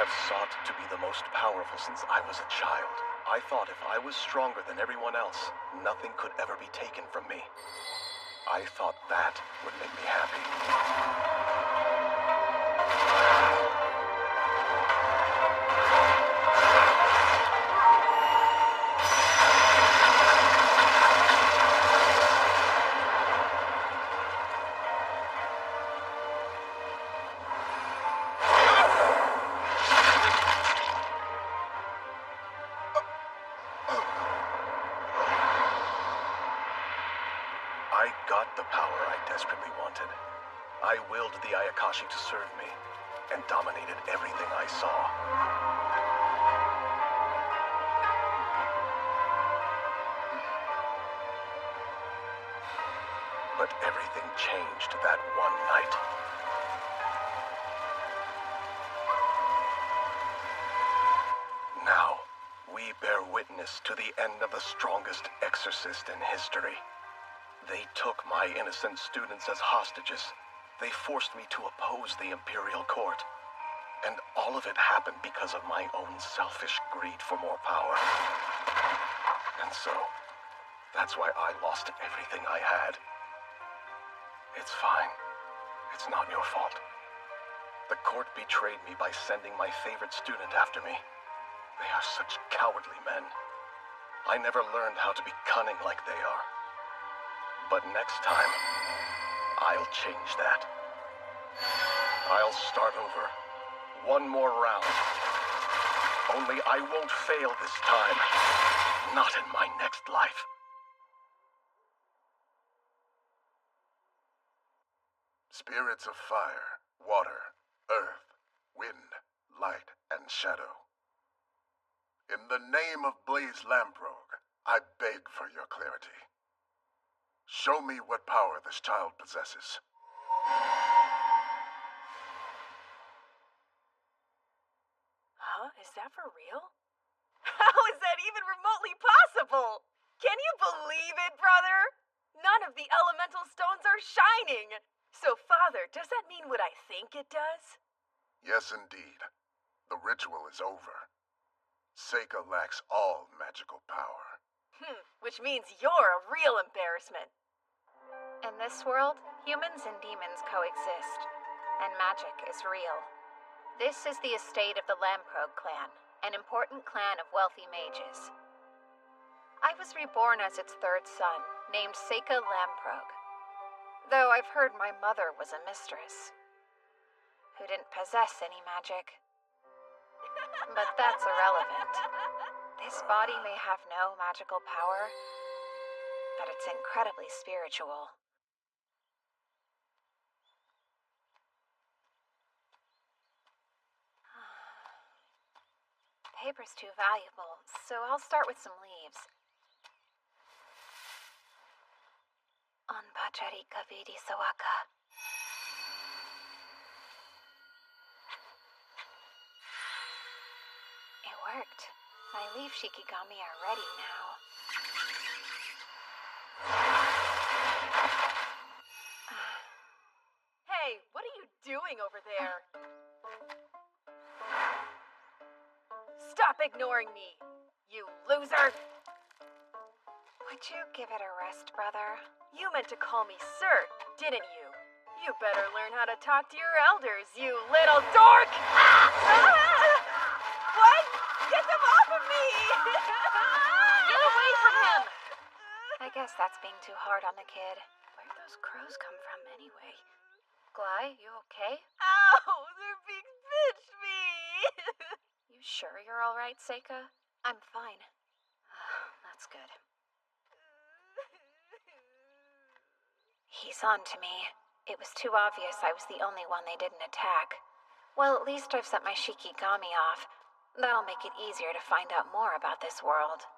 have sought to be the most powerful since I was a child. I thought if I was stronger than everyone else, nothing could ever be taken from me. I thought that would make me happy. I got the power I desperately wanted. I willed the Ayakashi to serve me, and dominated everything I saw. But everything changed that one night. Now, we bear witness to the end of the strongest exorcist in history. They took my innocent students as hostages. They forced me to oppose the imperial court. And all of it happened because of my own selfish greed for more power. And so, that's why I lost everything I had. It's fine. It's not your fault. The court betrayed me by sending my favorite student after me. They are such cowardly men. I never learned how to be cunning like they are. But next time, I'll change that. I'll start over. One more round. Only I won't fail this time. Not in my next life. Spirits of fire, water, earth, wind, light, and shadow. In the name of Blaze Lamprogue, I beg for your clarity. Show me what power this child possesses. Huh? Is that for real? How is that even remotely possible? Can you believe it, brother? None of the elemental stones are shining. So, Father, does that mean what I think it does? Yes, indeed. The ritual is over. Seika lacks all magical power. Which means you're a real embarrassment. In this world, humans and demons coexist, and magic is real. This is the estate of the Lamprogue clan, an important clan of wealthy mages. I was reborn as its third son, named Seika Lamprogue. Though I've heard my mother was a mistress, who didn't possess any magic. But that's irrelevant. This body may have no magical power, but it's incredibly spiritual. Paper's too valuable, so I'll start with some leaves. Onpacharika vidi sawaka. It worked. My leaf shikigami are ready now. Hey, what are you doing over there? Stop ignoring me, you loser! Would you give it a rest, brother? You meant to call me sir, didn't you? You better learn how to talk to your elders, you little dork! What? Get them off of me! Get away from him! I guess that's being too hard on the kid. Where'd those crows come from, anyway? Gly, you okay? Ow! They're being bitched me! You sure you're all right, Seika? I'm fine. That's good. He's on to me. It was too obvious I was the only one they didn't attack. Well, at least I've sent my shikigami off. That'll make it easier to find out more about this world.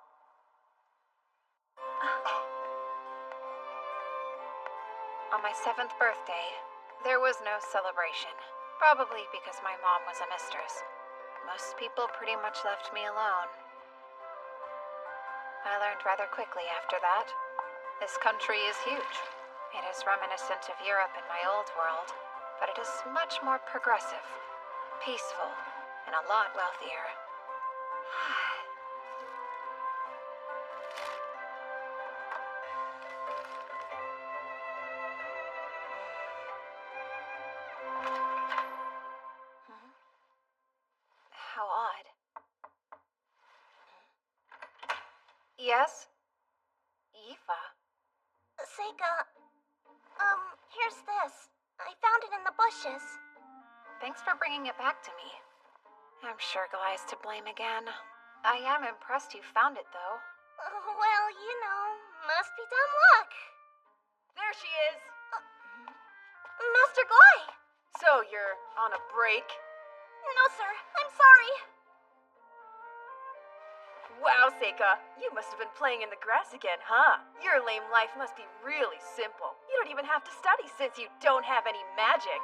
On my 7th birthday, there was no celebration. Probably because my mom was a mistress. Most people pretty much left me alone. I learned rather quickly after that. This country is huge. It is reminiscent of Europe in my old world, but it is much more progressive, peaceful, and a lot wealthier. How odd. Yes? Eva? Seika, here's this. I found it in the bushes. Thanks for bringing it back to me. I'm sure Glai's to blame again. I am impressed you found it, though. Well, you know, must be dumb luck. There she is. Master Glai! So you're on a break? No, sir. I'm sorry. Wow, Seika, you must have been playing in the grass again, huh? Your lame life must be really simple. You don't even have to study since you don't have any magic.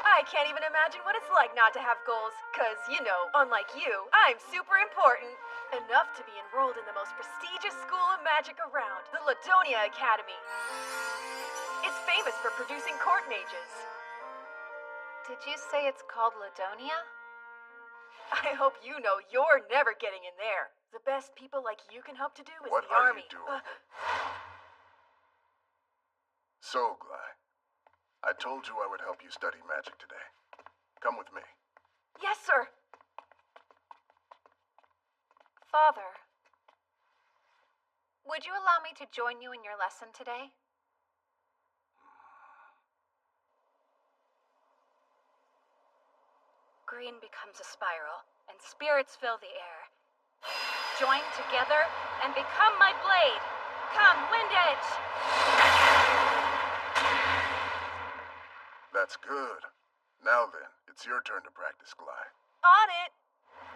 I can't even imagine what it's like not to have goals, cause, you know, unlike you, I'm super important. Enough to be enrolled in the most prestigious school of magic around, the Ladonia Academy. It's famous for producing court mages. Did you say it's called Ladonia? I hope you know you're never getting in there. The best people like you can hope to do is What the are army. you doing? So, Glai, I told you I would help you study magic today. Come with me. Yes, sir. Father, would you allow me to join you in your lesson today? Green becomes a spiral, and spirits fill the air. Join together and become my blade. Come, Wind Edge! That's good. Now then, it's your turn to practice, Glai. On it.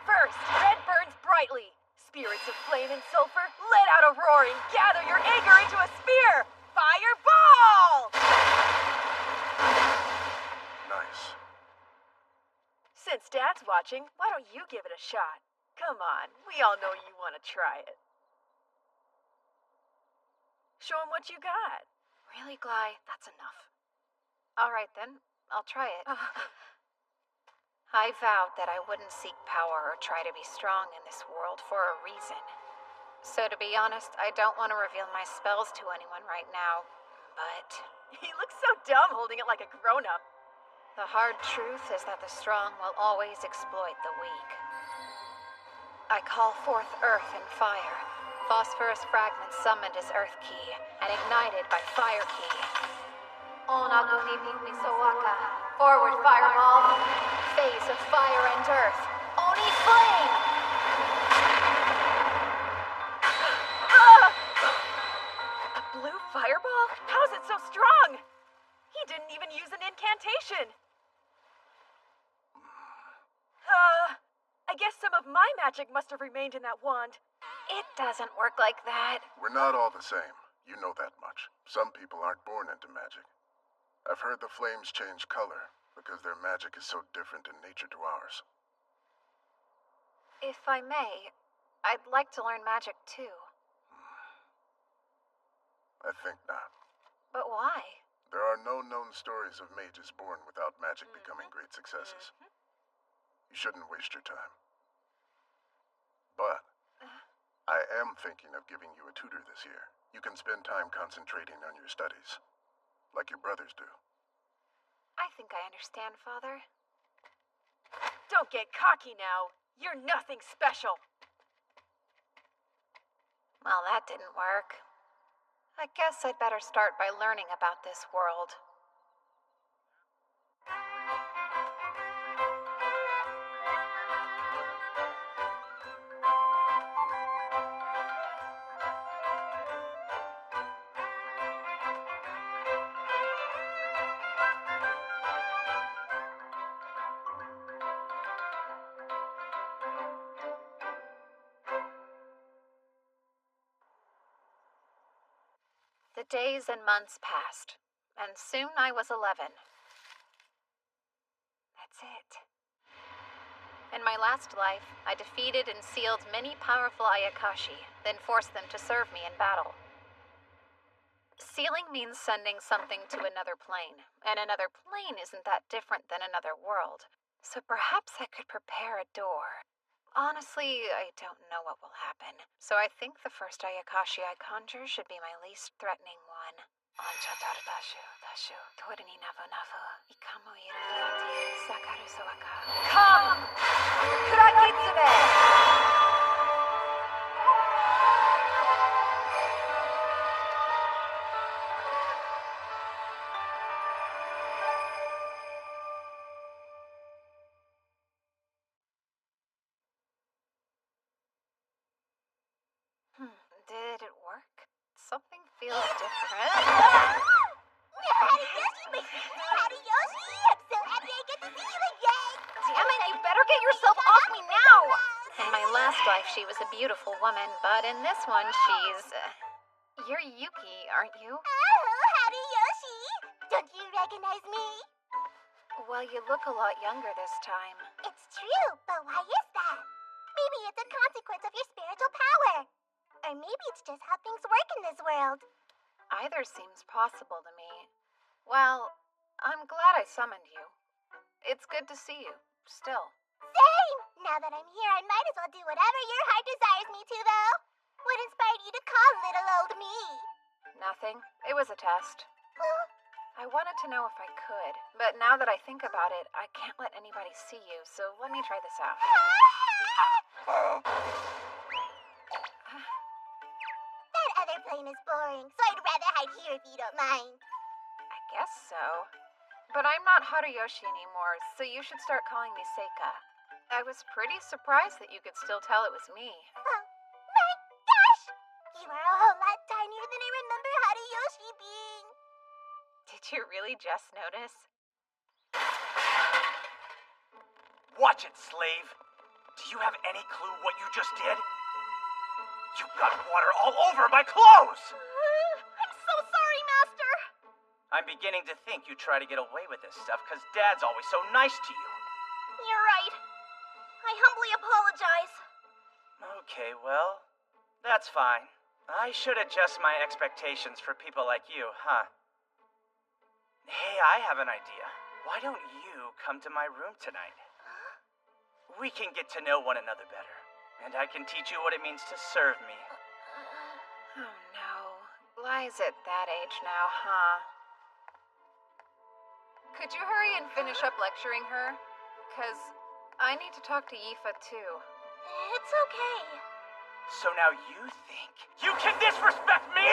First, red burns brightly. Spirits of flame and sulfur, let out a roaring. Gather your anger into a spear. Fireball! Nice. Since Dad's watching, why don't you give it a shot? Come on, we all know you want to try it. Show him what you got. Really, Glai? That's enough. All right, then. I'll try it. I vowed that I wouldn't seek power or try to be strong in this world for a reason. So to be honest, I don't want to reveal my spells to anyone right now, but He looks so dumb holding it like a grown-up. the hard truth is that the strong will always exploit the weak. I call forth earth and fire. Phosphorus fragments summoned as earth key and ignited by fire key. Onaguni Misowaka. Forward fireball. Phase of fire and earth. Oni flame! A blue fireball? How's it so strong? He didn't even use an incantation. I guess some of my magic must have remained in that wand. It doesn't work like that. We're not all the same. You know that much. Some people aren't born into magic. I've heard the flames change color because their magic is so different in nature to ours. If I may, I'd like to learn magic too. I think not. But why? There are no known stories of mages born without magic becoming great successes. You shouldn't waste your time. But I am thinking of giving you a tutor this year. You can spend time concentrating on your studies, like your brothers do. I think I understand, Father. Don't get cocky now. You're nothing special. Well, that didn't work. I guess I'd better start by learning about this world. The days and months passed, and soon I was 11. That's it. In my last life, I defeated and sealed many powerful Ayakashi, then forced them to serve me in battle. Sealing means sending something to another plane, and another plane isn't that different than another world. So perhaps I could prepare a door. Honestly, I don't know what will happen, so I think the first Ayakashi I conjure should be my least threatening one. Onchatar dashu, dashu, tori ni nafu nafu, ikamu iru yati, sakaru sawaka. Come! Kurakitsune! Did it work? Something feels different. Hariyoshi, Hariyoshi! I'm so happy I get to see you again! Damn it, you better get yourself off me now! In my last life, she was a beautiful woman, but in this one, she's... You're Yuki, aren't you? Oh, Hariyoshi! Don't you recognize me? Well, you look a lot younger this time. It's true, but why is that? Maybe it's a consequence of your spiritual power. Or maybe it's just how things work in this world. Either seems possible to me. Well, I'm glad I summoned you. It's good to see you, still. Same! Now that I'm here, I might as well do whatever your heart desires me to, though. What inspired you to call little old me? Nothing. It was a test. I wanted to know if I could, but now that I think about it, I can't let anybody see you, so let me try this out. That other plane is boring, so I'd rather hide here if you don't mind. I guess so. But I'm not Haruyoshi anymore, so you should start calling me Seika. I was pretty surprised that you could still tell it was me. Oh, my gosh! You are a whole lot tinier than I remember Haruyoshi being. Did you really just notice? Watch it, slave. Do you have any clue what you just did? You got water all over my clothes! I'm so sorry, Master. I'm beginning to think you try to get away with this stuff because Dad's always so nice to you. You're right. I humbly apologize. Okay, well, that's fine. I should adjust my expectations for people like you, huh? Hey, I have an idea. Why don't you come to my room tonight? We can get to know one another better, and I can teach you what it means to serve me. Oh no. Lies at that age now, huh? Could you hurry and finish up lecturing her? 'Cause I need to talk to Yifa too. It's okay. So now you think you can disrespect me?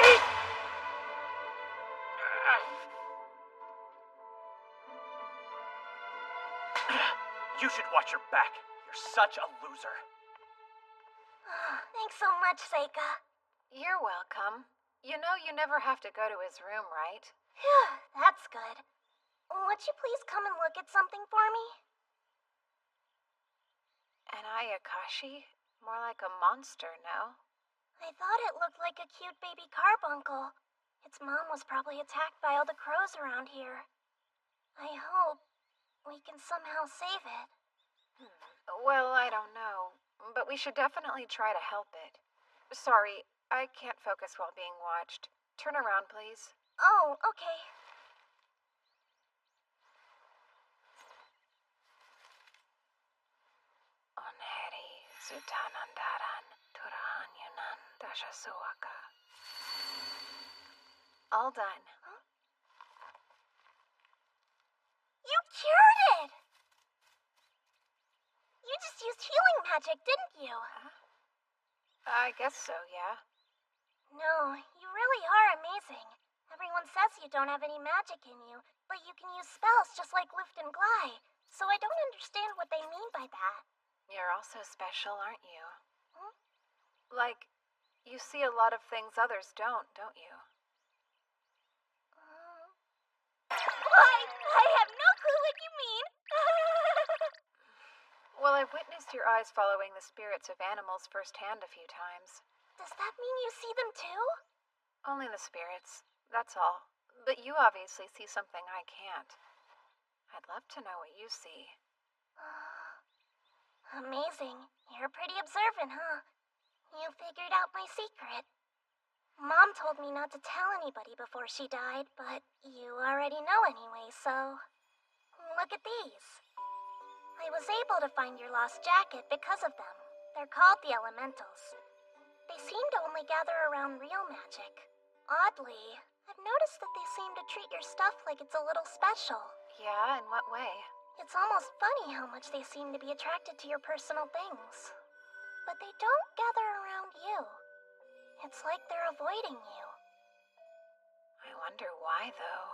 You should watch your back. You're such a loser. Thanks so much, Seika. You're welcome. You know you never have to go to his room, right? Phew, that's good. Would you please come and look at something for me? An Ayakashi? More like a monster, no? I thought it looked like a cute baby carbuncle. Its mom was probably attacked by all the crows around here. I hope we can somehow save it. Well, I don't know, but we should definitely try to help it. Sorry, I can't focus while being watched. Turn around, please. Oh, okay. Onheri Zutanandaran Turahanyunan Dashasuaka. All done. You cured it! You just used healing magic, didn't you? I guess so, yeah. No, you really are amazing. Everyone says you don't have any magic in you, but you can use spells just like Lift and Glide. So I don't understand what they mean by that. You're also special, aren't you? Hmm? Like, you see a lot of things others don't you? Why? I have no clue what you mean. Well, I've witnessed your eyes following the spirits of animals firsthand a few times. Does that mean you see them too? Only the spirits, that's all. But you obviously see something I can't. I'd love to know what you see. Amazing. You're pretty observant, huh? You figured out my secret. Mom told me not to tell anybody before she died, but you already know anyway, so... Look at these. I was able to find your lost jacket because of them. They're called the elementals. They seem to only gather around real magic. Oddly, I've noticed that they seem to treat your stuff like it's a little special. Yeah, in what way? It's almost funny how much they seem to be attracted to your personal things. But they don't gather around you. It's like they're avoiding you. I wonder why, though.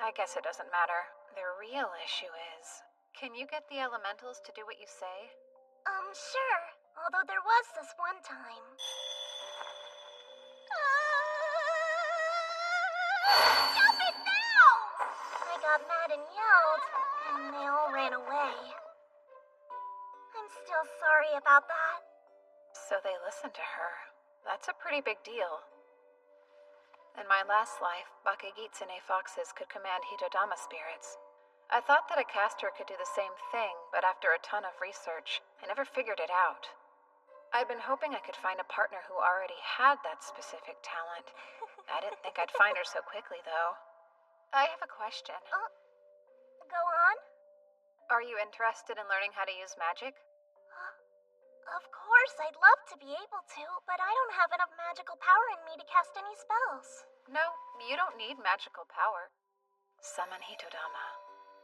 I guess it doesn't matter. The real issue is, can you get the elementals to do what you say? Sure. Although there was this one time. Stop it now! I got mad and yelled, and they all ran away. I'm still sorry about that. So they listened to her. That's a pretty big deal. In my last life, Bakagitsune foxes could command Hitodama spirits. I thought that a caster could do the same thing, but after a ton of research, I never figured it out. I'd been hoping I could find a partner who already had that specific talent. I didn't think I'd find her so quickly, though. I have a question. Go on? Are you interested in learning how to use magic? Of course, I'd love to be able to, but I don't have enough magical power in me to cast any spells. No, you don't need magical power. Summon Hitodama.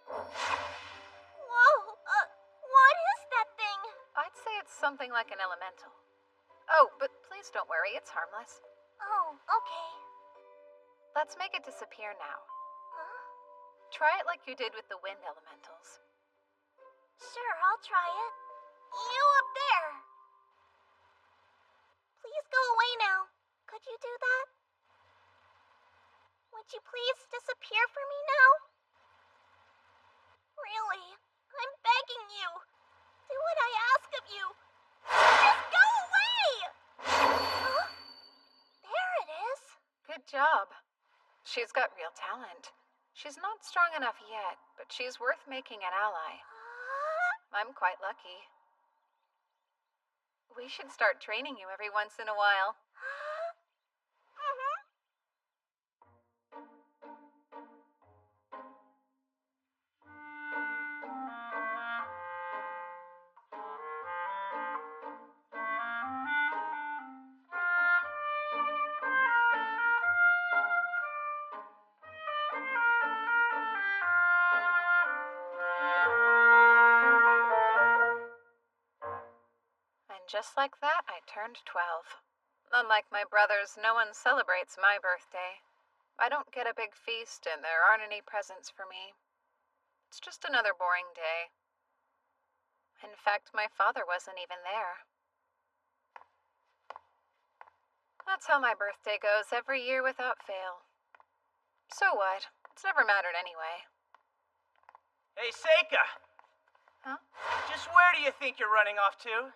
Whoa, what is that thing? I'd say it's something like an elemental. Oh, but please don't worry, it's harmless. Oh, okay. Let's make it disappear now. Huh? Try it like you did with the wind elementals. Sure, I'll try it. You up there! Please go away now. Could you do that? Would you please disappear for me now? Really, I'm begging you. Do what I ask of you. Just go away! Huh? There it is. Good job. She's got real talent. She's not strong enough yet, but she's worth making an ally. I'm quite lucky. We should start training you every once in a while. Just like that, I turned 12. Unlike my brothers, no one celebrates my birthday. I don't get a big feast, and there aren't any presents for me. It's just another boring day. In fact, my father wasn't even there. That's how my birthday goes every year without fail. So what? It's never mattered anyway. Hey, Seika! Huh? Just where do you think you're running off to?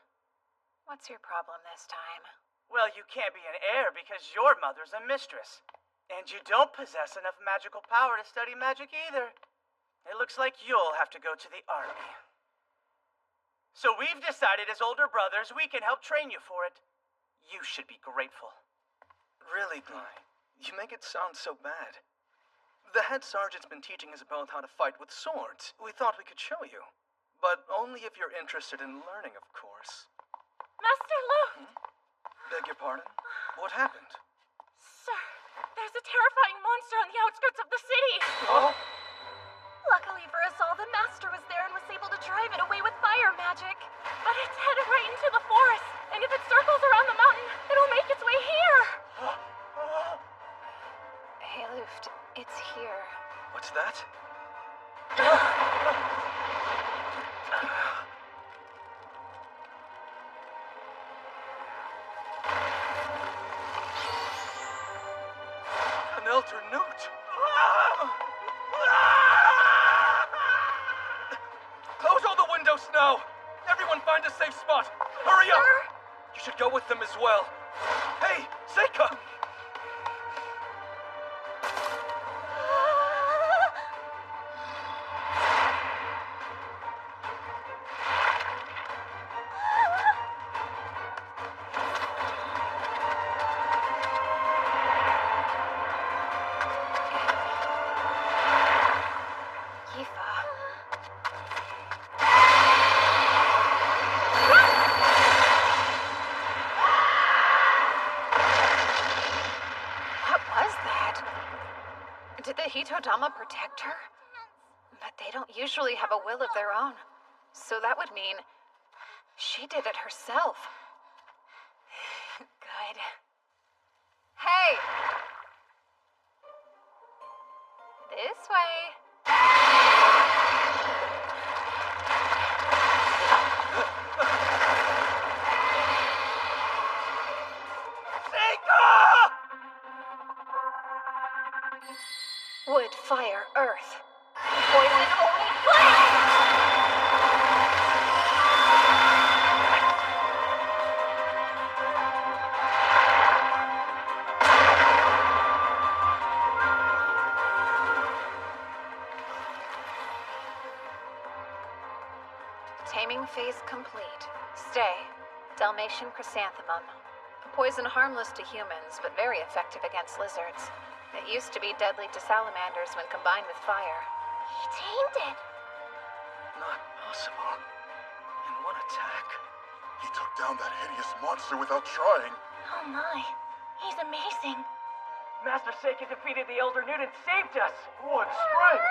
What's your problem this time? Well, you can't be an heir because your mother's a mistress. And you don't possess enough magical power to study magic either. It looks like you'll have to go to the army. So we've decided as older brothers we can help train you for it. You should be grateful. Really, Guy? You make it sound so bad. The head sergeant's been teaching us both how to fight with swords. We thought we could show you. But only if you're interested in learning, of course. Master Lu! Beg your pardon? What happened? Sir, there's a terrifying monster on the outskirts of the city. Oh? Luckily for us all, the Master was there and was able to drive it away with fire magic. But it's headed right into the forest, and if it circles around the mountain, it'll make its way here. Hey, Luft, it's here. What's that? An elder note. Close all the windows now. Everyone find a safe spot. Hurry up. You should go with them as well. Hey, Seika! Yifa. Did the Hitodama protect her? But they don't usually have a will of their own. So that would mean she did it herself. Good. Hey! This way. Wood, fire, earth. Poison, only flame! Taming phase complete. Stay. Dalmatian chrysanthemum. A poison harmless to humans, but very effective against lizards. It used to be deadly to salamanders when combined with fire. He tamed it. Not possible. In one attack. He took down that hideous monster without trying. Oh my. He's amazing. Master Seika defeated the Elder Newt and saved us. What strength!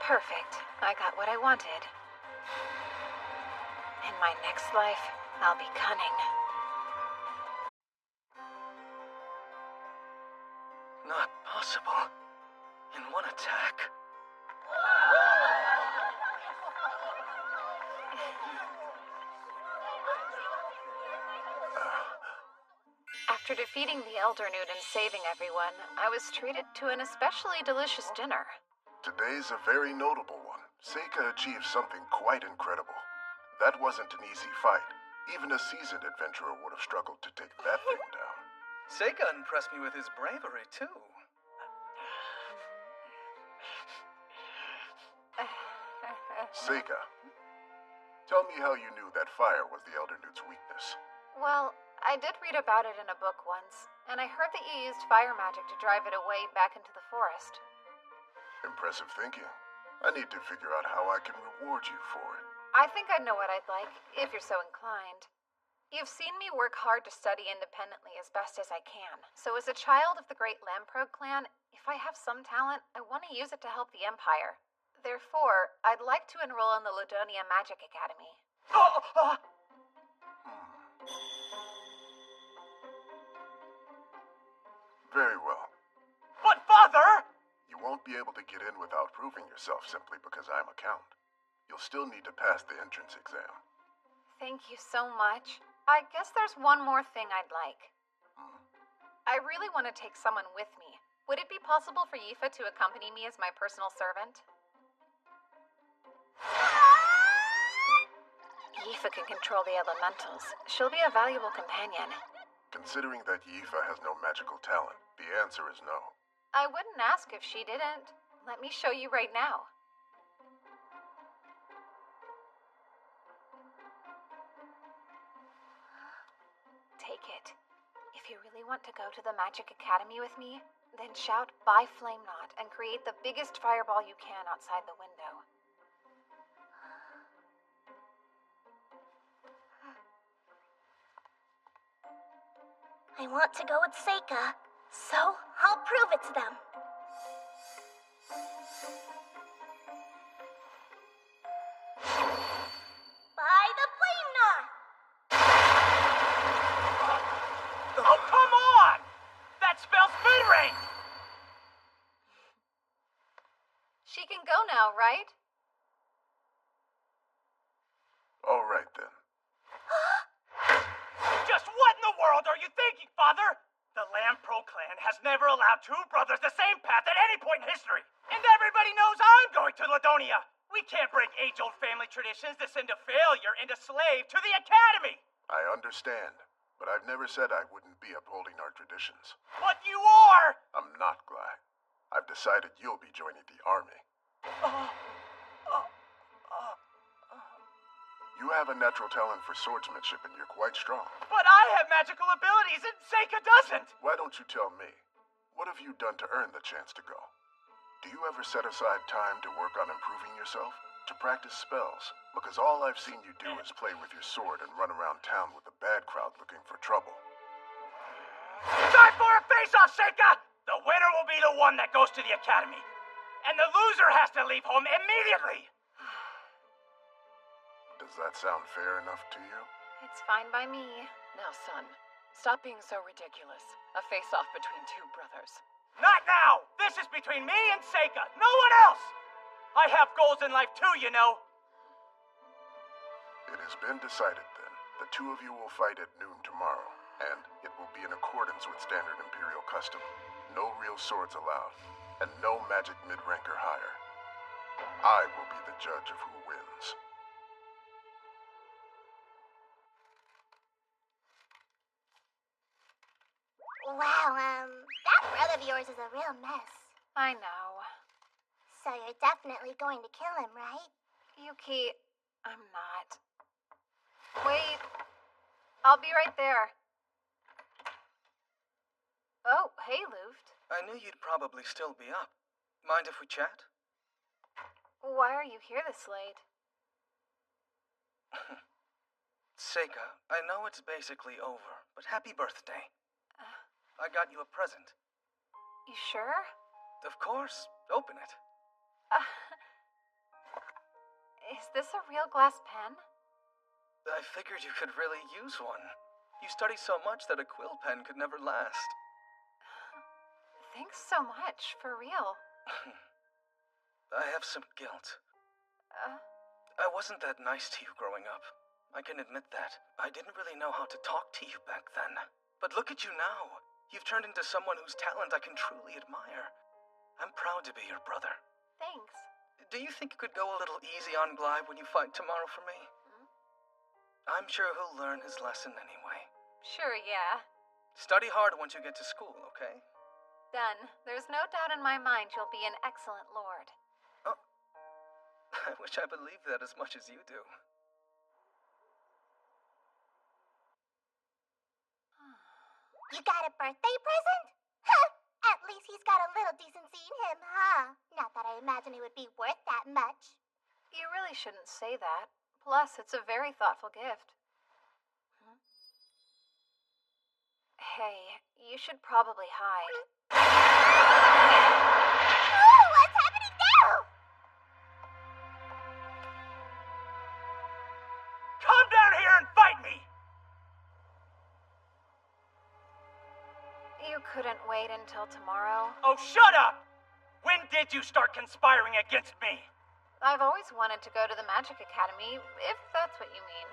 Perfect. I got what I wanted. In my next life, I'll be cunning. Not possible. In one attack. After defeating the Elder Newt and saving everyone, I was treated to an especially delicious dinner. Today's a very notable one. Seika achieved something quite incredible. That wasn't an easy fight. Even a seasoned adventurer would have struggled to take that thing down. Seika impressed me with his bravery, too. Seika, tell me how you knew that fire was the Elder Newt's weakness. Well, I did read about it in a book once, and I heard that you used fire magic to drive it away back into the forest. Impressive thinking. I need to figure out how I can reward you for it. I think I know what I'd like, if you're so inclined. You've seen me work hard to study independently as best as I can. So as a child of the great Lamprog clan, if I have some talent, I want to use it to help the Empire. Therefore, I'd like to enroll in the Ladonia Magic Academy. Very well. But, Father! You won't be able to get in without proving yourself simply because I'm a count. You'll still need to pass the entrance exam. Thank you so much. I guess there's one more thing I'd like. I really want to take someone with me. Would it be possible for Yifa to accompany me as my personal servant? Yifa can control the elementals. She'll be a valuable companion. Considering that Yifa has no magical talent, the answer is no. I wouldn't ask if she didn't. Let me show you right now. Take it. If you really want to go to the Magic Academy with me, then shout "Bye Flame Knot" and create the biggest fireball you can outside the window. I want to go with Seika, so I'll prove it to them. By the flame knot! Oh, come on! That spells Speed Ring! She can go now, right? All right, then. Just what in the world are you thinking, Father? The Lampro clan has never allowed two brothers the same path at any point in history. And everybody knows I'm going to Ladonia. We can't break age-old family traditions that send a failure and a slave to the academy. I understand, but I've never said I wouldn't be upholding our traditions. But you are! I'm not, Glide. I've decided you'll be joining the army. You have a natural talent for swordsmanship and you're quite strong. But I have magical abilities and Seika doesn't! Why don't you tell me? What have you done to earn the chance to go? Do you ever set aside time to work on improving yourself? To practice spells, because all I've seen you do is play with your sword and run around town with the bad crowd looking for trouble. Time for a face-off, Seika! The winner will be the one that goes to the academy. And the loser has to leave home immediately! Does that sound fair enough to you? It's fine by me. Now, son, stop being so ridiculous. A face-off between two brothers. Not now! This is between me and Seika, no one else! I have goals in life too, you know. It has been decided then. The two of you will fight at noon tomorrow, and it will be in accordance with standard Imperial custom. No real swords allowed, and no magic mid-rank or higher. I will be the judge of who wins. Wow, that brother of yours is a real mess. I know. So you're definitely going to kill him, right? Yuki, I'm not. Wait. I'll be right there. Oh, hey, Luft. I knew you'd probably still be up. Mind if we chat? Why are you here this late? Seika, I know it's basically over, but happy birthday. I got you a present. You sure? Of course. Open it. Is this a real glass pen? I figured you could really use one. You study so much that a quill pen could never last. Thanks so much, for real. I have some guilt. I wasn't that nice to you growing up. I can admit that. I didn't really know how to talk to you back then. But look at you now. You've turned into someone whose talent I can truly admire. I'm proud to be your brother. Thanks. Do you think you could go a little easy on Glybe when you fight tomorrow for me? I'm sure he'll learn his lesson anyway. Sure, yeah. Study hard once you get to school, okay? Done. There's no doubt in my mind you'll be an excellent lord. Oh. I wish I believed that as much as you do. You got a birthday present? Huh! At least he's got a little decency in him, huh? Not that I imagine it would be worth that much. You really shouldn't say that. Plus, it's a very thoughtful gift. Hey, you should probably hide. Oh, what's happening now? Come down here and fight me! You couldn't wait until tomorrow? Oh, shut up! When did you start conspiring against me? I've always wanted to go to the Magic Academy, if that's what you mean.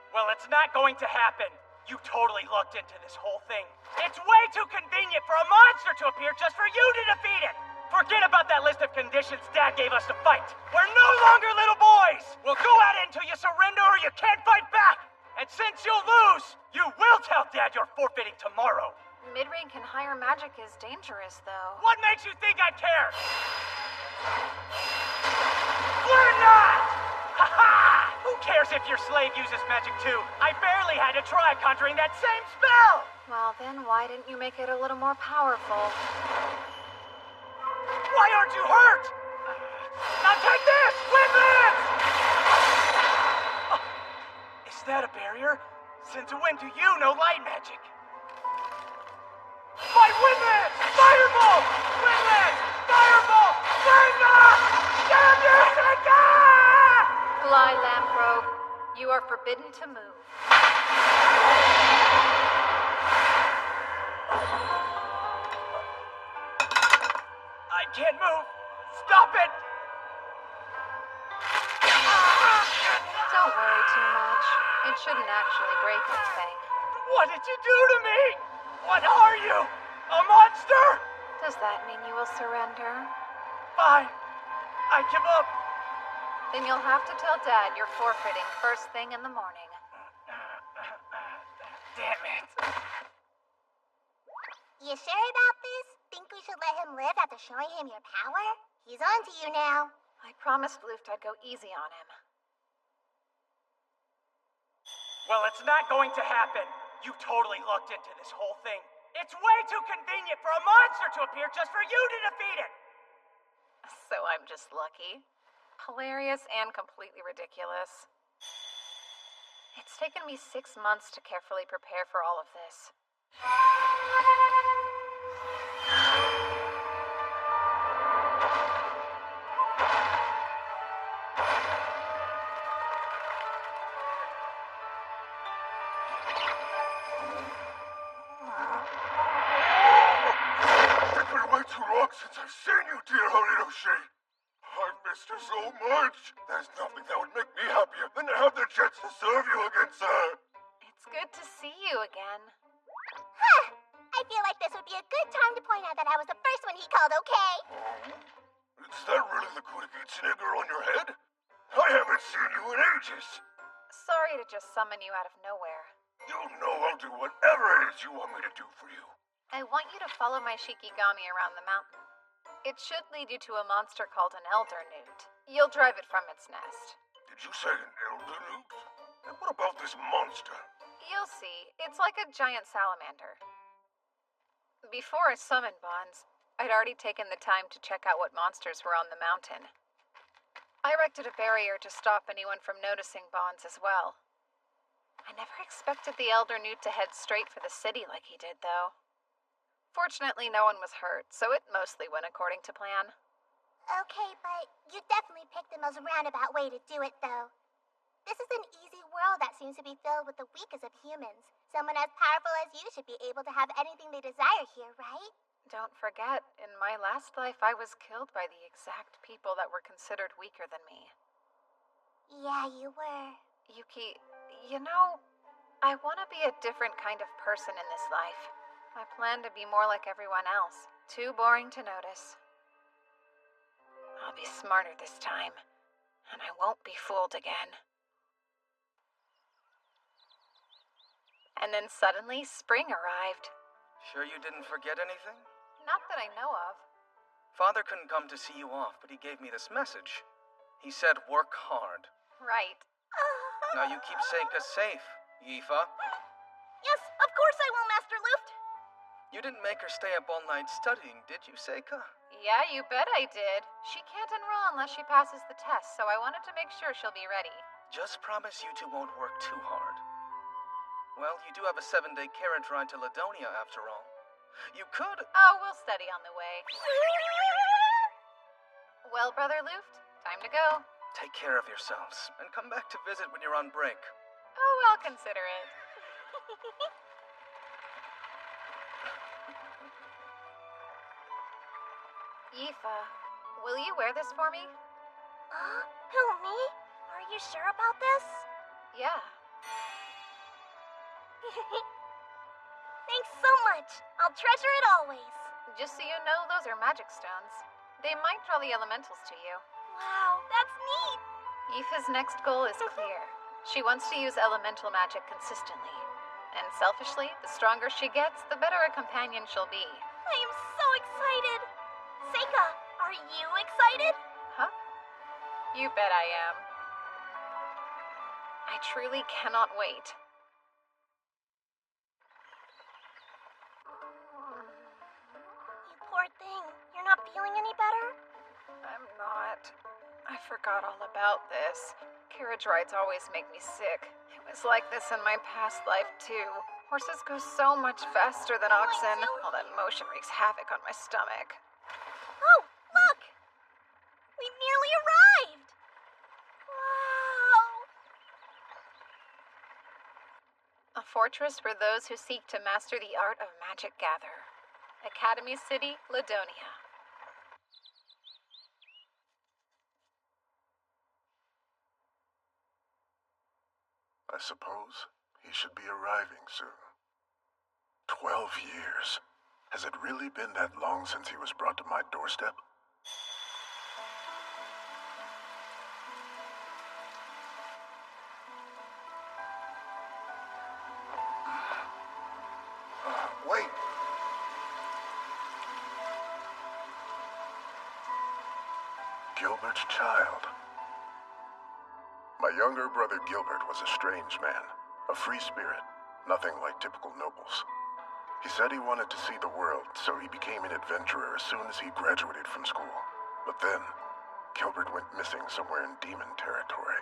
Well, it's not going to happen. You totally looked into this whole thing. It's way too convenient for a monster to appear just for you to defeat it! Forget about that list of conditions Dad gave us to fight. We're no longer little boys! We'll go at it until you surrender or you can't fight back! And since you'll lose, you will tell Dad you're forfeiting tomorrow. Mid-rank and higher magic is dangerous, though. What makes you think I care? We're not! Ha-ha! Who cares if your slave uses magic too? I barely had to try conjuring that same spell! Well, then why didn't you make it a little more powerful? Why aren't you hurt? Now take this! Windlands! Is that a barrier? Since when do you know light magic? Fight Windlands! Fireball! Windlands! Fireball! Flame Knock! Damn you, Seika! Fly, Lamprobe. You are forbidden to move. I can't move. Stop it! Don't worry too much. It shouldn't actually break anything. What did you do to me? What are you? A monster? Does that mean you will surrender? Fine. I give up. Then you'll have to tell Dad you're forfeiting first thing in the morning. Damn it. You sure about this? Think we should let him live after showing him your power? He's on to you now. I promised Luft I'd go easy on him. Well, it's not going to happen. You totally looked into this whole thing. It's way too convenient for a monster to appear just for you to defeat it. So I'm just lucky. Hilarious and completely ridiculous. It's taken me 6 months to carefully prepare for all of this. It's been way too long since I've seen you, dear Horinoshi. I've missed you so much. There's nothing that would make me happier than to have the chance to serve you again, sir. It's good to see you again. Huh. I feel like this would be a good time to point out that I was the first one he called, okay? Oh? Is that really the Kurigitsune girl on your head? I haven't seen you in ages. Sorry to just summon you out of nowhere. You know I'll do whatever it is you want me to do for you. I want you to follow my Shikigami around the mountain. It should lead you to a monster called an elder newt. You'll drive it from its nest. Did you say an elder newt? And what about this monster? You'll see. It's like a giant salamander. Before I summoned Bonds, I'd already taken the time to check out what monsters were on the mountain. I erected a barrier to stop anyone from noticing Bonds as well. I never expected the elder newt to head straight for the city like he did, though. Fortunately, no one was hurt, so it mostly went according to plan. Okay, but you definitely picked the most roundabout way to do it, though. This is an easy world that seems to be filled with the weakest of humans. Someone as powerful as you should be able to have anything they desire here, right? Don't forget, in my last life, I was killed by the exact people that were considered weaker than me. Yeah, you were. Yuki, you know, I want to be a different kind of person in this life. I plan to be more like everyone else. Too boring to notice. I'll be smarter this time, and I won't be fooled again. And then suddenly, spring arrived. Sure you didn't forget anything? Not that I know of. Father couldn't come to see you off, but he gave me this message. He said work hard. Right. Now you keep Seika safe, Yifa. Yes, of course I will, Master Luft. You didn't make her stay up all night studying, did you, Seika? Yeah, you bet I did. She can't enroll unless she passes the test, so I wanted to make sure she'll be ready. Just promise you two won't work too hard. Well, you do have a 7-day carriage ride to Ladonia after all. You could... Oh, we'll study on the way. Well, Brother Luft, time to go. Take care of yourselves, and come back to visit when you're on break. Oh, I'll consider it. Yifa, will you wear this for me? Who, me? Are you sure about this? Yeah. Thanks so much. I'll treasure it always. Just so you know, those are magic stones. They might draw the elementals to you. Wow, that's neat. Yifa's next goal is clear. She wants to use elemental magic consistently. And selfishly, the stronger she gets, the better a companion she'll be. I am so excited. Seika, are you excited? Huh? You bet I am. I truly cannot wait. You poor thing. You're not feeling any better? I'm not. I forgot all about this. Carriage rides always make me sick. It was like this in my past life, too. Horses go so much faster than oxen. All that motion wreaks havoc on my stomach. Oh, look! We nearly arrived! Wow! A fortress for those who seek to master the art of magic gather. Academy City, Ladonia. I suppose he should be arriving soon. 12 years. Has it really been that long since he was brought to my doorstep? Wait! Gilbert's child. My younger brother Gilbert was a strange man, a free spirit, nothing like typical nobles. He said he wanted to see the world, so he became an adventurer as soon as he graduated from school. But then, Gilbert went missing somewhere in demon territory.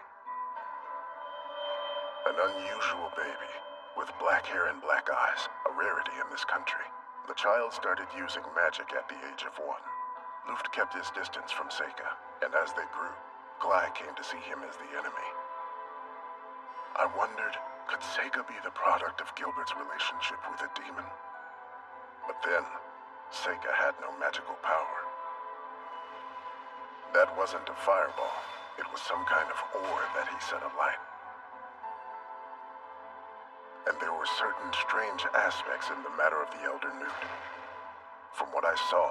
An unusual baby, with black hair and black eyes, a rarity in this country. The child started using magic at the age of 1. Luft kept his distance from Seika, and as they grew, Glai came to see him as the enemy. I wondered, could Seika be the product of Gilbert's relationship with a demon? But then, Seika had no magical power. That wasn't a fireball. It was some kind of ore that he set alight. And there were certain strange aspects in the matter of the Elder Newt. From what I saw,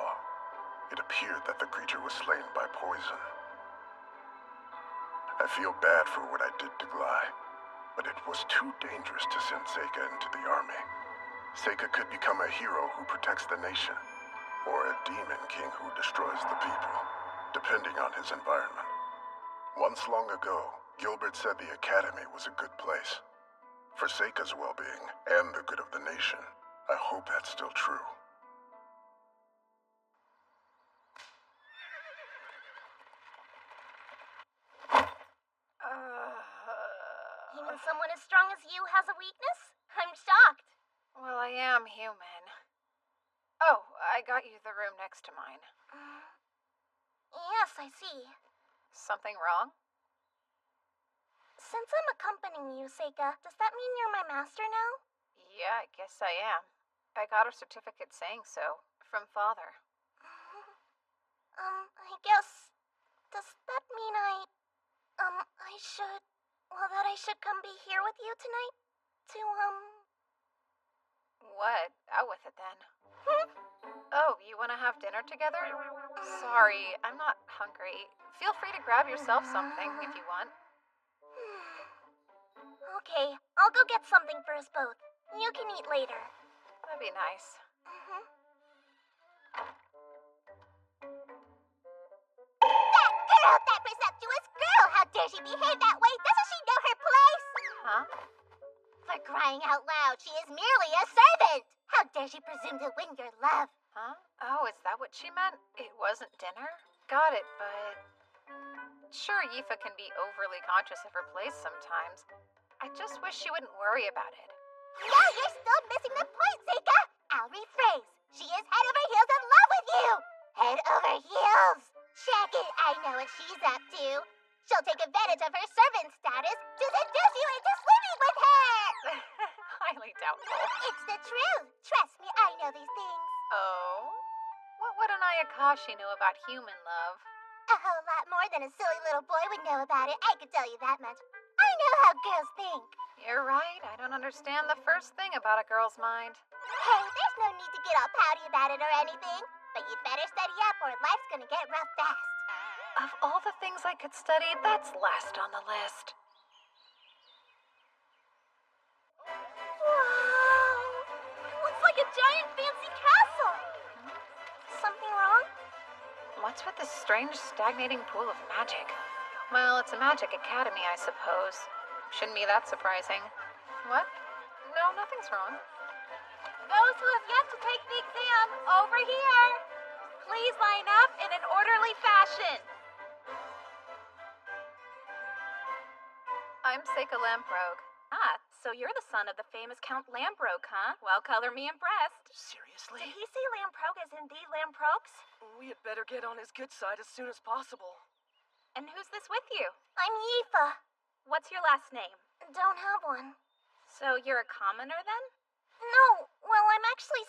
it appeared that the creature was slain by poison. I feel bad for what I did to Glai, but it was too dangerous to send Seika into the army. Seika could become a hero who protects the nation, or a demon king who destroys the people, depending on his environment. Once long ago, Gilbert said the academy was a good place. For Seika's well-being and the good of the nation, I hope that's still true. Even someone as strong as you has a weakness? I'm shocked. Well, I am human. Oh, I got you the room next to mine. Yes, I see. Something wrong? Since I'm accompanying you, Seika, does that mean you're my master now? Yeah, I guess I am. I got a certificate saying so, from Father. I guess... Does that mean that I should come be here with you tonight? To, What? Out with it then. Oh, you want to have dinner together? Sorry, I'm not hungry. Feel free to grab yourself something if you want. Okay, I'll go get something for us both. You can eat later. That'd be nice. That presumptuous girl! How dare she behave that way? Doesn't she know her place? Huh? For crying out loud, she is merely a servant! How dare she presume to win your love? Huh? Oh, is that what she meant? It wasn't dinner? Got it, but... Sure, Yifa can be overly conscious of her place sometimes. I just wish she wouldn't worry about it. No, you're still missing the point, Seika! I'll rephrase. She is head over heels in love with you! Head over heels! Check it, I know what she's up to. She'll take advantage of her servant status to seduce you into sleeping with her! Highly doubtful. It's the truth. Trust me, I know these things. Oh? What would an Ayakashi know about human love? A whole lot more than a silly little boy would know about it, I could tell you that much. I know how girls think. You're right, I don't understand the first thing about a girl's mind. Hey, there's no need to get all pouty about it or anything. But you better study up or life's gonna get rough fast. Of all the things I could study, that's last on the list. Wow! Looks like a giant fancy castle! Something wrong? What's with this strange stagnating pool of magic? Well, it's a magic academy, I suppose. Shouldn't be that surprising. What? No, nothing's wrong. Those who have yet to take the exam, over here! Please line up in an orderly fashion. I'm Seika Lamprogue. Ah, so you're the son of the famous Count Lamprogue, huh? Well, color me impressed. Seriously? Did he say Lamprogue is indeed Lamprogues? We had better get on his good side as soon as possible. And who's this with you? I'm Yifa. What's your last name? Don't have one. So you're a commoner then? No, well, I'm actually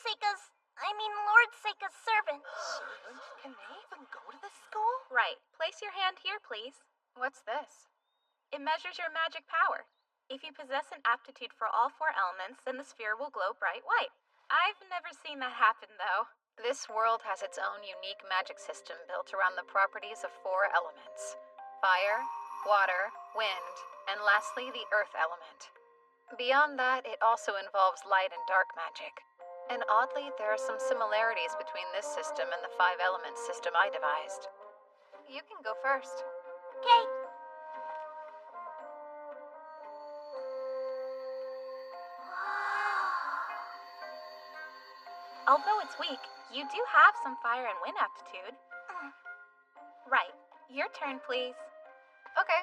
Lord Seika's servant. Servant? Can they even go to this school? Right. Place your hand here, please. What's this? It measures your magic power. If you possess an aptitude for all 4 elements, then the sphere will glow bright white. I've never seen that happen, though. This world has its own unique magic system built around the properties of 4 elements. Fire, water, wind, and lastly the earth element. Beyond that, it also involves light and dark magic. And oddly, there are some similarities between this system and the 5 element system I devised. You can go first. Okay. Although it's weak, you do have some fire and wind aptitude. Right. Your turn, please. Okay.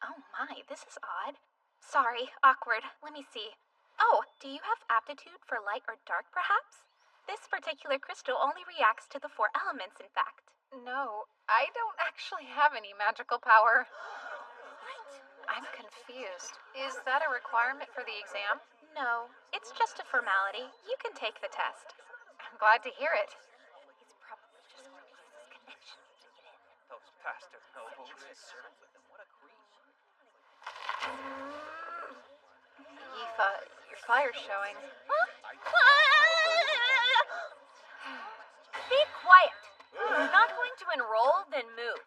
Oh my, this is odd. Sorry, awkward. Let me see. Oh, do you have aptitude for light or dark, perhaps? This particular crystal only reacts to the 4 elements, in fact. No, I don't actually have any magical power. I'm confused. Is that a requirement for the exam? No, it's just a formality. You can take the test. I'm glad to hear it. He's probably just going to use his connections to get in. Those bastard nobles. What a creep. Yifa, your fire's showing. Be quiet. If you're not going to enroll, then move.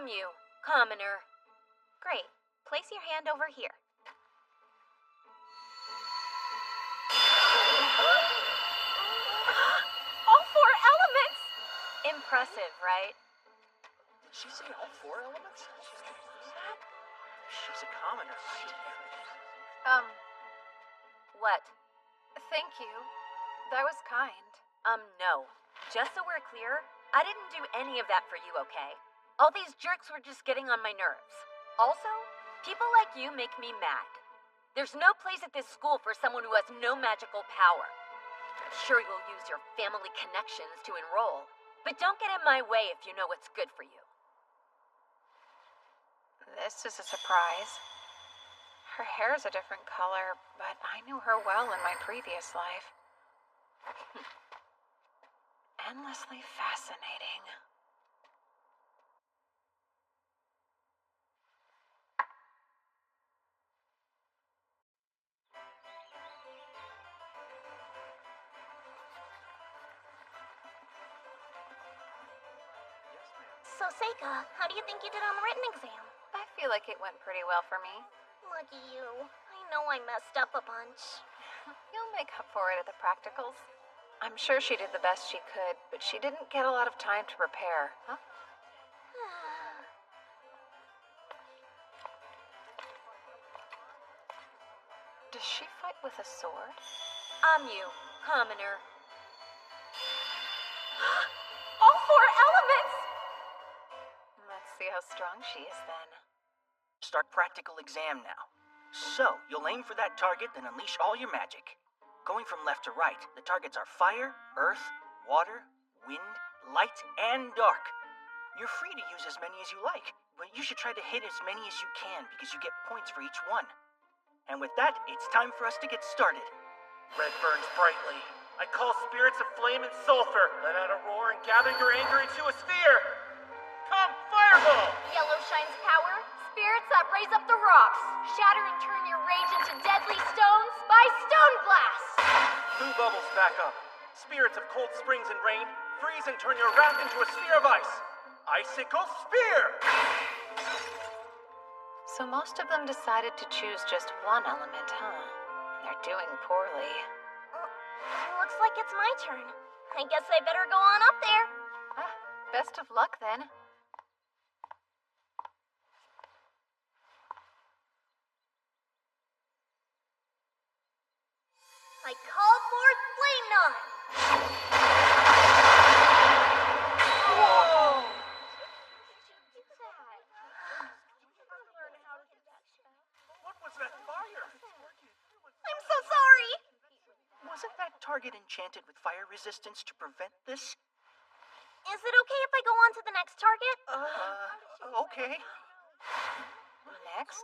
You, commoner. Great. Place your hand over here. All 4 elements! Impressive, right? Did she say all 4 elements? She's a commoner. What? Thank you. That was kind. No. Just so we're clear, I didn't do any of that for you, okay? All these jerks were just getting on my nerves. Also, people like you make me mad. There's no place at this school for someone who has no magical power. I'm sure you'll use your family connections to enroll, but don't get in my way if you know what's good for you. This is a surprise. Her hair's a different color, but I knew her well in my previous life. Endlessly fascinating. So, Seika, how do you think you did on the written exam? I feel like it went pretty well for me. Lucky you. I know I messed up a bunch. You'll make up for it at the practicals. I'm sure she did the best she could, but she didn't get a lot of time to prepare, huh? Does she fight with a sword? You, commoner. All 4 elements! Let's see how strong she is then. Start practical exam now. So, you'll aim for that target, then unleash all your magic. Going from left to right, the targets are fire, earth, water, wind, light, and dark. You're free to use as many as you like, but you should try to hit as many as you can because you get points for each one. And with that, it's time for us to get started. Red burns brightly. I call spirits of flame and sulfur. Let out a roar and gather your anger into a sphere. Come, fireball! Yellow shines power. Spirits that raise up the rocks. Shatter and turn your rage into deadly stones by stone blast. Blue bubbles back up. Spirits of cold springs and rain, freeze and turn your wrath into a sphere of ice. Icicle spear! So most of them decided to choose just one element, huh? They're doing poorly. Looks like it's my turn. I guess I better go on up there. Best of luck, then. I call forth Flame Knot! Whoa! What was that fire? I'm so sorry! Wasn't that target enchanted with fire resistance to prevent this? Is it okay if I go on to the next target? Okay. Next?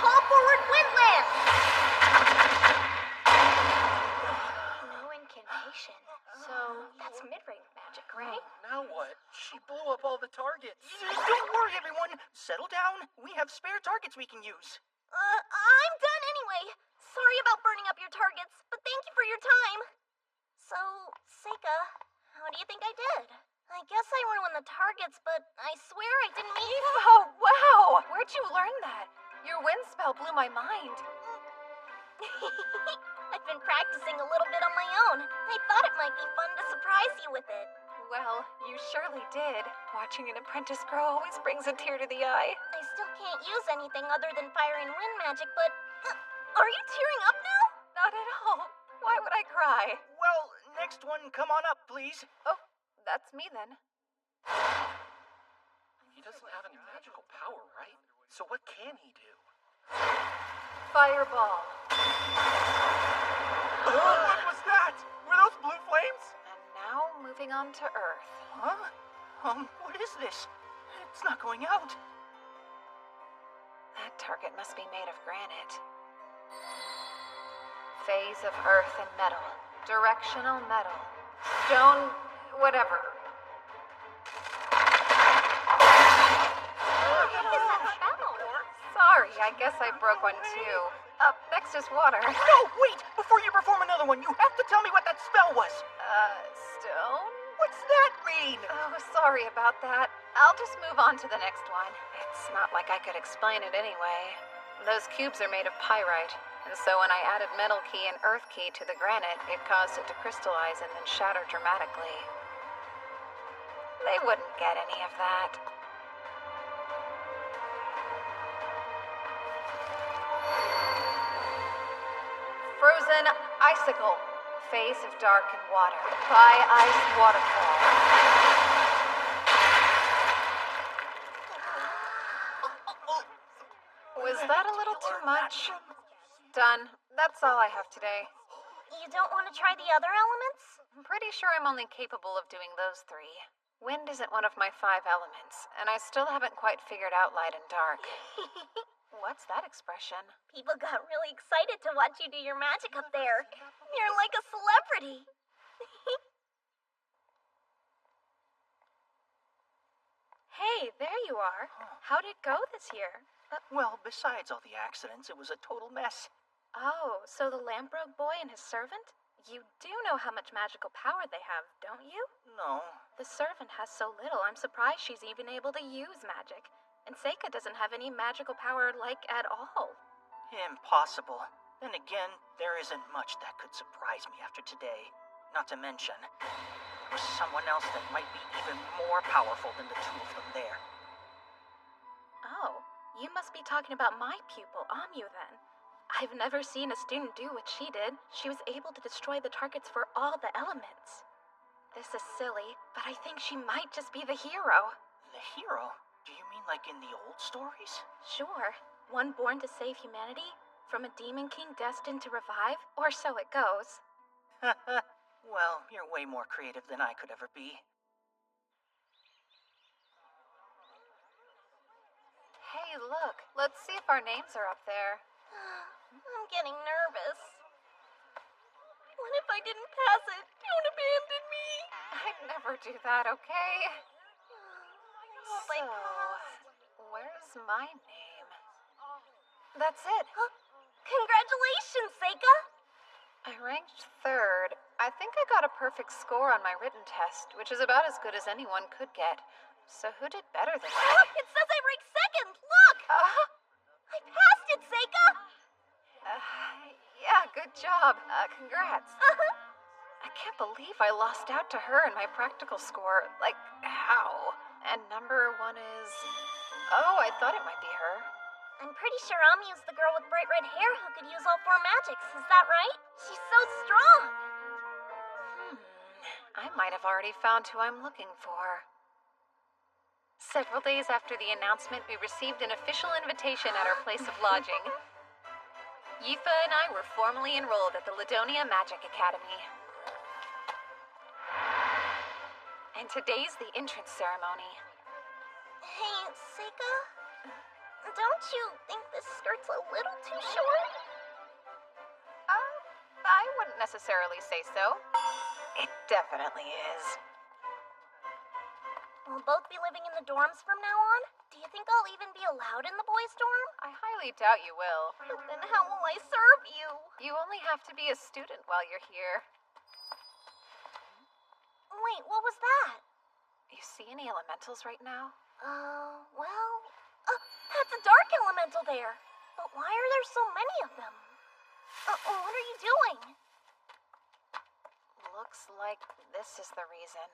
Call forward Windland! No incantation. So, that's mid-range magic, right? Now what? She blew up all the targets. Don't worry, everyone. Settle down. We have spare targets we can use. I'm done anyway. Sorry about burning up your targets, but thank you for your time. So, Seika, how do you think I did? I guess I ruined the targets, but I swear I didn't mean to. Oh, wow! Where'd you learn that? Your wind spell blew my mind. I've been practicing a little bit on my own. I thought it might be fun to surprise you with it. Well, you surely did. Watching an apprentice grow always brings a tear to the eye. I still can't use anything other than fire and wind magic, but... are you tearing up now? Not at all. Why would I cry? Well, next one, come on up, please. Oh, that's me then. He doesn't have any magical power, right? So what can he do? Fireball. What was that? Were those blue flames? And now moving on to Earth. Huh? What is this? It's not going out. That target must be made of granite. Phase of Earth and metal. Directional metal. Stone... whatever. Sorry, I guess I broke one too. Up next is water. No, wait! Before you perform another one, you have to tell me what that spell was. Stone? What's that mean? Oh, sorry about that. I'll just move on to the next one. It's not like I could explain it anyway. Those cubes are made of pyrite, and so when I added metal key and earth key to the granite, it caused it to crystallize and then shatter dramatically. They wouldn't get any of that. Frozen icicle. Phase of dark and water. By ice waterfall. Was that a little too much? Done. That's all I have today. You don't want to try the other elements? I'm pretty sure I'm only capable of doing those 3. Wind isn't one of my 5 elements, and I still haven't quite figured out light and dark. What's that expression? People got really excited to watch you do your magic up there. You're like a celebrity. Hey, there you are. How'd it go this year? Well, besides all the accidents, it was a total mess. Oh, so the Lamprogue boy and his servant? You do know how much magical power they have, don't you? No. The servant has so little, I'm surprised she's even able to use magic. And Seika doesn't have any magical power, like, at all. Impossible. Then again, there isn't much that could surprise me after today. Not to mention, there was someone else that might be even more powerful than the 2 of them there. Oh, you must be talking about my pupil, Amu, then. I've never seen a student do what she did. She was able to destroy the targets for all the elements. This is silly, but I think she might just be the hero. The hero? Do you mean like in the old stories? Sure. One born to save humanity, from a demon king destined to revive, or so it goes. Well, you're way more creative than I could ever be. Hey, look. Let's see if our names are up there. I'm getting nervous. What if I didn't pass it? Don't abandon me. I'd never do that, okay? Oh my God. Where's my name? That's it. Congratulations, Seika. I ranked 3rd. I think I got a perfect score on my written test, which is about as good as anyone could get. So who did better than me? It says I ranked 2nd. Look. I passed it, Seika. Yeah, good job. Congrats. I can't believe I lost out to her in my practical score. Like, how? And number 1 is... Oh, I thought it might be her. I'm pretty sure Ami's the girl with bright red hair who could use all 4 magics. Is that right? She's so strong. I might have already found who I'm looking for. Several days after the announcement, we received an official invitation at our place of lodging. Yifa and I were formally enrolled at the Ladonia Magic Academy. And today's the entrance ceremony. Hey, Seika? Don't you think this skirt's a little too short? I wouldn't necessarily say so. It definitely is. We'll both be living in the dorms from now on? Do you think I'll even be allowed in the boys' dorm? I highly doubt you will. But then how will I serve you? You only have to be a student while you're here. Wait, what was that? You see any elementals right now? Well... that's a dark elemental there. But why are there so many of them? What are you doing? Looks like this is the reason.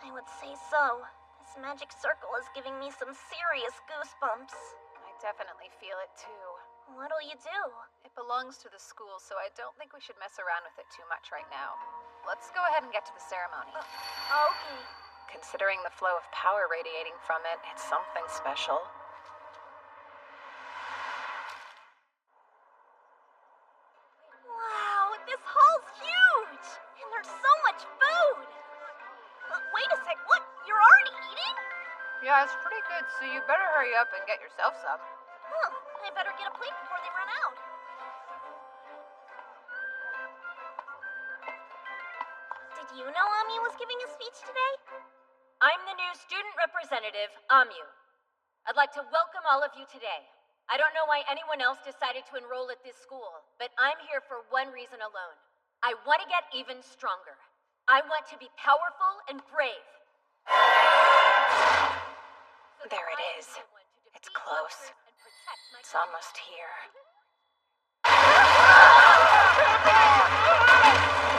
I would say so. This magic circle is giving me some serious goosebumps. I definitely feel it too. What'll you do? It belongs to the school, so I don't think we should mess around with it too much right now. Let's go ahead and get to the ceremony. Okay. Considering the flow of power radiating from it, it's something special. Wow, this hall's huge! And there's so much food! Wait a sec, what? You're already eating? Yeah, it's pretty good, so you better hurry up and get yourself some. Huh, I better get a plate before they run out. Did you know Ami was giving a speech today? I'm the new student representative, Amu. I'd like to welcome all of you today. I don't know why anyone else decided to enroll at this school, but I'm here for one reason alone. I want to get even stronger. I want to be powerful and brave. There it is. It's close. It's almost here.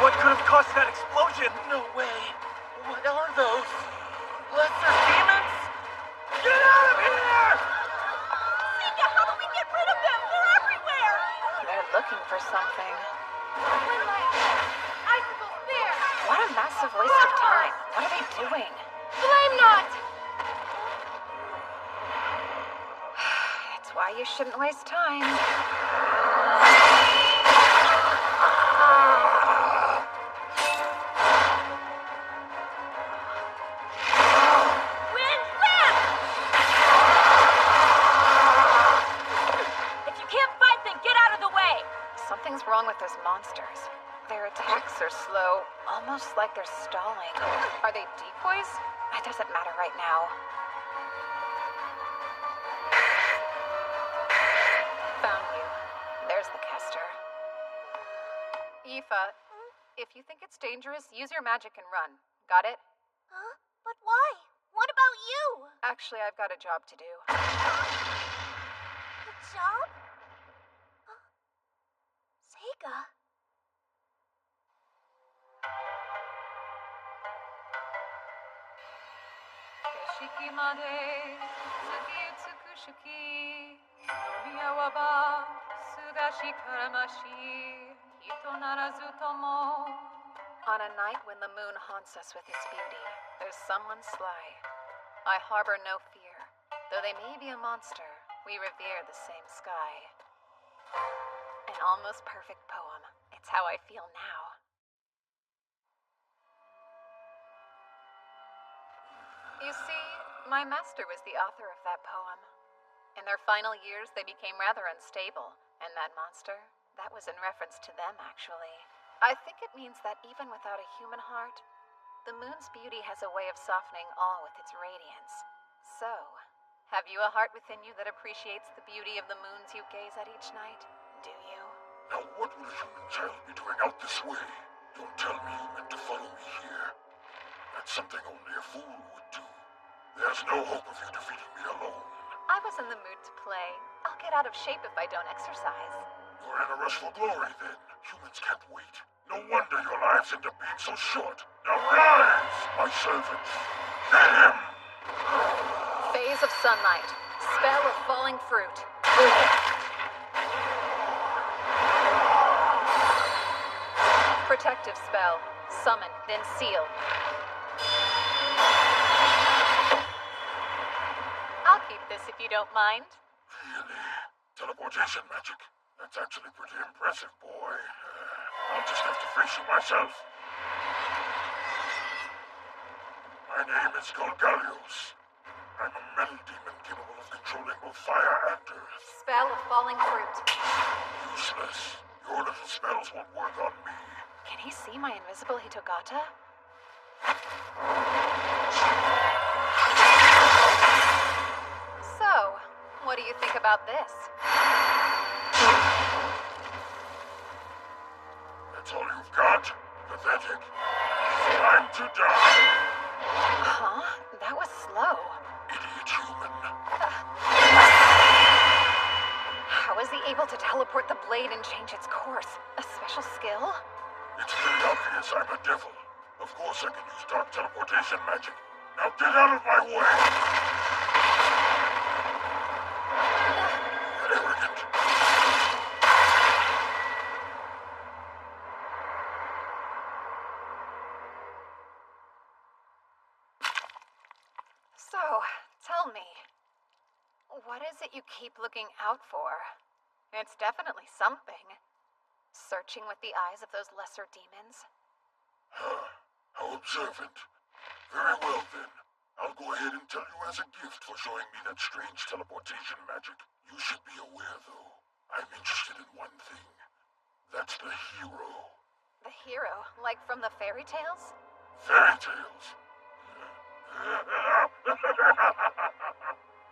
What could have caused that explosion? No way. What are those? Lesser demons? Get out of here! Sika, how do we get rid of them? They're everywhere! They're looking for something. Icicle spear! What a massive waste of time. What are they doing? Flame knot! It's why you shouldn't waste time. Wind whip! If you can't fight, then get out of the way! Something's wrong with those monsters. Their attacks are slow, almost like they're stalling. Are they decoys? It doesn't matter right now. Found you. There's the Kester. Aoife, if you think it's dangerous, use your magic and run. Got it? Huh? But why? What about you? Actually, I've got a job to do. The job? Sega. On a night when the moon haunts us with its beauty, there's someone sly. I harbor no fear. Though they may be a monster, we revere the same sky. An almost perfect poem. It's how I feel now. You see, my master was the author of that poem. In their final years, they became rather unstable, and that monster, that was in reference to them, actually. I think it means that even without a human heart, the moon's beauty has a way of softening all with its radiance. So, have you a heart within you that appreciates the beauty of the moons you gaze at each night? Do you? Now what will a human child be doing out this way? Don't tell me you meant to follow me here. That's something only a fool would do. There's no hope of you defeating me alone. I was in the mood to play. I'll get out of shape if I don't exercise. You're in a rush for glory, then. Humans can't wait. No wonder your lives end up being so short. Now rise, my servants. Get him! Phase of sunlight. Spell of falling fruit. Protective spell. Summon, then seal. I'll keep this if you don't mind. Really? Teleportation magic? That's actually pretty impressive, boy. I'll just have to face you myself. My name is Golgalios. I'm a metal demon capable of controlling both fire and earth. Spell of falling fruit. Useless. Your little spells won't work on me. Can he see my invisible Hitogata? So, what do you think about this? That's all you've got? Pathetic. Time to die. Huh? That was slow. Idiot human. How is he able to teleport the blade and change its course? A special skill? It's pretty obvious I'm a devil. Of course I can use dark teleportation magic. Now get out of my way! Arrogant. So, tell me, what is it you keep looking out for? It's definitely something. Searching with the eyes of those lesser demons? How observant. Very well then. I'll go ahead and tell you as a gift for showing me that strange teleportation magic. You should be aware, though, I'm interested in one thing. That's the hero. The hero? Like from the fairy tales? Fairy tales?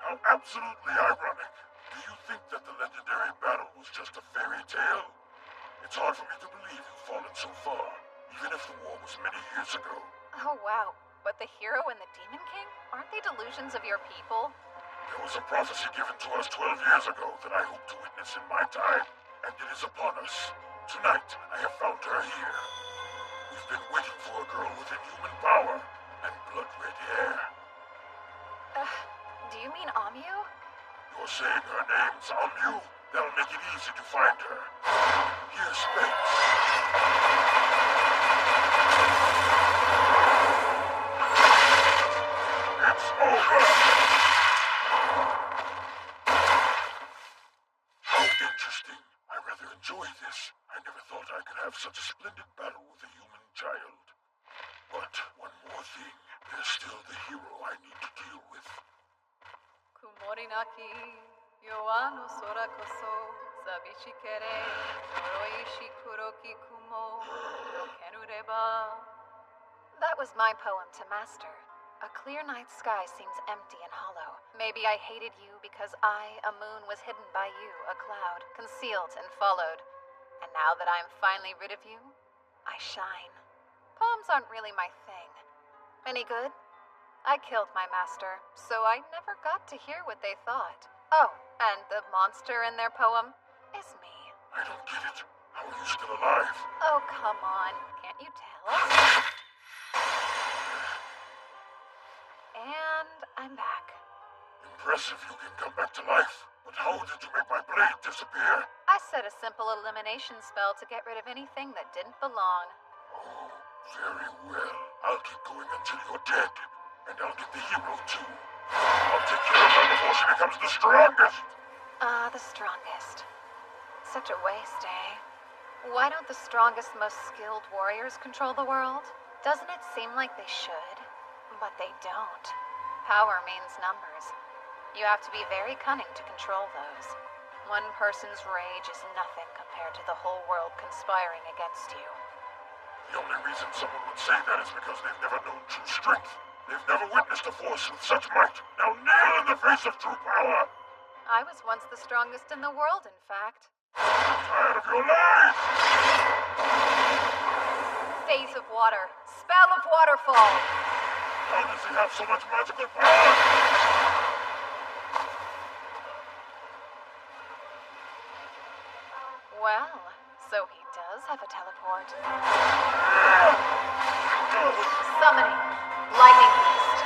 How absolutely ironic. Do you think that the legendary battle was just a fairy tale? It's hard for me to believe you've fallen so far, even if the war was many years ago. Oh, wow. But the hero and the Demon King? Aren't they delusions of your people? There was a prophecy given to us 12 years ago that I hope to witness in my time, and it is upon us. Tonight, I have found her here. We've been waiting for a girl with inhuman power and blood-red hair. Do you mean Amu? You're saying her name's Amu? That'll make it easy to find her. Here's space. It's over! How interesting. I rather enjoy this. I never thought I could have such a splendid battle with a human child. But one more thing. There's still the hero I need to deal with. Kumorinaki, yoano sora koso, sabishikere, noroishi kuroki kumo, no kenureba. That was my poem to Master. A clear night sky seems empty and hollow. Maybe I hated you because I, a moon, was hidden by you, a cloud, concealed and followed. And now that I'm finally rid of you, I shine. Poems aren't really my thing. Any good? I killed my master, so I never got to hear what they thought. Oh, and the monster in their poem is me. I don't get it. How are you still alive? Oh, come on. Can't you tell? And I'm back. Impressive you can come back to life. But how did you make my blade disappear? I set a simple elimination spell to get rid of anything that didn't belong. Oh, very well. I'll keep going until you're dead. And I'll get the hero, too. I'll take care of her before she becomes the strongest. The strongest. Such a waste, eh? Why don't the strongest, most skilled warriors control the world? Doesn't it seem like they should? But they don't. Power means numbers. You have to be very cunning to control those. One person's rage is nothing compared to the whole world conspiring against you. The only reason someone would say that is because they've never known true strength. They've never witnessed a force with such might. Now kneel in the face of true power! I was once the strongest in the world, in fact. I'm tired of your lies! Phase of water. Spell of waterfall. How does he have so much magical power? Well, so he does have a teleport. Summoning. Lightning Beast.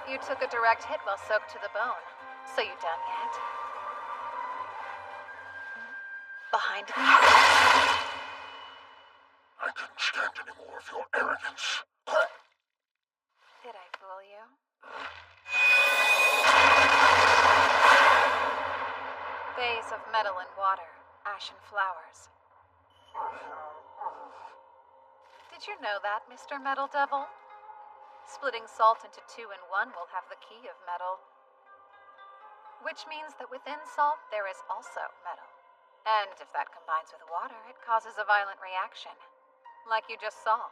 You took a direct hit while soaked to the bone. So you done yet? Behind me? I couldn't stand any more of your arrogance. Did I fool you? Vase of metal and water, ashen flowers. Did you know that, Mr. Metal Devil? Splitting salt into two and one will have the key of metal. Which means that within salt there is also metal. And if that combines with water, it causes a violent reaction. Like you just saw.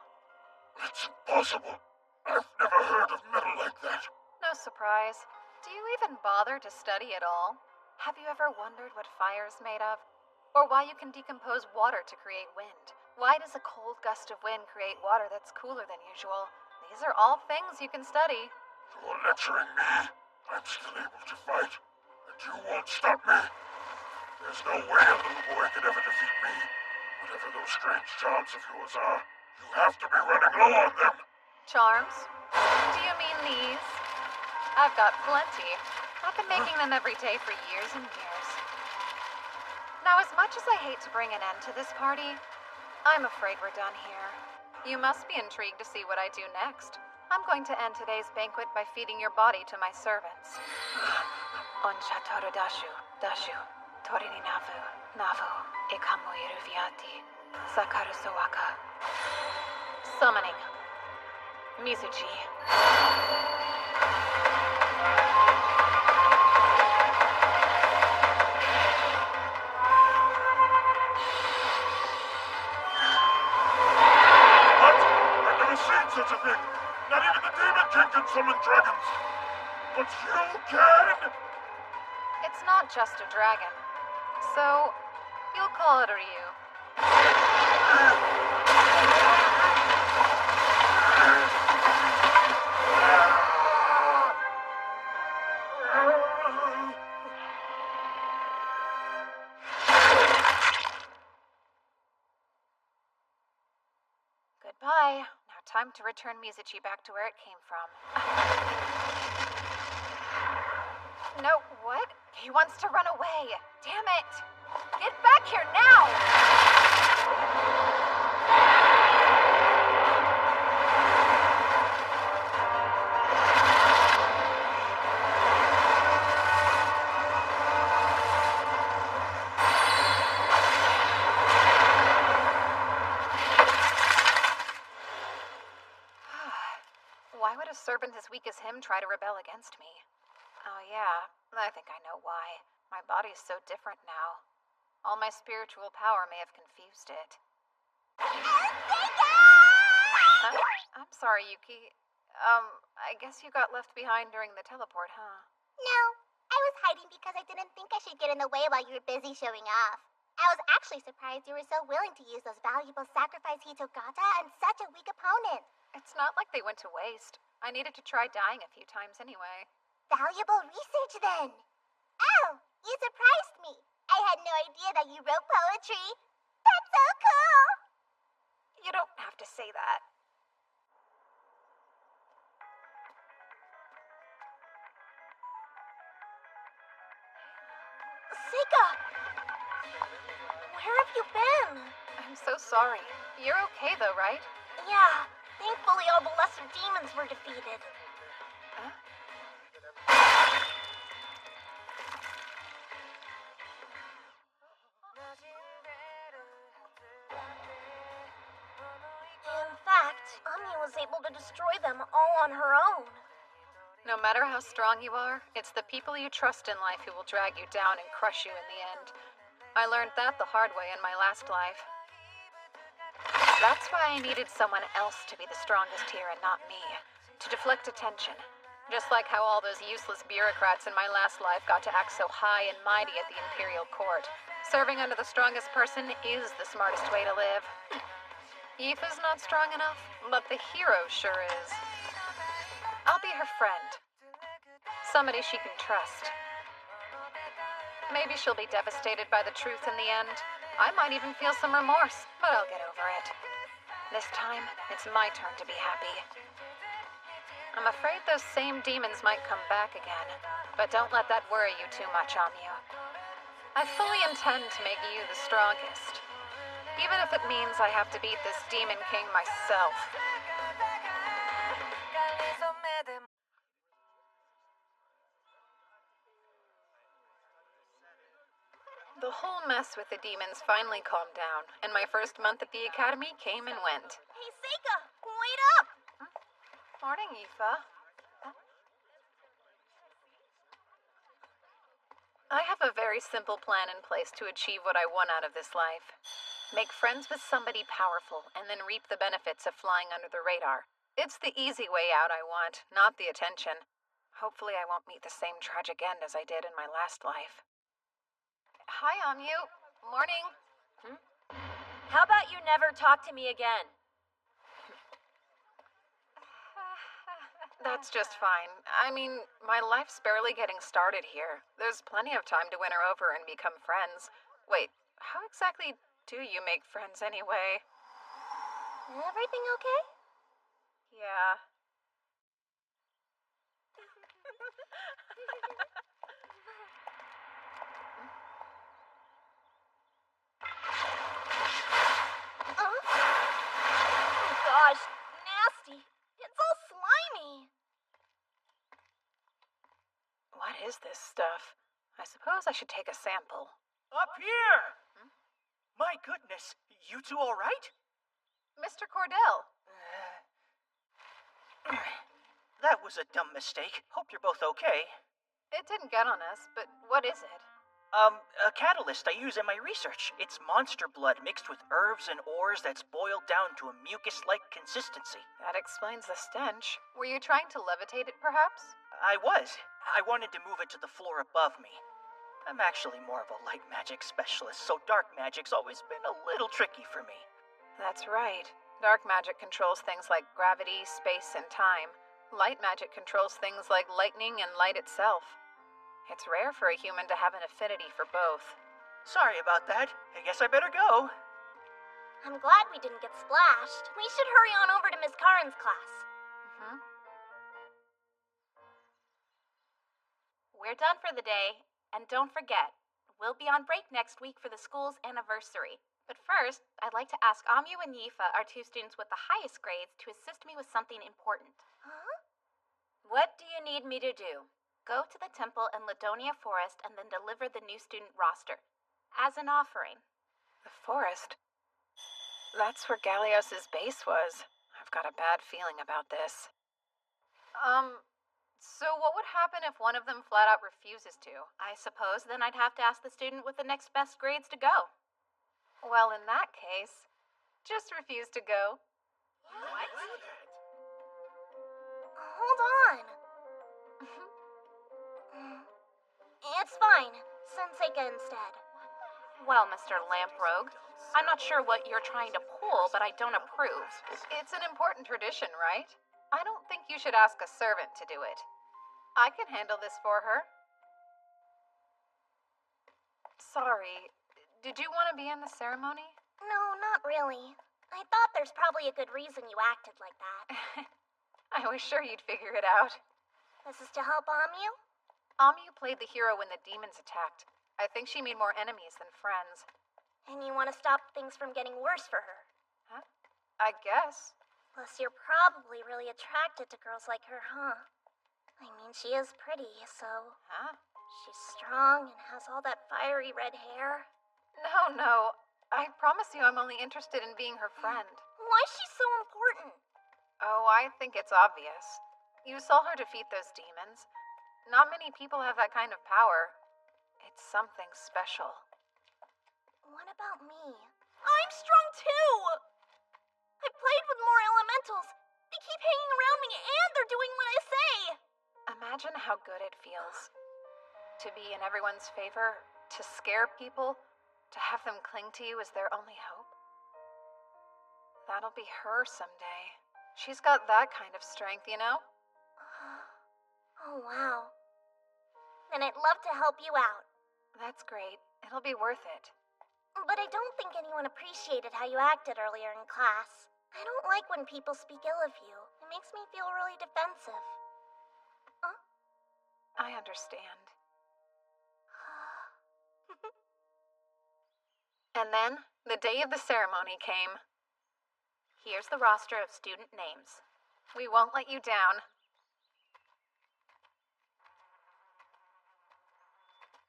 It's impossible. I've never heard of metal like that. No surprise. Do you even bother to study at all? Have you ever wondered what fire's made of? Or why you can decompose water to create wind? Why does a cold gust of wind create water that's cooler than usual? These are all things you can study. You're lecturing me. I'm still able to fight. And You won't stop me. There's no way a little boy could ever defeat me. Whatever those strange charms of yours are, you have to be running low on them. Charms? Do you mean these? I've got plenty. I've been making them every day for years and years. Now, as much as I hate to bring an end to this party, I'm afraid we're done here. You must be intrigued to see what I do next. I'm going to end today's banquet by feeding your body to my servants. Onsha toru dashu, dashu, tori ni navu, navu, ikamu iruviati, sakaru sowaka. Summoning. Mizuchi. Such a thing. Not even the Demon King can summon dragons. But you can? It's not just a dragon. So, you'll call it a Ryu. Goodbye. Now time to return Mizuchi back to where it came from. No, what? He wants to run away. Damn it! Get back here now! Why would a servant as weak as him try to rebel against me? Oh yeah, I think I know why. My body's so different now. All my spiritual power may have confused it. I'm sorry, Yuki. I guess you got left behind during the teleport, huh? No, I was hiding because I didn't think I should get in the way while you were busy showing off. I was actually surprised you were so willing to use those valuable sacrifice Hitogata on such a weak opponent. It's not like they went to waste. I needed to try dying a few times anyway. Valuable research, then. Oh, you surprised me. I had no idea that you wrote poetry. That's so cool. You don't have to say that. Seika! Where have you been? I'm so sorry. You're okay though, right? Yeah, thankfully all the lesser demons were defeated. Huh? In fact, Ami was able to destroy them all on her own. No matter how strong you are, it's the people you trust in life who will drag you down and crush you in the end. I learned that the hard way in my last life. That's why I needed someone else to be the strongest here and not me. To deflect attention. Just like how all those useless bureaucrats in my last life got to act so high and mighty at the Imperial Court. Serving under the strongest person is the smartest way to live. Aoife's not strong enough, but the hero sure is. I'll be her friend. Somebody she can trust. Maybe she'll be devastated by the truth in the end. I might even feel some remorse, but I'll get over it. This time, it's my turn to be happy. I'm afraid those same demons might come back again, but don't let that worry you too much, Amyu. I fully intend to make you the strongest, even if it means I have to beat this Demon King myself. The whole mess with the demons finally calmed down, and my first month at the academy came and went. Hey, Seika, wait up! Morning, Aoife. I have a very simple plan in place to achieve what I want out of this life. Make friends with somebody powerful, and then reap the benefits of flying under the radar. It's the easy way out I want, not the attention. Hopefully I won't meet the same tragic end as I did in my last life. Hi, Amyu. Morning. How about you never talk to me again? That's just fine. I mean, my life's barely getting started here. There's plenty of time to win her over and become friends. Wait, how exactly do you make friends anyway? Everything okay? Yeah. Oh gosh, nasty. It's all slimy. What is this stuff? I suppose I should take a sample. Up here! My goodness, you two all right? Mr. Cordell. That was a dumb mistake. Hope you're both okay. It didn't get on us, but what is it? A catalyst I use in my research. It's monster blood mixed with herbs and ores that's boiled down to a mucus-like consistency. That explains the stench. Were you trying to levitate it, perhaps? I was. I wanted to move it to the floor above me. I'm actually more of a light magic specialist, so dark magic's always been a little tricky for me. That's right. Dark magic controls things like gravity, space, and time. Light magic controls things like lightning and light itself. It's rare for a human to have an affinity for both. Sorry about that. I guess I better go. I'm glad we didn't get splashed. We should hurry on over to Miss Karen's class. We're done for the day, and don't forget, we'll be on break next week for the school's anniversary. But first, I'd like to ask Amu and Yifa, our two students with the highest grades, to assist me with something important. Huh? What do you need me to do? Go to the temple in Ladonia Forest and then deliver the new student roster. As an offering. The forest? That's where Galios's base was. I've got a bad feeling about this. So what would happen if one of them flat out refuses to? I suppose then I'd have to ask the student with the next best grades to go. Well, in that case, just refuse to go. What? Hold on. It's fine. Send Seika instead. Well, Mr. Lamprogue, I'm not sure what you're trying to pull, but I don't approve. It's an important tradition, right? I don't think you should ask a servant to do it. I can handle this for her. Sorry, did you want to be in the ceremony? No, not really. I thought there's probably a good reason you acted like that. I was sure you'd figure it out. This is to help Amu? Amu played the hero when the demons attacked. I think she made more enemies than friends. And you want to stop things from getting worse for her. Huh? I guess. Plus, you're probably really attracted to girls like her, huh? I mean, she is pretty, so... Huh? She's strong and has all that fiery red hair. No. I promise you I'm only interested in being her friend. Why is she so important? Oh, I think it's obvious. You saw her defeat those demons. Not many people have that kind of power. It's something special. What about me? I'm strong too! I played with more elementals. They keep hanging around me and they're doing what I say! Imagine how good it feels. To be in everyone's favor, to scare people, to have them cling to you as their only hope. That'll be her someday. She's got that kind of strength, you know? Oh, wow. Then I'd love to help you out. That's great. It'll be worth it. But I don't think anyone appreciated how you acted earlier in class. I don't like when people speak ill of you. It makes me feel really defensive. I understand. And then, the day of the ceremony came. Here's the roster of student names. We won't let you down.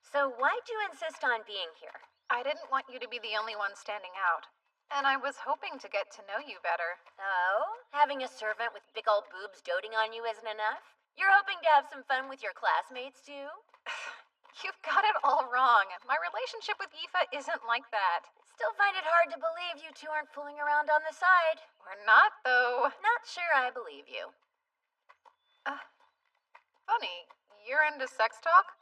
So why'd you insist on being here? I didn't want you to be the only one standing out. And I was hoping to get to know you better. Oh? Having a servant with big old boobs doting on you isn't enough? You're hoping to have some fun with your classmates, too? You've got it all wrong. My relationship with Yifa isn't like that. Still find it hard to believe you two aren't fooling around on the side. We're not, though. Not sure I believe you. Funny, you're into sex talk?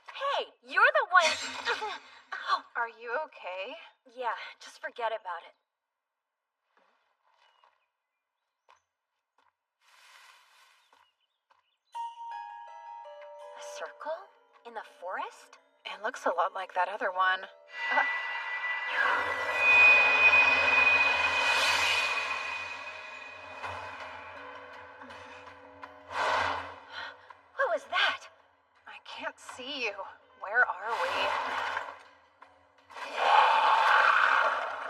Hey, you're the one... Are you okay? Yeah, just forget about it. circle? In the forest? It looks a lot like that other one. What was that? I can't see you. Where are we?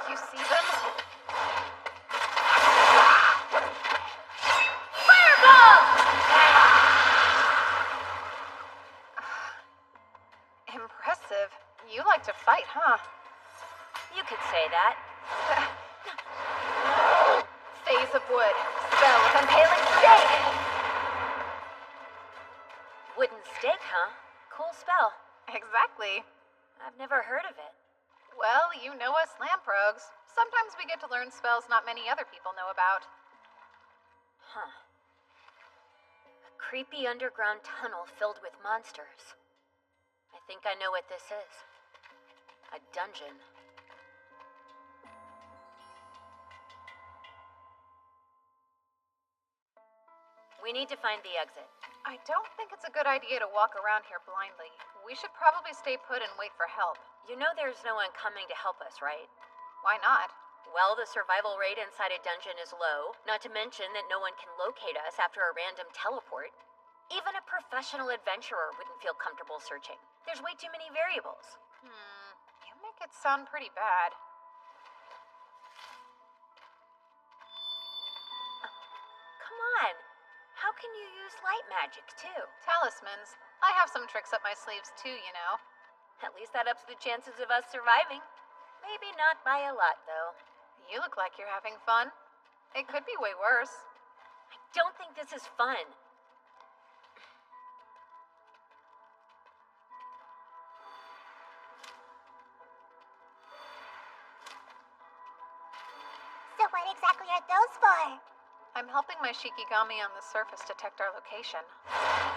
You see them? Fireball! Impressive. You like to fight, huh? You could say that. Phase of wood. Spell with impaling stake. Wooden stake, huh? Cool spell. Exactly. I've never heard of it. Well, you know us lamprogues. Sometimes we get to learn spells not many other people know about. Huh. A creepy underground tunnel filled with monsters. I think I know what this is. A dungeon. We need to find the exit. I don't think it's a good idea to walk around here blindly. We should probably stay put and wait for help. You know there's no one coming to help us, right? Why not? Well, the survival rate inside a dungeon is low, not to mention that no one can locate us after a random teleport. Even a professional adventurer wouldn't feel comfortable searching. There's way too many variables. You make it sound pretty bad. Come on. How can you use light magic, too? Talismans. I have some tricks up my sleeves too, you know. At least that ups the chances of us surviving. Maybe not by a lot, though. You look like you're having fun. It could be way worse. I don't think this is fun. So what exactly are those for? I'm helping my Shikigami on the surface detect our location.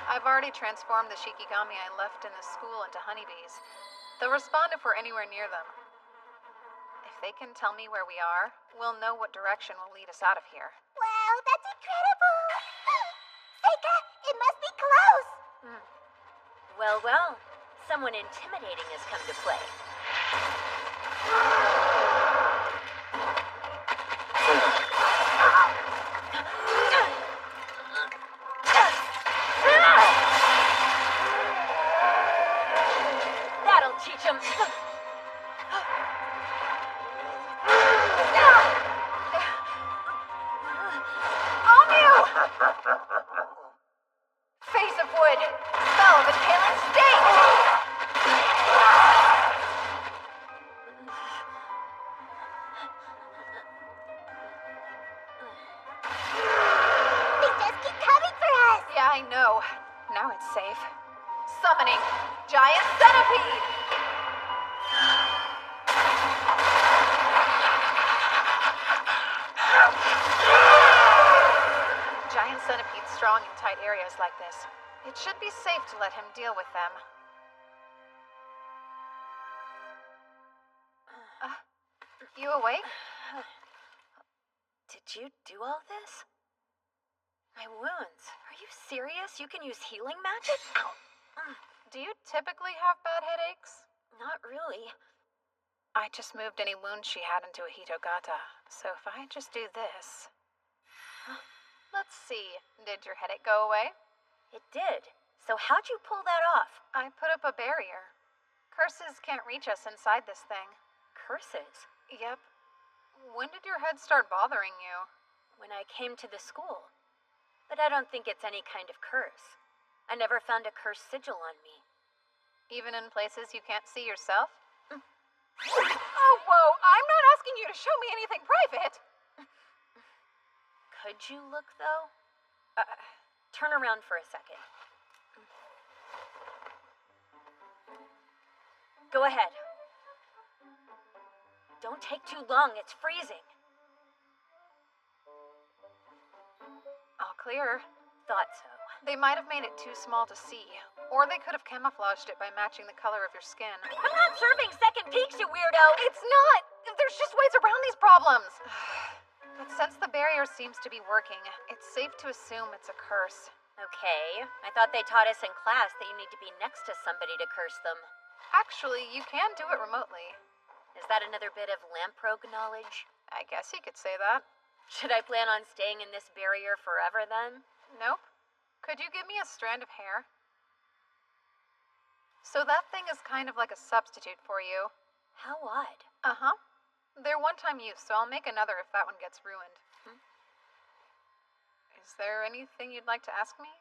I've already transformed the Shikigami I left in the school into honeybees. They'll respond if we're anywhere near them. If they can tell me where we are, we'll know what direction will lead us out of here. Wow, that's incredible! Seika, it must be close! Well, well. Someone intimidating has come to play. That'll teach him. On you! Face of wood. Spell of impaling stake. They just keep coming for us! Yeah, I know. Now it's safe. Summoning giant centipede. Giant centipede's strong in tight areas like this. It should be safe to let him deal with them. You awake? Did you do all this? My wounds. Are you serious? You can use healing magic? Ow. Do you typically have bad headaches? Not really. I just moved any wounds she had into a hitogata, so if I just do this... Let's see, did your headache go away? It did. So how'd you pull that off? I put up a barrier. Curses can't reach us inside this thing. Curses? Yep. When did your head start bothering you? When I came to the school. But I don't think it's any kind of curse. I never found a cursed sigil on me. Even in places you can't see yourself? Oh, whoa! I'm not asking you to show me anything private! Could you look, though? Turn around for a second. Go ahead. Don't take too long, it's freezing. All clear. Thought so. They might have made it too small to see, or they could have camouflaged it by matching the color of your skin. I'm not serving second peeks, you weirdo! It's not! There's just ways around these problems! But since the barrier seems to be working, it's safe to assume it's a curse. Okay, I thought they taught us in class that you need to be next to somebody to curse them. Actually, you can do it remotely. Is that another bit of lamprogue knowledge? I guess you could say that. Should I plan on staying in this barrier forever then? Nope. Could you give me a strand of hair? So that thing is kind of like a substitute for you. How odd. Uh-huh. They're one-time use, so I'll make another if that one gets ruined. Is there anything you'd like to ask me?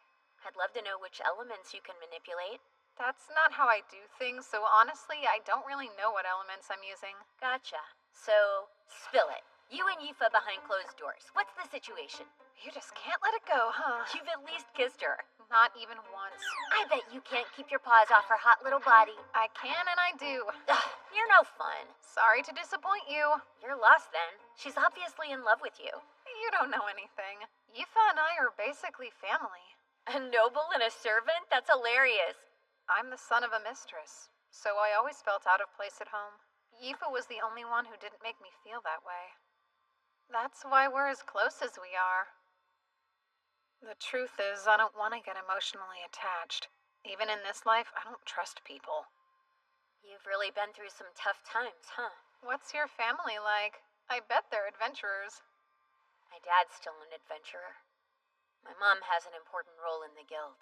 I'd love to know which elements you can manipulate. That's not how I do things, so honestly, I don't really know what elements I'm using. Gotcha. So, spill it. You and Yifa behind closed doors. What's the situation? You just can't let it go, huh? You've at least kissed her. Not even once. I bet you can't keep your paws off her hot little body. I can and I do. Ugh, you're no fun. Sorry to disappoint you. You're lost then. She's obviously in love with you. You don't know anything. Yifa and I are basically family. A noble and a servant? That's hilarious. I'm the son of a mistress, so I always felt out of place at home. Yifa was the only one who didn't make me feel that way. That's why we're as close as we are. The truth is, I don't want to get emotionally attached. Even in this life, I don't trust people. You've really been through some tough times, huh? What's your family like? I bet they're adventurers. My dad's still an adventurer. My mom has an important role in the guild.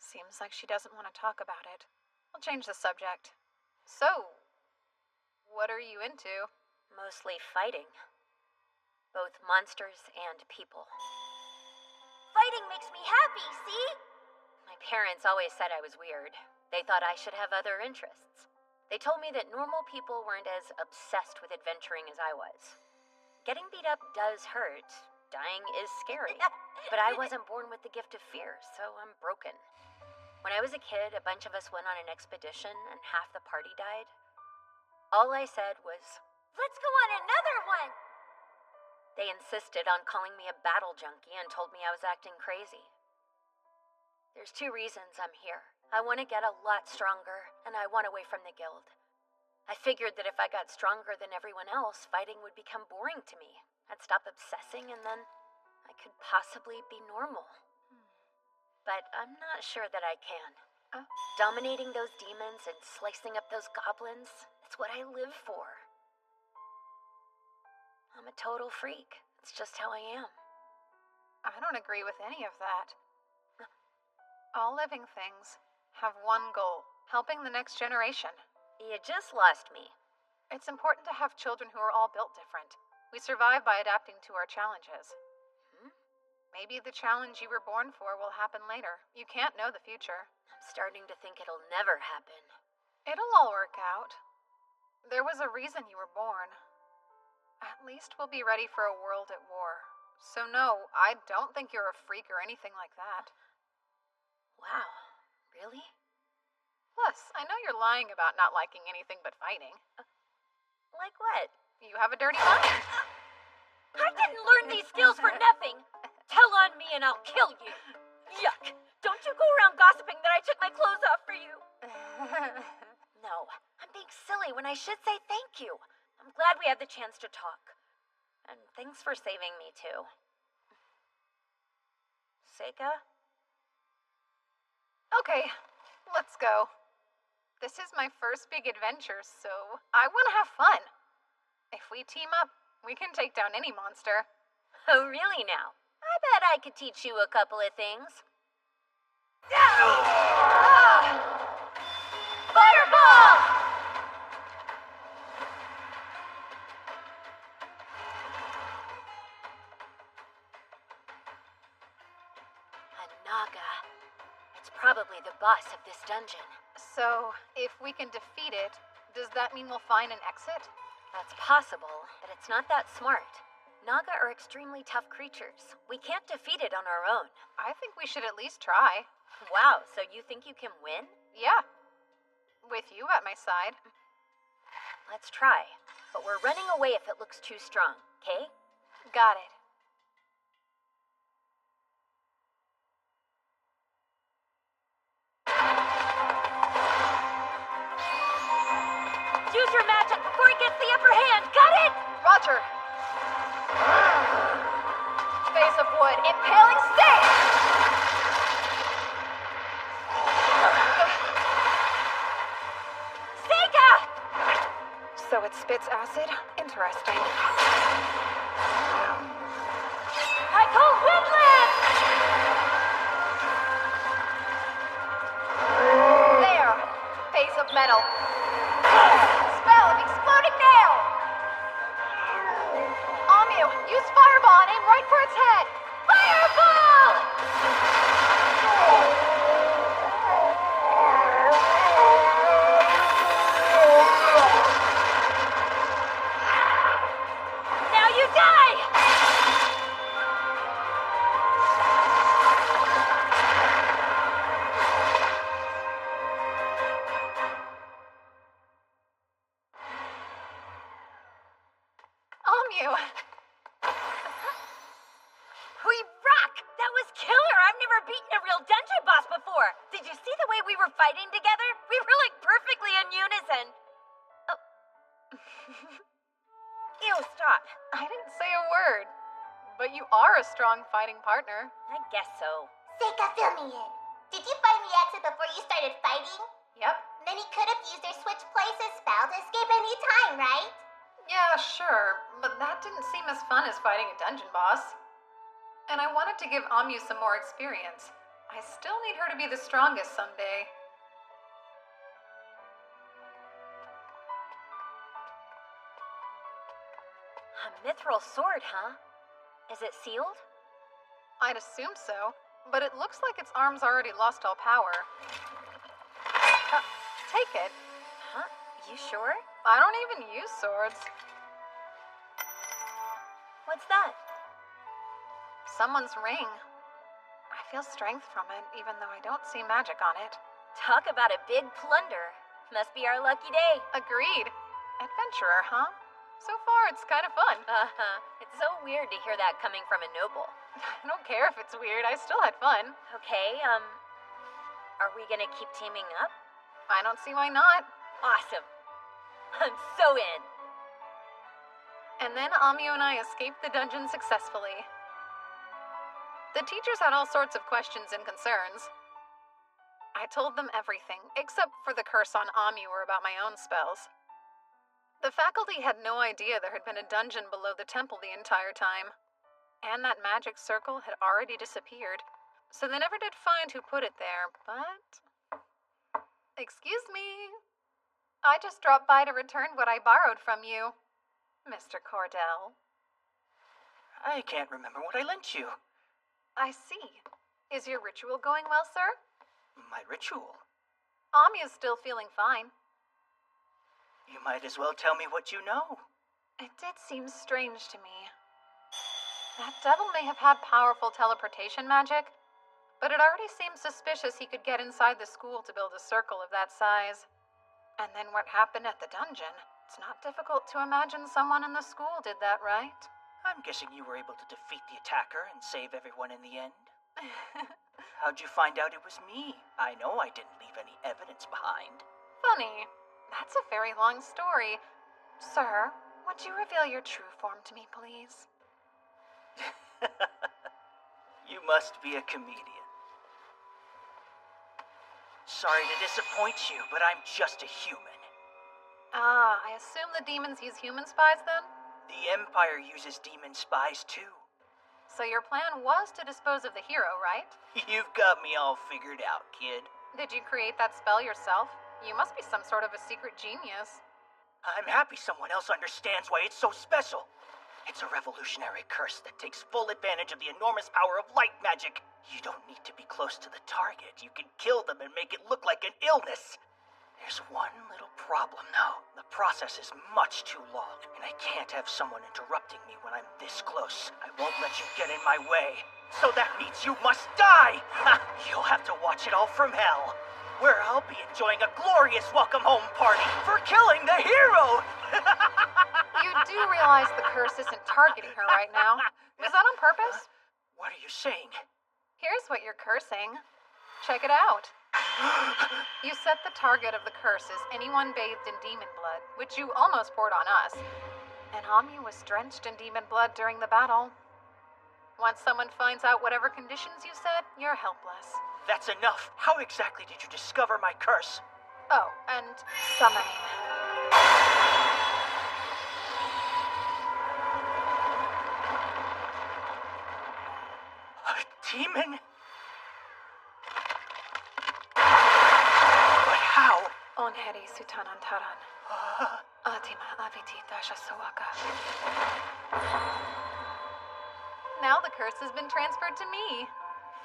Seems like she doesn't want to talk about it. We'll change the subject. So, what are you into? Mostly fighting. Both monsters and people. Fighting makes me happy, see? My parents always said I was weird. They thought I should have other interests. They told me that normal people weren't as obsessed with adventuring as I was. Getting beat up does hurt. Dying is scary. But I wasn't born with the gift of fear, so I'm broken. When I was a kid, a bunch of us went on an expedition and half the party died. All I said was, Let's go on another one! They insisted on calling me a battle junkie and told me I was acting crazy. There's 2 reasons I'm here. I want to get a lot stronger, and I want away from the guild. I figured that if I got stronger than everyone else, fighting would become boring to me. I'd stop obsessing, and then I could possibly be normal. But I'm not sure that I can. Dominating those demons and slicing up those goblins, it's what I live for. I'm a total freak. It's just how I am. I don't agree with any of that. All living things have one goal, helping the next generation. You just lost me. It's important to have children who are all built different. We survive by adapting to our challenges. Maybe the challenge you were born for will happen later. You can't know the future. I'm starting to think it'll never happen. It'll all work out. There was a reason you were born. At least we'll be ready for a world at war. So no, I don't think you're a freak or anything like that. Wow, really? Plus, I know you're lying about not liking anything but fighting. Like what? You have a dirty mind. I didn't learn these skills for nothing! Tell on me and I'll kill you! Yuck! Don't you go around gossiping that I took my clothes off for you! No, I'm being silly when I should say thank you. I'm glad we had the chance to talk. And thanks for saving me, too. Seika? Okay, let's go. This is my first big adventure, so I want to have fun. If we team up, we can take down any monster. Oh, really now? I bet I could teach you a couple of things. Fireball! A Naga. It's probably the boss of this dungeon. So, if we can defeat it, does that mean we'll find an exit? That's possible, but it's not that smart. Naga are extremely tough creatures. We can't defeat it on our own. I think we should at least try. Wow, so you think you can win? Yeah. With you at my side. Let's try. But we're running away if it looks too strong, okay? Got it. Use your magic before it gets the upper hand, got it? Roger. Face of wood. Impaling stick! Seika! So it spits acid? Interesting. I call Windland! There! Face of metal. Spell of exploding nail! Amu, use fireball and aim right for its head! Fireball! Now you die! Amu! We rock! That was killer! I've never beaten a real dungeon boss before! Did you see the way we were fighting together? We were like perfectly in unison! Oh. Ew, stop. I didn't say a word. But you are a strong fighting partner. I guess so. Seika, fill me in. Did you find the exit before you started fighting? Yep. Then he could have used their switch places spell to escape any time, right? Yeah, sure. But that didn't seem as fun as fighting a dungeon boss. And I wanted to give Amu some more experience. I still need her to be the strongest someday. A mithril sword, huh? Is it sealed? I'd assume so, but it looks like its arms already lost all power. Take it. Huh? You sure? I don't even use swords. What's that? Someone's ring. I feel strength from it, even though I don't see magic on it. Talk about a big plunder. Must be our lucky day. Agreed. Adventurer, huh? So far, it's kind of fun. Uh-huh. It's so weird to hear that coming from a noble. I don't care if it's weird, I still had fun. Okay, are we gonna keep teaming up? I don't see why not. Awesome. I'm so in. And then Amu and I escaped the dungeon successfully. The teachers had all sorts of questions and concerns. I told them everything, except for the curse on Amu or about my own spells. The faculty had no idea there had been a dungeon below the temple the entire time. And that magic circle had already disappeared, so they never did find who put it there, but... Excuse me. I just dropped by to return what I borrowed from you, Mr. Cordell. I can't remember what I lent you. I see. Is your ritual going well, sir? My ritual? Amu's still feeling fine. You might as well tell me what you know. It did seem strange to me. That devil may have had powerful teleportation magic, but it already seemed suspicious he could get inside the school to build a circle of that size. And then what happened at the dungeon? It's not difficult to imagine someone in the school did that, right? I'm guessing you were able to defeat the attacker and save everyone in the end. How'd you find out it was me? I know I didn't leave any evidence behind. Funny. That's a very long story. Sir, would you reveal your true form to me, please? You must be a comedian. Sorry to disappoint you, but I'm just a human. Ah, I assume the demons use human spies then? The Empire uses demon spies too. So your plan was to dispose of the hero, right? You've got me all figured out, kid. Did you create that spell yourself? You must be some sort of a secret genius. I'm happy someone else understands why it's so special. It's a revolutionary curse that takes full advantage of the enormous power of light magic. You don't need to be close to the target. You can kill them and make it look like an illness. There's one little problem, though. The process is much too long, and I can't have someone interrupting me when I'm this close. I won't let you get in my way. So that means you must die! Ha! You'll have to watch it all from hell, where I'll be enjoying a glorious welcome home party for killing the hero! You do realize the curse isn't targeting her right now. Was that on purpose? What are you saying? Here's what you're cursing. Check it out. You set the target of the curse as anyone bathed in demon blood, which you almost poured on us. And Amu was drenched in demon blood during the battle. Once someone finds out whatever conditions you set, you're helpless. That's enough. How exactly did you discover my curse? Oh, and summoning. A demon? But how? Onheri sutanantaran. Atima aviti dashasawaka. Now the curse has been transferred to me.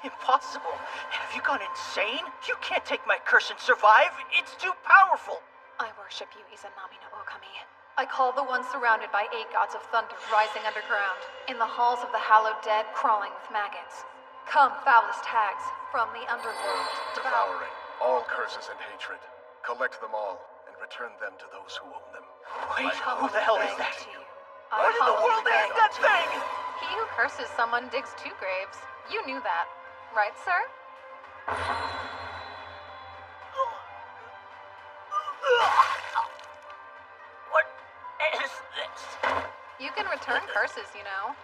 Impossible. Have you gone insane? You can't take my curse and survive. It's too powerful. I worship you, Izanami no Okami. I call the one surrounded by 8 gods of thunder rising underground, in the halls of the hallowed dead crawling with maggots. Come, foulest hags, from the underworld. Devouring all curses and hatred. Collect them all and return them to those who own them. Wait, who the hell is that? To you. What in the world is that thing? He who curses someone digs 2 graves. You knew that, right, sir? What is this? You can return curses, you know.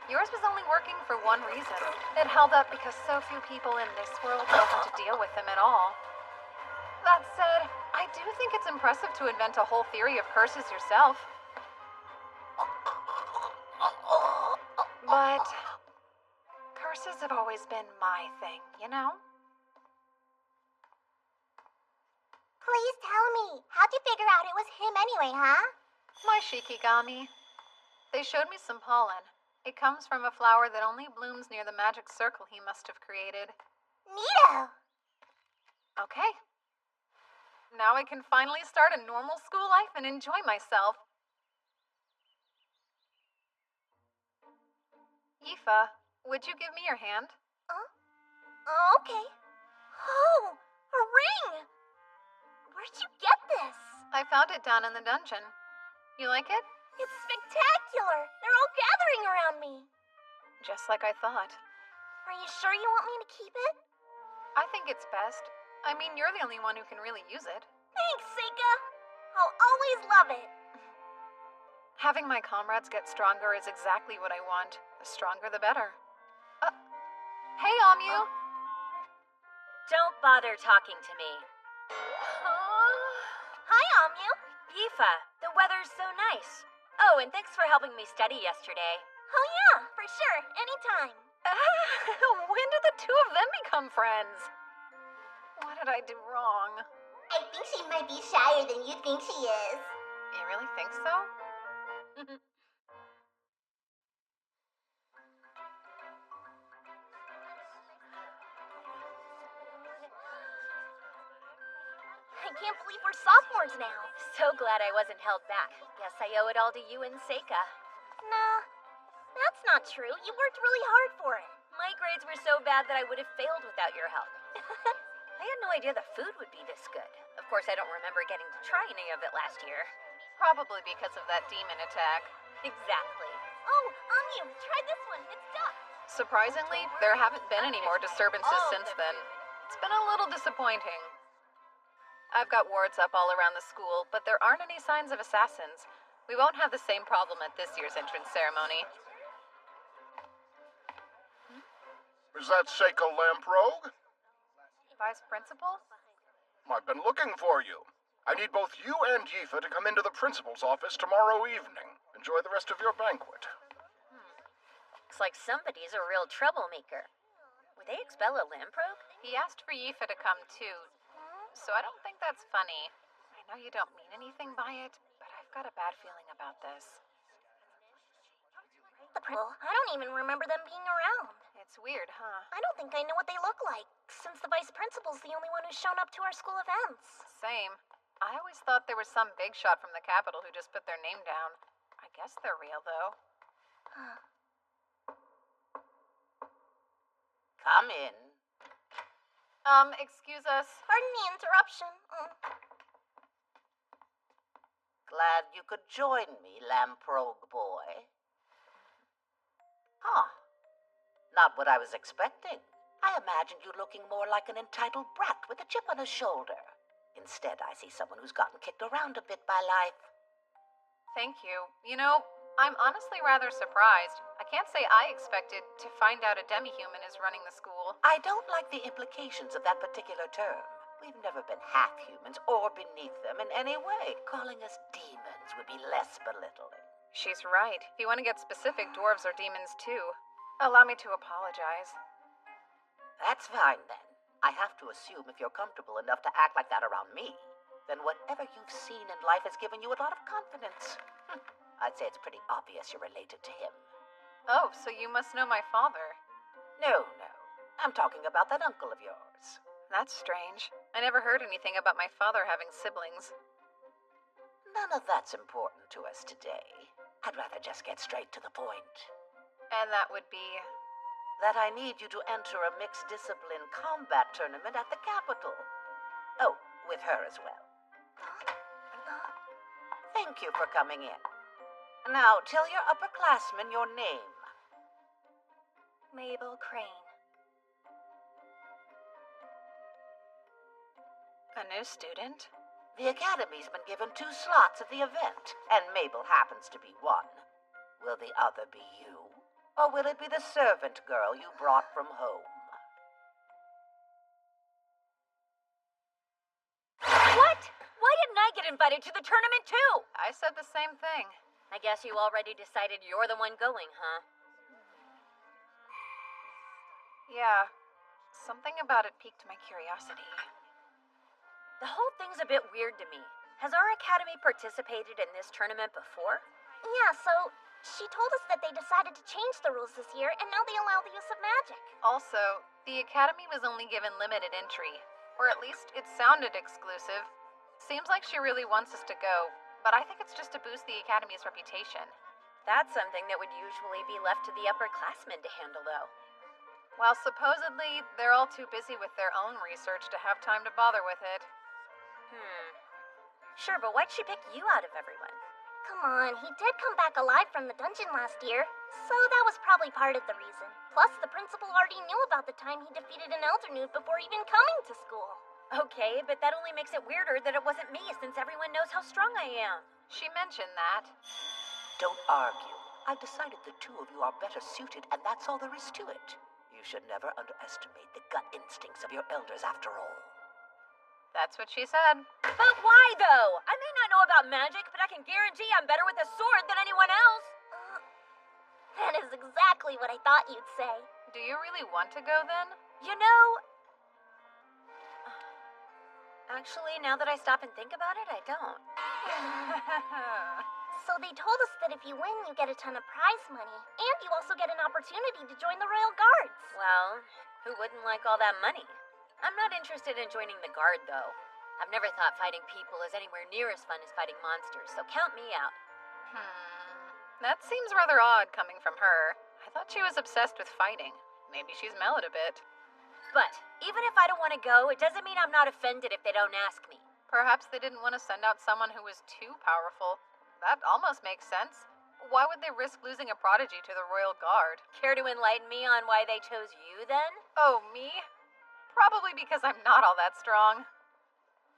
Yours was only working for one reason. It held up because so few people in this world know how to deal with them at all. That said, I do think it's impressive to invent a whole theory of curses yourself. But curses have always been my thing, you know? Please tell me, how'd you figure out it was him anyway, huh? My shikigami. They showed me some pollen. It comes from a flower that only blooms near the magic circle he must have created. Neato! Okay. Now I can finally start a normal school life and enjoy myself. Aoife, would you give me your hand? Okay. Oh, a ring! Where'd you get this? I found it down in the dungeon. You like it? It's spectacular! They're all gathering around me. Just like I thought. Are you sure you want me to keep it? I think it's best. I mean, you're the only one who can really use it. Thanks, Seika. I'll always love it. Having my comrades get stronger is exactly what I want. The stronger, the better. Hey, Amu! Don't bother talking to me. Hi, Amu. Aoife, the weather's so nice. Oh, and thanks for helping me study yesterday. Oh yeah, for sure. Anytime. When did the 2 of them become friends? What did I do wrong? I think she might be shyer than you think she is. You really think so? I can't believe we're sophomores now. So glad I wasn't held back. Guess I owe it all to you and Seika. Nah, that's not true. You worked really hard for it. My grades were so bad that I would have failed without your help. I had no idea the food would be this good. Of course, I don't remember getting to try any of it last year. Probably because of that demon attack. Exactly. Oh, Amu, try this one. It's duck. Surprisingly, there haven't been any more disturbances since then. It's been a little disappointing. I've got wards up all around the school, but there aren't any signs of assassins. We won't have the same problem at this year's entrance ceremony. Is that Seiko Lamprogue? Vice Principal? I've been looking for you. I need both you and Aoife to come into the principal's office tomorrow evening. Enjoy the rest of your banquet. Looks like somebody's a real troublemaker. Would they expel a lamprobe? He asked for Aoife to come too, so I don't think that's funny. I know you don't mean anything by it, but I've got a bad feeling about this. I don't even remember them being around. It's weird, huh? I don't think I know what they look like, since the vice principal's the only one who's shown up to our school events. Same. I always thought there was some big shot from the Capitol who just put their name down. I guess they're real, though. Come in. Excuse us. Pardon the interruption. Glad you could join me, Lamprogue boy. Huh. Not what I was expecting. I imagined you looking more like an entitled brat with a chip on his shoulder. Instead, I see someone who's gotten kicked around a bit by life. Thank you. You know, I'm honestly rather surprised. I can't say I expected to find out a demi-human is running the school. I don't like the implications of that particular term. We've never been half-humans or beneath them in any way. Calling us demons would be less belittling. She's right. If you want to get specific, dwarves are demons too. Allow me to apologize. That's fine then. I have to assume if you're comfortable enough to act like that around me, then whatever you've seen in life has given you a lot of confidence. I'd say it's pretty obvious you're related to him. Oh, so you must know my father. No. I'm talking about that uncle of yours. That's strange. I never heard anything about my father having siblings. None of that's important to us today. I'd rather just get straight to the point. And that would be... That I need you to enter a mixed discipline combat tournament at the Capitol. Oh, with her as well. Thank you for coming in. Now, tell your upperclassmen your name. Mabel Crane. A new student? The Academy's been given 2 slots at the event, and Mabel happens to be one. Will the other be you? Or will it be the servant girl you brought from home? What? Why didn't I get invited to the tournament too? I said the same thing. I guess you already decided you're the one going, huh? Yeah. Something about it piqued my curiosity. The whole thing's a bit weird to me. Has our academy participated in this tournament before? Yeah, so she told us that they decided to change the rules this year, and now they allow the use of magic. Also, the Academy was only given limited entry. Or at least it sounded exclusive. Seems like she really wants us to go, but I think it's just to boost the Academy's reputation. That's something that would usually be left to the upperclassmen to handle, though. While supposedly they're all too busy with their own research to have time to bother with it. Sure, but why'd she pick you out of everyone? Come on, he did come back alive from the dungeon last year, so that was probably part of the reason. Plus, the principal already knew about the time he defeated an elder nude before even coming to school. Okay, but that only makes it weirder that it wasn't me, since everyone knows how strong I am. She mentioned that. Don't argue. I've decided the 2 of you are better suited, and that's all there is to it. You should never underestimate the gut instincts of your elders, after all. That's what she said. But why, though? I may not know about magic, but I can guarantee I'm better with a sword than anyone else. That is exactly what I thought you'd say. Do you really want to go then? You know... Actually, now that I stop and think about it, I don't. So they told us that if you win, you get a ton of prize money, and you also get an opportunity to join the Royal Guards. Well, who wouldn't like all that money? I'm not interested in joining the Guard, though. I've never thought fighting people is anywhere near as fun as fighting monsters, so count me out. That seems rather odd coming from her. I thought she was obsessed with fighting. Maybe she's mellowed a bit. But even if I don't want to go, it doesn't mean I'm not offended if they don't ask me. Perhaps they didn't want to send out someone who was too powerful. That almost makes sense. Why would they risk losing a prodigy to the Royal Guard? Care to enlighten me on why they chose you, then? Oh, me? Probably because I'm not all that strong.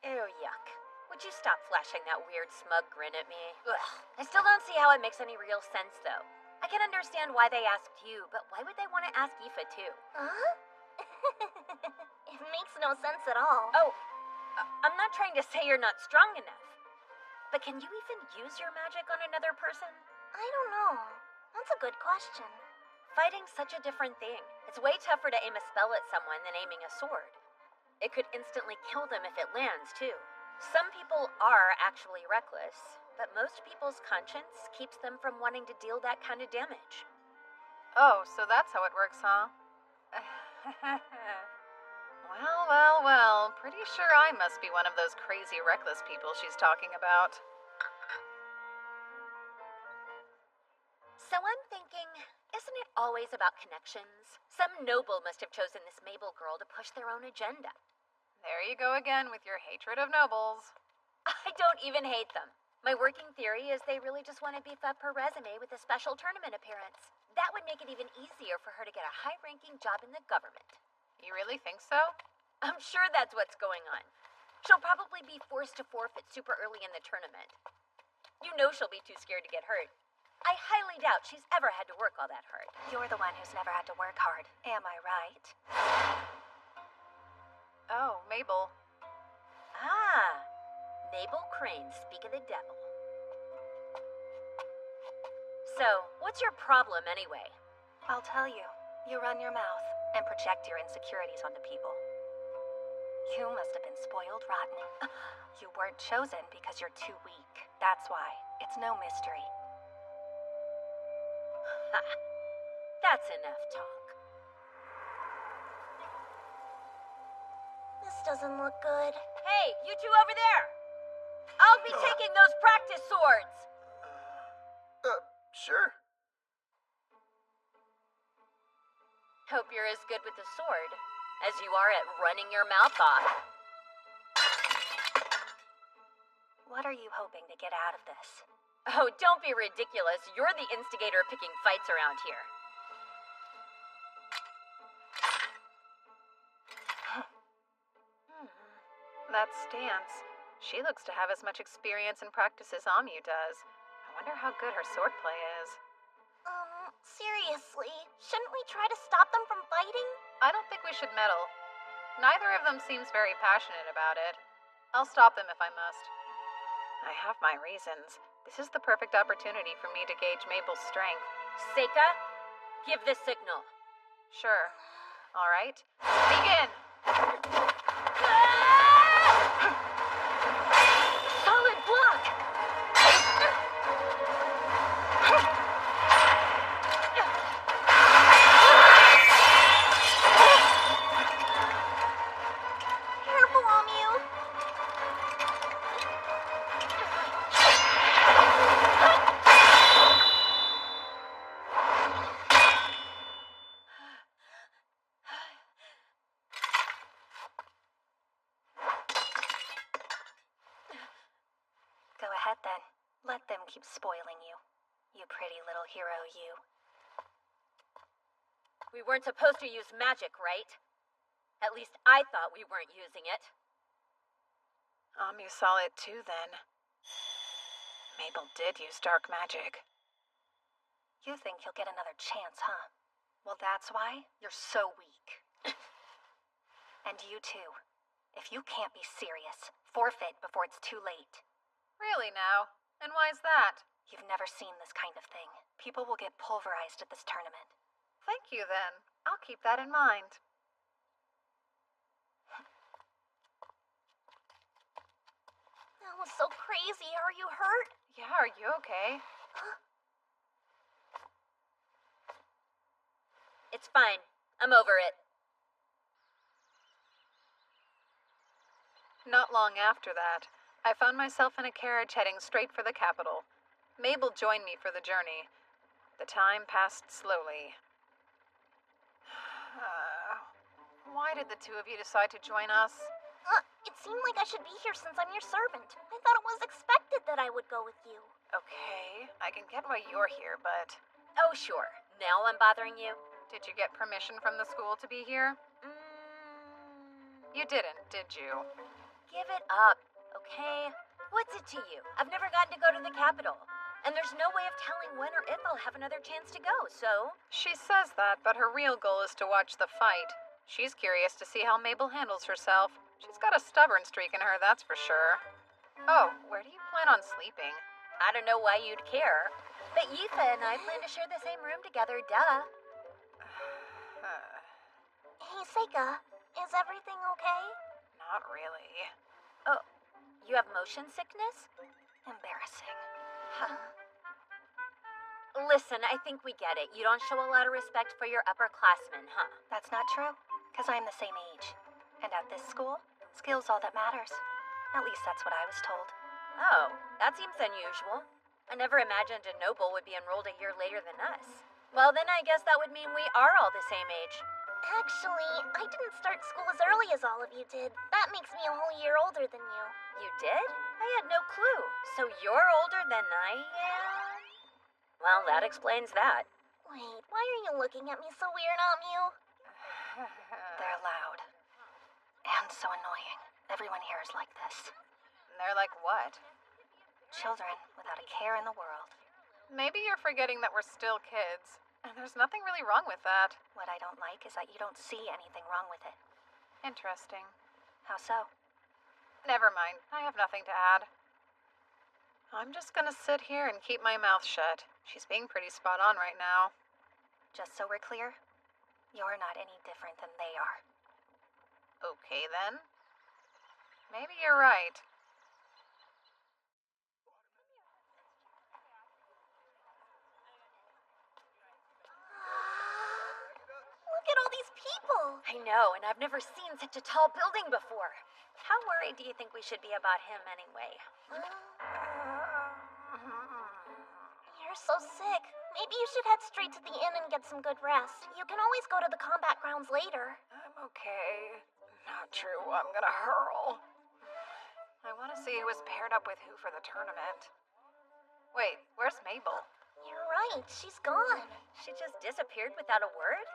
Ew, yuck. Would you stop flashing that weird smug grin at me? Ugh. I still don't see how it makes any real sense, though. I can understand why they asked you, but why would they want to ask Aoife, too? Huh? It makes no sense at all. Oh, I'm not trying to say you're not strong enough. But can you even use your magic on another person? I don't know. That's a good question. Fighting's such a different thing. It's way tougher to aim a spell at someone than aiming a sword. It could instantly kill them if it lands, too. Some people are actually reckless, but most people's conscience keeps them from wanting to deal that kind of damage. Oh, so that's how it works, huh? Well. Pretty sure I must be one of those crazy, reckless people she's talking about. So I'm thinking, isn't it always about connections? Some noble must have chosen this Mabel girl to push their own agenda. There you go again with your hatred of nobles. I don't even hate them. My working theory is they really just want to beef up her resume with a special tournament appearance. That would make it even easier for her to get a high-ranking job in the government. You really think so? I'm sure that's what's going on. She'll probably be forced to forfeit super early in the tournament. You know she'll be too scared to get hurt. I highly doubt she's ever had to work all that hard. You're the one who's never had to work hard, am I right? Oh, Mabel. Ah, Mabel Crane, speak of the devil. So, what's your problem anyway? I'll tell you. You run your mouth and project your insecurities onto people. You must have been spoiled rotten. You weren't chosen because you're too weak. That's why. It's no mystery. Ha! That's enough talk. This doesn't look good. Hey, you two over there! I'll be taking those practice swords! Sure. Hope you're as good with the sword as you are at running your mouth off. What are you hoping to get out of this? Oh, don't be ridiculous. You're the instigator of picking fights around here. That stance. She looks to have as much experience and practice as Amu does. I wonder how good her swordplay is. Seriously, shouldn't we try to stop them from fighting? I don't think we should meddle. Neither of them seems very passionate about it. I'll stop them if I must. I have my reasons. This is the perfect opportunity for me to gauge Mabel's strength. Seika, give the signal. Sure. All right. Begin! Solid block! Careful, Amu. Go ahead then. Let them keep spoiling you. You pretty little hero, you. We weren't supposed to use magic, right? At least I thought we weren't using it. Amu saw it too then. Mabel did use dark magic. You think you'll get another chance, huh? Well, that's why you're so weak. And you too. If you can't be serious, forfeit before it's too late. Really now? And why's that? You've never seen this kind of thing. People will get pulverized at this tournament. Thank you then. I'll keep that in mind. That was so crazy. Are you hurt? Yeah, are you okay? It's fine. I'm over it. Not long after that, I found myself in a carriage heading straight for the capital. Mabel joined me for the journey. The time passed slowly. Why did the two of you decide to join us? It seemed like I should be here since I'm your servant. I thought it was expected that I would go with you. Okay, I can get why you're here, but... Oh, sure. Now I'm bothering you? Did you get permission from the school to be here? You didn't, did you? Give it up, okay? What's it to you? I've never gotten to go to the capital. And there's no way of telling when or if I'll have another chance to go, so... She says that, but her real goal is to watch the fight. She's curious to see how Mabel handles herself. She's got a stubborn streak in her, that's for sure. Oh, where do you plan on sleeping? I don't know why you'd care. But Yifa and I plan to share the same room together, duh. Hey, Seika, is everything okay? Not really. Oh, you have motion sickness? Embarrassing. Listen, I think we get it. You don't show a lot of respect for your upperclassmen, huh? That's not true, because I'm the same age. And at this school, skill's all that matters. At least that's what I was told. Oh, that seems unusual. I never imagined a noble would be enrolled a year later than us. Well, then I guess that would mean we are all the same age. Actually, I didn't start school as early as all of you did. That makes me a whole year older than you. You did? I had no clue. So you're older than I am? Well, that explains that. Wait, why are you looking at me so weird, Amu? They're loud. And so annoying. Everyone here is like this. They're like what? Children without a care in the world. Maybe you're forgetting that we're still kids. And there's nothing really wrong with that. What I don't like is that you don't see anything wrong with it. Interesting. How so? Never mind. I have nothing to add. I'm just gonna sit here and keep my mouth shut. She's being pretty spot on right now. Just so we're clear, you're not any different than they are. Okay, then. Maybe you're right. Look at all these people! I know, and I've never seen such a tall building before. How worried do you think we should be about him anyway? You're so sick. Maybe you should head straight to the inn and get some good rest. You can always go to the combat grounds later. I'm okay. Not true. I'm gonna hurl. I want to see who was paired up with who for the tournament. Wait, where's Mabel? You're right. She's gone. She just disappeared without a word?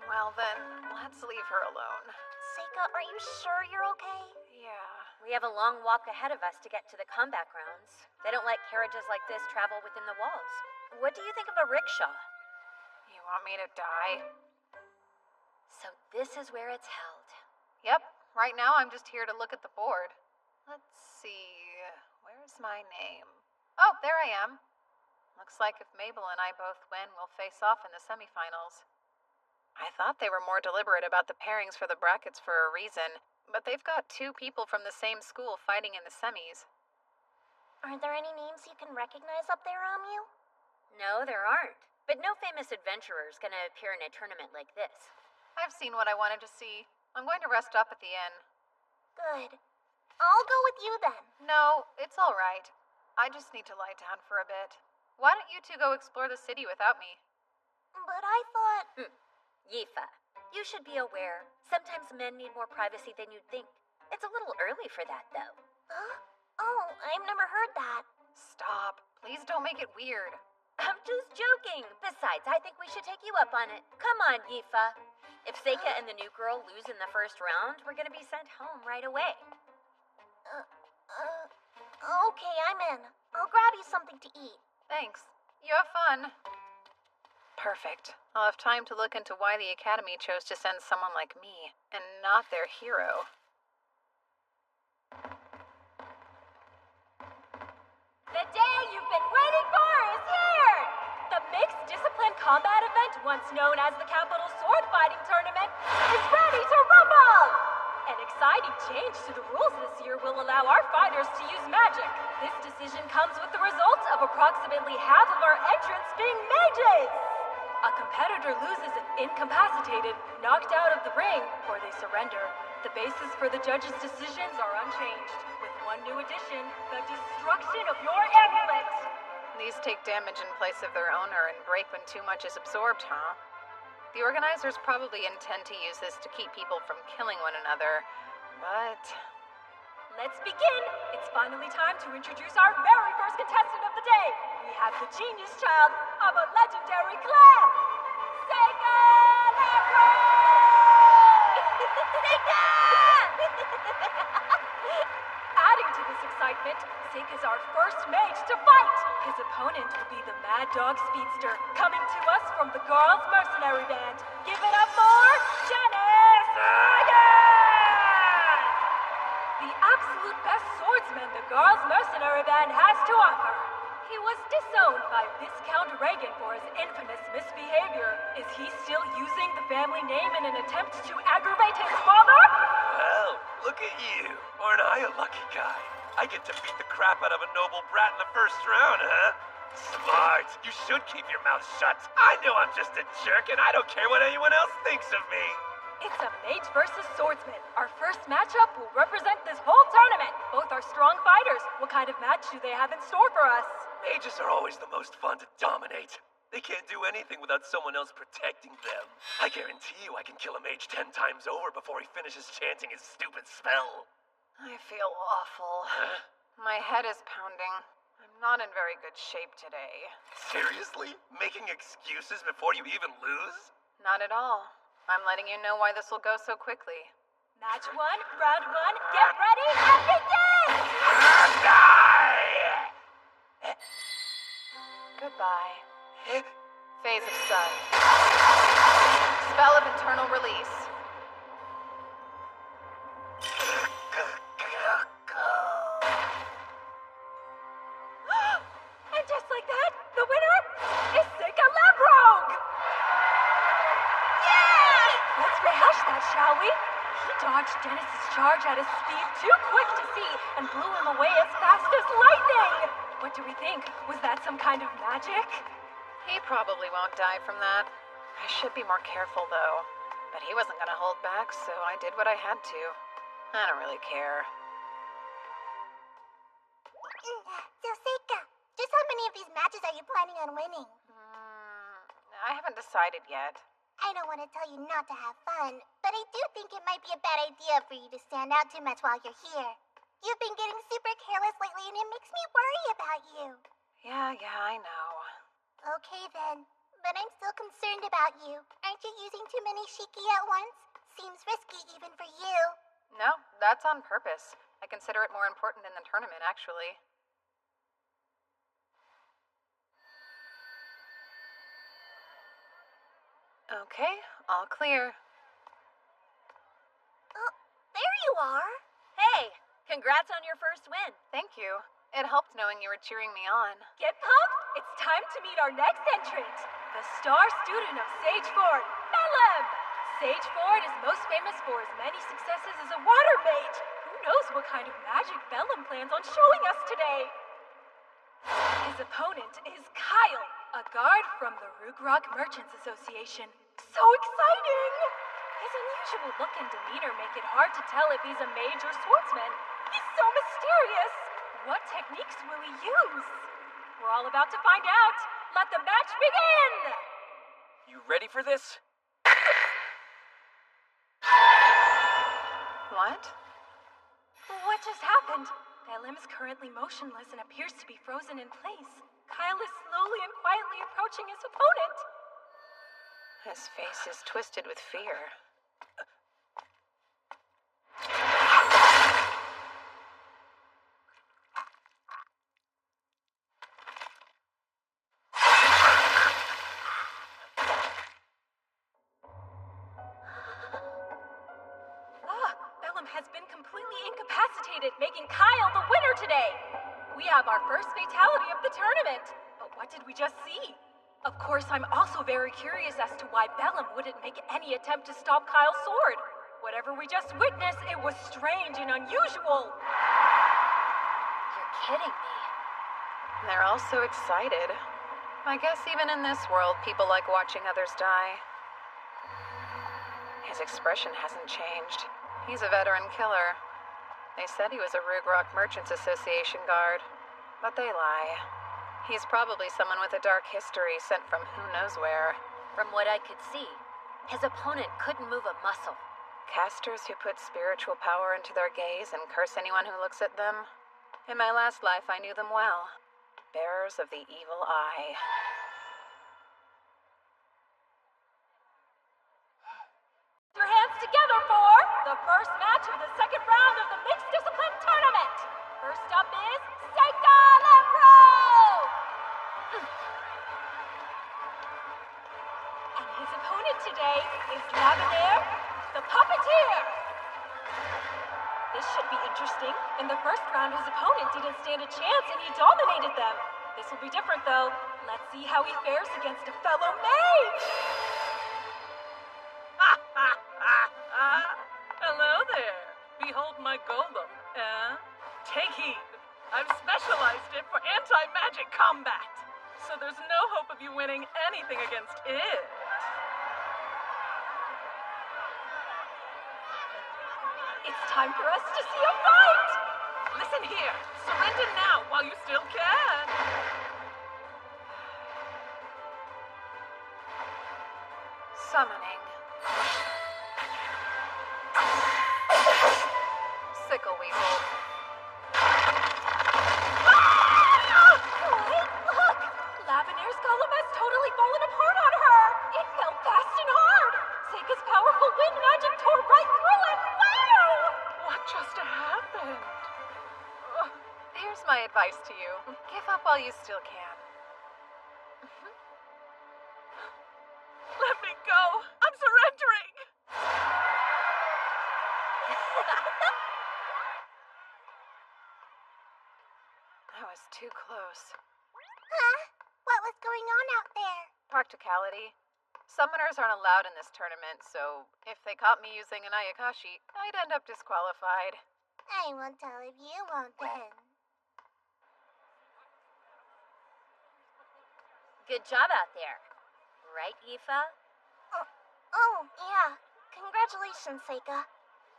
Well then, let's leave her alone. Seika, are you sure you're okay? Yeah. We have a long walk ahead of us to get to the combat grounds. They don't let carriages like this travel within the walls. What do you think of a rickshaw? You want me to die? So this is where it's held. Yep. Right now I'm just here to look at the board. Let's see. Where's my name? Oh, there I am. Looks like if Mabel and I both win, we'll face off in the semifinals. I thought they were more deliberate about the pairings for the brackets for a reason, but they've got two people from the same school fighting in the semis. Are there any names you can recognize up there, Amu? No, there aren't. But no famous adventurer's gonna appear in a tournament like this. I've seen what I wanted to see. I'm going to rest up at the inn. Good. I'll go with you then. No, it's all right. I just need to lie down for a bit. Why don't you two go explore the city without me? But I thought... Yifa, you should be aware. Sometimes men need more privacy than you'd think. It's a little early for that, though. Huh? Oh, I've never heard that. Stop. Please don't make it weird. I'm just joking. Besides, I think we should take you up on it. Come on, Yifa. If Seika and the new girl lose in the first round, we're gonna be sent home right away. Okay, I'm in. I'll grab you something to eat. Thanks. You have fun. Perfect. I'll have time to look into why the Academy chose to send someone like me, and not their hero. The day you've been waiting for is here! The mixed discipline combat event, once known as the Capital Sword Fighting Tournament, is ready to rumble! An exciting change to the rules this year will allow our fighters to use magic. This decision comes with the result of approximately half of our entrants being mages! A competitor loses if incapacitated, knocked out of the ring, or they surrender. The basis for the judges' decisions are unchanged, with one new addition, the destruction of your amulet! These take damage in place of their owner and break when too much is absorbed, huh? The organizers probably intend to use this to keep people from killing one another, but... Let's begin! It's finally time to introduce our very first contestant of the day! We have the genius child of a legendary clan! Seika Lamprey! Seika! Adding to this excitement, Seika's our first mage to fight! His opponent will be the Mad Dog Speedster, coming to us from the Girls' Mercenary Band. Give it up for Janice Sagan! The absolute best swordsman the Girls' Mercenary Band has to offer. He was disowned by Viscount Reagan for his infamous misbehavior. Is he still using the family name in an attempt to aggravate his father? Well, look at you. Aren't I a lucky guy? I get to beat the crap out of a noble brat in the first round, huh? Smart. You should keep your mouth shut. I know I'm just a jerk, and I don't care what anyone else thinks of me. It's a mage versus swordsman. Our first matchup will represent this whole tournament. Both are strong fighters. What kind of match do they have in store for us? Mages are always the most fun to dominate. They can't do anything without someone else protecting them. I guarantee you I can kill a mage 10 times over before he finishes chanting his stupid spell. I feel awful. Huh? My head is pounding. I'm not in very good shape today. Seriously? Making excuses before you even lose? Not at all. I'm letting you know why this will go so quickly. Match 1, round 1, get ready, and begin! Die! Goodbye. Phase of sun. Spell of internal release. And just like that, the winner is Sika Lamprogue! Yeah! Let's rehash that, shall we? He dodged Dennis's charge at a speed too quick to see and blew him away as fast as lightning! What do we think? Was that some kind of magic? He probably won't die from that. I should be more careful, though. But he wasn't gonna hold back, so I did what I had to. I don't really care. So, Seika, just how many of these matches are you planning on winning? I haven't decided yet. I don't want to tell you not to have fun, but I do think it might be a bad idea for you to stand out too much while you're here. You've been getting super careless lately, and it makes me worry about you. Yeah, I know. Okay then, but I'm still concerned about you. Aren't you using too many Shiki at once? Seems risky even for you. No, that's on purpose. I consider it more important than the tournament, actually. Okay, all clear. Oh, there you are. Hey, congrats on your first win. Thank you. It helped knowing you were cheering me on. Get pumped? It's time to meet our next entrant, the star student of Sage Ford, Bellum! Sage Ford is most famous for his many successes as a water mage. Who knows what kind of magic Bellum plans on showing us today? His opponent is Kyle, a guard from the Rugrok Merchants Association. So exciting! His unusual look and demeanor make it hard to tell if he's a mage or swordsman. He's so mysterious! What techniques will he use? We're all about to find out. Let the match begin! You ready for this? What? What just happened? Bellum is currently motionless and appears to be frozen in place. Kyle is slowly and quietly approaching his opponent. His face is twisted with fear. Bellum has been completely incapacitated, making Kyle the winner today. We have our first fatality of the tournament. But what did we just see? Of course, I'm also very curious as to why Bellum wouldn't make any attempt to stop Kyle's sword. Whatever we just witnessed, it was strange and unusual. You're kidding me. They're all so excited. I guess even in this world, people like watching others die. His expression hasn't changed. He's a veteran killer. They said he was a Rugrok Merchants Association guard, but they lie. He's probably someone with a dark history sent from who knows where. From what I could see, his opponent couldn't move a muscle. Casters who put spiritual power into their gaze and curse anyone who looks at them. In my last life, I knew them well. Bearers of the evil eye. Your hands together for the first match of the second round of the Mixed Discipline Tournament. First up is Seika Lamprogue! And his opponent today is Lavender, the Puppeteer. This should be interesting. In the first round, his opponent didn't stand a chance and he dominated them. This will be different though. Let's see how he fares against a fellow mage. Hello there. Behold my golem, Take heed. I've specialized it for anti-magic combat. So there's no hope of you winning anything against it. It's time for us to see a fight! Listen here. Surrender now while you still can. Summoning. Sickle Weasel. Wait, look! Lavenaire's golem has totally fallen apart on her! It fell fast and hard! Seika's powerful wind magic tore right through it! Wow! What just happened? Here's my advice to you. Give up while you still can. Let me go! I'm surrendering! That was too close. Huh? What was going on out there? Practicality. Summoners aren't allowed in this tournament, so if they caught me using an Ayakashi, I'd end up disqualified. I won't tell if you won't then. Good job out there. Right, Aoife? Oh, yeah. Congratulations, Seika.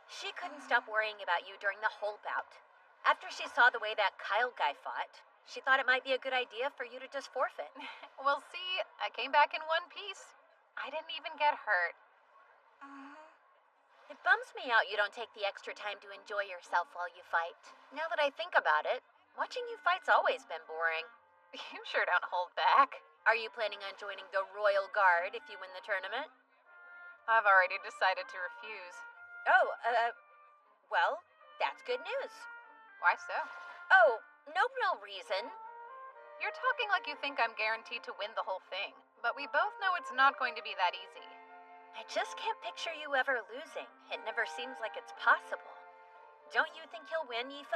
She couldn't stop worrying about you during the whole bout. After she saw the way that Kyle guy fought, she thought it might be a good idea for you to just forfeit. Well, see, I came back in one piece. I didn't even get hurt. It bums me out you don't take the extra time to enjoy yourself while you fight. Now that I think about it, watching you fight's always been boring. You sure don't hold back. Are you planning on joining the Royal Guard if you win the tournament? I've already decided to refuse. Oh, well, that's good news. Why so? Oh, no real reason. You're talking like you think I'm guaranteed to win the whole thing, but we both know it's not going to be that easy. I just can't picture you ever losing. It never seems like it's possible. Don't you think he'll win, Aoife?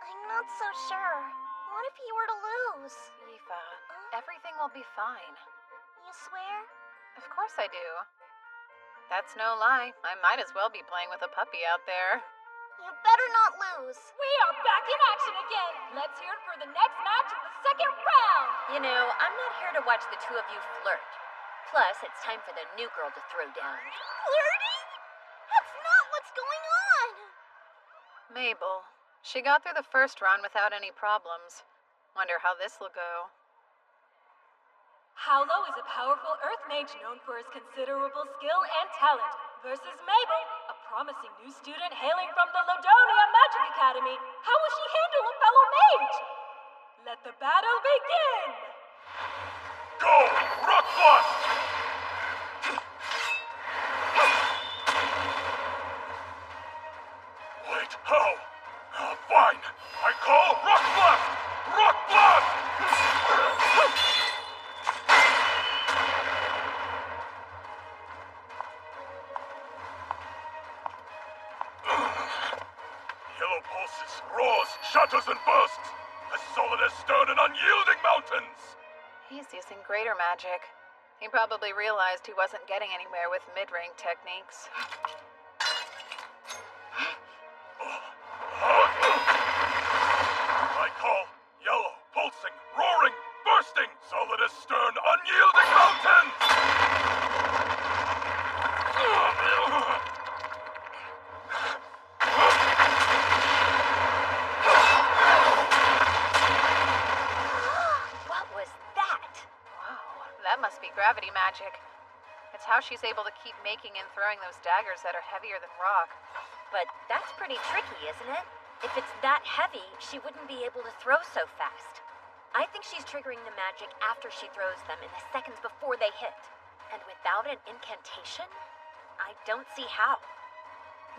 I'm not so sure. What if he were to lose? Aoife, everything will be fine. You swear? Of course I do. That's no lie. I might as well be playing with a puppy out there. You better not lose. We are back in action again. Let's hear it for the next match of the second round. You know, I'm not here to watch the two of you flirt. Plus, it's time for the new girl to throw down. Flirting? That's not what's going on. Mabel. She got through the first round without any problems. Wonder how this will go. Howlo is a powerful earth mage known for his considerable skill and talent, versus Mabel, a promising new student hailing from the Lodonia Magic Academy. How will she handle a fellow mage? Let the battle begin! Go! Rock Blast! Wait, how? Fine. I call Rock Blast! Rock Blast! Yellow pulses, roars, shatters, and bursts. As solid as stone and unyielding mountains. He's using greater magic. He probably realized he wasn't getting anywhere with mid-range techniques. I call yellow, pulsing, roaring, bursting, solid as stern, unyielding mountains! What was that? Wow, that must be gravity magic. It's how she's able to keep making and throwing those daggers that are heavier than rock. But that's pretty tricky, isn't it? If it's that heavy, she wouldn't be able to throw so fast. I think she's triggering the magic after she throws them in the seconds before they hit. And without an incantation, I don't see how.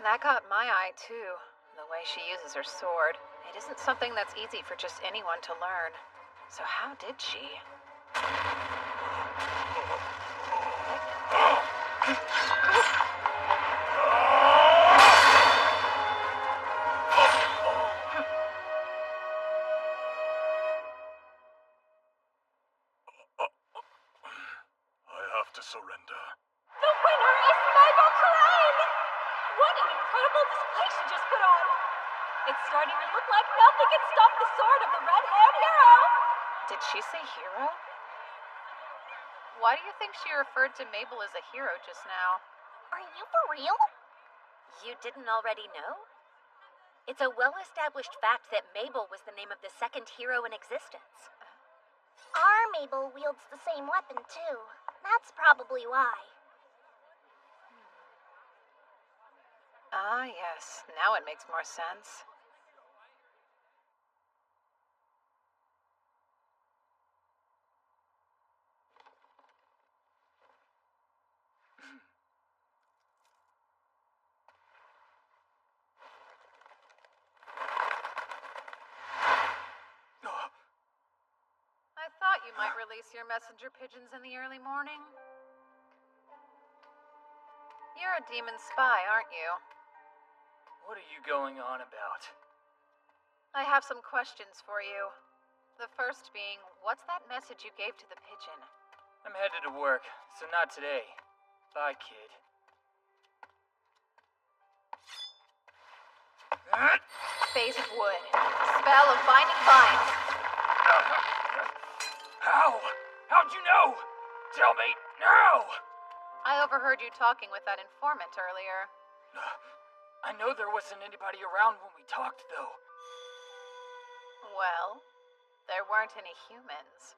That caught my eye, too. The way she uses her sword. It isn't something that's easy for just anyone to learn. So how did she? Surrender. The winner is Mabel Crane! What an incredible display she just put on! It's starting to look like nothing can stop the sword of the red-haired hero! Did she say hero? Why do you think she referred to Mabel as a hero just now? Are you for real? You didn't already know? It's a well-established fact that Mabel was the name of the second hero in existence. Our Mabel wields the same weapon, too. That's probably why. Ah, yes. Now it makes more sense. I thought you you might release your messenger pigeons in the early morning? You're a demon spy, aren't you? What are you going on about? I have some questions for you. The first being, what's that message you gave to the pigeon? I'm headed to work, so not today. Bye, kid. Phase of wood. Spell of binding vines. How? How'd you know? Tell me now! I overheard you talking with that informant earlier. I know there wasn't anybody around when we talked, though. Well, there weren't any humans.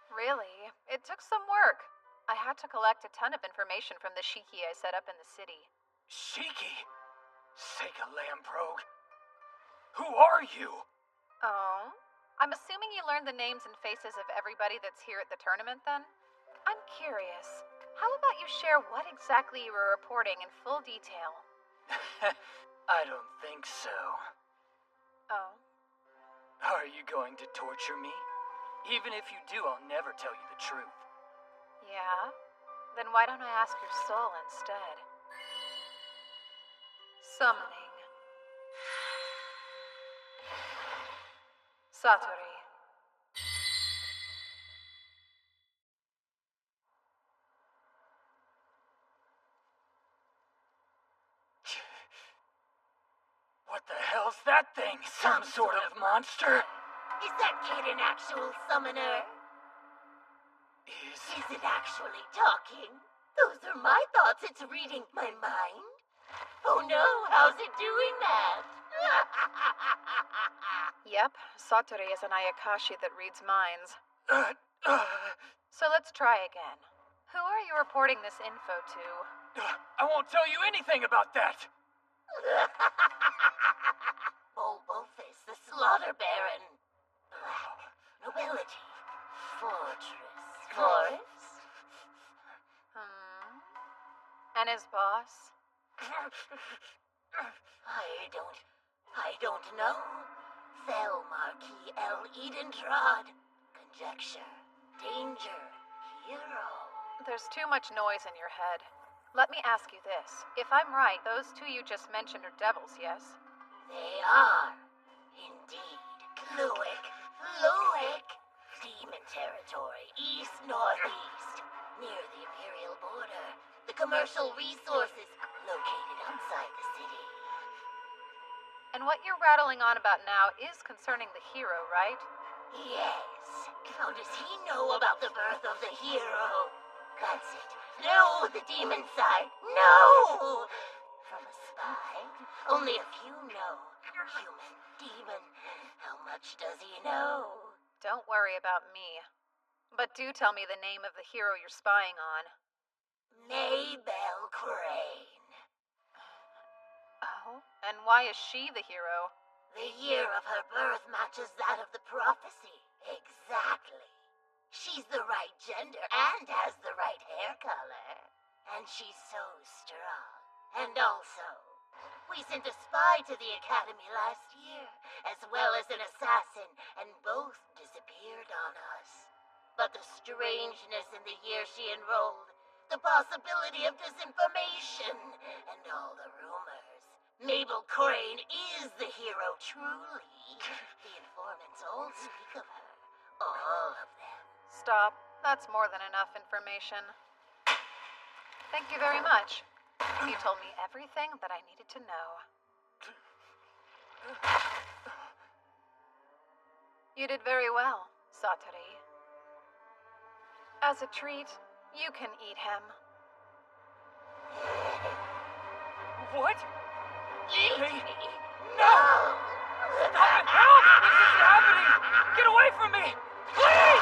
Really, it took some work. I had to collect a ton of information from the Shiki I set up in the city. Shiki? Sega Lamprogue. Who are you? Oh? I'm assuming you learned the names and faces of everybody that's here at the tournament, then? I'm curious. How about you share what exactly you were reporting in full detail? I don't think so. Oh? Are you going to torture me? Even if you do, I'll never tell you the truth. Yeah? Then why don't I ask your soul instead? Summoning. Satori. What the hell's that thing? Some sort of monster? Is that kid an actual summoner? Is it actually talking? Those are my thoughts. It's reading my mind. Oh no, how's it doing that? Yep, Satori is an Ayakashi that reads minds. So let's try again. Who are you reporting this info to? I won't tell you anything about that! Bulbulphus, the Slaughter Baron. Nobility. Fortress. And his boss? I don't know. Fell Marquis L. Edentrod. Conjecture. Danger. Hero. There's too much noise in your head. Let me ask you this. If I'm right, those two you just mentioned are devils, yes? They are. Indeed. Fluic. Demon territory. East-northeast. Near the Imperial border. The commercial resources located outside the city. And what you're rattling on about now is concerning the hero, right? Yes. How does he know about the birth of the hero? That's it. No, the demon side. No! From a spy, only a few know. Human, demon. How much does he know? Don't worry about me. But do tell me the name of the hero you're spying on. Maybelle Crane. Oh? And why is she the hero? The year of her birth matches that of the prophecy. Exactly. She's the right gender and has the right hair color. And she's so strong. And also, we sent a spy to the academy last year, as well as an assassin, and both disappeared on us. But the strangeness in the year she enrolled, the possibility of disinformation, and all the rumors. Mabel Crane is the hero, truly. The informants all speak of her. All of them. Stop. That's more than enough information. Thank you very much. You told me everything that I needed to know. You did very well, Satori. As a treat, you can eat him. What? Eat me? No! Stop it! Help! This isn't happening! Get away from me! Please!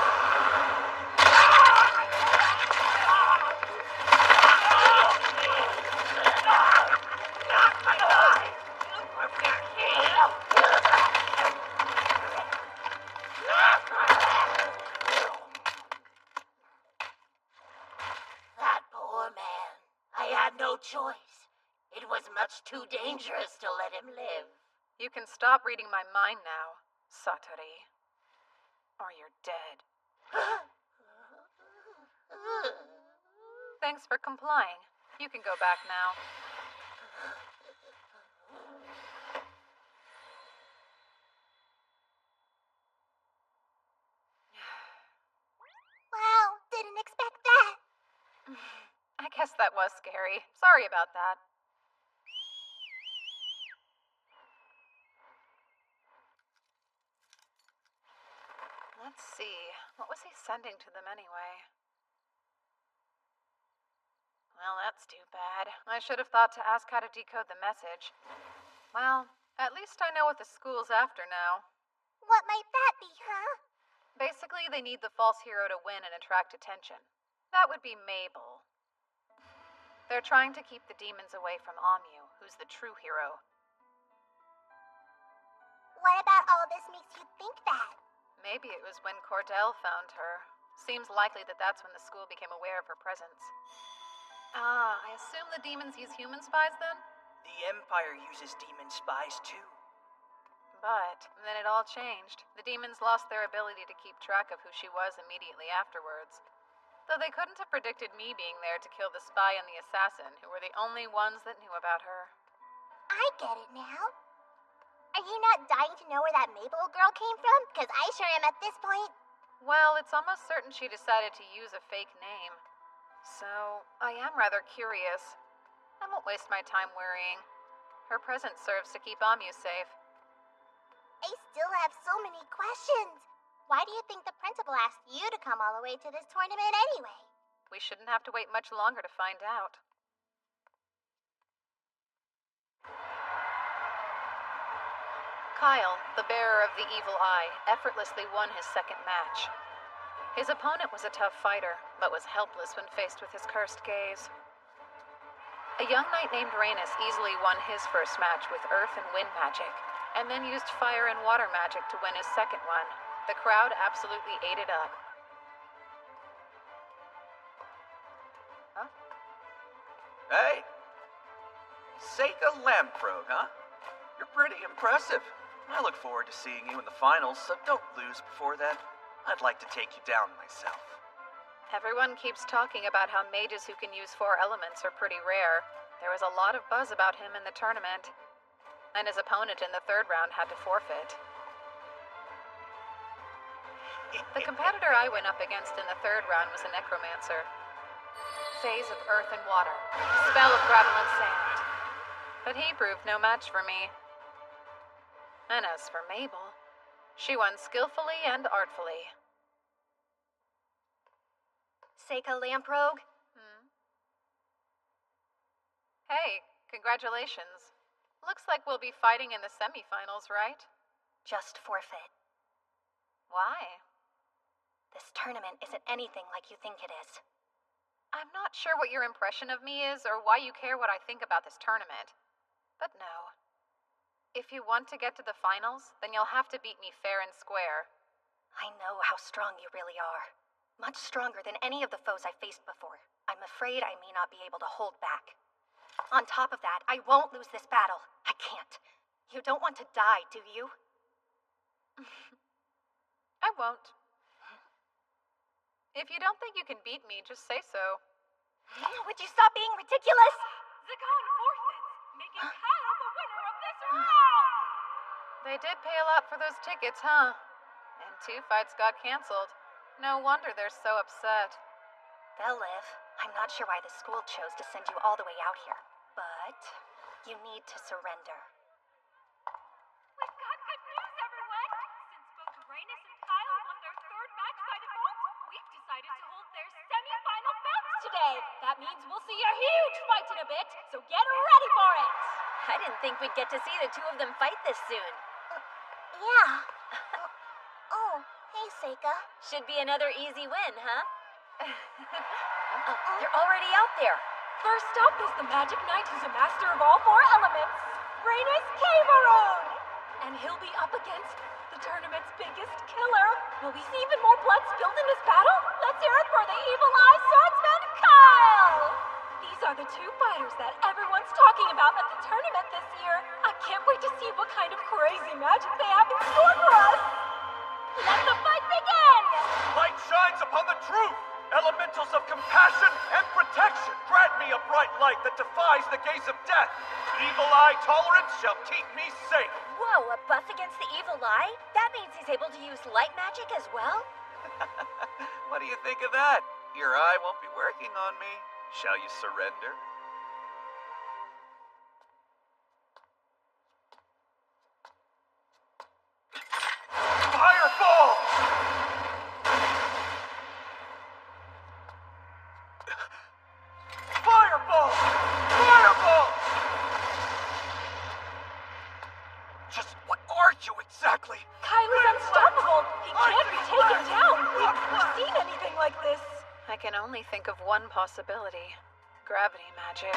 That poor man. I had no choice. It was much too dangerous to let him live. You can stop reading my mind now, Satori. or you're dead. Thanks for complying. You can go back now. Wow, didn't expect that. I guess that was scary. Sorry about that. Let's see. What was he sending to them anyway? Well, that's too bad. I should have thought to ask how to decode the message. Well, at least I know what the school's after now. What might that be, huh? Basically, they need the false hero to win and attract attention. That would be Mabel. They're trying to keep the demons away from Amu, who's the true hero. What about all this makes you think that? Maybe it was when Cordell found her. Seems likely that that's when the school became aware of her presence. I assume the demons use human spies then? The Empire uses demon spies too. But then it all changed. The demons lost their ability to keep track of who she was immediately afterwards. Though they couldn't have predicted me being there to kill the spy and the assassin, who were the only ones that knew about her. I get it now. Are you not dying to know where that Mabel girl came from? Because I sure am at this point. Well, it's almost certain she decided to use a fake name. So, I am rather curious. I won't waste my time worrying. Her presence serves to keep Amu safe. I still have so many questions. Why do you think the principal asked you to come all the way to this tournament anyway? We shouldn't have to wait much longer to find out. Kyle, the bearer of the evil eye, effortlessly won his second match. His opponent was a tough fighter, but was helpless when faced with his cursed gaze. A young knight named Rhaenys easily won his first match with earth and wind magic, and then used fire and water magic to win his second one. The crowd absolutely ate it up. Huh? Hey! Seika Lamprogue, huh? You're pretty impressive. I look forward to seeing you in the finals, so don't lose before then. I'd like to take you down myself. Everyone keeps talking about how mages who can use 4 elements are pretty rare. There was a lot of buzz about him in the tournament. And his opponent in the 3rd round had to forfeit. The competitor I went up against in the 3rd round was a necromancer. Phase of earth and water. Spell of gravel and sand. But he proved no match for me. And as for Mabel, she won skillfully and artfully. Seika Lamprogue? Hey, congratulations. Looks like we'll be fighting in the semifinals, right? Just forfeit. Why? This tournament isn't anything like you think it is. I'm not sure what your impression of me is or why you care what I think about this tournament. But no. If you want to get to the finals, then you'll have to beat me fair and square. I know how strong you really are. Much stronger than any of the foes I faced before. I'm afraid I may not be able to hold back. On top of that, I won't lose this battle. I can't. You don't want to die, do you? I won't. If you don't think you can beat me, just say so. Would you stop being ridiculous? Zagon forfeits, making Kyle the winner of this round! They did pay a lot for those tickets, huh? And 2 fights got canceled. No wonder they're so upset. They'll live. I'm not sure why the school chose to send you all the way out here. But you need to surrender. We've got good news, everyone! Since both Rhaenys and Kyle won their 3rd match by default, we've decided to hold their semi-final bouts today. That means we'll see a huge fight in a bit, so get ready for it! I didn't think we'd get to see the 2 of them fight this soon. Yeah. Oh, hey, Seika. Should be another easy win, huh? They're already out there. First up is the Magic Knight who's a master of all 4 elements, Rhaenys Cameron! And he'll be up against the tournament's biggest killer. Will we see even more blood spilled in this battle? Let's hear it for the Evil Eye Swordsman, Kyle! These are the 2 fighters that everyone's talking about at the tournament this year. I can't wait to see what kind of crazy magic they have in store for us! Let the fight begin! Light shines upon the truth! Elementals of compassion and protection, grant me a bright light that defies the gaze of death. Evil eye tolerance shall keep me safe. Whoa, a buff against the evil eye? That means he's able to use light magic as well? What do you think of that? Your eye won't be working on me. Shall you surrender? Fireball! Fireball! Fireball! Just what are you exactly? Kylie's unstoppable! He can't be taken down! We've never seen anything like this! I can only think of one possibility. Gravity magic.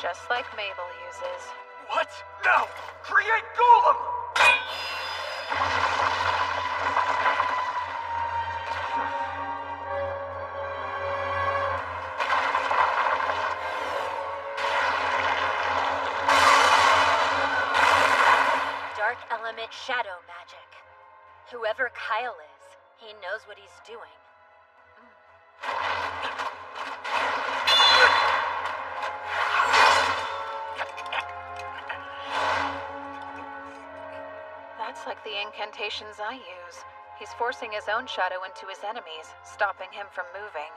Just like Mabel uses. What? Now! Create Golem! Dark element shadow magic. Whoever Kyle is, he knows what he's doing. That's like the incantations I use. He's forcing his own shadow into his enemies, stopping him from moving.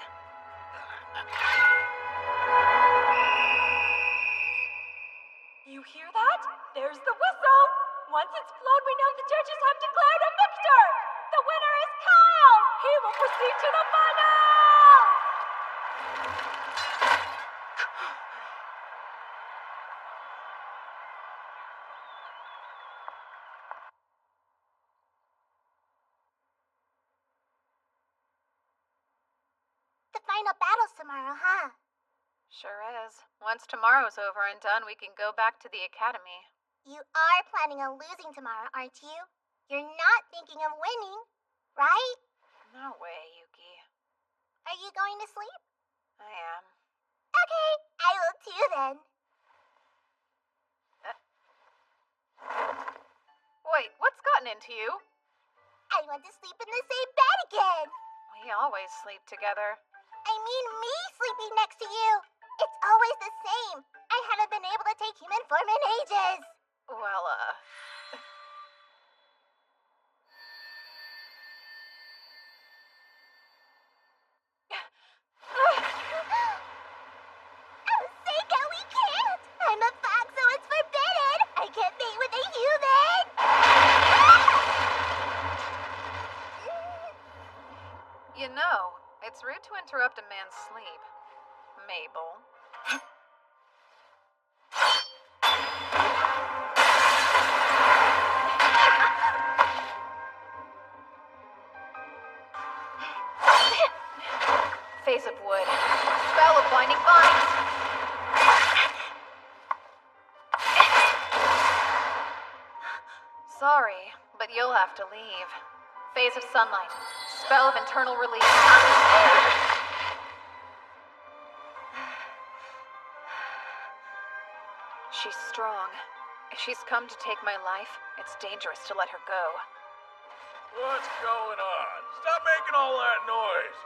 You hear that? There's the whistle! Once it's blown, we know the judges have declared a victor! The winner is Kyle! He will proceed to the finals! The final battle's tomorrow, huh? Sure is. Once tomorrow's over and done, we can go back to the academy. You are planning on losing tomorrow, aren't you? You're not thinking of winning, right? No way, Yuki. Are you going to sleep? I am. Okay, I will too then. Wait, what's gotten into you? I want to sleep in the same bed again. We always sleep together. I mean me sleeping next to you. It's always the same. I haven't been able to take human form in ages. Well, Oh, Seika, we can't. I'm a fox, so it's forbidden. I can't mate with a human. you know, it's rude to interrupt a man's sleep. Mabel. Phase of wood. Spell of blinding vines. Sorry, but you'll have to leave. Phase of sunlight. Spell of internal release. She's strong. If she's come to take my life, it's dangerous to let her go. What's going on? Stop making all that noise!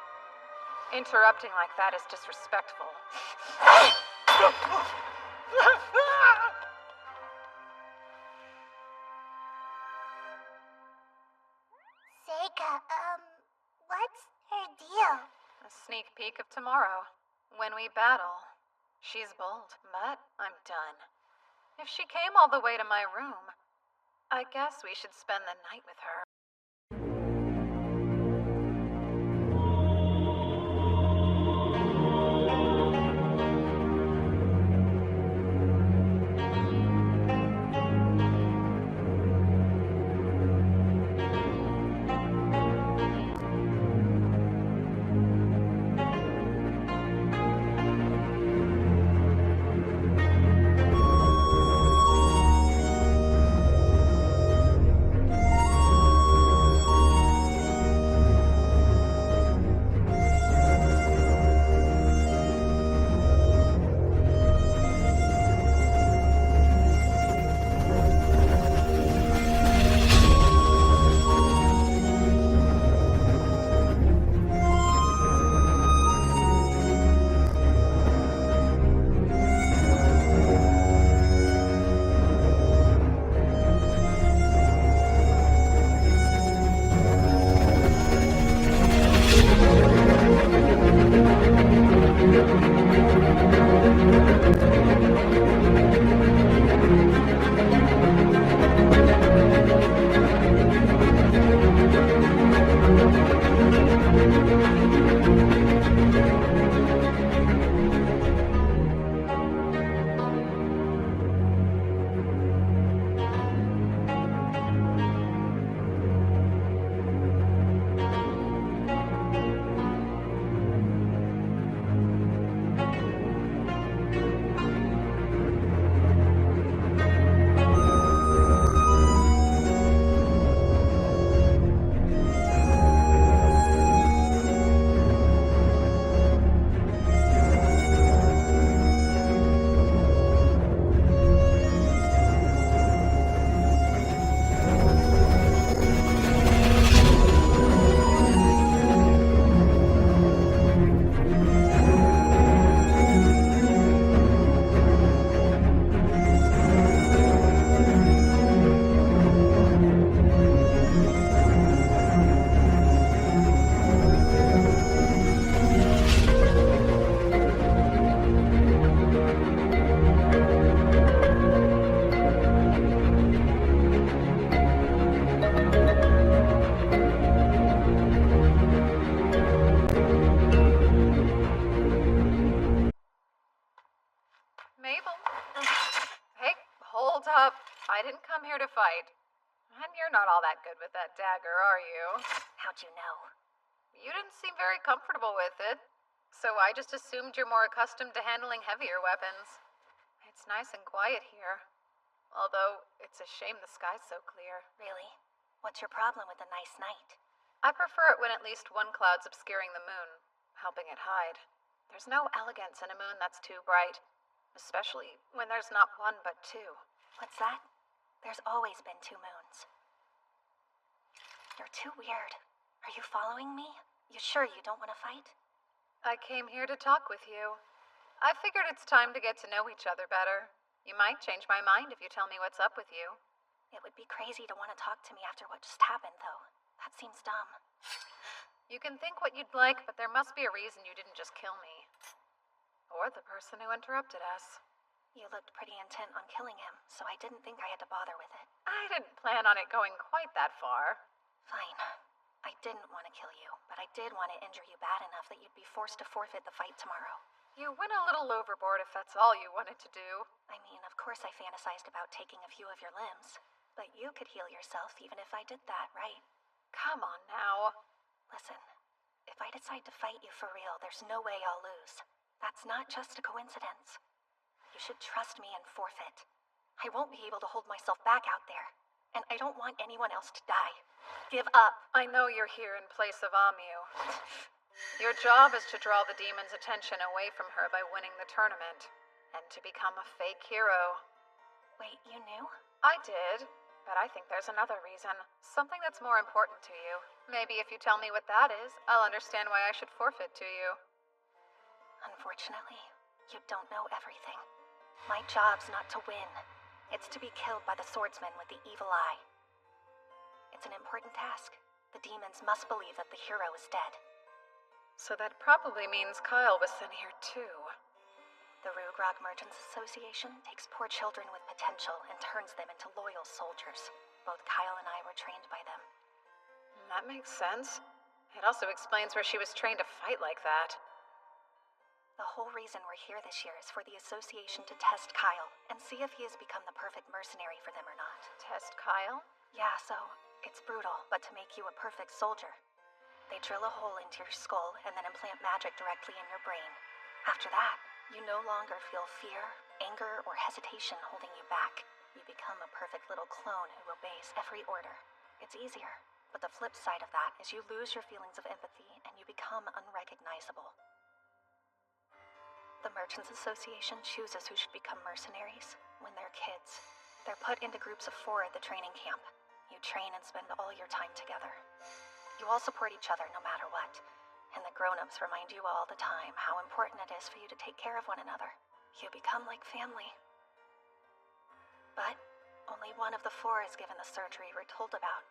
Interrupting like that is disrespectful. Seika, what's her deal? A sneak peek of tomorrow. When we battle. She's bold, but I'm done. If she came all the way to my room, I guess we should spend the night with her. Hey, hold up. I didn't come here to fight. And you're not all that good with that dagger, are you? How'd you know? You didn't seem very comfortable with it. So I just assumed you're more accustomed to handling heavier weapons. It's nice and quiet here. Although, it's a shame the sky's so clear. Really? What's your problem with a nice night? I prefer it when at least one cloud's obscuring the moon, helping it hide. There's no elegance in a moon that's too bright, especially when there's not one but two. What's that? There's always been two moons. You're too weird. Are you following me? You sure you don't want to fight? I came here to talk with you. I figured it's time to get to know each other better. You might change my mind if you tell me what's up with you. It would be crazy to want to talk to me after what just happened, though. That seems dumb. You can think what you'd like, but there must be a reason you didn't just kill me. Or the person who interrupted us. You looked pretty intent on killing him, so I didn't think I had to bother with it. I didn't plan on it going quite that far. Fine. I didn't want to kill you, but I did want to injure you bad enough that you'd be forced to forfeit the fight tomorrow. You went a little overboard if that's all you wanted to do. I mean, of course I fantasized about taking a few of your limbs, but you could heal yourself even if I did that, right? Come on now. Listen, if I decide to fight you for real, there's no way I'll lose. That's not just a coincidence. You should trust me and forfeit. I won't be able to hold myself back out there, and I don't want anyone else to die. Give up. I know you're here in place of Amu. Your job is to draw the demon's attention away from her by winning the tournament, and to become a fake hero. Wait, you knew? I did, but I think there's another reason. Something that's more important to you. Maybe if you tell me what that is, I'll understand why I should forfeit to you. Unfortunately, you don't know everything. My job's not to win. It's to be killed by the swordsman with the evil eye. It's an important task. The demons must believe that the hero is dead. So that probably means Kyle was sent here too. The Rugrog Merchants Association takes poor children with potential and turns them into loyal soldiers. Both Kyle and I were trained by them. That makes sense. It also explains where she was trained to fight like that. The whole reason we're here this year is for the association to test Kyle and see if he has become the perfect mercenary for them or not. Test Kyle? Yeah, so it's brutal, but to make you a perfect soldier. They drill a hole into your skull and then implant magic directly in your brain. After that, you no longer feel fear, anger, or hesitation holding you back. You become a perfect little clone who obeys every order. It's easier, but the flip side of that is you lose your feelings of empathy and you become unrecognizable. The Merchants Association chooses who should become mercenaries when they're kids. They're put into groups of 4 at the training camp. You train and spend all your time together. You all support each other no matter what, and the grown-ups remind you all the time how important it is for you to take care of one another. You become like family. But only one of the 4 is given the surgery we're told about.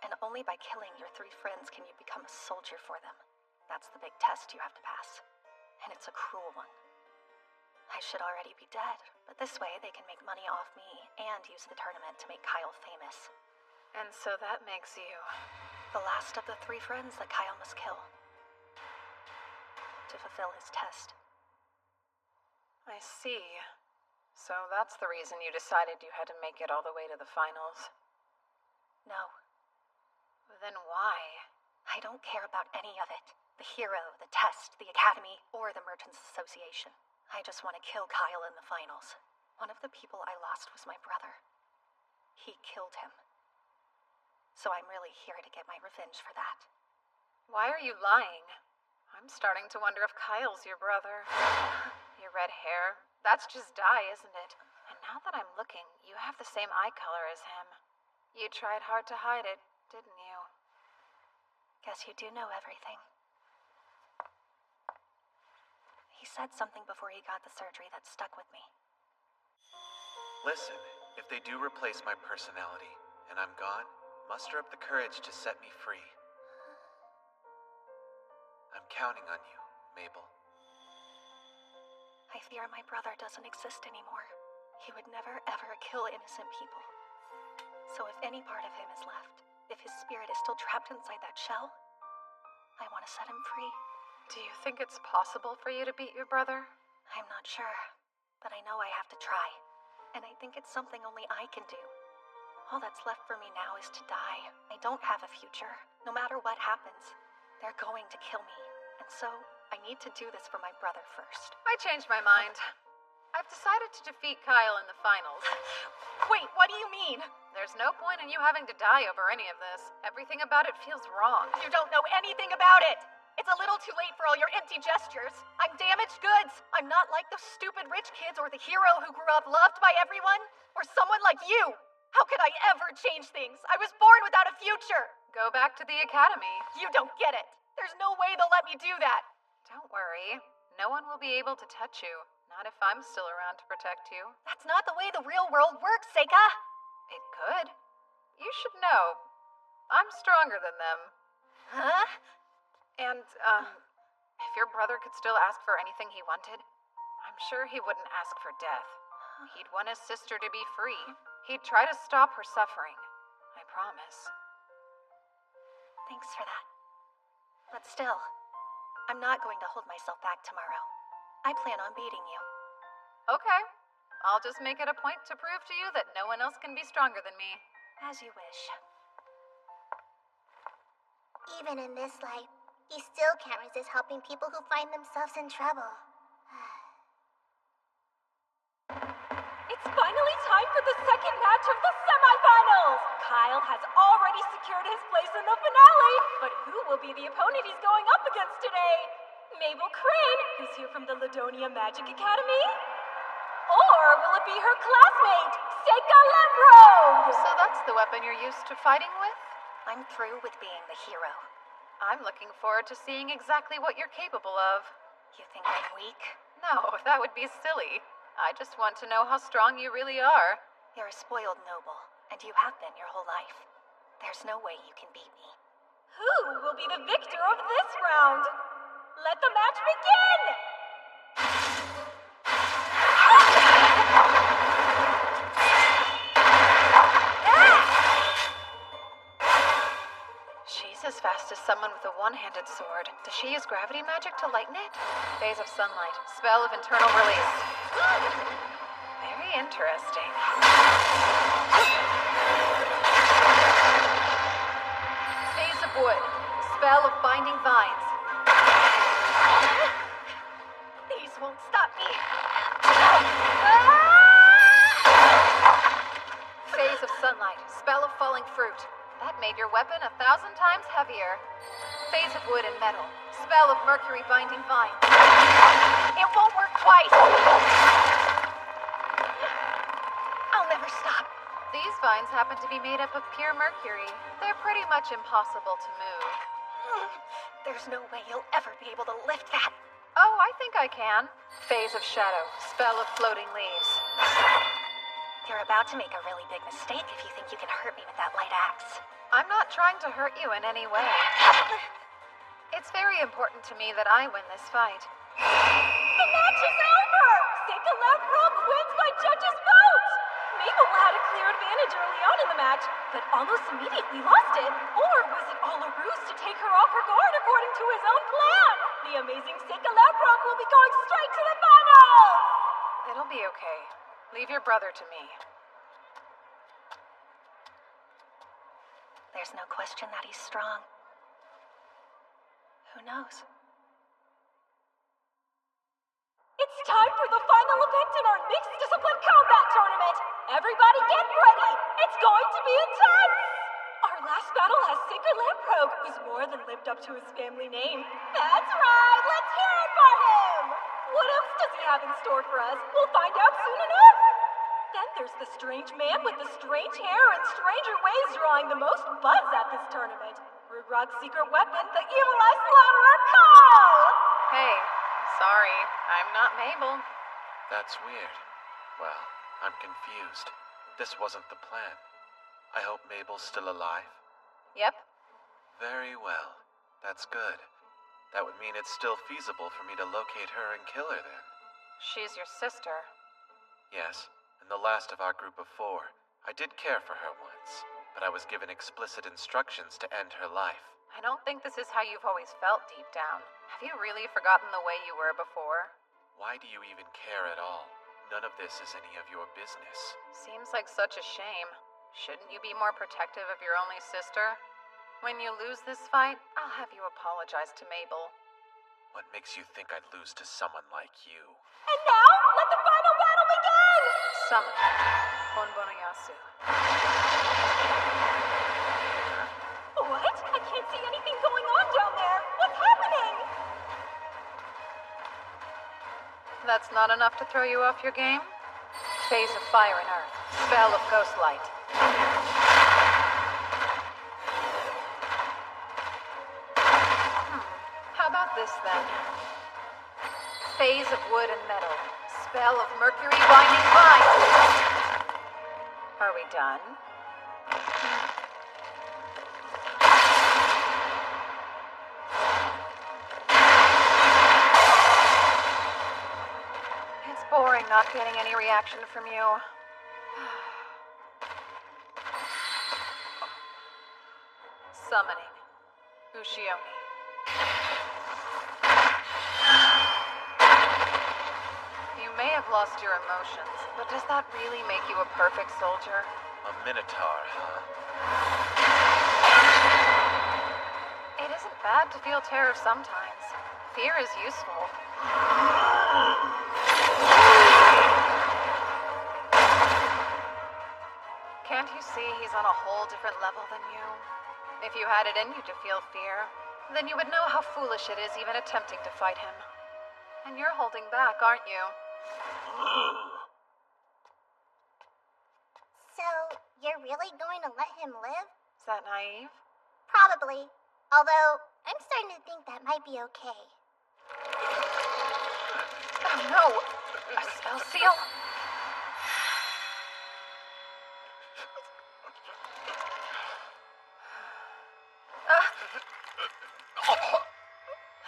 And only by killing your 3 friends can you become a soldier for them. That's the big test you have to pass. And it's a cruel one. I should already be dead, but this way they can make money off me and use the tournament to make Kyle famous. And so that makes you the last of the 3 friends that Kyle must kill to fulfill his test. I see. So that's the reason you decided you had to make it all the way to the finals. No. Then why? I don't care about any of it. The hero, the test, the academy, or the Merchants Association. I just want to kill Kyle in the finals. One of the people I lost was my brother. He killed him. So I'm really here to get my revenge for that. Why are you lying? I'm starting to wonder if Kyle's your brother. Your red hair, that's just dye, isn't it? And now that I'm looking, you have the same eye color as him. You tried hard to hide it, didn't you? Guess you do know everything. He said something before he got the surgery that stuck with me. Listen, if they do replace my personality, and I'm gone, muster up the courage to set me free. I'm counting on you, Mabel. I fear my brother doesn't exist anymore. He would never ever kill innocent people. So if any part of him is left, if his spirit is still trapped inside that shell, I want to set him free. Do you think it's possible for you to beat your brother? I'm not sure, but I know I have to try. And I think it's something only I can do. All that's left for me now is to die. I don't have a future. No matter what happens, they're going to kill me. And so, I need to do this for my brother first. I changed my mind. I've decided to defeat Kyle in the finals. Wait, what do you mean? There's no point in you having to die over any of this. Everything about it feels wrong. You don't know anything about it! It's a little too late for all your empty gestures. I'm damaged goods. I'm not like those stupid rich kids or the hero who grew up loved by everyone. Or someone like you. How could I ever change things? I was born without a future. Go back to the academy. You don't get it. There's no way they'll let me do that. Don't worry. No one will be able to touch you. Not if I'm still around to protect you. That's not the way the real world works, Seika. It could. You should know. I'm stronger than them. Huh? And, if your brother could still ask for anything he wanted, I'm sure he wouldn't ask for death. He'd want his sister to be free. He'd try to stop her suffering. I promise. Thanks for that. But still, I'm not going to hold myself back tomorrow. I plan on beating you. Okay. I'll just make it a point to prove to you that no one else can be stronger than me. As you wish. Even in this life, he still can't resist helping people who find themselves in trouble. It's finally time for the second match of the semifinals! Kyle has already secured his place in the finale, but who will be the opponent he's going up against today? Mabel Crane, who's here from the Ladonia Magic Academy? Or will it be her classmate, Seika Lemrogue? So that's the weapon you're used to fighting with? I'm through with being the hero. I'm looking forward to seeing exactly what you're capable of. You think I'm weak? No, that would be silly. I just want to know how strong you really are. You're a spoiled noble, and you have been your whole life. There's no way you can beat me. Who will be the victor of this round? Let the match begin! She's as fast as someone with a one-handed sword. Does she use gravity magic to lighten it? Phase of sunlight. Spell of internal release. Very interesting. Phase of wood. Spell of binding vines. These won't stop me. Phase of sunlight. Spell of falling fruit. That made your weapon 1,000 times heavier. Phase of wood and metal. Spell of mercury binding vine. It won't work twice. I'll never stop. These vines happen to be made up of pure mercury. They're pretty much impossible to move. There's no way you'll ever be able to lift that. Oh, I think I can. Phase of shadow. Spell of floating leaves. You're about to make a really big mistake if you think you can hurt me with that light axe. I'm not trying to hurt you in any way. It's very important to me that I win this fight. The match is over! Seika Lemrogue wins by judges' vote! Mabel had a clear advantage early on in the match, but almost immediately lost it. Or was it all a ruse to take her off her guard according to his own plan? The amazing Seika Lemrogue will be going straight to the finals! It'll be okay. Leave your brother to me. There's no question that he's strong. Who knows? It's time for the final event in our mixed discipline combat tournament! Everybody get ready! It's going to be intense! Our last battle has Seika Lemrogue, who's more than lived up to his family name. That's right! Let's hear it for him! What else does he have in store for us? We'll find out soon enough! Then there's the strange man with the strange hair and stranger ways drawing the most buzz at this tournament. Rugrog's secret weapon, the evil eye slaughterer, Kyle! Hey, sorry, I'm not Mabel. That's weird. Well, I'm confused. This wasn't the plan. I hope Mabel's still alive. Yep. Very well. That's good. That would mean it's still feasible for me to locate her and kill her then. She's your sister. Yes, and the last of our group of 4. I did care for her once, but I was given explicit instructions to end her life. I don't think this is how you've always felt deep down. Have you really forgotten the way you were before? Why do you even care at all? None of this is any of your business. Seems like such a shame. Shouldn't you be more protective of your only sister? When you lose this fight, I'll have you apologize to Mabel. What makes you think I'd lose to someone like you? And now, let the final battle begin! Summon. Onbonoyasu. What? I can't see anything going on down there. What's happening? That's not enough to throw you off your game? Phase of Fire and Earth. Spell of Ghost Light. How about this then? Phase of Wood and Metal. Spell of Mercury Binding Vine. Are we done? It's boring not getting any reaction from you. Summoning. Ushioni. You may have lost your emotions, but does that really make you a perfect soldier? A minotaur, huh? It isn't bad to feel terror sometimes. Fear is useful. Can't you see he's on a whole different level than you? If you had it in you to feel fear, then you would know how foolish it is even attempting to fight him. And you're holding back, aren't you? So, you're really going to let him live? Is that naive? Probably. Although, I'm starting to think that might be okay. Oh no! A spell seal?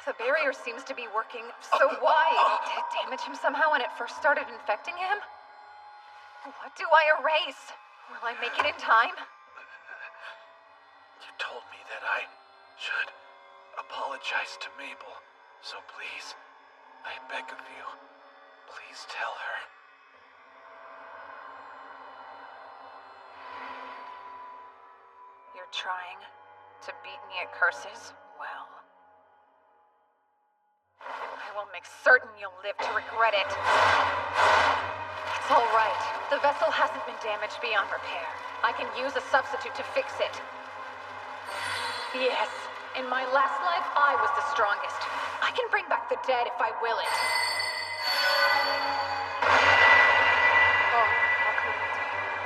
The barrier seems to be working, so why? Did it damage him somehow when it first started infecting him? What do I erase? Will I make it in time? You told me that I should apologize to Mabel, so please, I beg of you, please tell her. You're trying to beat me at curses? Well, I will make certain you'll live to regret it. It's all right. The vessel hasn't been damaged beyond repair. I can use a substitute to fix it. Yes, in my last life, I was the strongest. I can bring back the dead if I will it.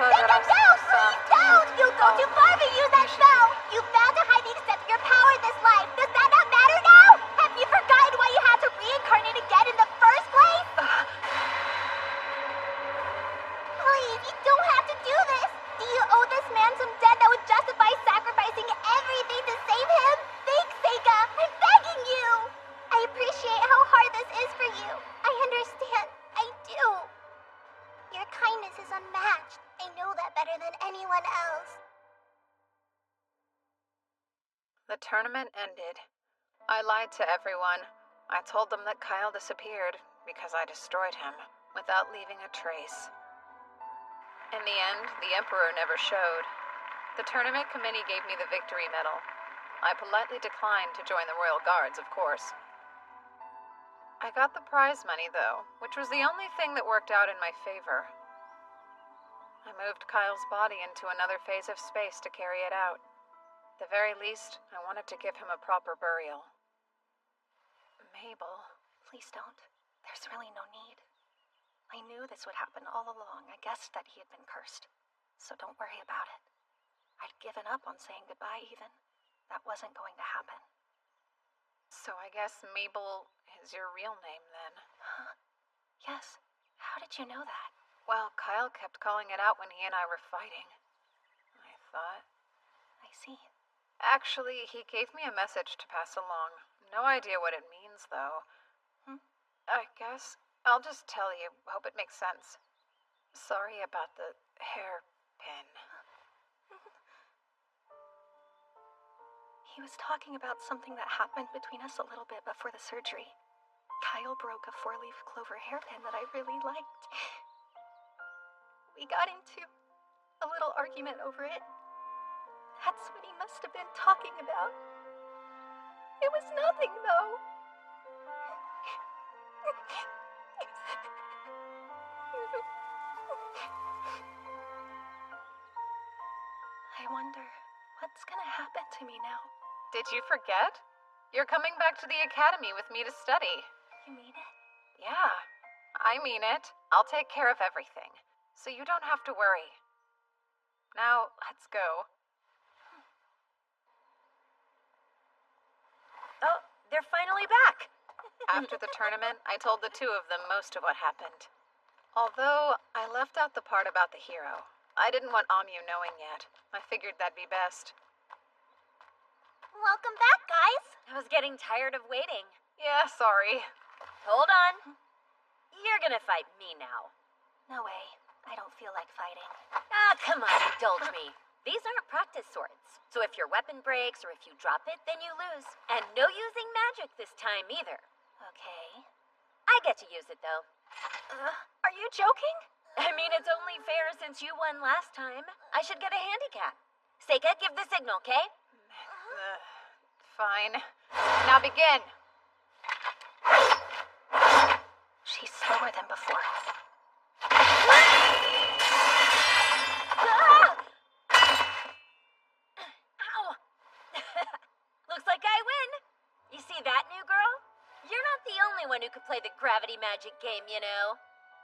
Take it down! Please don't! You'll go too far if you use that spell! You failed to hide the extent of your power in this life! Does that not matter now? Have you forgotten why you had to reincarnate again in the first place? Please, you don't have to do this! Do you owe this man some debt that would justify sacrificing everything to save him? Think, Seika! I'm begging you! I appreciate how hard this is for you. I understand. I do. Your kindness is unmatched. I know that better than anyone else. The tournament ended. I lied to everyone. I told them that Kyle disappeared because I destroyed him without leaving a trace. In the end, the Emperor never showed. The tournament committee gave me the victory medal. I politely declined to join the Royal Guards, of course. I got the prize money, though, which was the only thing that worked out in my favor. I moved Kyle's body into another phase of space to carry it out. At the very least, I wanted to give him a proper burial. Mabel, please don't. There's really no need. I knew this would happen all along. I guessed that he had been cursed. So don't worry about it. I'd given up on saying goodbye even. That wasn't going to happen. So I guess Mabel is your real name then? Huh? Yes. How did you know that? Well, Kyle kept calling it out when he and I were fighting. I thought. I see. Actually, he gave me a message to pass along. No idea what it means, though. I guess I'll just tell you. Hope it makes sense. Sorry about the hairpin. He was talking about something that happened between us a little bit before the surgery. Kyle broke a 4-leaf clover hairpin that I really liked. We got into a little argument over it. That's what he must have been talking about. It was nothing, though. I wonder what's gonna happen to me now. Did you forget? You're coming back to the academy with me to study. You mean it? Yeah, I mean it. I'll take care of everything, so you don't have to worry. Now, let's go. Oh, they're finally back. After the tournament, I told the two of them most of what happened. Although, I left out the part about the hero. I didn't want Amu knowing yet. I figured that'd be best. Welcome back, guys. I was getting tired of waiting. Yeah, sorry. Hold on. You're gonna fight me now. No way. I don't feel like fighting. Ah, come on, indulge me. These aren't practice swords. So if your weapon breaks or if you drop it, then you lose. And no using magic this time either. Okay. I get to use it, though. Are you joking? I mean, it's only fair since you won last time. I should get a handicap. Seika, give the signal, okay? Fine. Now begin. She's slower than before. Ow! Looks like I win. You see that, new girl? You're not the only one who could play the gravity magic game, you know.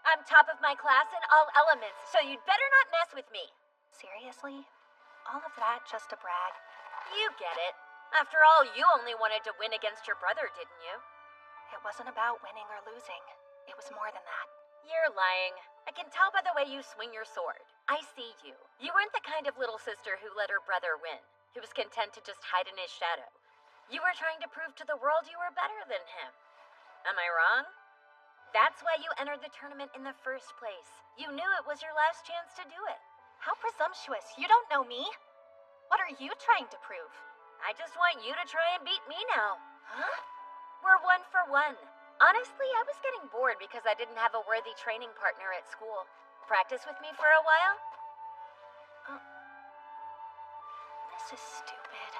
I'm top of my class in all elements, so you'd better not mess with me. Seriously? All of that just to brag? You get it. After all, you only wanted to win against your brother, didn't you? It wasn't about winning or losing. It was more than that. You're lying. I can tell by the way you swing your sword. I see you. You weren't the kind of little sister who let her brother win, who was content to just hide in his shadow. You were trying to prove to the world you were better than him. Am I wrong? That's why you entered the tournament in the first place. You knew it was your last chance to do it. How presumptuous. You don't know me. What are you trying to prove? I just want you to try and beat me now. Huh? We're 1 for 1. Honestly, I was getting bored because I didn't have a worthy training partner at school. Practice with me for a while? This is stupid.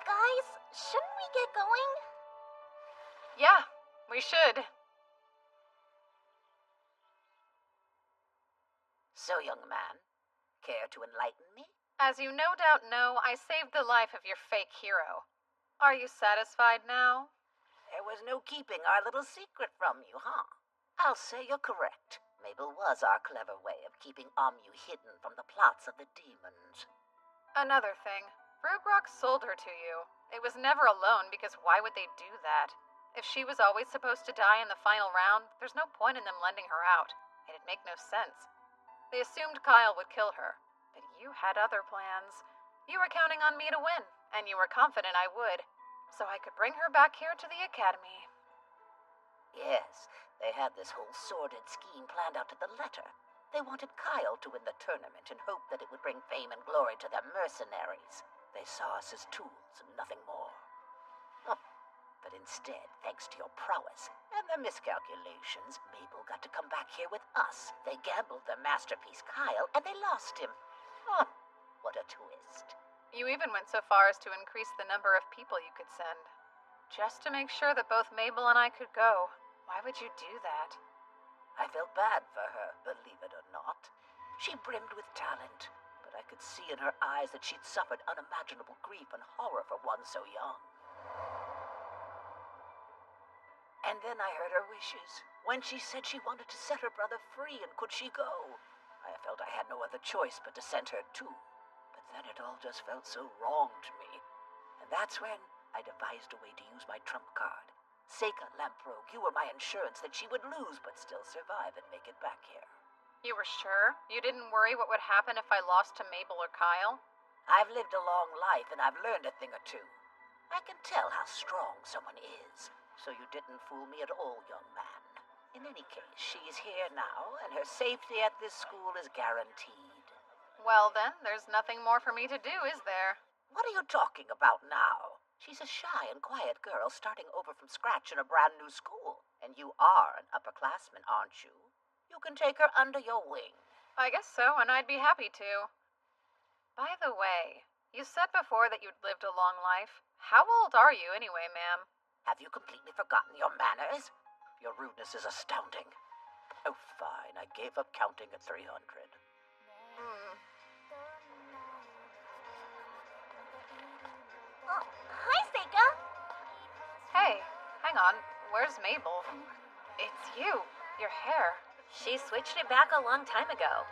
Guys, shouldn't we get going? Yeah, we should. So, young man, care to enlighten me? As you no doubt know, I saved the life of your fake hero. Are you satisfied now? There was no keeping our little secret from you, huh? I'll say you're correct. Mabel was our clever way of keeping Amu hidden from the plots of the demons. Another thing, Rugrok sold her to you. It was never alone because why would they do that? If she was always supposed to die in the final round, there's no point in them lending her out. It'd make no sense. They assumed Kyle would kill her, but you had other plans. You were counting on me to win, and you were confident I would, so I could bring her back here to the academy. Yes, they had this whole sordid scheme planned out to the letter. They wanted Kyle to win the tournament in hope that it would bring fame and glory to their mercenaries. They saw us as tools and nothing more. But instead, thanks to your prowess and their miscalculations, Mabel got to come back here with us. They gambled their masterpiece, Kyle, and they lost him. What a twist. You even went so far as to increase the number of people you could send. Just to make sure that both Mabel and I could go. Why would you do that? I felt bad for her, believe it or not. She brimmed with talent, but I could see in her eyes that she'd suffered unimaginable grief and horror for one so young. And then I heard her wishes, when she said she wanted to set her brother free, and could she go? I felt I had no other choice but to send her too. But then it all just felt so wrong to me. And that's when I devised a way to use my trump card. Seika Lamprogue, you were my insurance that she would lose but still survive and make it back here. You were sure? You didn't worry what would happen if I lost to Mabel or Kyle? I've lived a long life and I've learned a thing or two. I can tell how strong someone is. So you didn't fool me at all, young man. In any case, she's here now, and her safety at this school is guaranteed. Well then, there's nothing more for me to do, is there? What are you talking about now? She's a shy and quiet girl starting over from scratch in a brand new school. And you are an upperclassman, aren't you? You can take her under your wing. I guess so, and I'd be happy to. By the way, you said before that you'd lived a long life. How old are you anyway, ma'am? Have you completely forgotten your manners? Your rudeness is astounding. Oh, fine. I gave up counting at 300. Hi, Seika. Hey, hang on. Where's Mabel? It's you. Your hair. She switched it back a long time ago.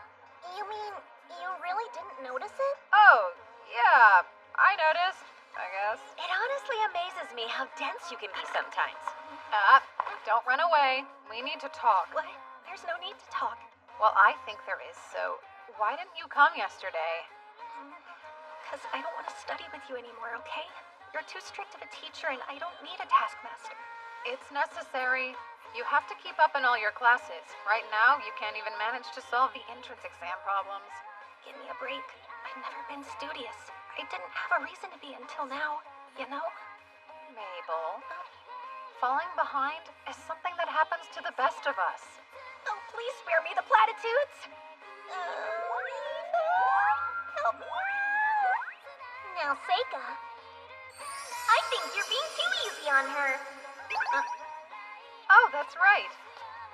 You mean you really didn't notice it? Oh, yeah. I noticed, I guess. It honestly amazes me how dense you can be sometimes. Don't run away. We need to talk. What? There's no need to talk. Well, I think there is, so why didn't you come yesterday? Because I don't want to study with you anymore, okay? You're too strict of a teacher and I don't need a taskmaster. It's necessary. You have to keep up in all your classes. Right now, you can't even manage to solve the entrance exam problems. Give me a break. I've never been studious. I didn't have a reason to be until now, you know? Mabel, falling behind is something that happens to the best of us. Oh, please spare me the platitudes. Help me. Now, Seika, I think you're being too easy on her. Oh, that's right.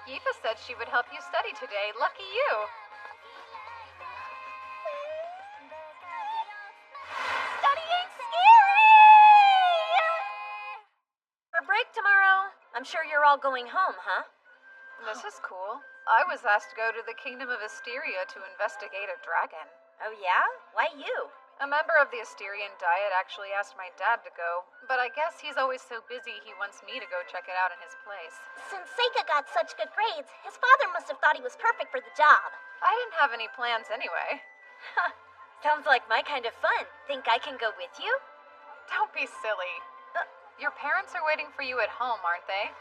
Yifa said she would help you study today. Lucky you. Studying scary! For break tomorrow, I'm sure you're all going home, huh? This is cool. I was asked to go to the Kingdom of Asteria to investigate a dragon. Oh yeah? Why you? A member of the Asterian Diet actually asked my dad to go, but I guess he's always so busy he wants me to go check it out in his place. Since Seika got such good grades, his father must have thought he was perfect for the job. I didn't have any plans anyway. Sounds like my kind of fun. Think I can go with you? Don't be silly. Your parents are waiting for you at home, aren't they?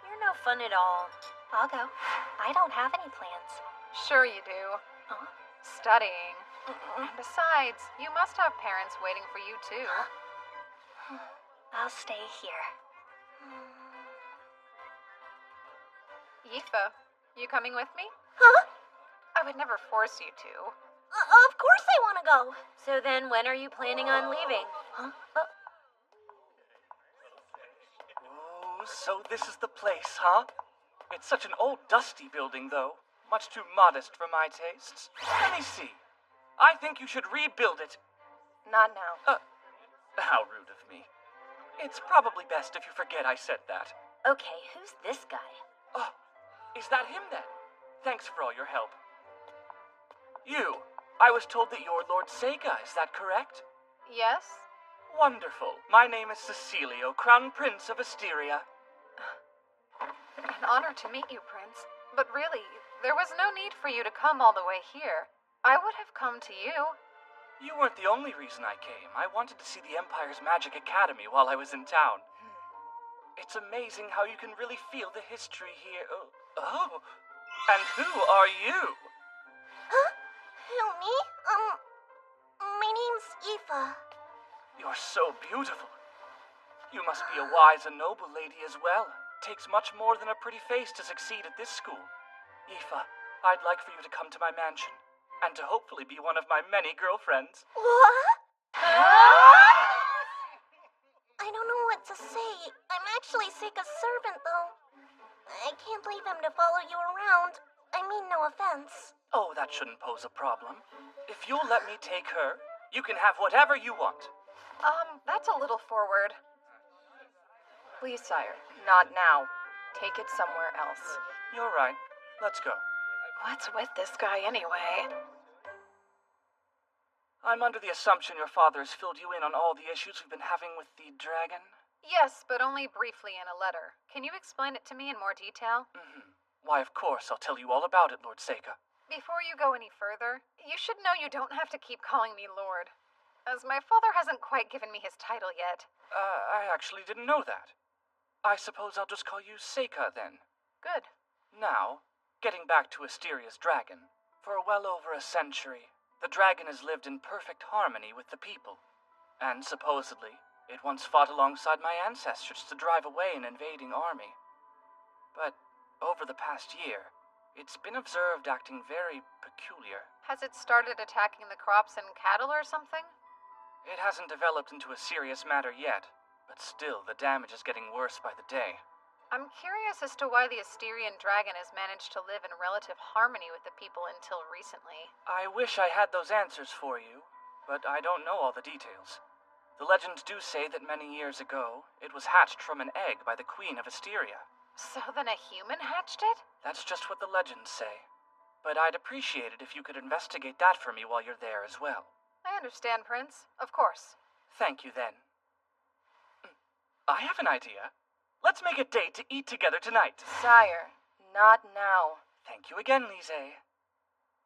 You're no fun at all. I'll go. I don't have any plans. Sure you do. Huh? Studying. And besides, you must have parents waiting for you too. I'll stay here. Yifa, you coming with me? Huh? I would never force you to. Of course I want to go. So then when are you planning on leaving? Huh? Oh, so this is the place, huh? It's such an old, dusty building, though. Much too modest for my tastes. Let me see. I think you should rebuild it. Not now. How rude of me. It's probably best if you forget I said that. Okay, who's this guy? Oh, is that him then? Thanks for all your help. You. I was told that you're Lord Seika, is that correct? Yes? Wonderful. My name is Cecilio, Crown Prince of Asteria. An honor to meet you, Prince. But really, there was no need for you to come all the way here. I would have come to you. You weren't the only reason I came. I wanted to see the Empire's Magic Academy while I was in town. It's amazing how you can really feel the history here. Oh. And who are you? Huh? Who, me? My name's Yifa. You're so beautiful. You must be a wise and noble lady as well. Takes much more than a pretty face to succeed at this school. Yifa, I'd like for you to come to my mansion. And to hopefully be one of my many girlfriends. What? I don't know what to say. I'm actually Seika's servant, though. I can't leave him to follow you around. I mean, no offense. Oh, that shouldn't pose a problem. If you'll let me take her, you can have whatever you want. That's a little forward. Please, sire, not now. Take it somewhere else. You're right. Let's go. What's with this guy anyway? I'm under the assumption your father has filled you in on all the issues we've been having with the dragon? Yes, but only briefly in a letter. Can you explain it to me in more detail? Why, of course, I'll tell you all about it, Lord Seika. Before you go any further, you should know you don't have to keep calling me Lord, as my father hasn't quite given me his title yet. I actually didn't know that. I suppose I'll just call you Seika, then. Good. Now, getting back to Asteria's dragon. For well over a century, the dragon has lived in perfect harmony with the people. And supposedly, it once fought alongside my ancestors to drive away an invading army. But over the past year, It's been observed acting very peculiar. Has it started attacking the crops and cattle or something? It hasn't developed into a serious matter yet, but still, the damage is getting worse by the day. I'm curious as to why the Asterian dragon has managed to live in relative harmony with the people until recently. I wish I had those answers for you, but I don't know all the details. The legends do say that many years ago, it was hatched from an egg by the Queen of Asteria. So then a human hatched it? That's just what the legends say. But I'd appreciate it if you could investigate that for me while you're there as well. I understand, Prince. Of course. Thank you, then. I have an idea. Let's make a date to eat together tonight. Sire, not now. Thank you again, Lise.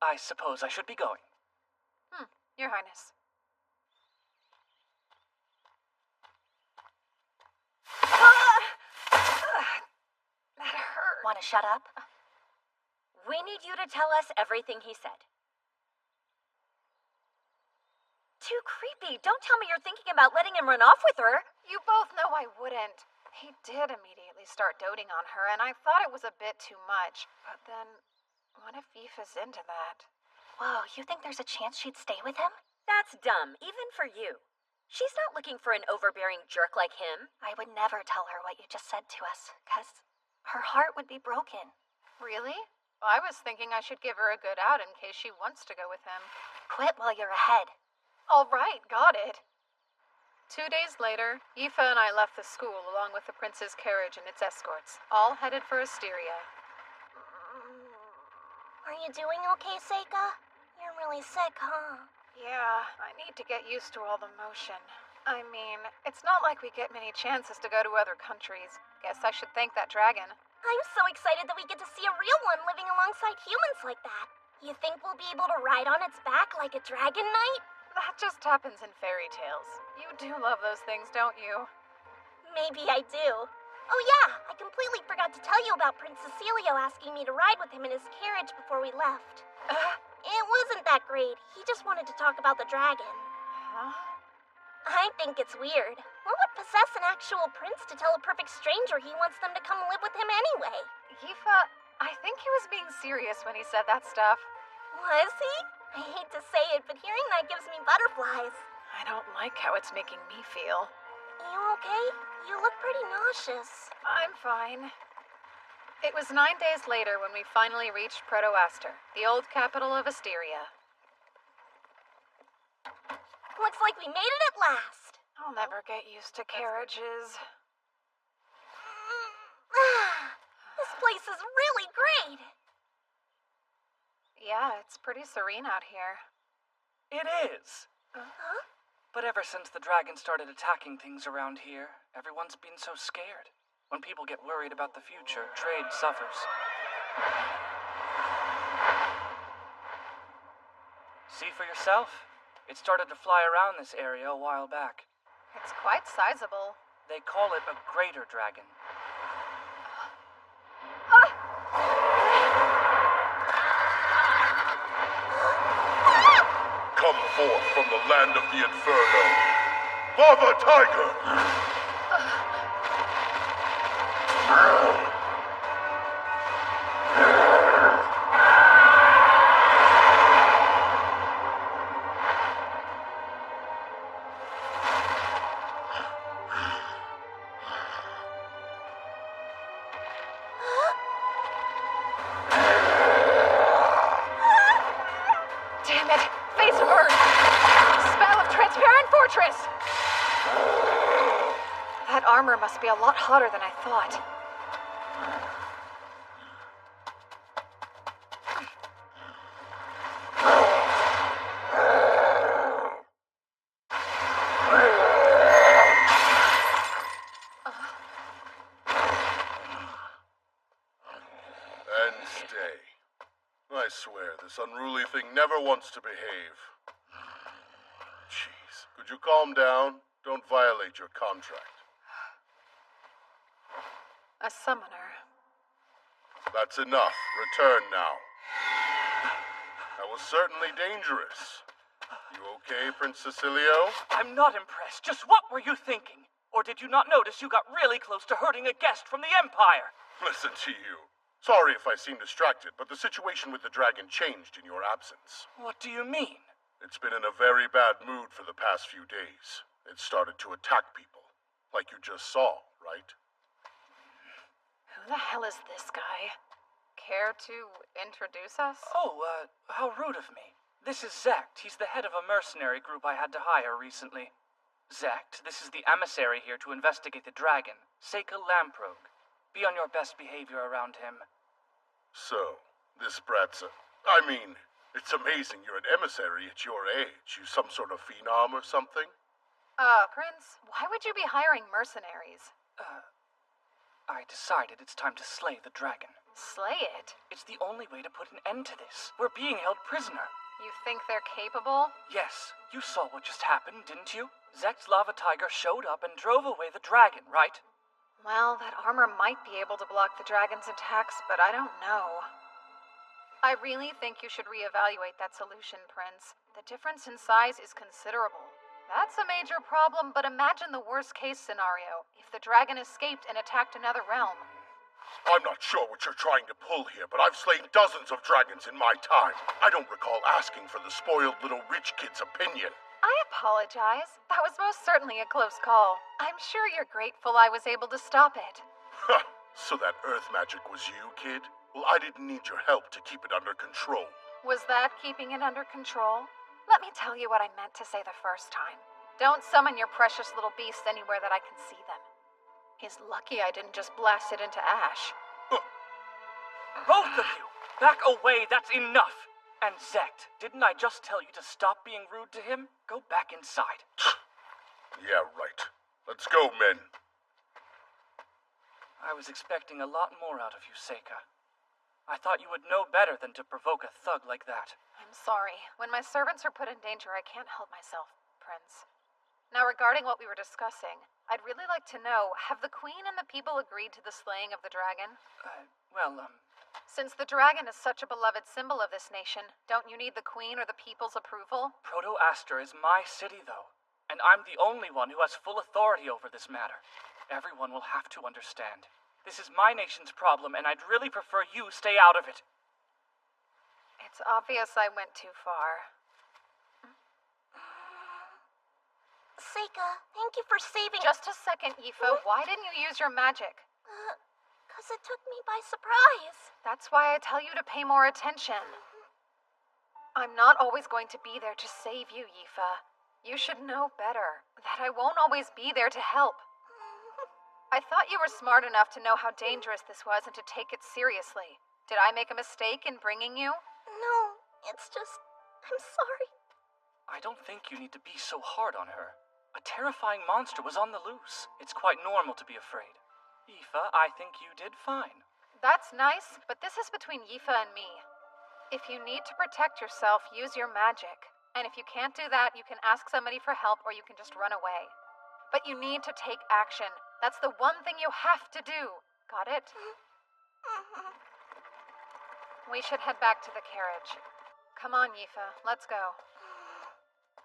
I suppose I should be going. Your Highness. That hurt. Want to shut up? We need you to tell us everything he said. Too creepy. Don't tell me you're thinking about letting him run off with her. You both know I wouldn't. He did immediately start doting on her, and I thought it was a bit too much. But then, what if Aoife's into that? Whoa, you think there's a chance she'd stay with him? That's dumb, even for you. She's not looking for an overbearing jerk like him. I would never tell her what you just said to us, 'cause her heart would be broken. Really? I was thinking I should give her a good out in case she wants to go with him. Quit while you're ahead. All right, got it. 2 days later, Aoife and I left the school along with the prince's carriage and its escorts, all headed for Asteria. Are you doing okay, Seika? You're really sick, huh? Yeah, I need to get used to all the motion. I mean, it's not like we get many chances to go to other countries. Guess I should thank that dragon. I'm so excited that we get to see a real one living alongside humans like that. You think we'll be able to ride on its back like a dragon knight? That just happens in fairy tales. You do love those things, don't you? Maybe I do. Oh yeah, I completely forgot to tell you about Prince Cecilio asking me to ride with him in his carriage before we left. It wasn't that great. He just wanted to talk about the dragon. Huh? I think it's weird. What would possess an actual prince to tell a perfect stranger he wants them to come live with him anyway? Aoife, I think he was being serious when he said that stuff. Was he? I hate to say it, but hearing that gives me butterflies. I don't like how it's making me feel. You okay? You look pretty nauseous. I'm fine. It was 9 days later when we finally reached Protoaster, the old capital of Asteria. Looks like we made it at last. I'll never get used to carriages. This place is really great. Yeah, it's pretty serene out here. It is. Huh? But ever since the dragon started attacking things around here, everyone's been so scared. When people get worried about the future, trade suffers. See for yourself? It started to fly around this area a while back. It's quite sizable. They call it a greater dragon. Come forth from the land of the Inferno. Lava Tiger! Damn it! Face of Earth! Spell of Transparent Fortress! That armor must be a lot hotter than I thought. And stay. I swear, this unruly thing never wants to behave. Jeez, could you calm down? Don't violate your contract. A summoner. That's enough. Return now. That was certainly dangerous. You okay, Prince Cecilio? I'm not impressed. Just what were you thinking? Or did you not notice you got really close to hurting a guest from the Empire? Listen to you. Sorry if I seem distracted, but the situation with the dragon changed in your absence. What do you mean? It's been in a very bad mood for the past few days. It started to attack people, like you just saw, right? Who the hell is this guy? Care to introduce us? Oh, how rude of me. This is Zect. He's the head of a mercenary group I had to hire recently. Zect, this is the emissary here to investigate the dragon, Seika Lamprogue. Be on your best behavior around him. So, this brat's it's amazing you're an emissary at your age. You some sort of phenom or something? Prince, why would you be hiring mercenaries? I decided it's time to slay the dragon. Slay it? It's the only way to put an end to this. We're being held prisoner. You think they're capable? Yes. You saw what just happened, didn't you? Zekt's lava tiger showed up and drove away the dragon, right? Well, that armor might be able to block the dragon's attacks, but I don't know. I really think you should reevaluate that solution, Prince. The difference in size is considerable. That's a major problem, but imagine the worst-case scenario. If the dragon escaped and attacked another realm. I'm not sure what you're trying to pull here, but I've slain dozens of dragons in my time. I don't recall asking for the spoiled little rich kid's opinion. I apologize. That was most certainly a close call. I'm sure you're grateful I was able to stop it. Ha! So that earth magic was you, kid? Well, I didn't need your help to keep it under control. Was that keeping it under control? Let me tell you what I meant to say the first time. Don't summon your precious little beasts anywhere that I can see them. He's lucky I didn't just blast it into ash. Both of you! Back away, that's enough! And Zect, didn't I just tell you to stop being rude to him? Go back inside. Yeah, right. Let's go, men. I was expecting a lot more out of you, Seika. I thought you would know better than to provoke a thug like that. I'm sorry. When my servants are put in danger, I can't help myself, Prince. Now, regarding what we were discussing, I'd really like to know, have the Queen and the people agreed to the slaying of the dragon? Since Since the dragon is such a beloved symbol of this nation, don't you need the Queen or the people's approval? Proto-Aster is my city, though, and I'm the only one who has full authority over this matter. Everyone will have to understand. This is my nation's problem, and I'd really prefer you stay out of it. It's obvious I went too far. Seika, thank you for saving— Just a second, Aoife. Why didn't you use your magic? 'Cause it took me by surprise. That's why I tell you to pay more attention. I'm not always going to be there to save you, Aoife. You should know better, that I won't always be there to help. I thought you were smart enough to know how dangerous this was and to take it seriously. Did I make a mistake in bringing you? No, it's just— I'm sorry. I don't think you need to be so hard on her. A terrifying monster was on the loose. It's quite normal to be afraid. Aoife, I think you did fine. That's nice, but this is between Aoife and me. If you need to protect yourself, use your magic. And if you can't do that, you can ask somebody for help or you can just run away. But you need to take action. That's the one thing you have to do. Got it? We should head back to the carriage. Come on, Aoife. Let's go.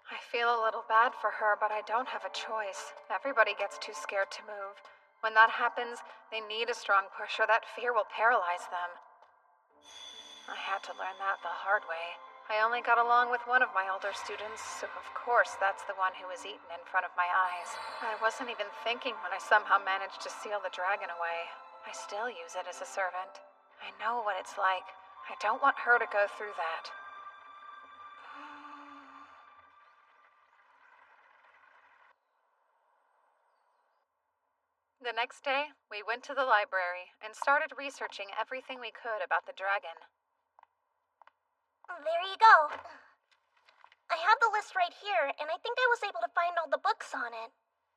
I feel a little bad for her, but I don't have a choice. Everybody gets too scared to move. When that happens, they need a strong push or that fear will paralyze them. I had to learn that the hard way. I only got along with one of my older students, so of course that's the one who was eaten in front of my eyes. I wasn't even thinking when I somehow managed to seal the dragon away. I still use it as a servant. I know what it's like. I don't want her to go through that. The next day, we went to the library and started researching everything we could about the dragon. There you go. I have the list right here, and I think I was able to find all the books on it.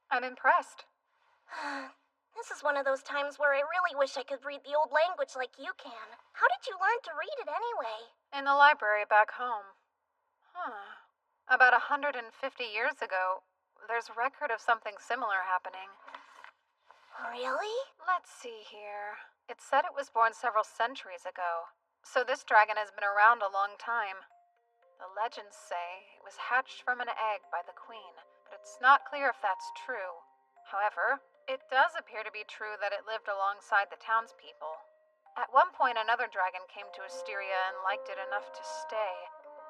I'm impressed. This is one of those times where I really wish I could read the old language like you can. How did you learn to read it anyway? In the library back home. About 150 years ago, there's record of something similar happening. Really? Let's see here. It said it was born several centuries ago, so this dragon has been around a long time. The legends say it was hatched from an egg by the queen, but it's not clear if that's true. However, it does appear to be true that it lived alongside the townspeople. At one point, another dragon came to Asteria and liked it enough to stay.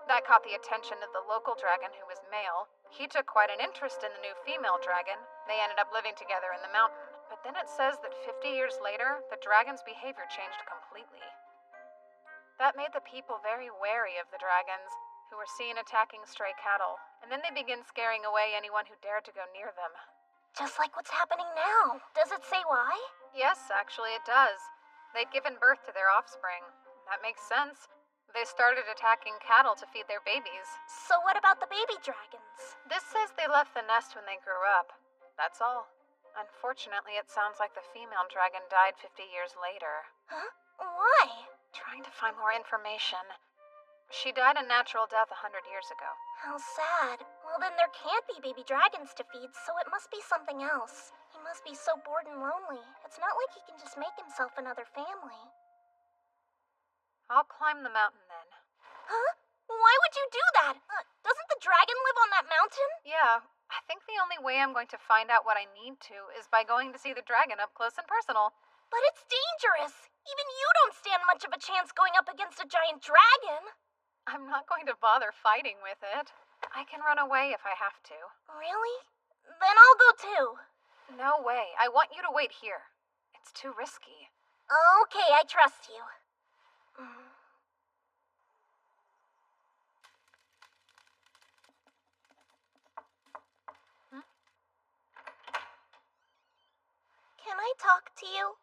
That caught the attention of the local dragon, who was male. He took quite an interest in the new female dragon. They ended up living together in the mountain. But then it says that 50 years later, the dragon's behavior changed completely. That made the people very wary of the dragons, who were seen attacking stray cattle, and then they began scaring away anyone who dared to go near them. Just like what's happening now. Does it say why? Yes, actually it does. They'd given birth to their offspring. That makes sense. They started attacking cattle to feed their babies. So what about the baby dragons? This says they left the nest when they grew up. That's all. Unfortunately, it sounds like the female dragon died 50 years later. Huh? Why? Trying to find more information. She died a natural death 100 years ago. How sad. Well, then there can't be baby dragons to feed, so it must be something else. He must be so bored and lonely. It's not like he can just make himself another family. I'll climb the mountain then. Huh? Why would you do that? Doesn't the dragon live on that mountain? Yeah, I think the only way I'm going to find out what I need to is by going to see the dragon up close and personal. But it's dangerous. Even you don't stand much of a chance going up against a giant dragon. I'm not going to bother fighting with it. I can run away if I have to. Really? Then I'll go too. No way. I want you to wait here. It's too risky. Okay, I trust you. Can I talk to you?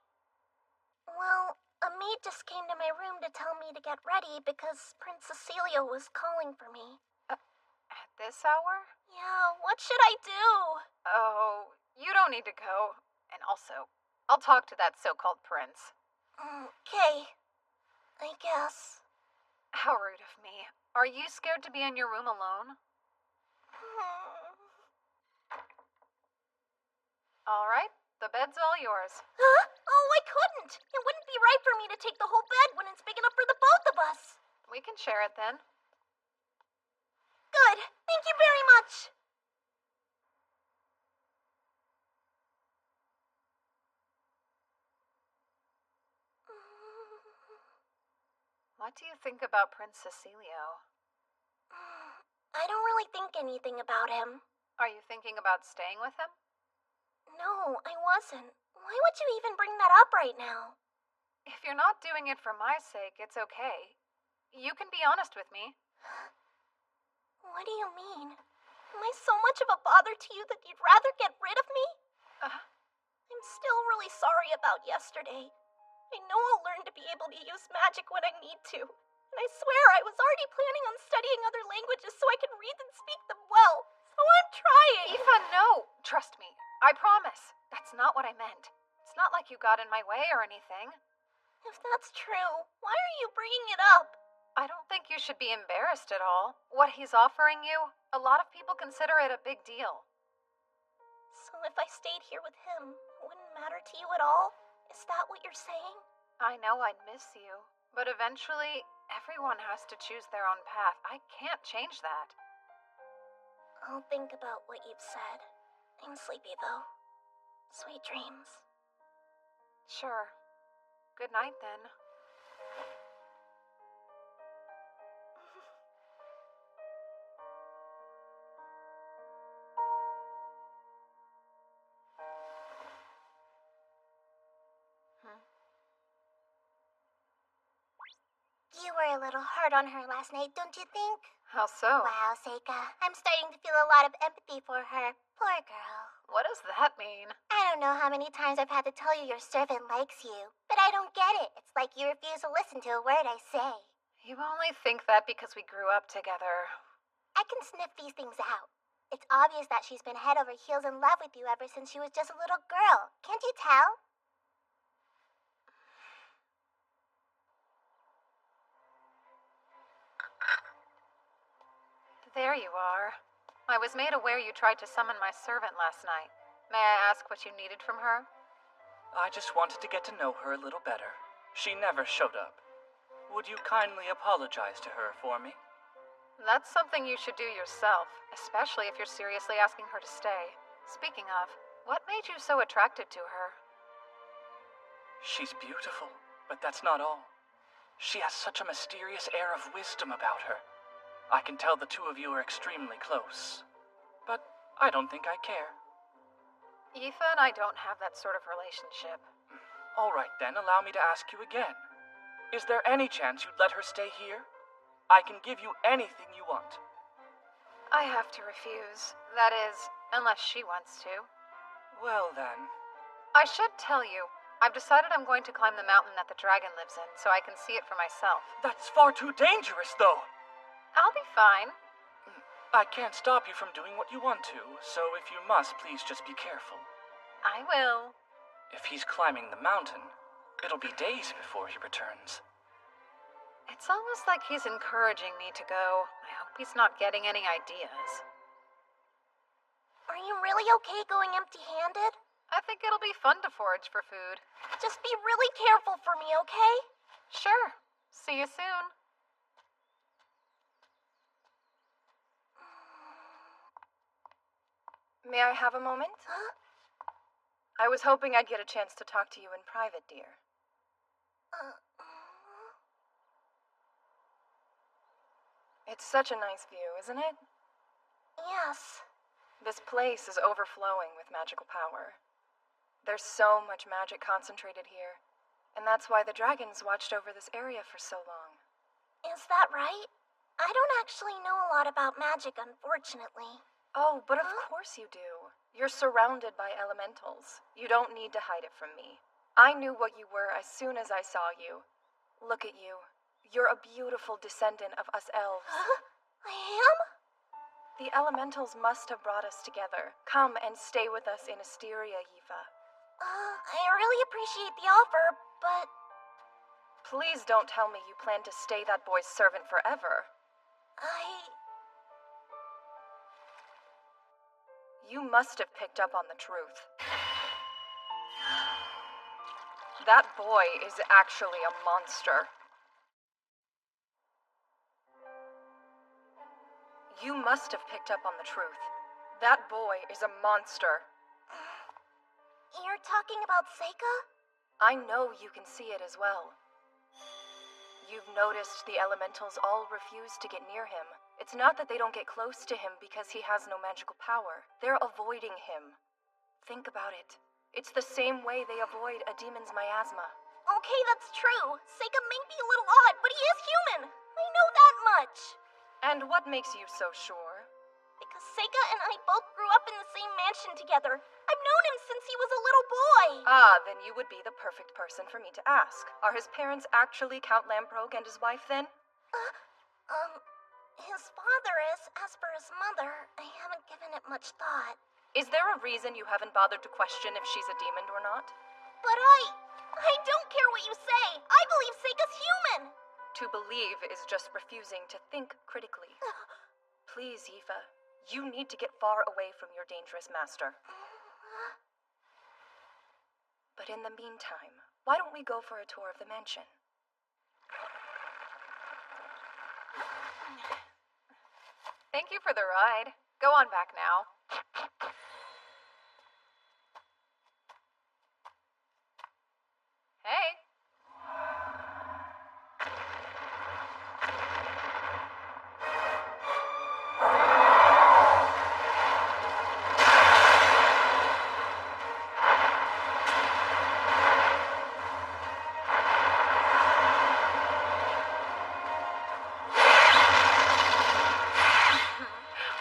Well, a maid just came to my room to tell me to get ready because Prince Cecilio was calling for me. At this hour? Yeah, what should I do? Oh, you don't need to go. And also, I'll talk to that so-called prince. Okay. I guess. How rude of me. Are you scared to be in your room alone? All right, the bed's all yours. Huh? Oh, I couldn't. It wouldn't be right for me to take the whole bed when it's big enough for the both of us. We can share it then. Good. Thank you very much. What do you think about Prince Cecilio? I don't really think anything about him. Are you thinking about staying with him? No, I wasn't. Why would you even bring that up right now? If you're not doing it for my sake, it's okay. You can be honest with me. What do you mean? Am I so much of a bother to you that you'd rather get rid of me? I'm still really sorry about yesterday. I know I'll learn to be able to use magic when I need to. And I swear I was already planning on studying other languages so I can read and speak them well. So I'm trying. Eva, no! Trust me. I promise. That's not what I meant. It's not like you got in my way or anything. If that's true, why are you bringing it up? I don't think you should be embarrassed at all. What he's offering you, a lot of people consider it a big deal. So if I stayed here with him, it wouldn't matter to you at all? Is that what you're saying? I know I'd miss you, but eventually, everyone has to choose their own path. I can't change that. I'll think about what you've said. I'm sleepy, though. Sweet dreams. Sure. Good night, then. You were a little hard on her last night, don't you think? How so? Wow, Seika. I'm starting to feel a lot of empathy for her. Poor girl. What does that mean? I don't know how many times I've had to tell you your servant likes you, but I don't get it. It's like you refuse to listen to a word I say. You only think that because we grew up together. I can sniff these things out. It's obvious that she's been head over heels in love with you ever since she was just a little girl. Can't you tell? There you are. I was made aware you tried to summon my servant last night. May I ask what you needed from her? I just wanted to get to know her a little better. She never showed up. Would you kindly apologize to her for me? That's something you should do yourself, especially if you're seriously asking her to stay. Speaking of, what made you so attracted to her? She's beautiful, But that's not all. She has such a mysterious air of wisdom about her. I can tell the two of you are extremely close. But I don't think I care. Aoife and I don't have that sort of relationship. All right then, allow me to ask you again. Is there any chance you'd let her stay here? I can give you anything you want. I have to refuse. That is, unless she wants to. Well then. I should tell you, I've decided I'm going to climb the mountain that the dragon lives in so I can see it for myself. That's far too dangerous, though. I'll be fine. I can't stop you from doing what you want to, so if you must, please just be careful. I will. If he's climbing the mountain, it'll be days before he returns. It's almost like he's encouraging me to go. I hope he's not getting any ideas. Are you really okay going empty-handed? I think it'll be fun to forage for food. Just be really careful for me, okay? Sure. See you soon. May I have a moment? Huh? I was hoping I'd get a chance to talk to you in private, dear. It's such a nice view, isn't it? Yes. This place is overflowing with magical power. There's so much magic concentrated here, and that's why the dragons watched over this area for so long. Is that right? I don't actually know a lot about magic, unfortunately. Oh, but of course you do. You're surrounded by elementals. You don't need to hide it from me. I knew what you were as soon as I saw you. Look at you. You're a beautiful descendant of us elves. I am? The elementals must have brought us together. Come and stay with us in Asteria, Aoife. I really appreciate the offer, but... Please don't tell me you plan to stay that boy's servant forever. You must have picked up on the truth. That boy is actually a monster. You must have picked up on the truth. That boy is a monster. You're talking about Seika? I know you can see it as well. You've noticed the elementals all refuse to get near him. It's not that they don't get close to him because he has no magical power. They're avoiding him. Think about it. It's the same way they avoid a demon's miasma. Okay, that's true. Seika may be a little odd, but he is human. I know that much. And what makes you so sure? Because Seika and I both grew up in the same mansion together. I've known him since he was a little boy. Ah, then you would be the perfect person for me to ask. Are his parents actually Count Lamprogue and his wife, then? His father is. As for his mother, I haven't given it much thought. Is there a reason you haven't bothered to question if she's a demon or not? But I don't care what you say. I believe Seika's human. To believe is just refusing to think critically. Please, Aoife, you need to get far away from your dangerous master. But in the meantime, why don't we go for a tour of the mansion? Thank you for the ride. Go on back now. Hey.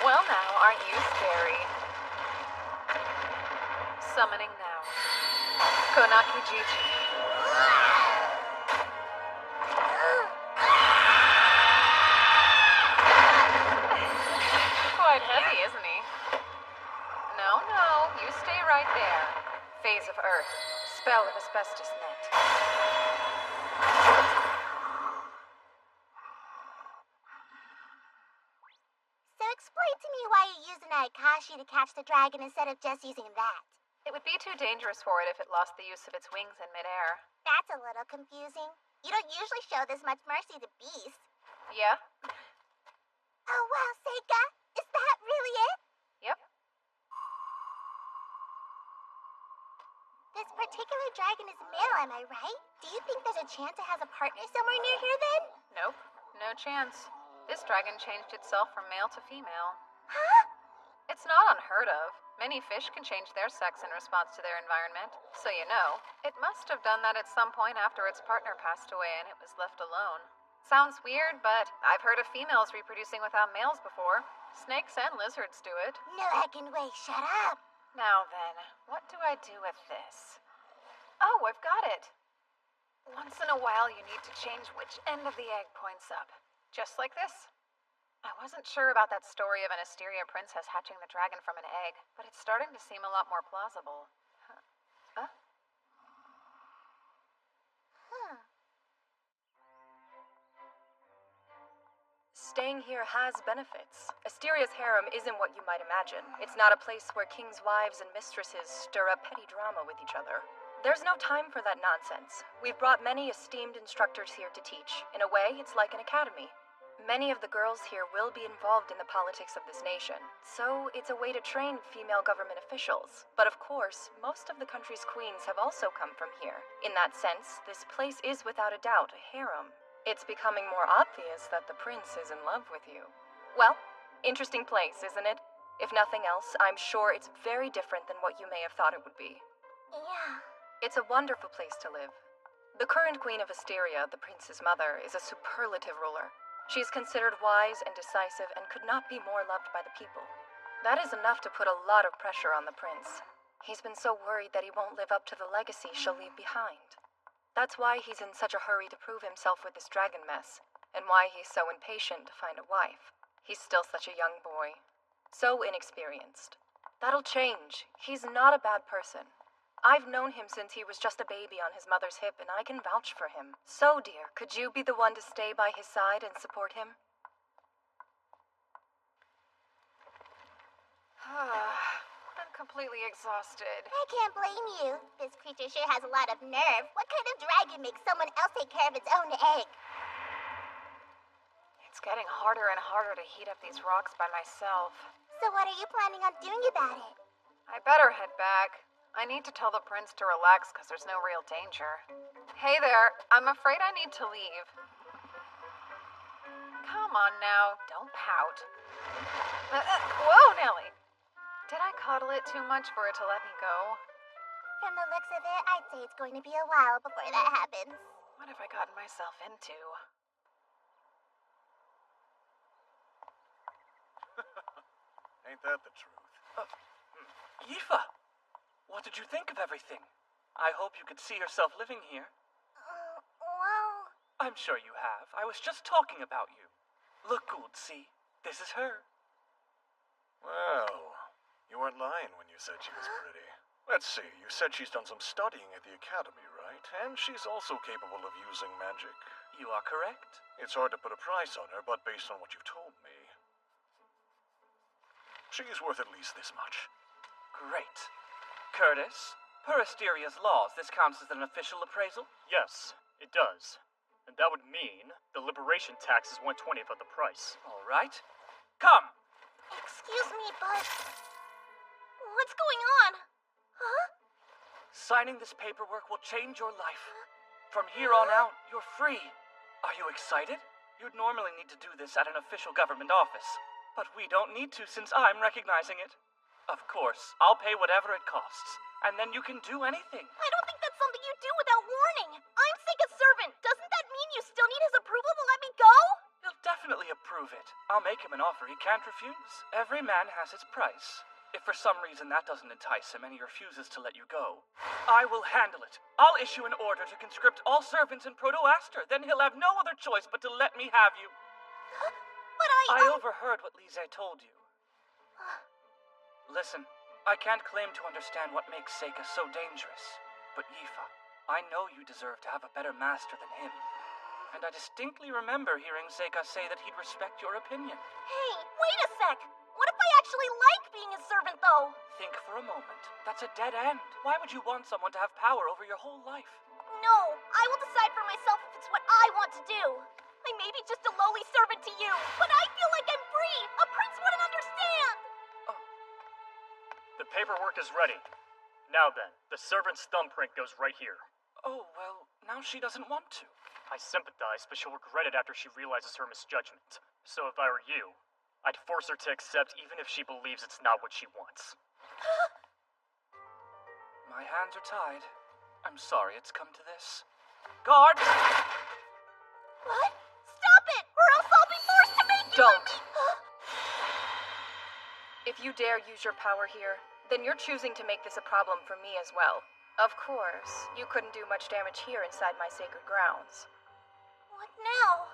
Well now, aren't you scary? Summoning now. Konaki Jiji. Quite heavy, isn't he? No, you stay right there. Phase of Earth. Spell of asbestos net. So explain to me why you use an Aikashi to catch the dragon instead of just using that. It would be too dangerous for it if it lost the use of its wings in midair. That's a little confusing. You don't usually show this much mercy to beasts. Yeah? Oh wow, Seika, is that really it? Yep. This particular dragon is male, am I right? Do you think there's a chance it has a partner somewhere near here then? Nope, no chance. This dragon changed itself from male to female. Huh? It's not unheard of. Many fish can change their sex in response to their environment. So you know, it must have done that at some point after its partner passed away and it was left alone. Sounds weird, but I've heard of females reproducing without males before. Snakes and lizards do it. No heckin' way, shut up! Now then, what do I do with this? Oh, I've got it! Once in a while you need to change which end of the egg points up. Just like this. I wasn't sure about that story of an Asteria princess hatching the dragon from an egg, but it's starting to seem a lot more plausible. Huh? Staying here has benefits. Asteria's harem isn't what you might imagine. It's not a place where kings' wives and mistresses stir up petty drama with each other. There's no time for that nonsense. We've brought many esteemed instructors here to teach. In a way, it's like an academy. Many of the girls here will be involved in the politics of this nation, so it's a way to train female government officials. But of course, most of the country's queens have also come from here. In that sense, this place is without a doubt a harem. It's becoming more obvious that the prince is in love with you. Well, interesting place, isn't it? If nothing else, I'm sure it's very different than what you may have thought it would be. Yeah. It's a wonderful place to live. The current queen of Asteria, the prince's mother, is a superlative ruler. She is considered wise and decisive and could not be more loved by the people. That is enough to put a lot of pressure on the prince. He's been so worried that he won't live up to the legacy she'll leave behind. That's why he's in such a hurry to prove himself with this dragon mess, and why he's so impatient to find a wife. He's still such a young boy. So inexperienced. That'll change. He's not a bad person. I've known him since he was just a baby on his mother's hip, and I can vouch for him. So, dear, could you be the one to stay by his side and support him? I'm completely exhausted. I can't blame you. This creature sure has a lot of nerve. What kind of dragon makes someone else take care of its own egg? It's getting harder and harder to heat up these rocks by myself. So what are you planning on doing about it? I better head back. I need to tell the prince to relax because there's no real danger. Hey there, I'm afraid I need to leave. Come on now, don't pout. Whoa, Nellie! Did I coddle it too much for it to let me go? From the looks of it, I'd say it's going to be a while before that happens. What have I gotten myself into? Ain't that the truth? Yifa! What did you think of everything? I hope you could see yourself living here. Well... I'm sure you have. I was just talking about you. Look, Gould, see? This is her. Well, you weren't lying when you said she was pretty. Let's see, you said she's done some studying at the academy, right? And she's also capable of using magic. You are correct. It's hard to put a price on her, but based on what you've told me, she's worth at least this much. Great. Curtis, per Asteria's laws, this counts as an official appraisal? Yes, it does. And that would mean the liberation tax is 1/20th of the price. All right. Come! Excuse me, but... What's going on? Huh? Signing this paperwork will change your life. From here on out, you're free. Are you excited? You'd normally need to do this at an official government office. But we don't need to since I'm recognizing it. Of course, I'll pay whatever it costs. And then you can do anything. I don't think that's something you do without warning. I'm Seika's servant. Doesn't that mean you still need his approval to let me go? He'll definitely approve it. I'll make him an offer he can't refuse. Every man has his price. If for some reason that doesn't entice him and he refuses to let you go, I will handle it. I'll issue an order to conscript all servants in Proto-Aster. Then he'll have no other choice but to let me have you. But I overheard what Lise told you. Listen, I can't claim to understand what makes Seika so dangerous. But Yifa, I know you deserve to have a better master than him. And I distinctly remember hearing Seika say that he'd respect your opinion. Hey, wait a sec! What if I actually like being his servant, though? Think for a moment. That's a dead end. Why would you want someone to have power over your whole life? No, I will decide for myself if it's what I want to do. I may be just a lowly servant to you, but I feel like I'm free. A prince wouldn't understand. The paperwork is ready. Now then, the servant's thumbprint goes right here. Oh, well, now she doesn't want to. I sympathize, but she'll regret it after she realizes her misjudgment. So if I were you, I'd force her to accept even if she believes it's not what she wants. My hands are tied. I'm sorry it's come to this. Guards! What? Stop it, or else I'll be forced to make you— Don't. If you dare use your power here, then you're choosing to make this a problem for me as well. Of course, you couldn't do much damage here inside my sacred grounds. What now?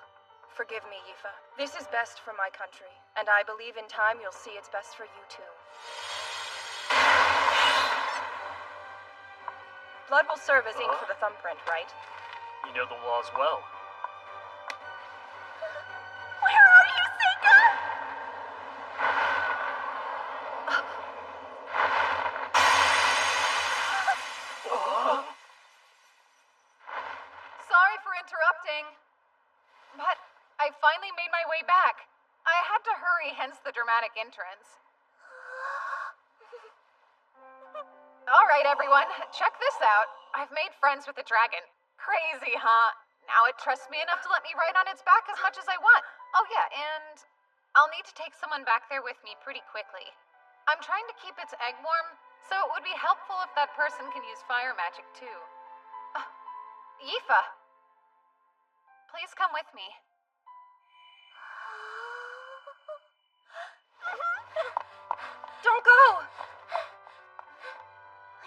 Forgive me, Yifa. This is best for my country, and I believe in time you'll see it's best for you too. Blood will serve as ink for the thumbprint, right? You know the laws well. Where are you, Seika? Sorry for interrupting. But I finally made my way back. I had to hurry, hence the dramatic entrance. Alright, everyone, check this out. I've made friends with the dragon. Crazy, huh? Now it trusts me enough to let me ride on its back as much as I want. Oh yeah, and I'll need to take someone back there with me pretty quickly. I'm trying to keep its egg warm, so it would be helpful if that person can use fire magic too. Yifa, please come with me. Don't go!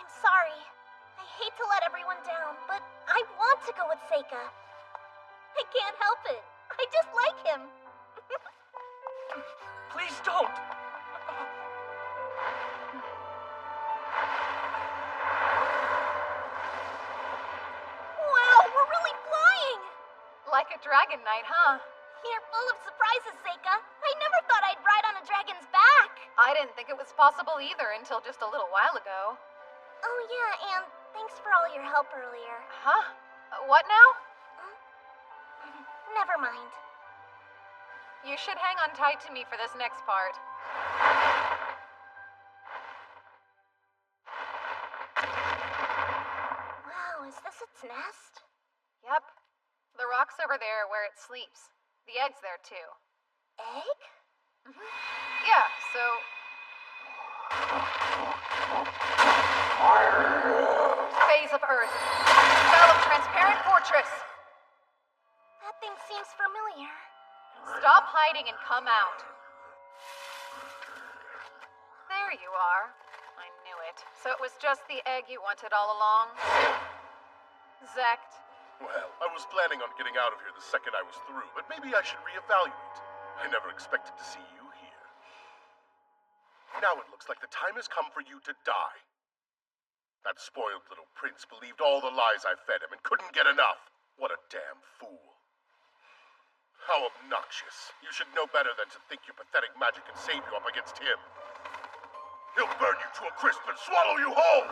I'm sorry. I hate to let everyone down, but I want to go with Seika. I can't help it. I just like him. Please don't! Wow, we're really flying! Like a dragon knight, huh? You're full of surprises, Seika. I never thought I'd ride on a dragon's back. I didn't think it was possible either until just a little while ago. Oh yeah, and thanks for all your help earlier. Huh? What now? Never mind. You should hang on tight to me for this next part. Wow, is this its nest? Yep. The rock's over there where it sleeps. The egg's there too. Egg? Yeah, so... Phase of Earth. Spell of Transparent Fortress. That thing seems familiar. Stop hiding and come out. There you are. I knew it. So it was just the egg you wanted all along? Zect. Well, I was planning on getting out of here the second I was through, but maybe I should reevaluate. I never expected to see you here. Now it looks like the time has come for you to die. That spoiled little prince believed all the lies I fed him and couldn't get enough. What a damn fool. How obnoxious. You should know better than to think your pathetic magic can save you up against him. He'll burn you to a crisp and swallow you whole!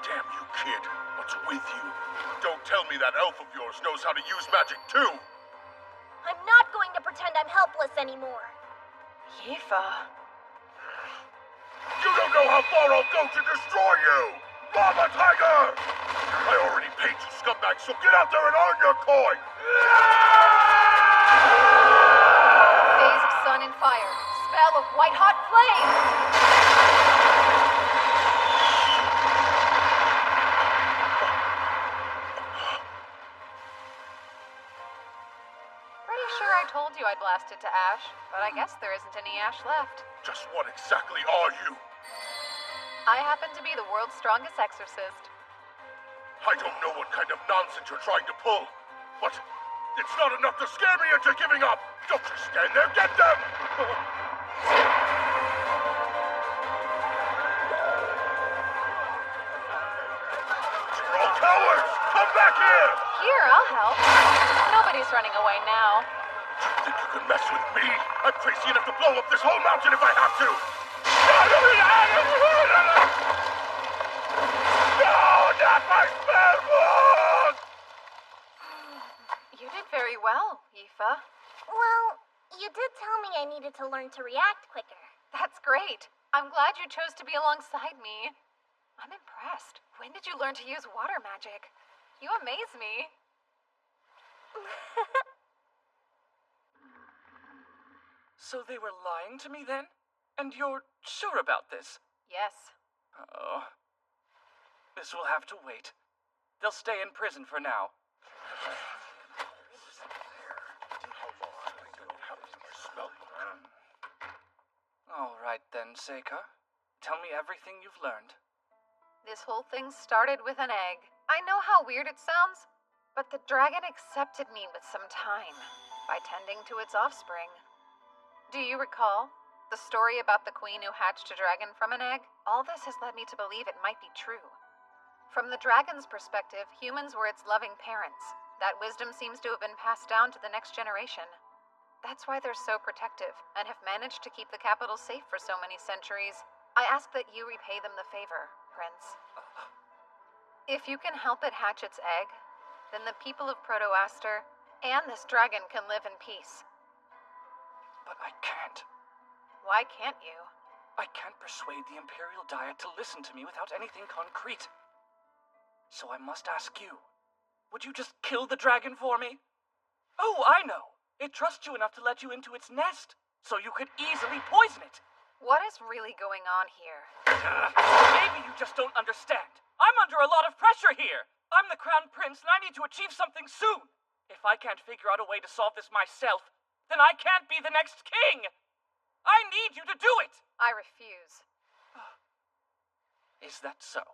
Damn you, kid. What's with you? Don't tell me that elf of yours knows how to use magic too! I'm not going to pretend I'm helpless anymore. Yifa. You don't know how far I'll go to destroy you! Lava Tiger! I already paid you, scumbag, so get out there and earn your coin! Phase of Sun and Fire. Spell of White-Hot Flame. Pretty sure I told you I'd blast it to ash, but I guess there isn't any ash left. Just what exactly are you? I happen to be the world's strongest exorcist. I don't know what kind of nonsense you're trying to pull, but it's not enough to scare me into giving up! Don't just stand there, get them! You're all cowards! Come back here! Here, I'll help. Nobody's running away now. You think you can mess with me? I'm crazy enough to blow up this whole mountain if I have to! not my spellbook! You did very well, Aoife. Well, you did tell me I needed to learn to react quicker. That's great. I'm glad you chose to be alongside me. I'm impressed. When did you learn to use water magic? You amaze me. So they were lying to me then? And you're sure about this? Yes. Oh. This will have to wait. They'll stay in prison for now. All right then, Seika. Tell me everything you've learned. This whole thing started with an egg. I know how weird it sounds, but the dragon accepted me with some time by tending to its offspring. Do you recall the story about the queen who hatched a dragon from an egg? All this has led me to believe it might be true. From the dragon's perspective, humans were its loving parents. That wisdom seems to have been passed down to the next generation. That's why they're so protective and have managed to keep the capital safe for so many centuries. I ask that you repay them the favor, Prince. If you can help it hatch its egg, then the people of Proto-Aster and this dragon can live in peace. But I can't. Why can't you? I can't persuade the Imperial Diet to listen to me without anything concrete. So I must ask you, would you just kill the dragon for me? Oh, I know. It trusts you enough to let you into its nest, so you could easily poison it. What is really going on here? Maybe you just don't understand. I'm under a lot of pressure here. I'm the Crown Prince and I need to achieve something soon. If I can't figure out a way to solve this myself, then I can't be the next king. I need you to do it. I refuse. Is that so?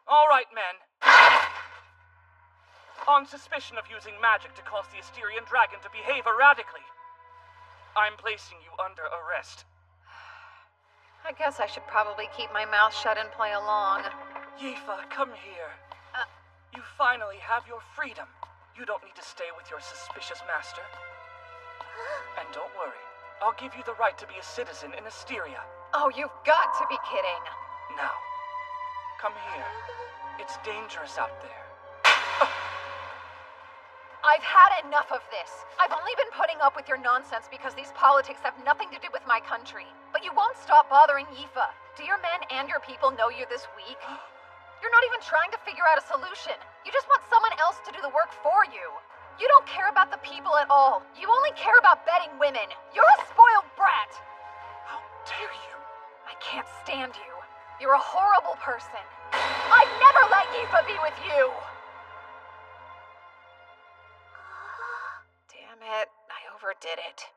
All right, men. On suspicion of using magic to cause the Asterian dragon to behave erratically, I'm placing you under arrest. I guess I should probably keep my mouth shut and play along. Aoife, come here. You finally have your freedom. You don't need to stay with your suspicious master. And don't worry, I'll give you the right to be a citizen in Asteria. Oh, you've got to be kidding. Now, come here. It's dangerous out there. I've had enough of this. I've only been putting up with your nonsense because these politics have nothing to do with my country. But you won't stop bothering Aoife. Do your men and your people know you're this weak? You're not even trying to figure out a solution. You just want someone else to do the work for you. You don't care about the people at all. You only care about betting women. You're a spoiled brat. How dare you? I can't stand you. You're a horrible person. I'd never let Aoife be with you. Damn it, I overdid it.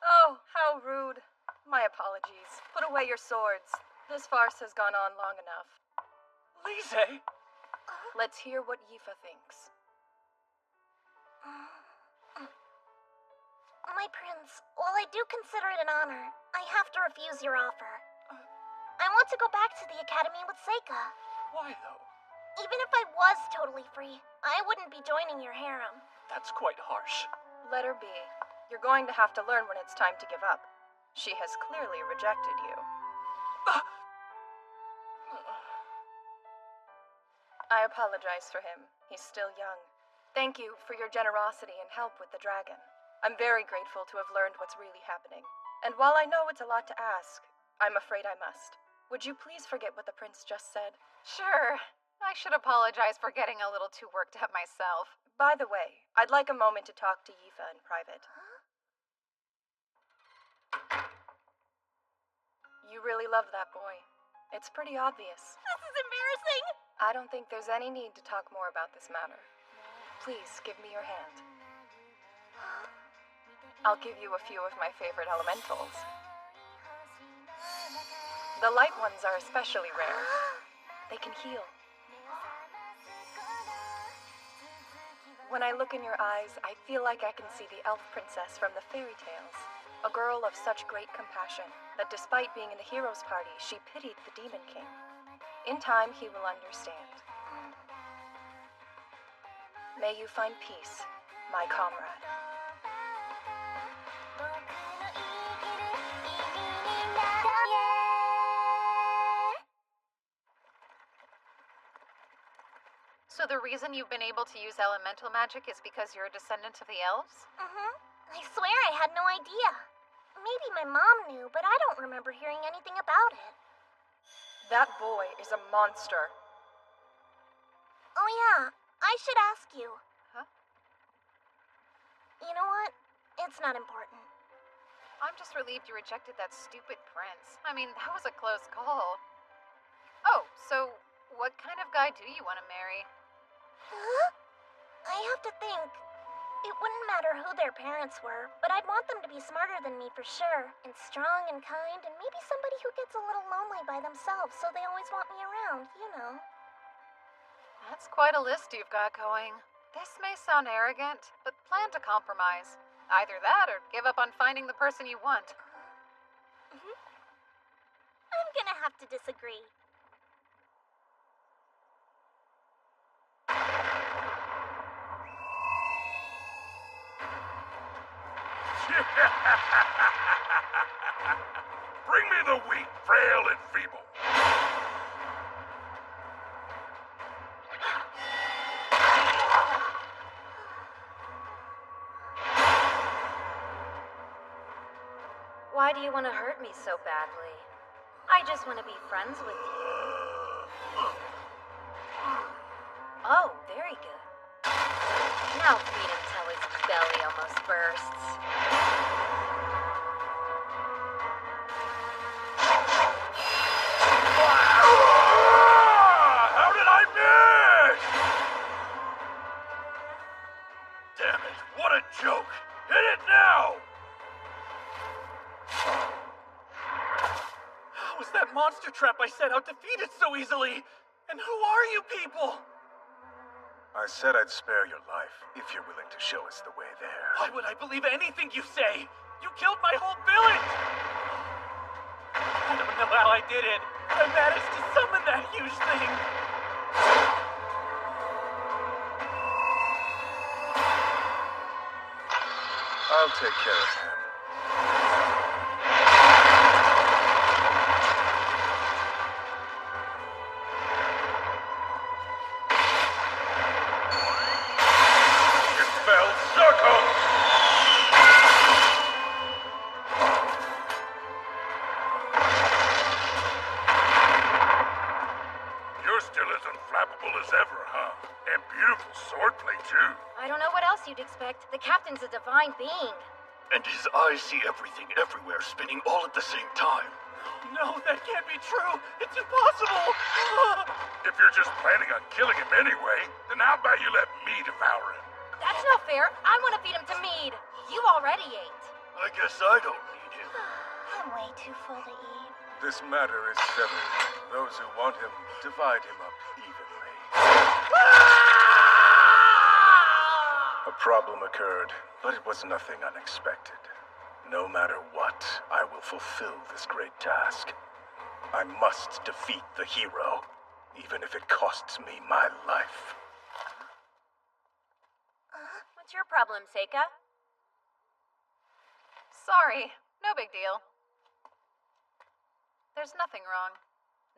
Oh, how rude. My apologies. Put away your swords. This farce has gone on long enough. Lise! Let's hear what Aoife thinks. My prince, while I do consider it an honor, I have to refuse your offer. I want to go back to the academy with Seika. Why, though? Even if I was totally free, I wouldn't be joining your harem. That's quite harsh. Let her be. You're going to have to learn when it's time to give up. She has clearly rejected you. I apologize for him. He's still young. Thank you for your generosity and help with the dragon. I'm very grateful to have learned what's really happening. And while I know it's a lot to ask, I'm afraid I must. Would you please forget what the prince just said? Sure. I should apologize for getting a little too worked up myself. By the way, I'd like a moment to talk to Aoife in private. You really love that boy. It's pretty obvious. This is embarrassing! I don't think there's any need to talk more about this matter. Please give me your hand. I'll give you a few of my favorite elementals. The light ones are especially rare. They can heal. When I look in your eyes, I feel like I can see the elf princess from the fairy tales. A girl of such great compassion that despite being in the hero's party, she pitied the demon king. In time, he will understand. May you find peace, my comrade. the reason you've been able to use elemental magic is because you're a descendant of the elves? I swear I had no idea. Maybe my mom knew, but I don't remember hearing anything about it. That boy is a monster. Oh yeah, I should ask you. Huh? You know what? It's not important. I'm just relieved you rejected that stupid prince. I mean, that was a close call. Oh, so what kind of guy do you want to marry? Huh? I have to think. It wouldn't matter who their parents were, but I'd want them to be smarter than me for sure, and strong and kind, and maybe somebody who gets a little lonely by themselves so they always want me around, you know. That's quite a list you've got going. This may sound arrogant, but plan to compromise. Either that or give up on finding the person you want. I'm gonna have to disagree. Bring me the wheat, frail and feeble. Why do you want to hurt me so badly? I just want to be friends with you. Oh, very good. Now feed him till his belly almost bursts. How did I miss? Damn it, what a joke. Hit it now! Was that monster trap I set out defeated so easily? And who are you people? I said I'd spare your life if you're willing to show us the way there. Why would I believe anything you say? You killed my whole village! I don't know how I did it. I managed to summon that huge thing. I'll take care of him. You're still as unflappable as ever, huh? And beautiful swordplay, too. I don't know what else you'd expect. The captain's a divine being. And his eyes see everything everywhere, spinning all at the same time. No, that can't be true. It's impossible. If you're just planning on killing him anyway, then how about you let me devour him? That's not fair. I want to feed him to Mead. You already ate. I guess I don't need him. I'm way too full to eat. This matter is settled. Those who want him, divide him up evenly. A problem occurred, but it was nothing unexpected. No matter what, I will fulfill this great task. I must defeat the hero, even if it costs me my life. What's your problem, Seika? Sorry, no big deal. There's nothing wrong.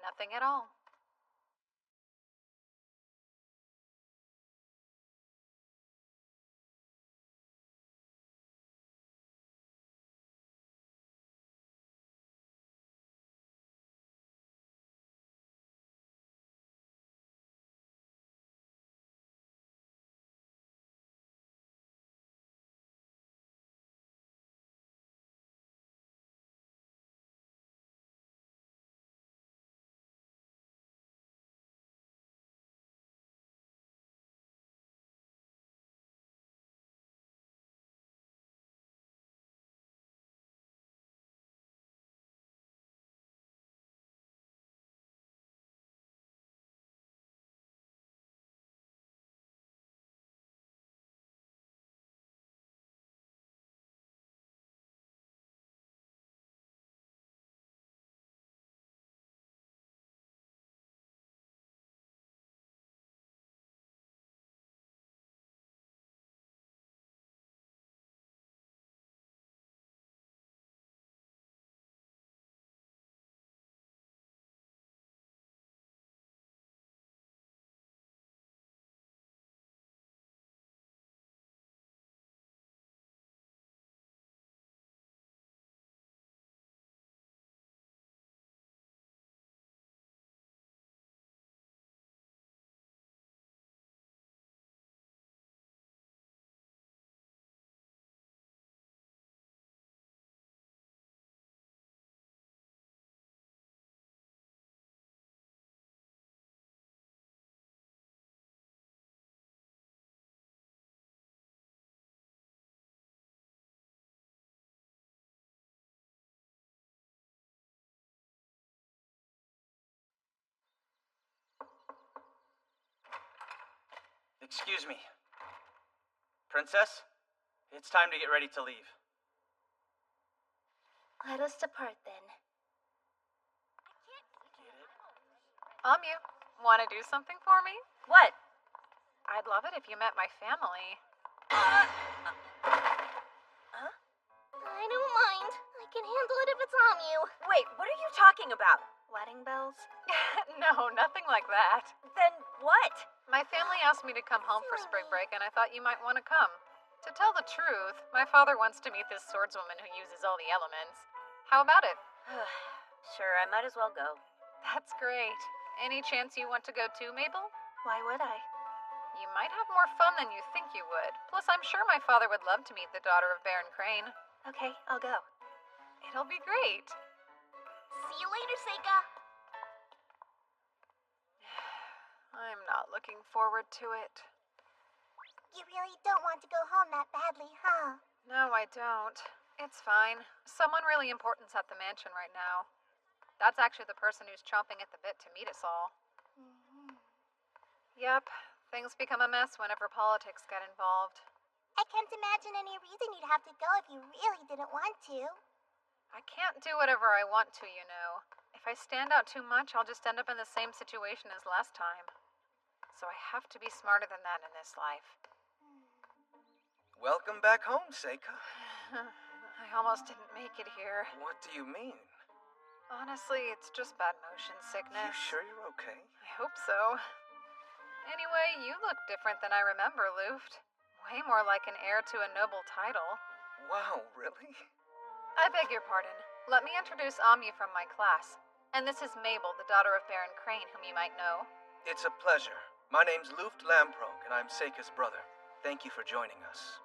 Nothing at all. Excuse me. Princess, it's time to get ready to leave. Let us depart then. You want to do something for me? What? I'd love it if you met my family. I don't mind. I can handle it if it's Amu. Wait, what are you talking about? Wedding bells? No, nothing like that. Then what? My family asked me to come home for spring break, and I thought you might want to come. To tell the truth, my father wants to meet this swordswoman who uses all the elements. How about it? Sure, I might as well go. That's great. Any chance you want to go too, Mabel? Why would I? You might have more fun than you think you would. Plus, I'm sure my father would love to meet the daughter of Baron Crane. Okay, I'll go. It'll be great. See you later, Seika. I'm not looking forward to it. You really don't want to go home that badly, huh? No, I don't. It's fine. Someone really important's at the mansion right now. That's actually the person who's chomping at the bit to meet us all. Yep, things become a mess whenever politics get involved. I can't imagine any reason you'd have to go if you really didn't want to. I can't do whatever I want to, you know. If I stand out too much, I'll just end up in the same situation as last time. So I have to be smarter than that in this life. Welcome back home, Seika. I almost didn't make it here. What do you mean? Honestly, it's just bad motion sickness. You sure you're okay? I hope so. Anyway, you look different than I remember, Luft. Way more like an heir to a noble title. Wow, really? I beg your pardon. Let me introduce Amu from my class. And this is Mabel, the daughter of Baron Crane, whom you might know. It's a pleasure. My name's Luft Lamprog, and I'm Seika's brother. Thank you for joining us.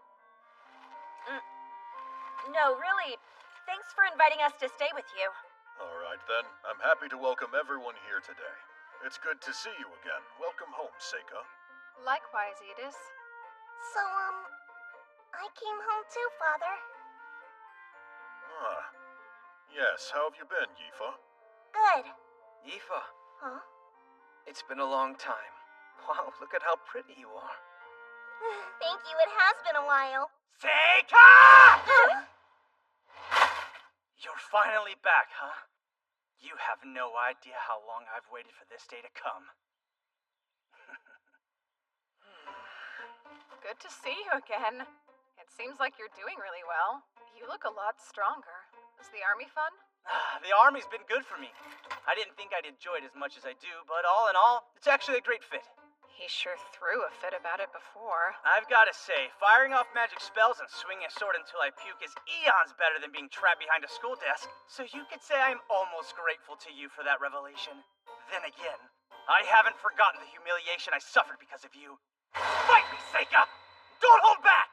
No, really. Thanks for inviting us to stay with you. All right, then. I'm happy to welcome everyone here today. It's good to see you again. Welcome home, Seika. Likewise, Edis. So, I came home too, Father. Ah. Yes, how have you been, Yifa? Good. Yifa, Huh? it's been a long time. Wow, look at how pretty you are. Thank you, it has been a while. Seika! You're finally back, huh? You have no idea how long I've waited for this day to come. Good to see you again. It seems like you're doing really well. You look a lot stronger. Was the army fun? The army's been good for me. I didn't think I'd enjoy it as much as I do, but all in all, it's actually a great fit. He sure threw a fit about it before. I've got to say, firing off magic spells and swinging a sword until I puke is eons better than being trapped behind a school desk, so you could say I'm almost grateful to you for that revelation. Then again, I haven't forgotten the humiliation I suffered because of you. Fight me, Seika! Don't hold back!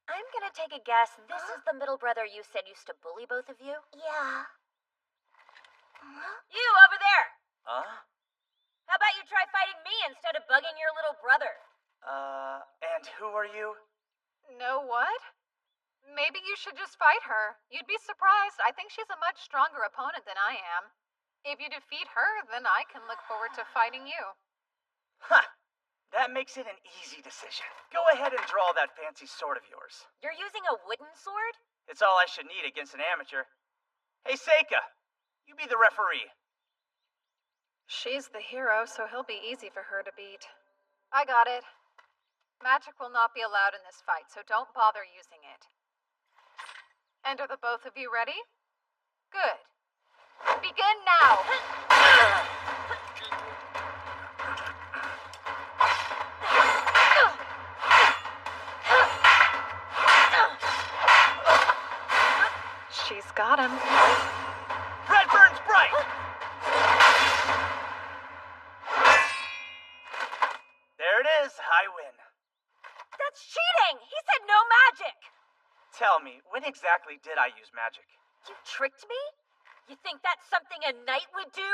I'm gonna take a guess. This is the middle brother you said used to bully both of you? Yeah. You over there! Huh? How about you try fighting me instead of bugging your little brother? And who are you? No what? Maybe you should just fight her. You'd be surprised. I think she's a much stronger opponent than I am. If you defeat her, then I can look forward to fighting you. Huh! That makes it an easy decision. Go ahead and draw that fancy sword of yours. You're using a wooden sword? It's all I should need against an amateur. Hey, Seika, you be the referee. She's the hero, so he'll be easy for her to beat. I got it. Magic will not be allowed in this fight, so don't bother using it. And are the both of you ready? Good. Begin now! She's got him. Red burns bright! There it is, I win. That's cheating! He said no magic! Tell me, when exactly did I use magic? You tricked me? You think that's something a knight would do?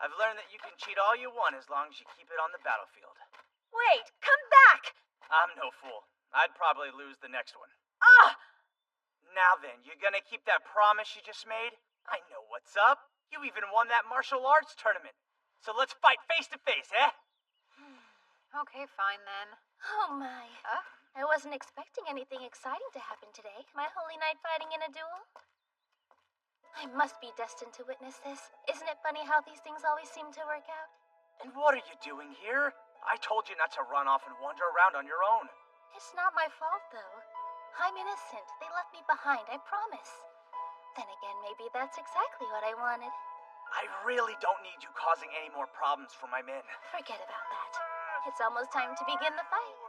I've learned that you can cheat all you want as long as you keep it on the battlefield. Wait, come back! I'm no fool. I'd probably lose the next one. Ah! Now then, you gonna keep that promise you just made? I know what's up. You even won that martial arts tournament. So let's fight face to face, eh? Okay, fine then. Oh my. I wasn't expecting anything exciting to happen today. My holy knight fighting in a duel? I must be destined to witness this. Isn't it funny how these things always seem to work out? And what are you doing here? I told you not to run off and wander around on your own. It's not my fault, though. I'm innocent. They left me behind, I promise. Then again, maybe that's exactly what I wanted. I really don't need you causing any more problems for my men. Forget about that. It's almost time to begin the fight.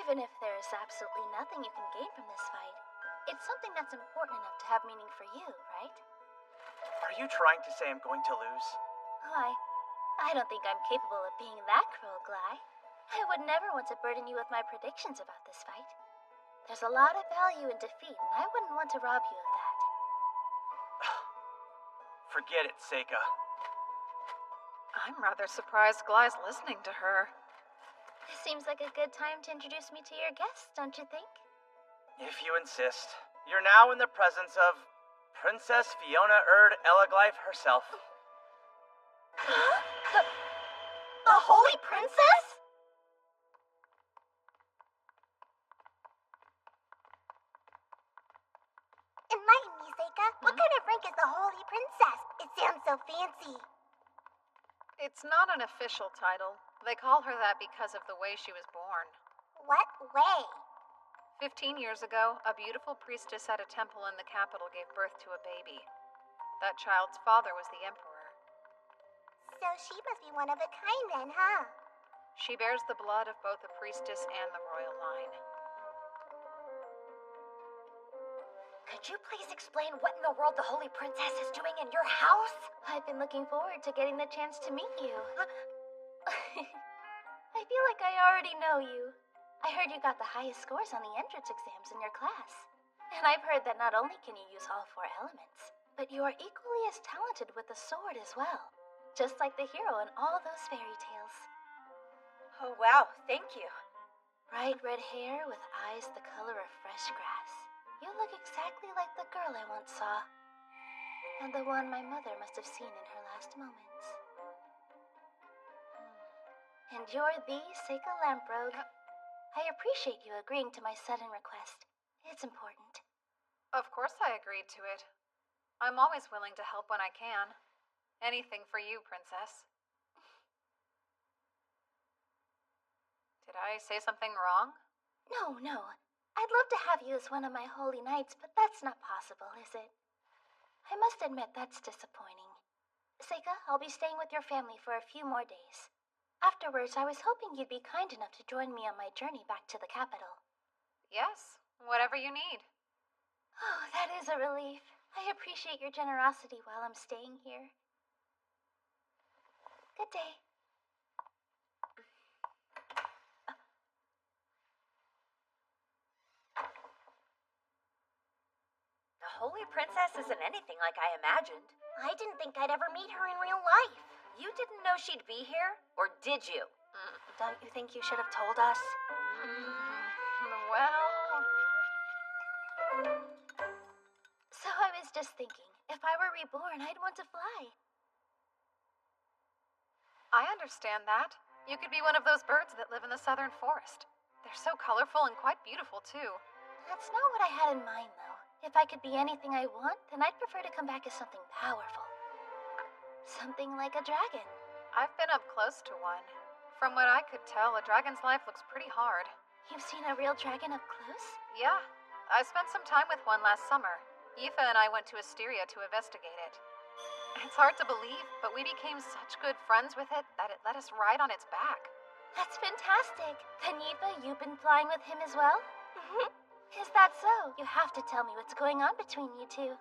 Even if there is absolutely nothing you can gain from this fight, it's something that's important enough to have meaning for you, right? Are you trying to say I'm going to lose? Why, I don't think I'm capable of being that cruel, Gly. I would never want to burden you with my predictions about this fight. There's a lot of value in defeat, and I wouldn't want to rob you of that. Forget it, Seika. I'm rather surprised Gly's listening to her. This seems like a good time to introduce me to your guests, don't you think? If you insist. You're now in the presence of Princess Fiona Erd Elaglyph herself. The Holy Princess? Enlighten me, Seika. What kind of rank is the Holy Princess? It sounds so fancy. It's not an official title. They call her that because of the way she was born. What way? 15 years ago, a beautiful priestess at a temple in the capital gave birth to a baby. That child's father was the emperor. So she must be one of a kind then, huh? She bears the blood of both the priestess and the royal line. Could you please explain what in the world the Holy Princess is doing in your house? I've been looking forward to getting the chance to meet you. I feel like I already know you. I heard you got the highest scores on the entrance exams in your class. And I've heard that not only can you use all 4 elements, but you are equally as talented with the sword as well. Just like the hero in all those fairy tales. Oh, wow, thank you. Bright red hair with eyes the color of fresh grass. You look exactly like the girl I once saw. And the one my mother must have seen in her last moments. And you're the Seika Lamprogue. I appreciate you agreeing to my sudden request. It's important. Of course I agreed to it. I'm always willing to help when I can. Anything for you, Princess. Did I say something wrong? No. I'd love to have you as one of my holy knights, but that's not possible, is it? I must admit that's disappointing. Seika, I'll be staying with your family for a few more days. Afterwards, I was hoping you'd be kind enough to join me on my journey back to the capital. Yes, whatever you need. Oh, that is a relief. I appreciate your generosity while I'm staying here. Good day. The Holy Princess isn't anything like I imagined. I didn't think I'd ever meet her in real life. You didn't know she'd be here? Or did you? Don't you think you should have told us? Well... So I was just thinking, if I were reborn, I'd want to fly. I understand that. You could be one of those birds that live in the southern forest. They're so colorful and quite beautiful, too. That's not what I had in mind, though. If I could be anything I want, then I'd prefer to come back as something powerful. Something like a dragon. I've been up close to one. From what I could tell, a dragon's life looks pretty hard. You've seen a real dragon up close? Yeah. I spent some time with one last summer. Aoife and I went to Asteria to investigate it. It's hard to believe, but we became such good friends with it that it let us ride on its back. That's fantastic. Then Aoife, you've been flying with him as well? Is that so? You have to tell me what's going on between you two. Oh,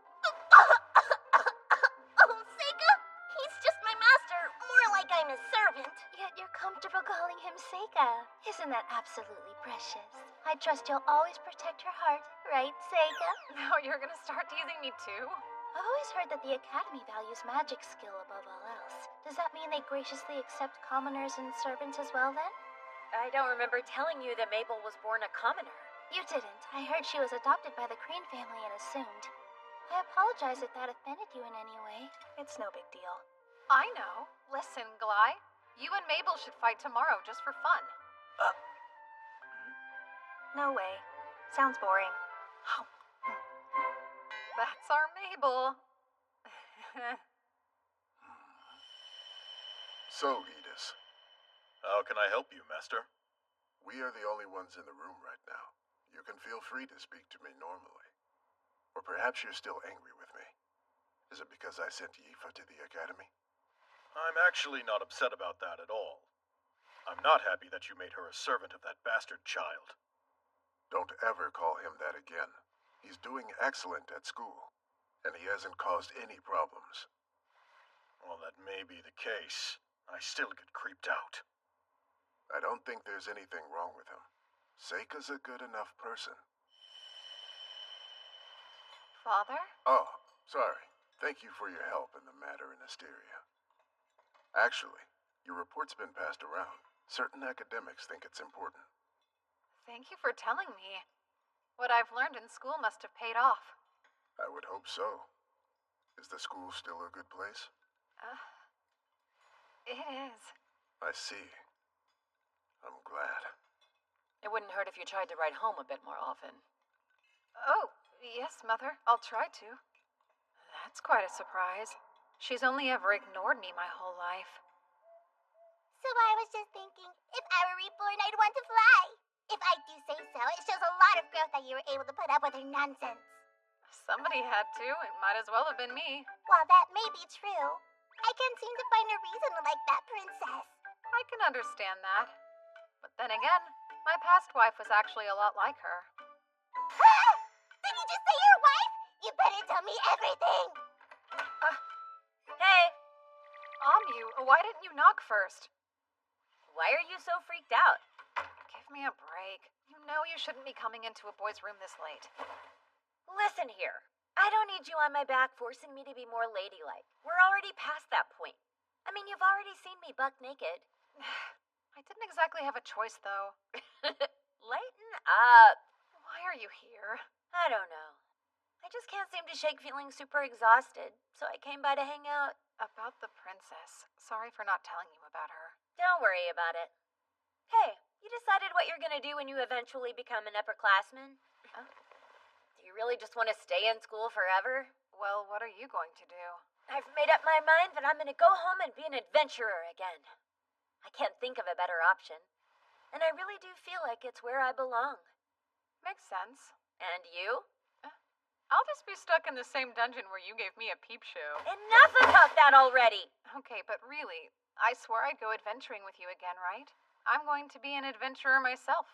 Seika? He's just my master. More like I'm his servant. Yet you're comfortable calling him Seika. Isn't that absolutely precious? I trust you'll always protect her heart, right, Seika? Now you're gonna start teasing me too? I've always heard that the Academy values magic skill above all else. Does that mean they graciously accept commoners and servants as well, then? I don't remember telling you that Mabel was born a commoner. You didn't. I heard she was adopted by the Crane family and assumed. I apologize if that offended you in any way. It's no big deal. I know. Listen, Gly. You and Mabel should fight tomorrow just for fun. No way. Sounds boring. That's our Mabel. So, Edis, How can I help you, Master? we are the only ones in the room right now. You can feel free to speak to me normally. Or perhaps you're still angry with me. Is it because I sent Yifa to the academy? I'm actually not upset about that at all. I'm not happy that you made her a servant of that bastard child. Don't ever call him that again. He's doing excellent at school, and he hasn't caused any problems. Well, that may be the case. I still get creeped out. I don't think there's anything wrong with him. Seika's a good enough person. Father? Oh, sorry. Thank you for your help in the matter in Asteria. Actually, your report's been passed around. Certain academics think it's important. Thank you for telling me. What I've learned in school must have paid off. I would hope so. Is the school still a good place? It is. I see. I'm glad. It wouldn't hurt if you tried to write home a bit more often. Oh, yes, Mother. I'll try to. That's quite a surprise. She's only ever ignored me my whole life. So I was just thinking, if I were reborn, I'd want to fly. If I do say so, it shows a lot of growth that you were able to put up with her nonsense. Somebody had to. It might as well have been me. While that may be true, I can't seem to find a reason to like that princess. I can understand that. But then again, my past wife was actually a lot like her. Did you just say your wife? You better tell me everything. Hey, Amu, why didn't you knock first? why are you so freaked out? Give me a break. You know you shouldn't be coming into a boy's room this late. Listen here. I don't need you on my back forcing me to be more ladylike. We're already past that point. I mean, you've already seen me buck naked. I didn't exactly have a choice, though. Lighten up. Why are you here? I don't know. I just can't seem to shake feeling super exhausted, so I came by to hang out. About the princess. Sorry for not telling you about her. Don't worry about it. Hey, you decided what you're gonna do when you eventually become an upperclassman? Huh? Do you really just want to stay in school forever? Well, what are you going to do? I've made up my mind that I'm gonna go home and be an adventurer again. I can't think of a better option. And I really do feel like it's where I belong. Makes sense. And you? I'll just be stuck in the same dungeon where you gave me a peep show. Enough about that already! Okay, but really, I swore I'd go adventuring with you again, right? I'm going to be an adventurer myself.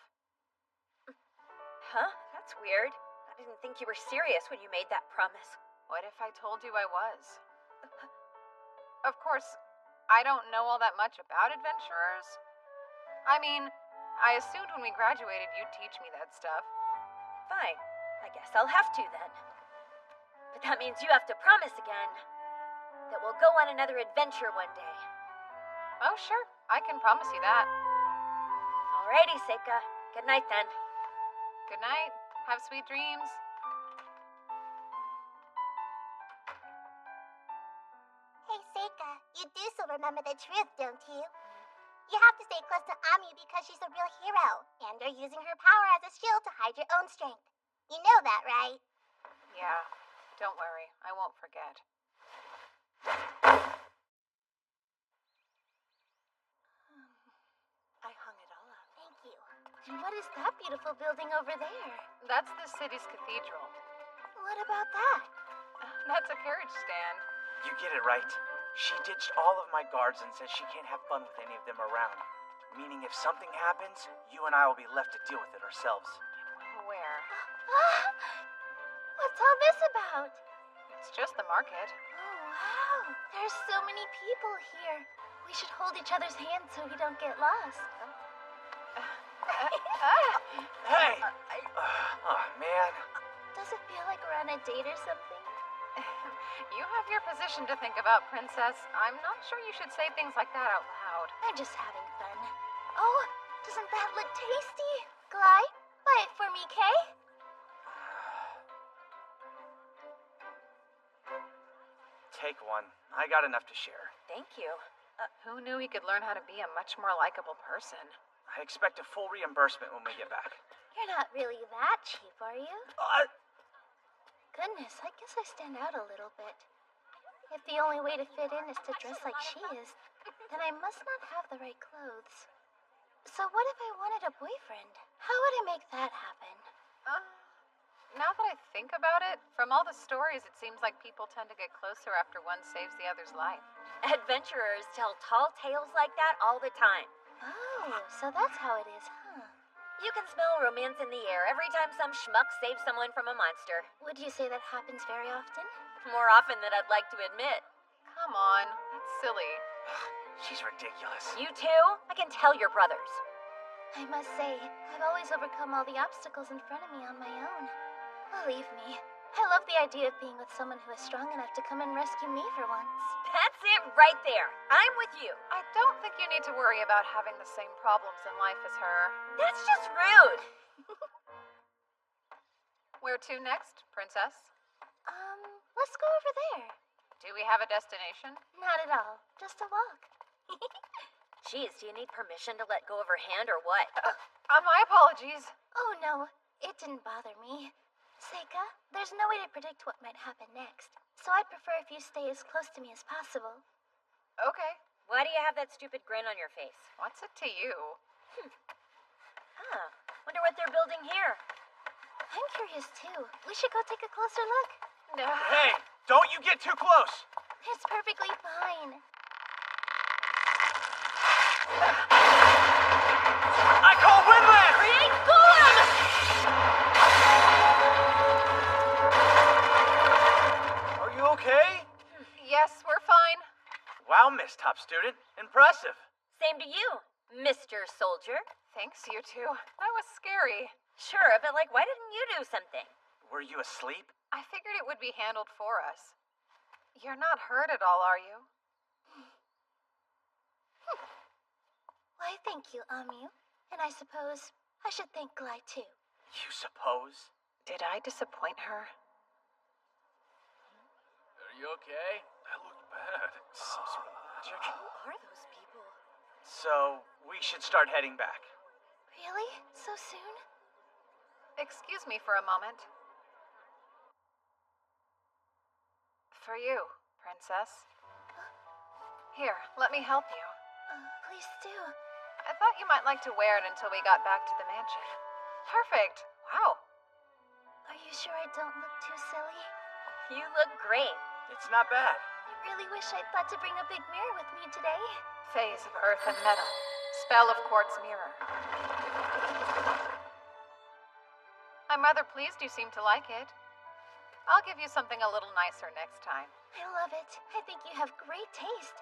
Huh? That's weird. I didn't think you were serious when you made that promise. What if I told you I was? Of course, I don't know all that much about adventurers. I mean, I assumed when we graduated you'd teach me that stuff. Fine. I guess I'll have to then. But that means you have to promise again that we'll go on another adventure one day. Oh, sure. I can promise you that. Alrighty, Seika. Good night then. Good night. Have sweet dreams. Hey, Seika, you do still remember the truth, don't you? You have to stay close to Ami because she's a real hero, and you're using her power as a shield to hide your own strength. You know that, right? Yeah. Don't worry. I won't forget. I hung it all up. Thank you. And what is that beautiful building over there? That's the city's cathedral. What about that? That's a carriage stand. You get it right. She ditched all of my guards and says she can't have fun with any of them around. Meaning if something happens, you and I will be left to deal with it ourselves. I'm aware. What's all this about? It's just the market. Oh, wow. There's so many people here. We should hold each other's hands so we don't get lost. Hey! Oh, man. Does it feel like we're on a date or something? You have your position to think about, Princess. I'm not sure you should say things like that out loud. I'm just having fun. Oh, doesn't that look tasty? Gly, buy it for me, Kay? Take one. I got enough to share. Thank you. Who knew he could learn how to be a much more likable person? I expect a full reimbursement when we get back. You're not really that cheap, are you? Goodness, I guess I stand out a little bit. If the only way to fit in is to dress like she is, then I must not have the right clothes. So what if I wanted a boyfriend? How would I make that happen? Now that I think about it, from all the stories, it seems like people tend to get closer after one saves the other's life. Adventurers tell tall tales like that all the time. Oh, so that's how it is, huh? You can smell romance in the air every time some schmuck saves someone from a monster. Would you say that happens very often? More often than I'd like to admit. Come on, that's silly. She's ridiculous. You too? I can tell you're brothers. I must say, I've always overcome all the obstacles in front of me on my own. Believe me, I love the idea of being with someone who is strong enough to come and rescue me for once. That's it right there. I'm with you. I don't think you need to worry about having the same problems in life as her. That's just rude. Where to next, Princess? Let's go over there. Do we have a destination? Not at all. Just a walk. Jeez, do you need permission to let go of her hand or what? My apologies. Oh no, it didn't bother me. Seika, there's no way to predict what might happen next, so I'd prefer if you stay as close to me as possible. Okay. Why do you have that stupid grin on your face? What's it to you? Wonder what they're building here. I'm curious too. We should go take a closer look. No. Hey, don't you get too close. It's perfectly fine. I call Windland! Create Golem! Are you okay? Yes, we're fine. Wow, Miss Top Student. Impressive. Same to you, Mr. Soldier. Thanks, you two. That was scary. Sure, but why didn't you do something? Were you asleep? I figured it would be handled for us. You're not hurt at all, are you? Why, thank you, Amu. And I suppose I should thank Glide too. You suppose? Did I disappoint her? Are you okay? That looked bad. Some sort of magic. Who are those people? So, we should start heading back. Really? So soon? Excuse me for a moment. For you, Princess. Here, let me help you. Please do. I thought you might like to wear it until we got back to the mansion. Perfect. Wow. Are you sure I don't look too silly? You look great. It's not bad. I really wish I'd thought to bring a big mirror with me today. Phase of earth and metal. Spell of quartz mirror. I'm rather pleased you seem to like it. I'll give you something a little nicer next time. I love it. I think you have great taste.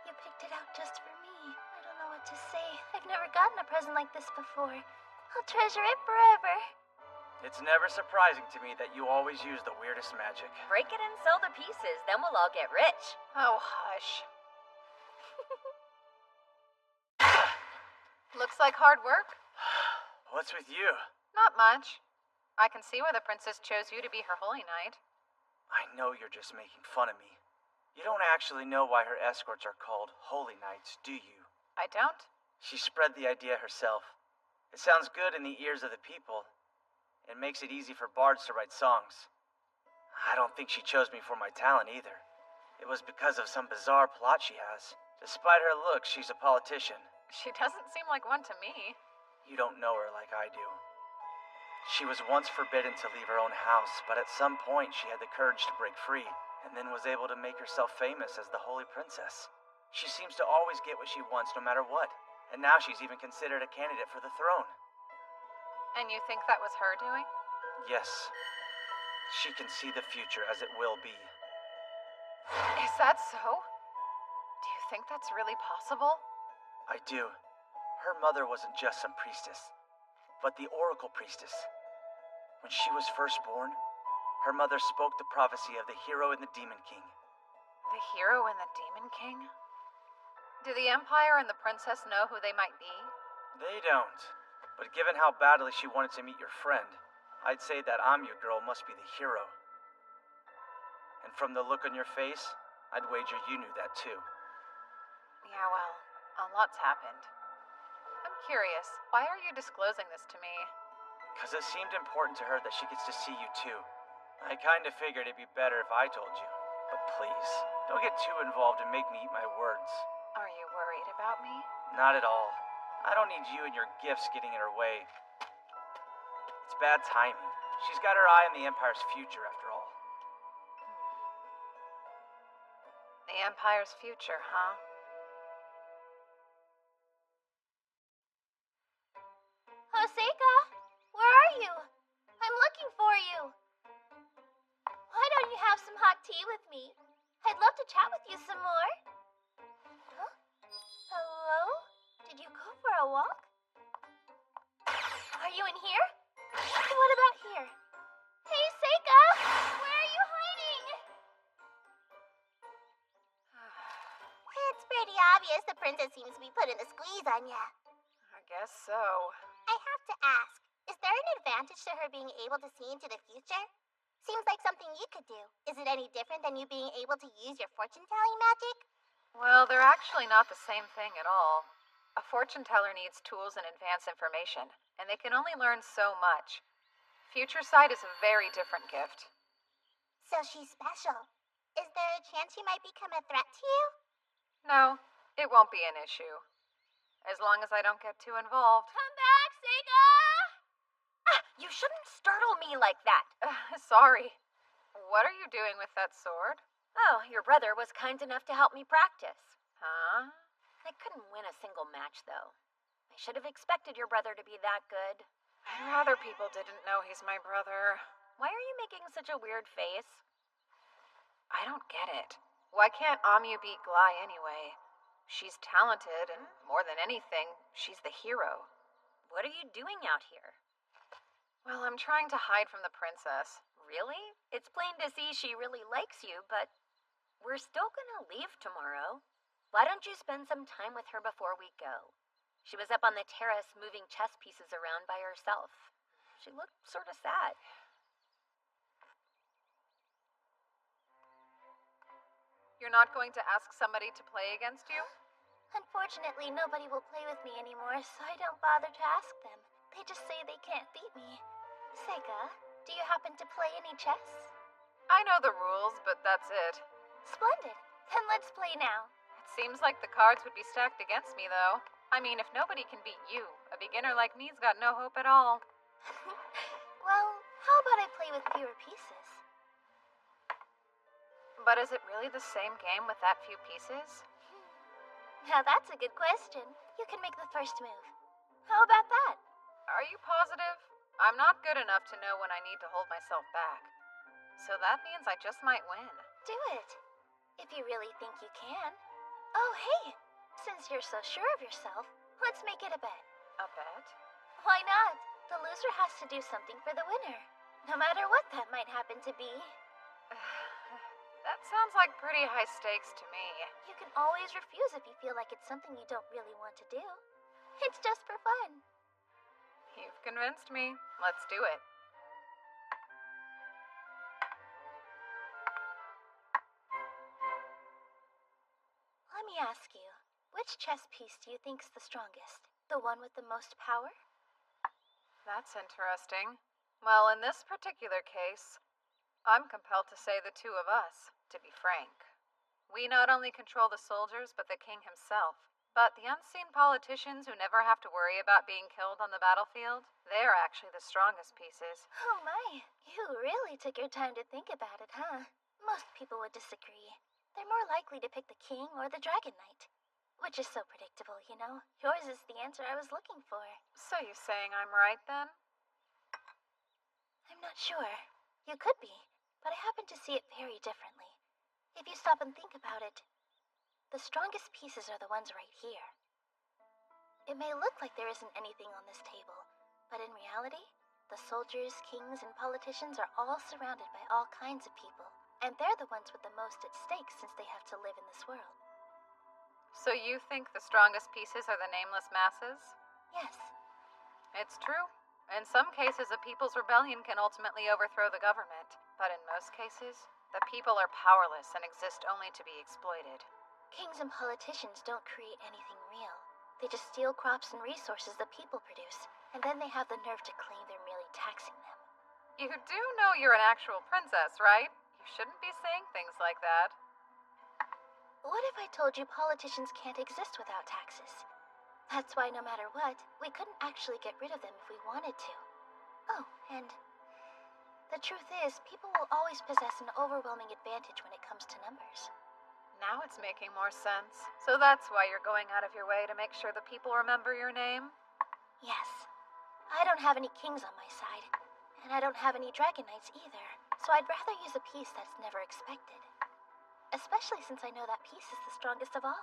You picked it out just for me. I don't know what to say. I've never gotten a present like this before. I'll treasure it forever. It's never surprising to me that you always use the weirdest magic. Break it and sell the pieces, then we'll all get rich. Oh, hush. Looks like hard work. What's with you? Not much. I can see why the princess chose you to be her holy knight. I know you're just making fun of me. You don't actually know why her escorts are called holy knights, do you? I don't? She spread the idea herself. It sounds good in the ears of the people. It makes it easy for bards to write songs. I don't think she chose me for my talent either. It was because of some bizarre plot she has. Despite her looks, she's a politician. She doesn't seem like one to me. You don't know her like I do. She was once forbidden to leave her own house, but at some point she had the courage to break free, and then was able to make herself famous as the Holy Princess. She seems to always get what she wants no matter what, and now she's even considered a candidate for the throne. And you think that was her doing? Yes. She can see the future as it will be. Is that so? Do you think that's really possible? I do. Her mother wasn't just some priestess, but the Oracle Priestess. When she was first born, her mother spoke the prophecy of the hero and the Demon King. The hero and the Demon King? Do the Empire and the princess know who they might be? They don't. But given how badly she wanted to meet your friend, I'd say that I'm your girl must be the hero. And from the look on your face, I'd wager you knew that too. Yeah, well, a lot's happened. I'm curious, why are you disclosing this to me? Because it seemed important to her that she gets to see you too. I kind of figured it'd be better if I told you. But please, don't get too involved and make me eat my words. Are you worried about me? Not at all. I don't need you and your gifts getting in her way. It's bad timing. She's got her eye on the Empire's future, after all. The Empire's future, huh? Joseika, where are you? I'm looking for you. Why don't you have some hot tea with me? I'd love to chat with you some more. Huh? Hello? Did you go for a walk? Are you in here? What about here? Hey, Seika! Where are you hiding? It's pretty obvious the princess seems to be putting the squeeze on ya. I guess so. I have to ask, is there an advantage to her being able to see into the future? Seems like something you could do. Is it any different than you being able to use your fortune-telling magic? Well, they're actually not the same thing at all. A fortune teller needs tools and advanced information, and they can only learn so much. Future sight is a very different gift. So she's special. Is there a chance she might become a threat to you? No, it won't be an issue. As long as I don't get too involved. Come back, Seika! You shouldn't startle me like that. Sorry. What are you doing with that sword? Oh, your brother was kind enough to help me practice. Huh? I couldn't win a single match, though. I should have expected your brother to be that good. I'd rather people didn't know he's my brother. Why are you making such a weird face? I don't get it. Why can't Amu beat Glai anyway? She's talented, and more than anything, she's the hero. What are you doing out here? Well, I'm trying to hide from the princess. Really? It's plain to see she really likes you, but we're still gonna leave tomorrow. Why don't you spend some time with her before we go? She was up on the terrace moving chess pieces around by herself. She looked sort of sad. You're not going to ask somebody to play against you? Unfortunately, nobody will play with me anymore, so I don't bother to ask them. They just say they can't beat me. Seika, do you happen to play any chess? I know the rules, but that's it. Splendid. Then let's play now. It seems like the cards would be stacked against me, though. I mean, if nobody can beat you, a beginner like me's got no hope at all. Well, how about I play with fewer pieces? But is it really the same game with that few pieces? Now that's a good question. You can make the first move. How about that? Are you positive? I'm not good enough to know when I need to hold myself back. So that means I just might win. Do it. If you really think you can. Oh, hey! Since you're so sure of yourself, let's make it a bet. A bet? Why not? The loser has to do something for the winner. No matter what that might happen to be. That sounds like pretty high stakes to me. You can always refuse if you feel like it's something you don't really want to do. It's just for fun. You've convinced me. Let's do it. Let me ask you, which chess piece do you think's the strongest? The one with the most power? That's interesting. Well, in this particular case, I'm compelled to say the two of us, to be frank. We not only control the soldiers, but the king himself. But the unseen politicians who never have to worry about being killed on the battlefield, they're actually the strongest pieces. Oh my, you really took your time to think about it, huh? Most people would disagree. They're more likely to pick the king or the dragon knight. Which is so predictable, you know? Yours is the answer I was looking for. So you're saying I'm right, then? I'm not sure. You could be, but I happen to see it very differently. If you stop and think about it, the strongest pieces are the ones right here. It may look like there isn't anything on this table, but in reality, the soldiers, kings, and politicians are all surrounded by all kinds of people, and they're the ones with the most at stake since they have to live in this world. So you think the strongest pieces are the nameless masses? Yes. It's true. In some cases, a people's rebellion can ultimately overthrow the government. But in most cases, the people are powerless and exist only to be exploited. Kings and politicians don't create anything real. They just steal crops and resources that people produce, and then they have the nerve to claim they're merely taxing them. You do know you're an actual princess, right? You shouldn't be saying things like that. What if I told you politicians can't exist without taxes? That's why no matter what, we couldn't actually get rid of them if we wanted to. Oh, and the truth is, people will always possess an overwhelming advantage when it comes to numbers. Now it's making more sense. So that's why you're going out of your way to make sure the people remember your name? Yes. I don't have any kings on my side, and I don't have any dragon knights either, so I'd rather use a piece that's never expected. Especially since I know that piece is the strongest of all.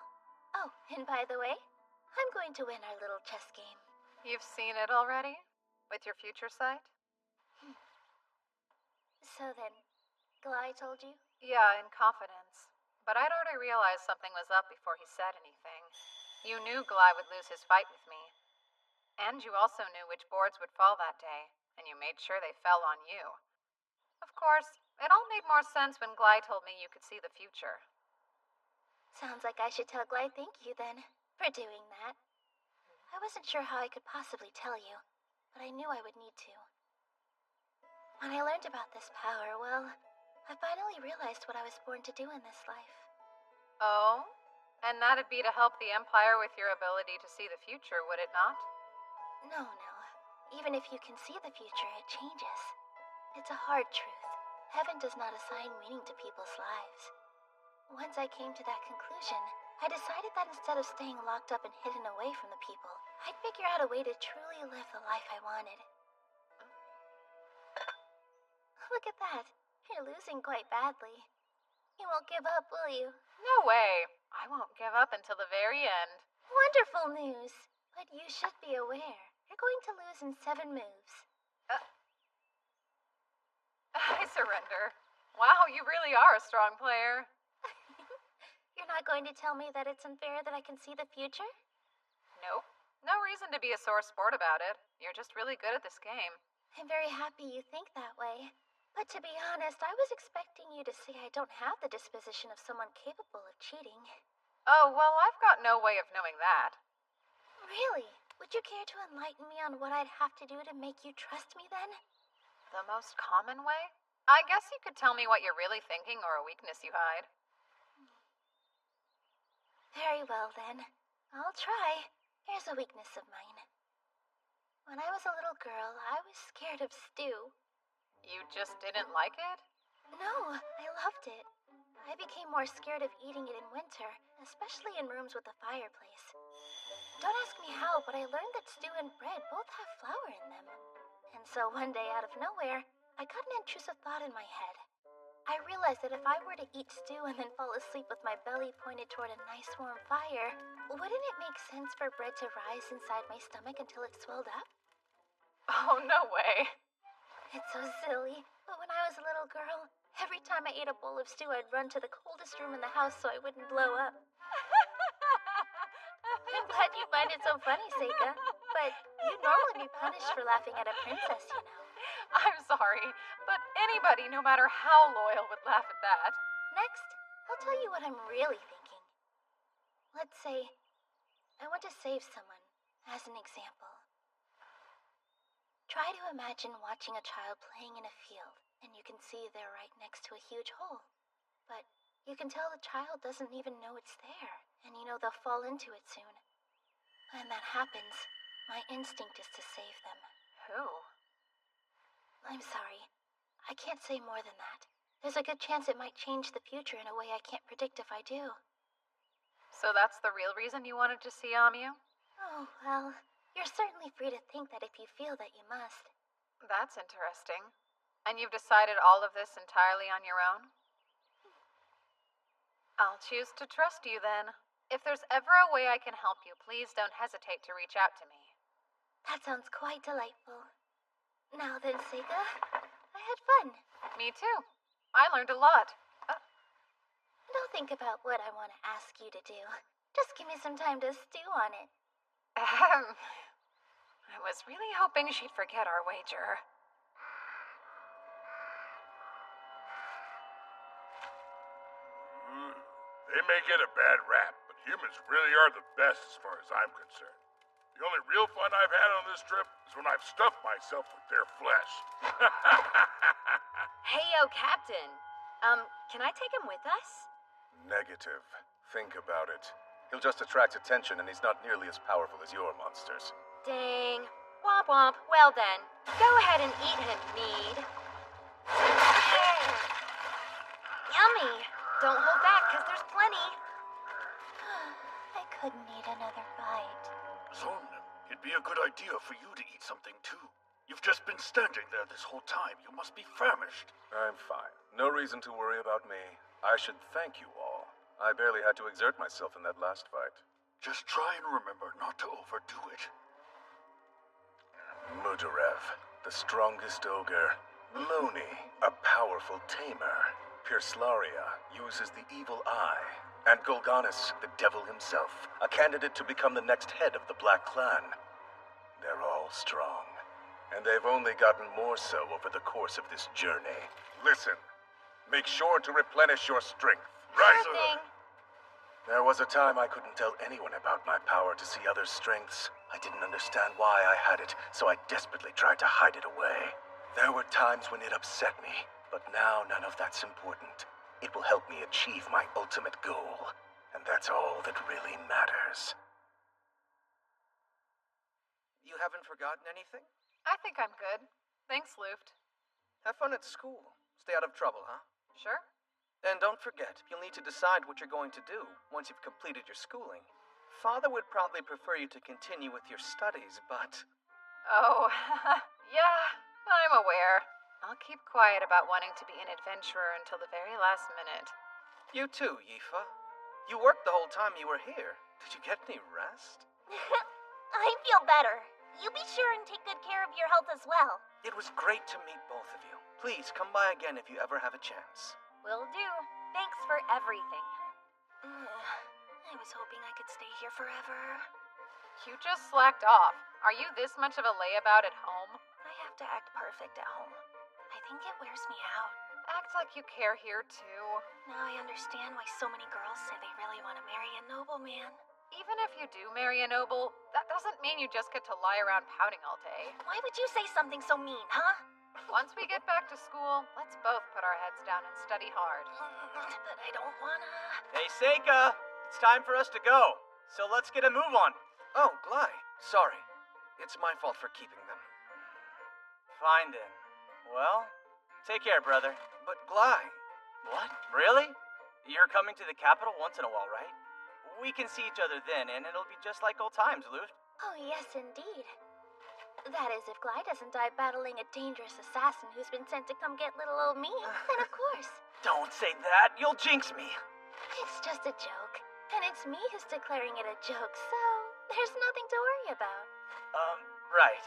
Oh, and by the way, I'm going to win our little chess game. You've seen it already? With your future sight? So then, Glai told you? Yeah, in confidence. But I'd already realized something was up before he said anything. You knew Glai would lose his fight with me. And you also knew which boards would fall that day, and you made sure they fell on you. Of course, it all made more sense when Glai told me you could see the future. Sounds like I should tell Glai thank you then, for doing that. I wasn't sure how I could possibly tell you, but I knew I would need to. When I learned about this power, well, I finally realized what I was born to do in this life. Oh? And that'd be to help the Empire with your ability to see the future, would it not? No. Even if you can see the future, it changes. It's a hard truth. Heaven does not assign meaning to people's lives. Once I came to that conclusion, I decided that instead of staying locked up and hidden away from the people, I'd figure out a way to truly live the life I wanted. Look at that. You're losing quite badly. You won't give up, will you? No way. I won't give up until the very end. Wonderful news. But you should be aware. You're going to lose in 7 moves. I surrender. Wow, you really are a strong player. You're not going to tell me that it's unfair that I can see the future? Nope. No reason to be a sore sport about it. You're just really good at this game. I'm very happy you think that way. But to be honest, I was expecting you to say I don't have the disposition of someone capable of cheating. Oh, well, I've got no way of knowing that. Really? Would you care to enlighten me on what I'd have to do to make you trust me then? The most common way? I guess you could tell me what you're really thinking or a weakness you hide. Very well then. I'll try. Here's a weakness of mine. When I was a little girl, I was scared of stew. You just didn't like it? No, I loved it. I became more scared of eating it in winter, especially in rooms with a fireplace. Don't ask me how, but I learned that stew and bread both have flour in them. And so one day, out of nowhere, I got an intrusive thought in my head. I realized that if I were to eat stew and then fall asleep with my belly pointed toward a nice warm fire, wouldn't it make sense for bread to rise inside my stomach until it swelled up? Oh, no way. It's so silly, but when I was a little girl, every time I ate a bowl of stew, I'd run to the coldest room in the house so I wouldn't blow up. I'm glad you find it so funny, Seika, but you'd normally be punished for laughing at a princess, you know. I'm sorry, but anybody, no matter how loyal, would laugh at that. Next, I'll tell you what I'm really thinking. Let's say I want to save someone, as an example. Try to imagine watching a child playing in a field, and you can see they're right next to a huge hole. But you can tell the child doesn't even know it's there, and you know they'll fall into it soon. When that happens, my instinct is to save them. Who? I'm sorry. I can't say more than that. There's a good chance it might change the future in a way I can't predict if I do. So that's the real reason you wanted to see Amyu? Oh, well, you're certainly free to think that if you feel that you must. That's interesting. And you've decided all of this entirely on your own? I'll choose to trust you then. If there's ever a way I can help you, please don't hesitate to reach out to me. That sounds quite delightful. Now then, Seika, I had fun. Me too. I learned a lot. Don't think about what I want to ask you to do. Just give me some time to stew on it. I was really hoping she'd forget our wager. They may get a bad rap, but humans really are the best as far as I'm concerned. The only real fun I've had on this trip is when I've stuffed myself with their flesh. Hey, yo, Captain. Can I take him with us? Negative. Think about it. He'll just attract attention, and he's not nearly as powerful as your monsters. Dang. Womp womp. Well then, go ahead and eat him, Mead. Yummy. Don't hold back, 'cause there's plenty. I couldn't eat another bite. Son, it'd be a good idea for you to eat something too. You've just been standing there this whole time. You must be famished. I'm fine. No reason to worry about me. I should thank you all. I barely had to exert myself in that last fight. Just try and remember not to overdo it. Mudarev, the strongest ogre. Moni, a powerful tamer. Pirslaria uses the evil eye. And Golganis, the devil himself, a candidate to become the next head of the Black Clan. They're all strong. And they've only gotten more so over the course of this journey. Listen, make sure to replenish your strength. Right. Sure thing. There was a time I couldn't tell anyone about my power to see others' strengths. I didn't understand why I had it, so I desperately tried to hide it away. There were times when it upset me, but now none of that's important. It will help me achieve my ultimate goal, and that's all that really matters. You haven't forgotten anything? I think I'm good. Thanks, Luft. Have fun at school. Stay out of trouble, huh? Sure. And don't forget, you'll need to decide what you're going to do once you've completed your schooling. Father would probably prefer you to continue with your studies, but... Oh, yeah, I'm aware. I'll keep quiet about wanting to be an adventurer until the very last minute. You too, Yifa. You worked the whole time you were here. Did you get any rest? I feel better. You be sure and take good care of your health as well. It was great to meet both of you. Please come by again if you ever have a chance. Will do. Thanks for everything. I was hoping I could stay here forever. You just slacked off. Are you this much of a layabout at home? I have to act perfect at home. I think it wears me out. Act like you care here, too. Now I understand why so many girls say they really want to marry a nobleman. Even if you do marry a noble, that doesn't mean you just get to lie around pouting all day. Why would you say something so mean, huh? Once we get back to school, let's both put our heads down and study hard. But I don't wanna... Hey, Seika! It's time for us to go. So let's get a move on. Oh, Glai. Sorry. It's my fault for keeping them. Fine then. Well, take care, brother. But Glai... What? Really? You're coming to the capital once in a while, right? We can see each other then, and it'll be just like old times, Luft. Oh, yes, indeed. That is, if Glide doesn't die battling a dangerous assassin who's been sent to come get little old me, then of course. Don't say that. You'll jinx me. It's just a joke. And it's me who's declaring it a joke, so there's nothing to worry about. Right.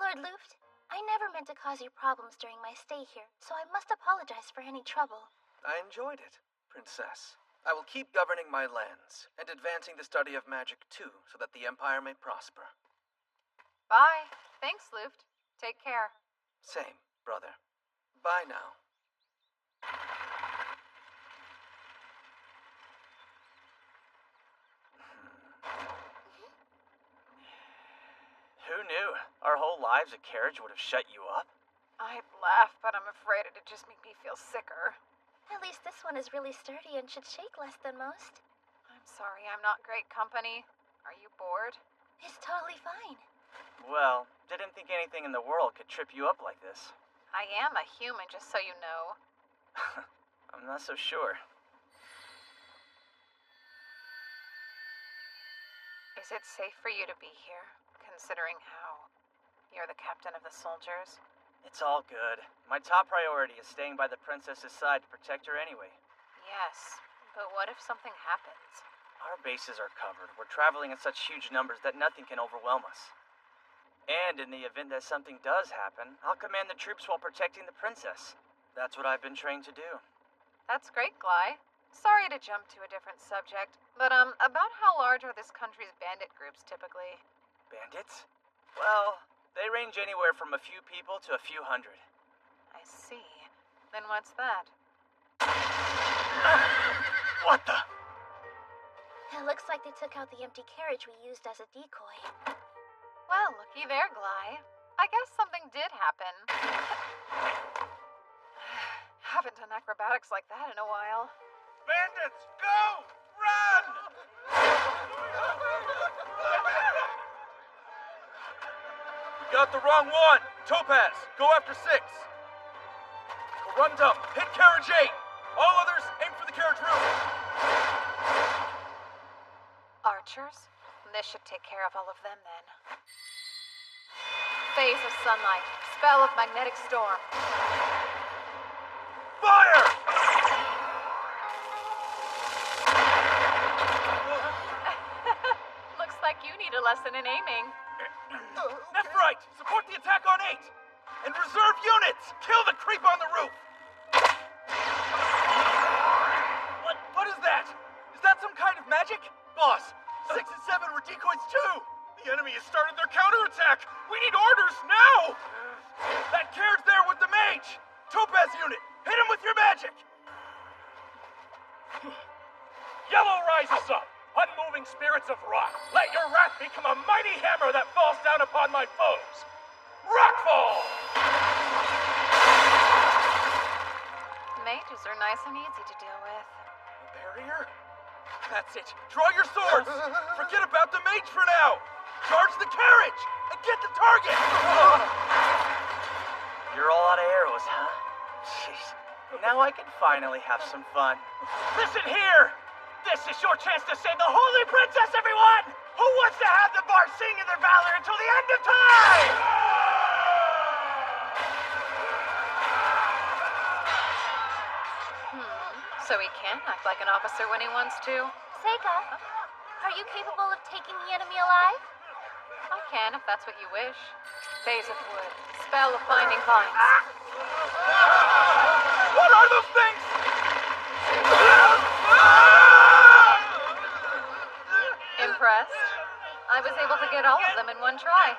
Lord Luft, I never meant to cause you problems during my stay here, so I must apologize for any trouble. I enjoyed it, Princess. I will keep governing my lands, and advancing the study of magic too, so that the Empire may prosper. Bye. Thanks, Luft. Take care. Same, brother. Bye now. Who knew? Our whole lives a carriage would have shut you up? I'd laugh, but I'm afraid it'd just make me feel sicker. At least this one is really sturdy and should shake less than most. I'm sorry, I'm not great company. Are you bored? It's totally fine. Well, didn't think anything in the world could trip you up like this. I am a human, just so you know. I'm not so sure. Is it safe for you to be here, considering how you're the captain of the soldiers? It's all good. My top priority is staying by the princess's side to protect her anyway. Yes, but what if something happens? Our bases are covered. We're traveling in such huge numbers that nothing can overwhelm us. And in the event that something does happen, I'll command the troops while protecting the princess. That's what I've been trained to do. That's great, Glai. Sorry to jump to a different subject, but about how large are this country's bandit groups typically? Bandits? Well, they range anywhere from a few people to a few hundred. I see. Then what's that? What the? It looks like they took out the empty carriage we used as a decoy. Well, looky there, Gly. I guess something did happen. Haven't done acrobatics like that in a while. Bandits, go! Run! You got the wrong one! Topaz, go after 6. Corundum, hit carriage 8. All others, aim for the carriage roof. Archers? This should take care of all of them then. Phase of sunlight. Spell of magnetic storm. Fire! Looks like you need a lesson in aiming. Nephrite, support the attack on 8. And reserve units, kill the creep on the roof. What is that? Is that some kind of magic? Boss, 6 and 7 were decoys too. The enemy has started their counterattack. We need orders now. That carriage there with the mage. Topaz unit, hit him with your magic. Yellow rises up, unmoving spirits of rock. Let your wrath become a mighty hammer that falls down upon my foes. Rockfall! Mages are nice and easy to deal with. Barrier? That's it. Draw your swords. Forget about the mage for now. Charge the carriage and get the target. You're all out of arrows, huh? Jeez. Now I can finally have some fun. Listen here! This is your chance to save the Holy Princess, everyone! Who wants to have the bard sing in their valor until the end of time? So he can act like an officer when he wants to. Seika, are you capable of taking the enemy alive? I can, if that's what you wish. Phase of wood. Spell of binding vines. What are those things? Impressed? I was able to get all of them in one try.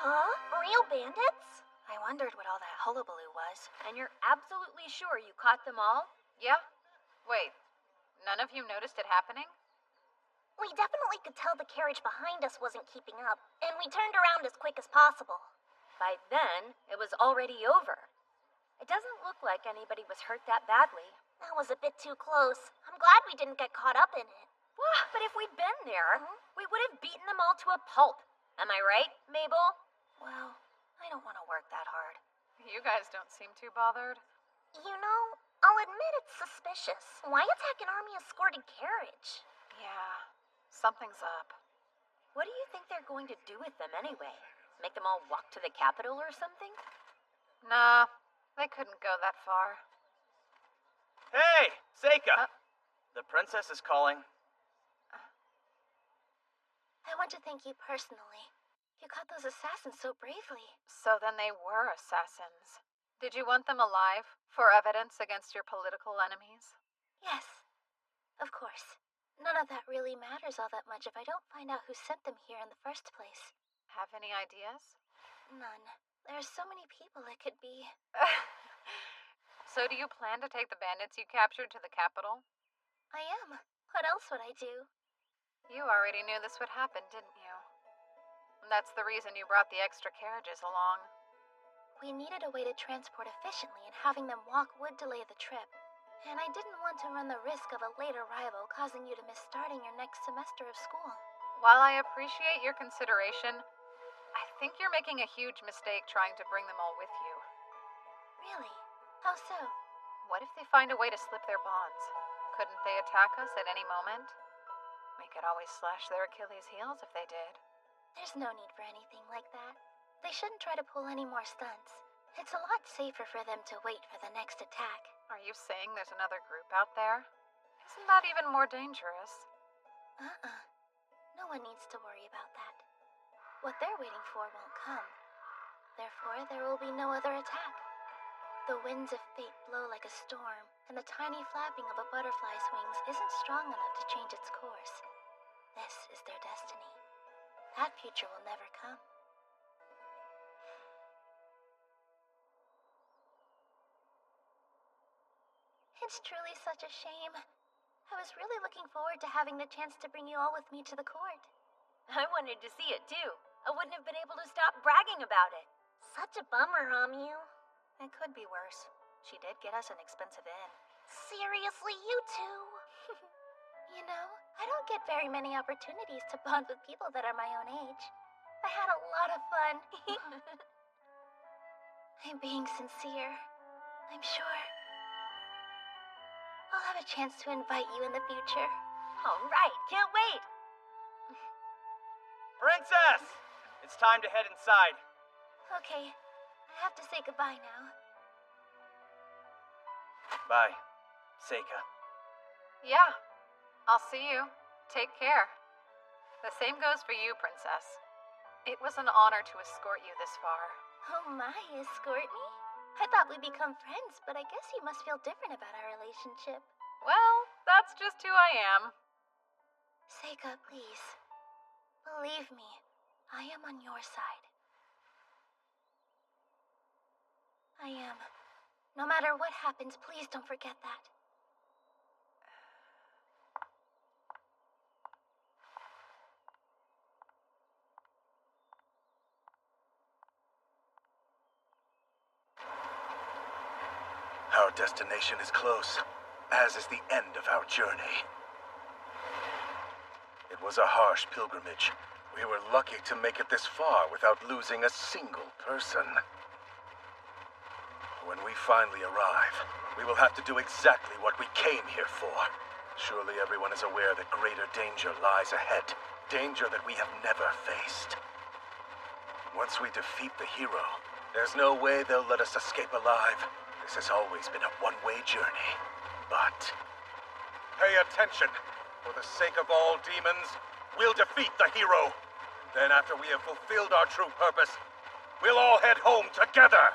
Huh? Real bandits? I wondered what all that hullabaloo was. And you're absolutely sure you caught them all? Yeah. Wait, none of you noticed it happening? We definitely could tell the carriage behind us wasn't keeping up, and we turned around as quick as possible. By then, it was already over. It doesn't look like anybody was hurt that badly. That was a bit too close. I'm glad we didn't get caught up in it. But if we'd been there, we would have beaten them all to a pulp. Am I right, Mabel? Well, I don't want to work that hard. You guys don't seem too bothered. You know, I'll admit it's suspicious. Why attack an army-escorted carriage? Yeah, something's up. What do you think they're going to do with them anyway? Make them all walk to the capital or something? Nah, they couldn't go that far. Hey, Seika! The princess is calling. I want to thank you personally. You caught those assassins so bravely. So then they were assassins. Did you want them alive for evidence against your political enemies? Yes, of course. None of that really matters all that much if I don't find out who sent them here in the first place. Have any ideas? None. There are so many people it could be. So do you plan to take the bandits you captured to the capital? I am. What else would I do? You already knew this would happen, didn't you? That's the reason you brought the extra carriages along. We needed a way to transport efficiently, and having them walk would delay the trip. And I didn't want to run the risk of a late arrival causing you to miss starting your next semester of school. While I appreciate your consideration, I think you're making a huge mistake trying to bring them all with you. Really? How so? What if they find a way to slip their bonds? Couldn't they attack us at any moment? We could always slash their Achilles' heels if they did. There's no need for anything like that. They shouldn't try to pull any more stunts. It's a lot safer for them to wait for the next attack. Are you saying there's another group out there? Isn't that even more dangerous? No one needs to worry about that. What they're waiting for won't come. Therefore, there will be no other attack. The winds of fate blow like a storm, and the tiny flapping of a butterfly's wings isn't strong enough to change its course. This is their destiny. That future will never come. It's truly such a shame. I was really looking forward to having the chance to bring you all with me to the court. I wanted to see it too. I wouldn't have been able to stop bragging about it. Such a bummer, Amu. It could be worse. She did get us an expensive inn. Seriously, you two. You know, I don't get very many opportunities to bond with people that are my own age. I had a lot of fun. I'm being sincere. I'm sure I'll have a chance to invite you in the future. All right, can't wait. Princess! It's time to head inside. Okay, I have to say goodbye now. Bye, Seika. Yeah, I'll see you. Take care. The same goes for you, Princess. It was an honor to escort you this far. Oh my, escort me? I thought we'd become friends, but I guess you must feel different about our relationship. Well, that's just who I am. Seika, please. Believe me, I am on your side. I am. No matter what happens, please don't forget that. Our destination is close, as is the end of our journey. It was a harsh pilgrimage. We were lucky to make it this far without losing a single person. When we finally arrive, we will have to do exactly what we came here for. Surely everyone is aware that greater danger lies ahead. Danger that we have never faced. Once we defeat the hero, there's no way they'll let us escape alive. This has always been a one-way journey. But pay attention. For the sake of all demons, we'll defeat the hero. Then after we have fulfilled our true purpose, we'll all head home together.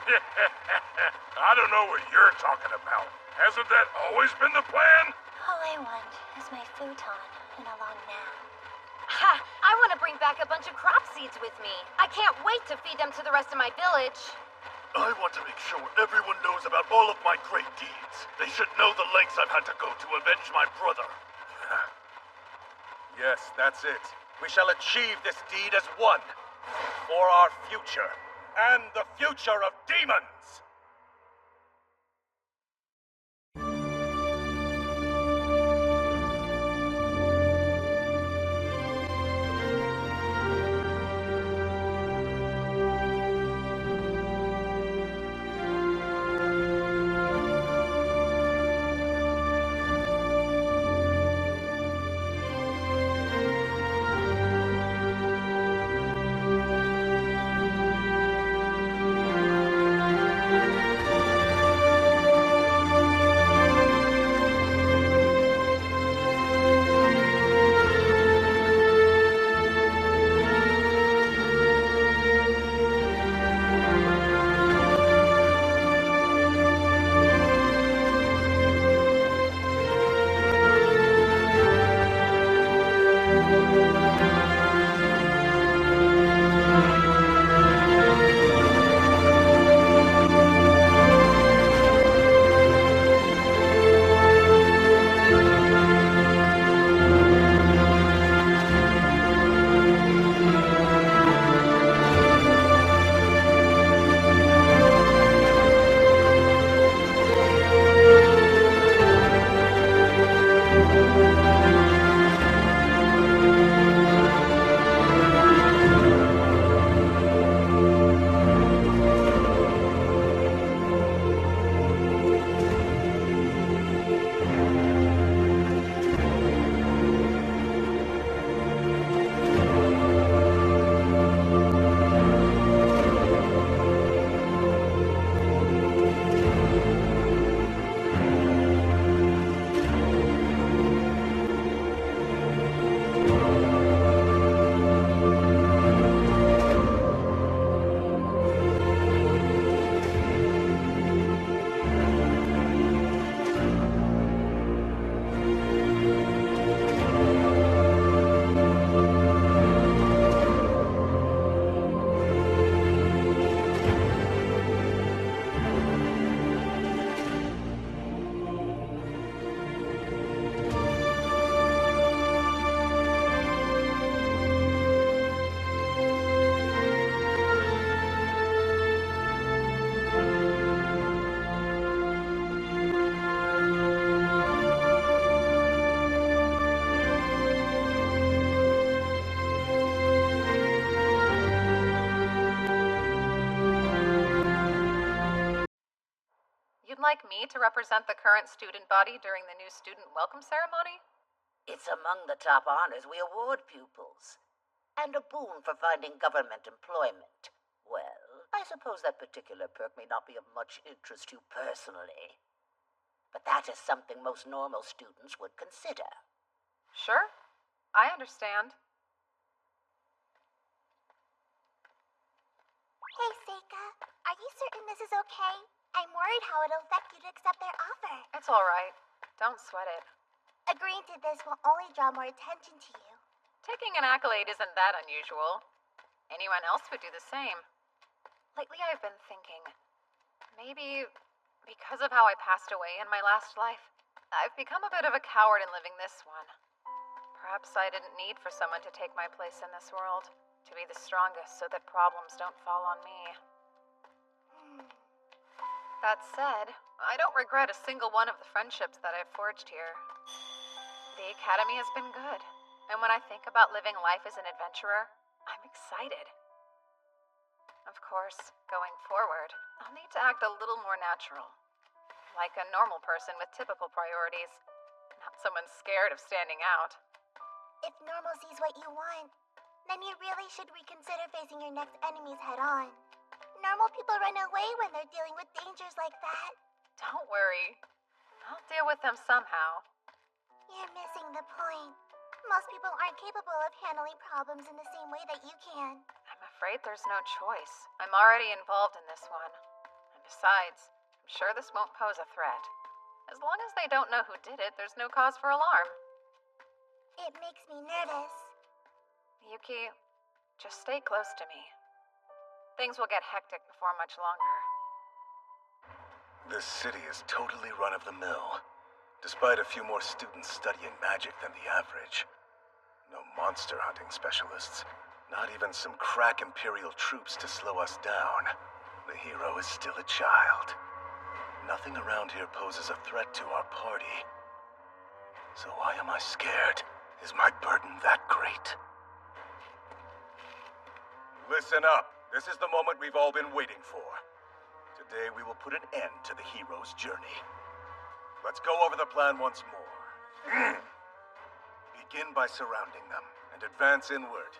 I don't know what you're talking about. Hasn't that always been the plan? All I want is my futon and a long nap. Ha! I want to bring back a bunch of crop seeds with me. I can't wait to feed them to the rest of my village. I want to make sure everyone knows about all of my great deeds. They should know the lengths I've had to go to avenge my brother. Yes, that's it. We shall achieve this deed as one. For our future, and the future of demons! like me to represent the current student body during the new student welcome ceremony? It's among the top honors we award pupils. And a boon for finding government employment. Well, I suppose that particular perk may not be of much interest to you personally. But that is something most normal students would consider. Sure. I understand. Hey, Seika. Are you certain this is okay? I'm worried how it'll affect you to accept their offer. It's all right. Don't sweat it. Agreeing to this will only draw more attention to you. Taking an accolade isn't that unusual. Anyone else would do the same. Lately I've been thinking, maybe because of how I passed away in my last life, I've become a bit of a coward in living this one. Perhaps I didn't need for someone to take my place in this world, to be the strongest so that problems don't fall on me. That said, I don't regret a single one of the friendships that I've forged here. The academy has been good, and when I think about living life as an adventurer, I'm excited. Of course, going forward, I'll need to act a little more natural. Like a normal person with typical priorities, not someone scared of standing out. If normalcy's what you want, then you really should reconsider facing your next enemies head on. Normal people run away when they're dealing with dangers like that. Don't worry. I'll deal with them somehow. You're missing the point. Most people aren't capable of handling problems in the same way that you can. I'm afraid there's no choice. I'm already involved in this one. And besides, I'm sure this won't pose a threat. As long as they don't know who did it, there's no cause for alarm. It makes me nervous. Yuki, just stay close to me. Things will get hectic before much longer. This city is totally run-of-the-mill, despite a few more students studying magic than the average. No monster hunting specialists, not even some crack Imperial troops to slow us down. The hero is still a child. Nothing around here poses a threat to our party. So why am I scared? Is my burden that great? Listen up. This is the moment we've all been waiting for. Today we will put an end to the hero's journey. Let's go over the plan once more. Begin by surrounding them and advance inward.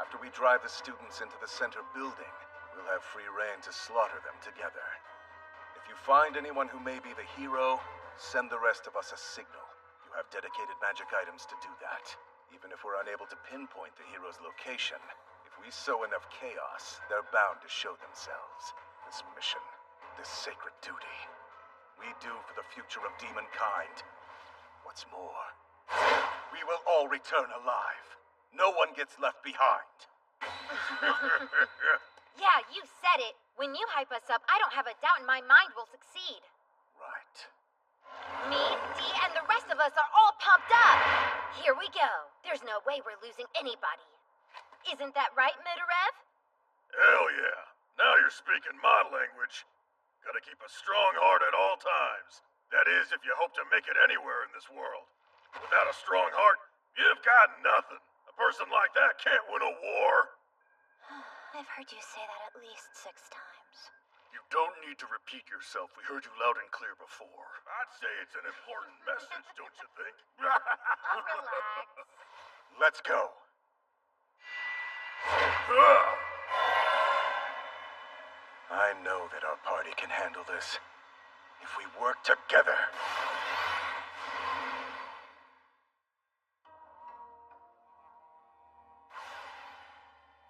After we drive the students into the center building, we'll have free rein to slaughter them together. If you find anyone who may be the hero, send the rest of us a signal. You have dedicated magic items to do that. Even if we're unable to pinpoint the hero's location, if we sow enough chaos, they're bound to show themselves. This mission, this sacred duty, we do for the future of demonkind. What's more, we will all return alive. No one gets left behind. Yeah, you said it. When you hype us up, I don't have a doubt in my mind we'll succeed. Right. Me, Dee, and the rest of us are all pumped up. Here we go. There's no way we're losing anybody. Isn't that right, Midarev? Hell yeah. Now you're speaking my language. Gotta keep a strong heart at all times. That is, if you hope to make it anywhere in this world. Without a strong heart, you've got nothing. A person like that can't win a war. I've heard you say that at least 6 times. You don't need to repeat yourself. We heard you loud and clear before. I'd say it's an important message, don't you think? Relax. Let's go. I know that our party can handle this if we work together.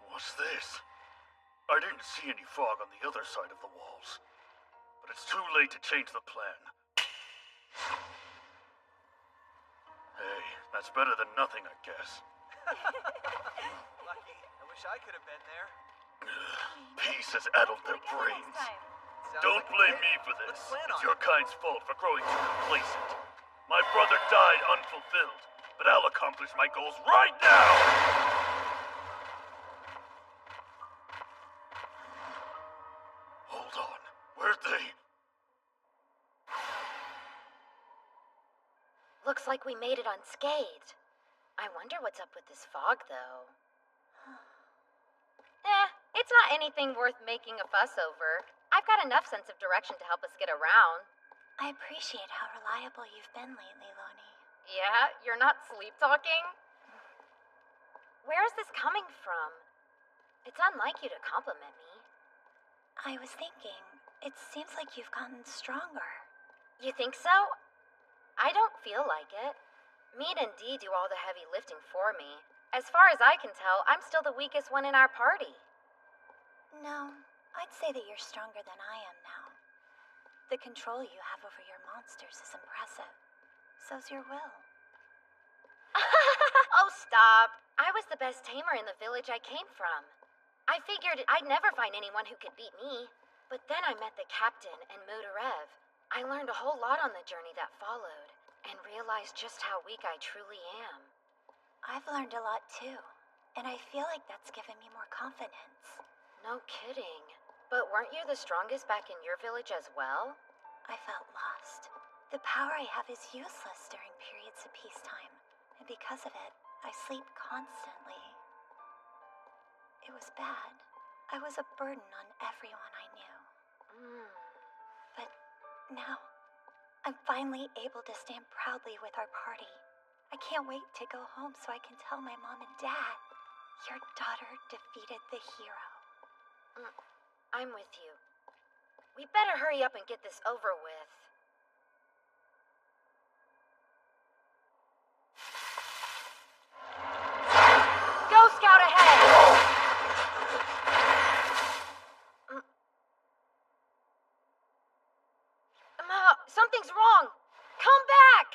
What's this? I didn't see any fog on the other side of the walls, but it's too late to change the plan. Hey, that's better than nothing, I guess. Lucky. I wish I could have been there. Peace has addled their brains. Don't blame me for this. It's your kind's fault for growing too complacent. My brother died unfulfilled, but I'll accomplish my goals right now! Hold on. Where'd they... Looks like we made it unscathed. I wonder what's up with this fog, though. It's not anything worth making a fuss over. I've got enough sense of direction to help us get around. I appreciate how reliable you've been lately, Loni. Yeah, you're not sleep talking? Where is this coming from? It's unlike you to compliment me. I was thinking, it seems like you've gotten stronger. You think so? I don't feel like it. Mead and Dee do all the heavy lifting for me. As far as I can tell, I'm still the weakest one in our party. No, I'd say that you're stronger than I am now. The control you have over your monsters is impressive. So's your will. Oh, stop. I was the best tamer in the village I came from. I figured I'd never find anyone who could beat me. But then I met the captain and Mudarev. I learned a whole lot on the journey that followed, and realized just how weak I truly am. I've learned a lot too, and I feel like that's given me more confidence. No kidding. But weren't you the strongest back in your village as well? I felt lost. The power I have is useless during periods of peacetime, and because of it, I sleep constantly. It was bad. I was a burden on everyone I knew. But now, I'm finally able to stand proudly with our party. I can't wait to go home so I can tell my mom and dad, your daughter defeated the hero. I'm with you. We better hurry up and get this over with. Go Scout ahead! Something's wrong! Come back!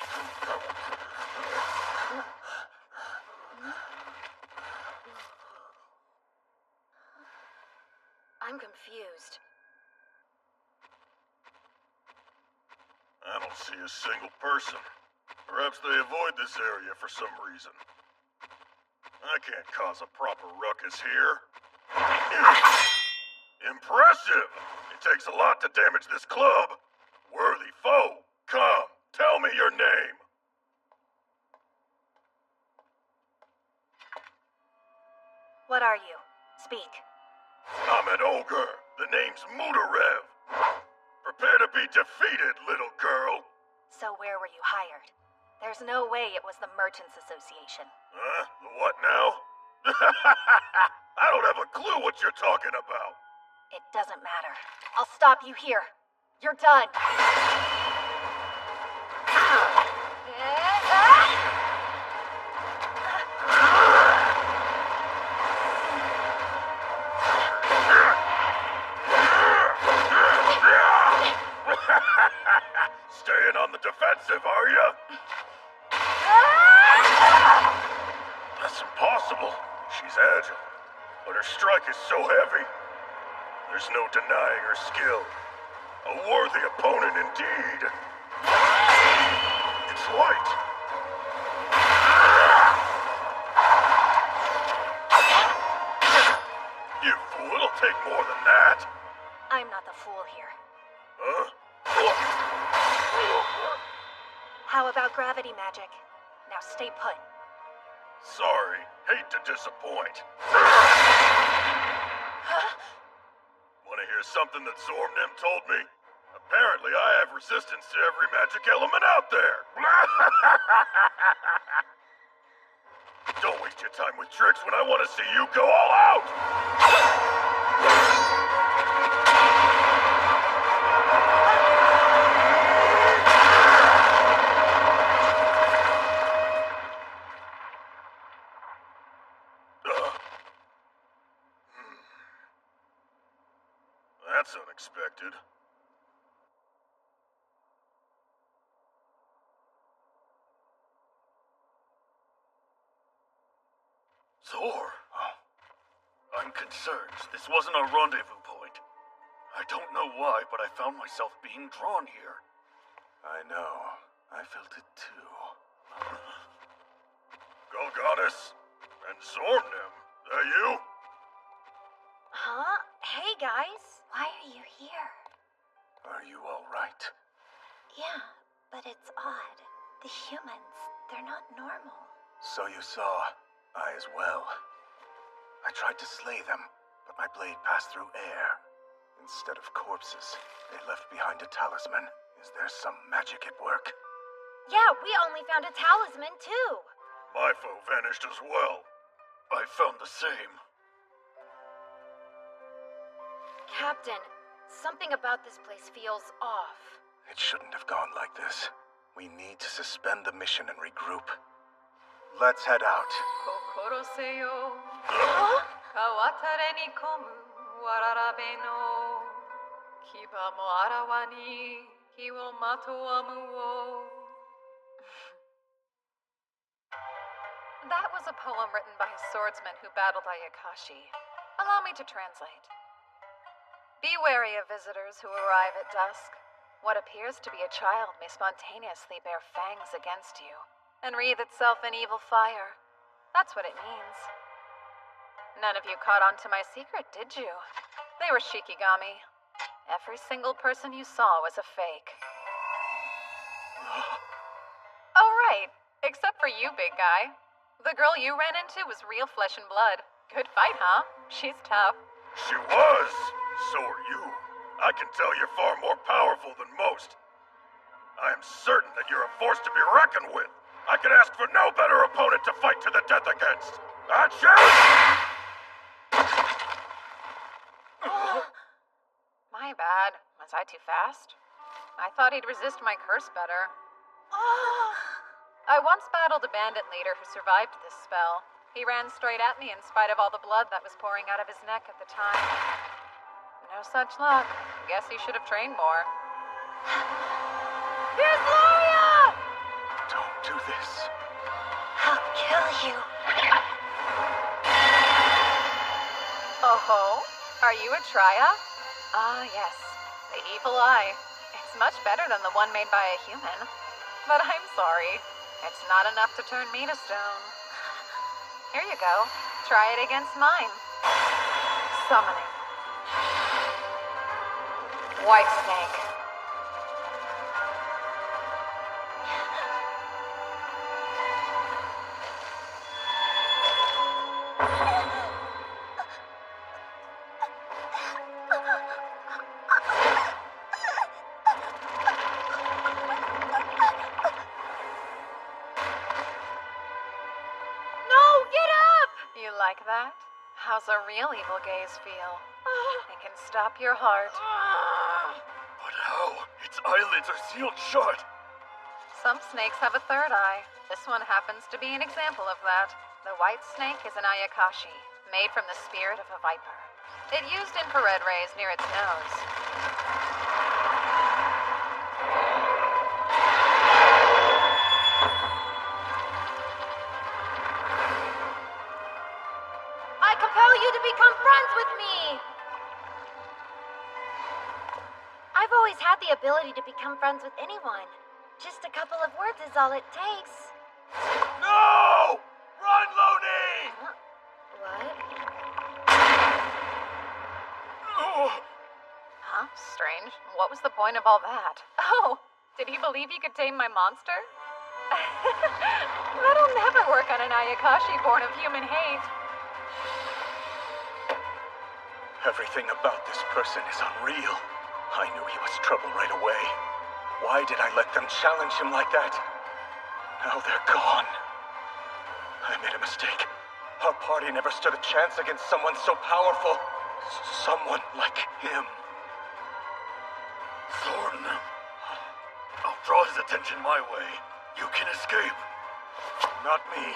I'm confused. I don't see a single person. Perhaps they avoid this area for some reason. I can't cause a proper ruckus here. Impressive! It takes a lot to damage this club. Worthy foe, come, tell me your name. What are you? Speak. I'm an ogre. The name's Mudarev. Prepare to be defeated, little girl. So where were you hired? There's no way it was the Merchants Association. Huh? The what now? I don't have a clue what you're talking about. It doesn't matter. I'll stop you here. You're done. Staying on the defensive, are you? That's impossible. She's agile, but her strike is so heavy. There's no denying her skill. A worthy opponent indeed. It's light. You fool, it'll take more than that. I'm not the fool here. Huh? How about gravity magic? Now stay put. Sorry, hate to disappoint. Want to hear something that Zormnim told me? Apparently I have resistance to every magic element out there. Don't waste your time with tricks when I want to see you go all out! That's unexpected. Zor? I'm concerned. This wasn't a rendezvous point. I don't know why, but I found myself being drawn here. I know. I felt it too. Golgoddess and Zormnim, that you? Huh? Hey, guys. Why are you here? Are you all right? Yeah, but it's odd. The humans, they're not normal. So you saw. I as well. I tried to slay them, but my blade passed through air. Instead of corpses, they left behind a talisman. Is there some magic at work? Yeah, we only found a talisman, too. My foe vanished as well. I found the same. Captain, something about this place feels off. It shouldn't have gone like this. We need to suspend the mission and regroup. Let's head out. That was a poem written by a swordsman who battled Ayakashi. Allow me to translate. Be wary of visitors who arrive at dusk. What appears to be a child may spontaneously bear fangs against you and wreathe itself in evil fire. That's what it means. None of you caught on to my secret, did you? They were Shikigami. Every single person you saw was a fake. Oh, right. Except for you, big guy. The girl you ran into was real flesh and blood. Good fight, huh? She's tough. She was. So are you. I can tell you're far more powerful than most. I am certain that you're a force to be reckoned with. I could ask for no better opponent to fight to the death against. That's it! My bad. Was I too fast? I thought he'd resist my curse better. I once battled a bandit leader who survived this spell. He ran straight at me in spite of all the blood that was pouring out of his neck at the time. No such luck. Guess he should have trained more. Here's Gloria! Don't do this. I'll kill you. Oh-ho? Are you a Triya? Ah, yes. The evil eye. It's much better than the one made by a human. But I'm sorry. It's not enough to turn me to stone. Here you go. Try it against mine. Summoning. White snake. Like that? How's a real evil gaze feel? It can stop your heart. But how? Its eyelids are sealed shut. Some snakes have a third eye. This one happens to be an example of that. The white snake is an Ayakashi, made from the spirit of a viper. It used infrared rays near its nose. I compel you to become friends with me! I've always had the ability to become friends with anyone. Just a couple of words is all it takes. No! Run, Looney! What? Huh? Strange. What was the point of all that? Oh, did he believe he could tame my monster? That'll never work on an Ayakashi born of human hate. Everything about this person is unreal. I knew he was trouble right away. Why did I let them challenge him like that? Now they're gone. I made a mistake. Our party never stood a chance against someone so powerful. Someone like him. Thorn. I'll draw his attention my way. You can escape. Not me.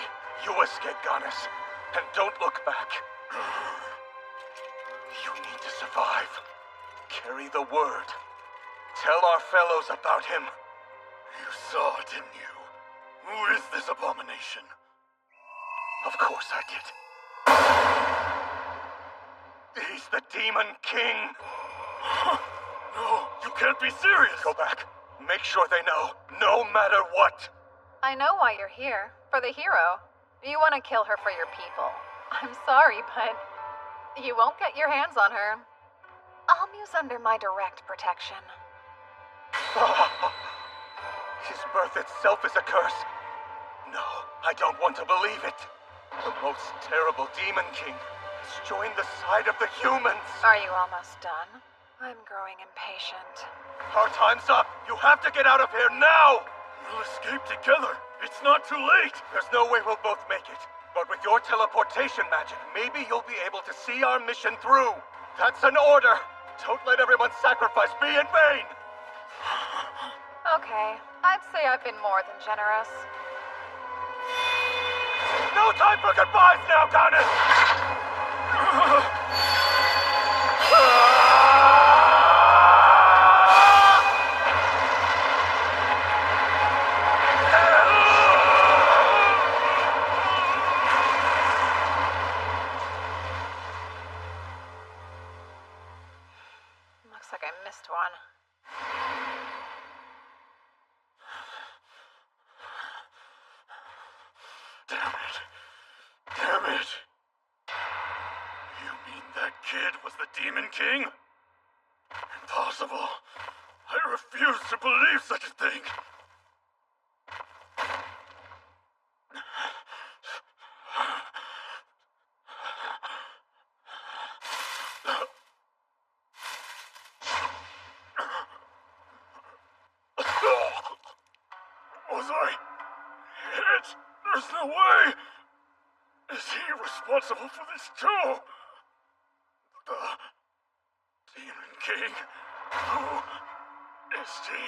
You escape, Ganes. And don't look back. You need to survive. Carry the word. Tell our fellows about him. You saw, didn't you? Who is this abomination? Of course I did. He's the Demon King. No, you can't be serious. Go back. Make sure they know, no matter what. I know why you're here. For the hero. You want to kill her for your people. I'm sorry, but you won't get your hands on her. I'll muse under my direct protection. His birth itself is a curse. No, I don't want to believe it. The most terrible Demon King has joined the side of the humans. Are you almost done? I'm growing impatient. Our time's up. You have to get out of here now! We'll escape together. It's not too late. There's no way we'll both make it. But with your teleportation magic, maybe you'll be able to see our mission through. That's an order. Don't let everyone's sacrifice be in vain. Okay, I'd say I've been more than generous. No time for goodbyes now, Garnet! Looks like I missed one. Damn it. You mean that kid was the Demon King? Impossible. I refuse to believe such a thing. Was I hit? There's no way. Is he responsible for this too? The Demon King? Who is he?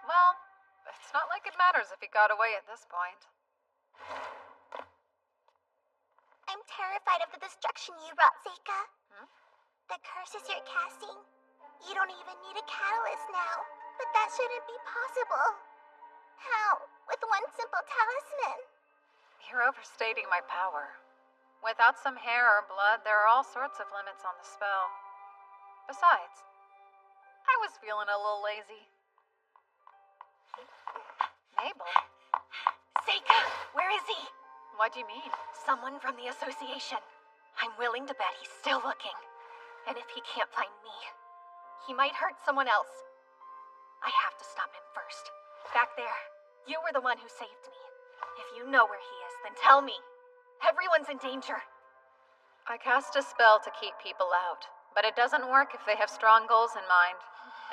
Well, it's not like it matters if he got away at this point. I'm terrified of the destruction you brought, Seika. The curses you're casting. You don't even need a catalyst now, but that shouldn't be possible. How? With one simple talisman? You're overstating my power. Without some hair or blood, there are all sorts of limits on the spell. Besides, I was feeling a little lazy. Mabel? Seika, where is he? What do you mean? Someone from the association. I'm willing to bet he's still looking. And if he can't find me, he might hurt someone else. I have to stop him first. Back there, you were the one who saved me. If you know where he is, then tell me. Everyone's in danger. I cast a spell to keep people out, but it doesn't work if they have strong goals in mind.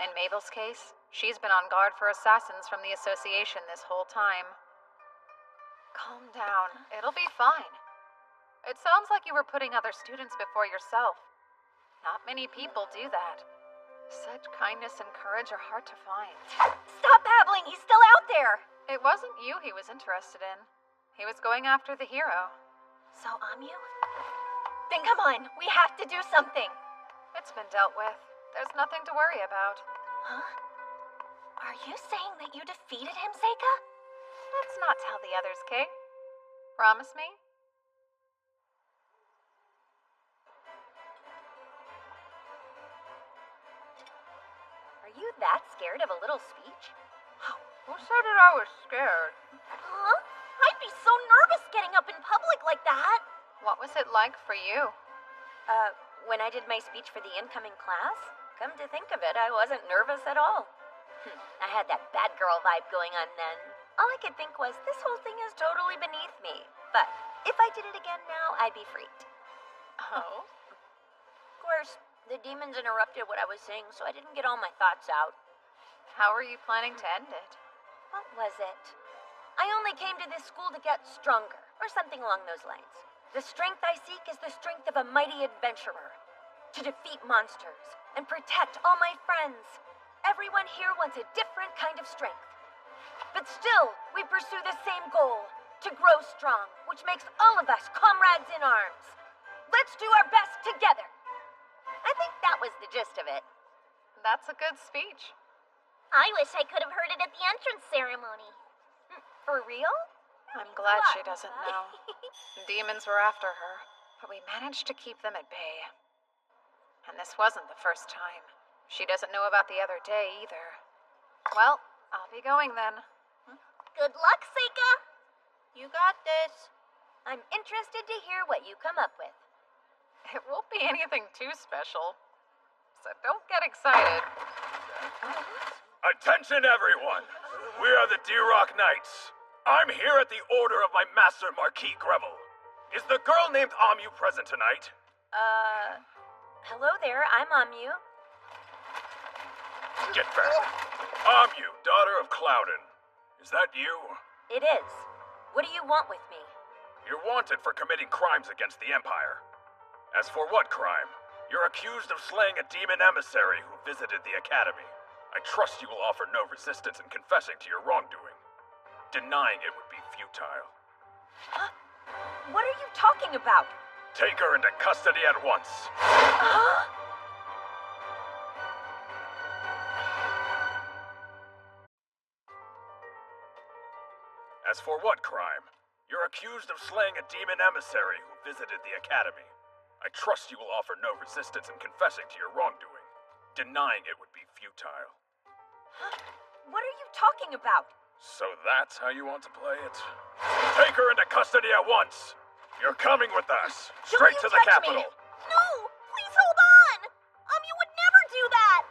In Mabel's case, she's been on guard for assassins from the association this whole time. Calm down. It'll be fine. It sounds like you were putting other students before yourself. Not many people do that. Such kindness and courage are hard to find. Stop babbling! He's still out there! It wasn't you he was interested in. He was going after the hero. So I'm you? Then come on, we have to do something! It's been dealt with. There's nothing to worry about. Huh? Are you saying that you defeated him, Seika? Let's not tell the others, Kay. Promise me? Are you that scared of a little speech? Who said that I was scared? Huh? I'd be so nervous getting up in public like that. What was it like for you? When I did my speech for the incoming class, come to think of it, I wasn't nervous at all. I had that bad girl vibe going on then. All I could think was, this whole thing is totally beneath me. But if I did it again now, I'd be freaked. Oh? Of course, the demons interrupted what I was saying, so I didn't get all my thoughts out. How are you planning to end it? What was it? I only came to this school to get stronger, or something along those lines. The strength I seek is the strength of a mighty adventurer. To defeat monsters and protect all my friends. Everyone here wants a different kind of strength. But still, we pursue the same goal, to grow strong, which makes all of us comrades in arms. Let's do our best together. I think that was the gist of it. That's a good speech. I wish I could have heard it at the entrance ceremony. For real? I'm glad she doesn't know. Demons were after her, but we managed to keep them at bay. And this wasn't the first time. She doesn't know about the other day either. Well, I'll be going then. Good luck, Seika. You got this. I'm interested to hear what you come up with. It won't be anything too special, so don't get excited. Attention, everyone! We are the D-Rock Knights. I'm here at the order of my master, Marquis Greville. Is the girl named Amu present tonight? Hello there, I'm Amu. Get back. Amu, daughter of Cloudin. Is that you? It is. What do you want with me? You're wanted for committing crimes against the Empire. As for what crime? You're accused of slaying a demon emissary who visited the Academy. I trust you will offer no resistance in confessing to your wrongdoing. Denying it would be futile. Huh? What are you talking about? Take her into custody at once. As for what crime? You're accused of slaying a demon emissary who visited the Academy. I trust you will offer no resistance in confessing to your wrongdoing. Denying it would be futile. Huh? What are you talking about? So that's how you want to play it? Take her into custody at once! You're coming with us! Straight to the capital! No! Please hold on! You would never do that!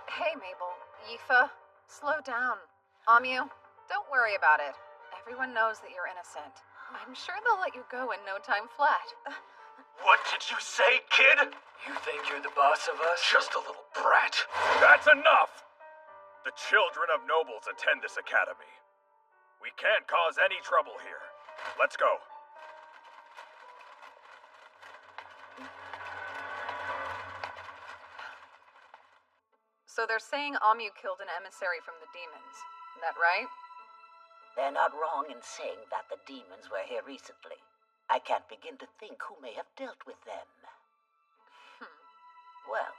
Hey, Mabel. Yifa, slow down. Amu, don't worry about it. Everyone knows that you're innocent. I'm sure they'll let you go in no time flat. What did you say, kid? You think you're the boss of us? Just a little brat. That's enough! The children of nobles attend this academy. We can't cause any trouble here. Let's go. So they're saying Amu killed an emissary from the demons. Is that right? They're not wrong in saying that the demons were here recently. I can't begin to think who may have dealt with them. Well,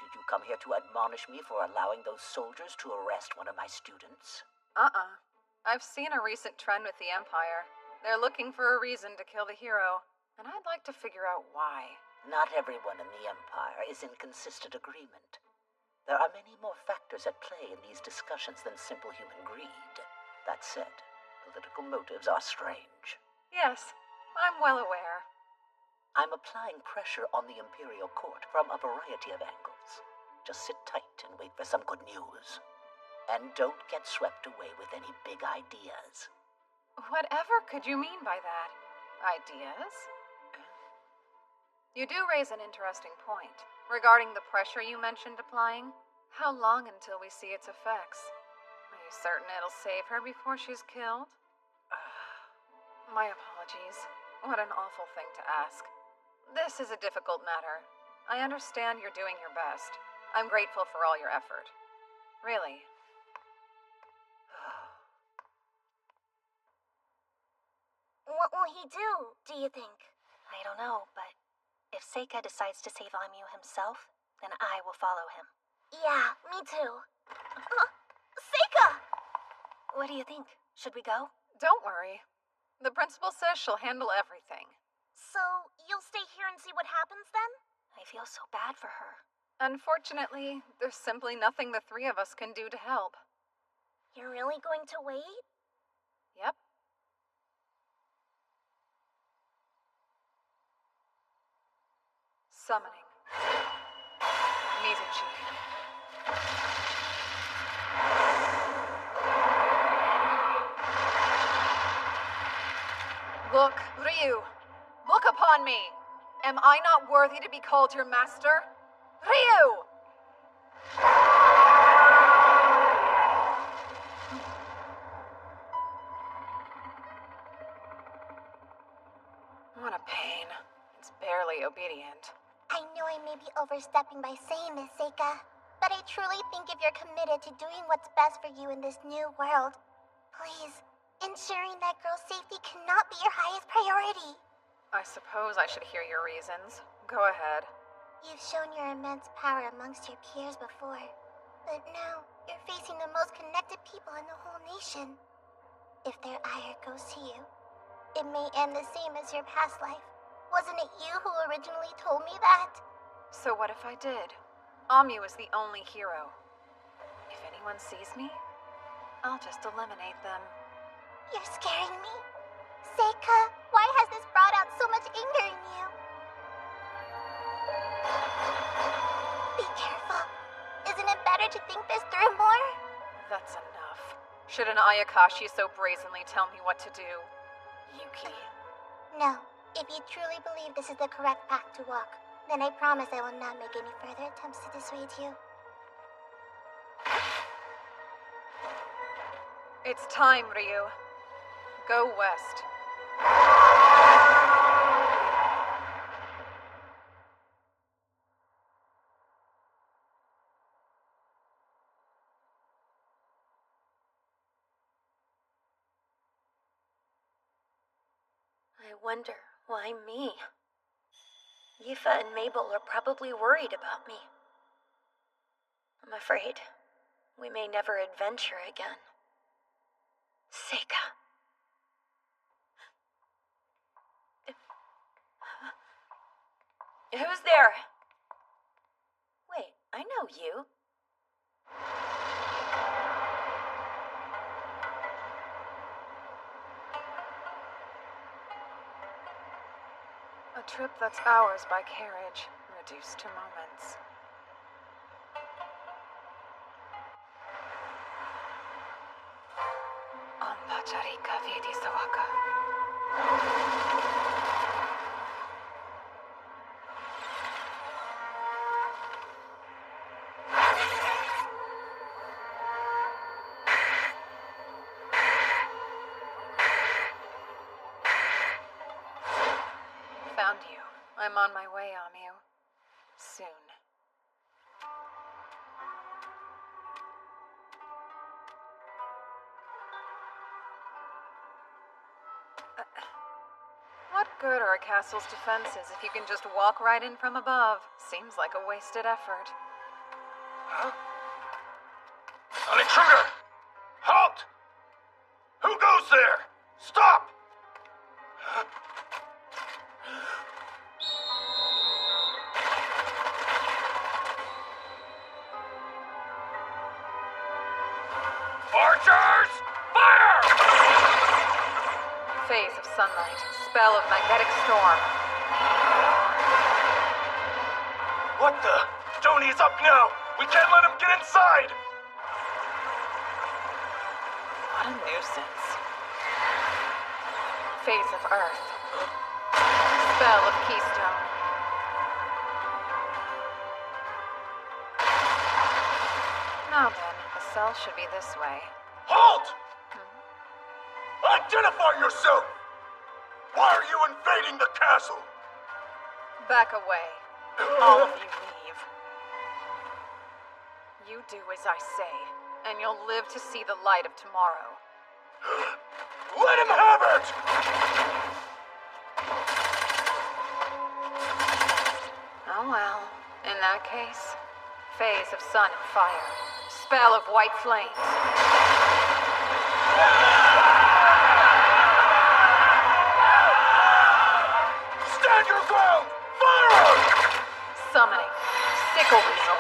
did you come here to admonish me for allowing those soldiers to arrest one of my students? I've seen a recent trend with the Empire. They're looking for a reason to kill the hero, and I'd like to figure out why. Not everyone in the Empire is in consistent agreement. There are many more factors at play in these discussions than simple human greed. That said, political motives are strange. Yes, I'm well aware. I'm applying pressure on the Imperial Court from a variety of angles. Just sit tight and wait for some good news. And don't get swept away with any big ideas. Whatever could you mean by that? Ideas? You do raise an interesting point. Regarding the pressure you mentioned applying, how long until we see its effects? Are you certain it'll save her before she's killed? My apologies. What an awful thing to ask. This is a difficult matter. I understand you're doing your best. I'm grateful for all your effort. Really. What will he do you think? I don't know, but if Seika decides to save Amu himself, then I will follow him. Yeah, me too. Seika! What do you think? Should we go? Don't worry. The principal says she'll handle everything. So, you'll stay here and see what happens then? I feel so bad for her. Unfortunately, there's simply nothing the three of us can do to help. You're really going to wait? Yep. Summoning. Mizuchi. Look, Ryu. Look upon me. Am I not worthy to be called your master? Ryu! What a pain. It's barely obedient. I know I may be overstepping by saying this, Seika, but I truly think if you're committed to doing what's best for you in this new world, please, ensuring that girl's safety cannot be your highest priority. I suppose I should hear your reasons. Go ahead. You've shown your immense power amongst your peers before, but now you're facing the most connected people in the whole nation. If their ire goes to you, it may end the same as your past life. Wasn't it you who originally told me that? So what if I did? Amu is the only hero. If anyone sees me, I'll just eliminate them. You're scaring me. Seika, why has this brought out so much anger in you? Be careful. Isn't it better to think this through more? That's enough. Should an Ayakashi so brazenly tell me what to do? Yuki. No, If you truly believe this is the correct path to walk, then I promise I will not make any further attempts to dissuade you. It's time, Ryu. Go west. I wonder why me? Yifa and Mabel are probably worried about me. I'm afraid we may never adventure again. Seika. Who's there? Wait, I know you. A trip that's hours by carriage, reduced to moments. Charika Vidi Sawaka. Found you. I'm on my way, Amu. Soon. What good are a castle's defenses if you can just walk right in from above? Seems like a wasted effort. Huh? An intruder! Halt! Who goes there? Stop! Archers! Fire! Phase of sunlight. Spell of magnetic storm. What the? Tony's up now! We can't let him get inside! What a nuisance. Phase of earth. Spell of keystone. Now then, the cell should be this way. Halt! Identify yourself! Why are you invading the castle? Back away. All of you leave. You do as I say, and you'll live to see the light of tomorrow. Let him have it! Oh well, in that case, phase of sun and fire. Spell of white flames. Stand your ground! Fire! Summoning. Sickle weasel.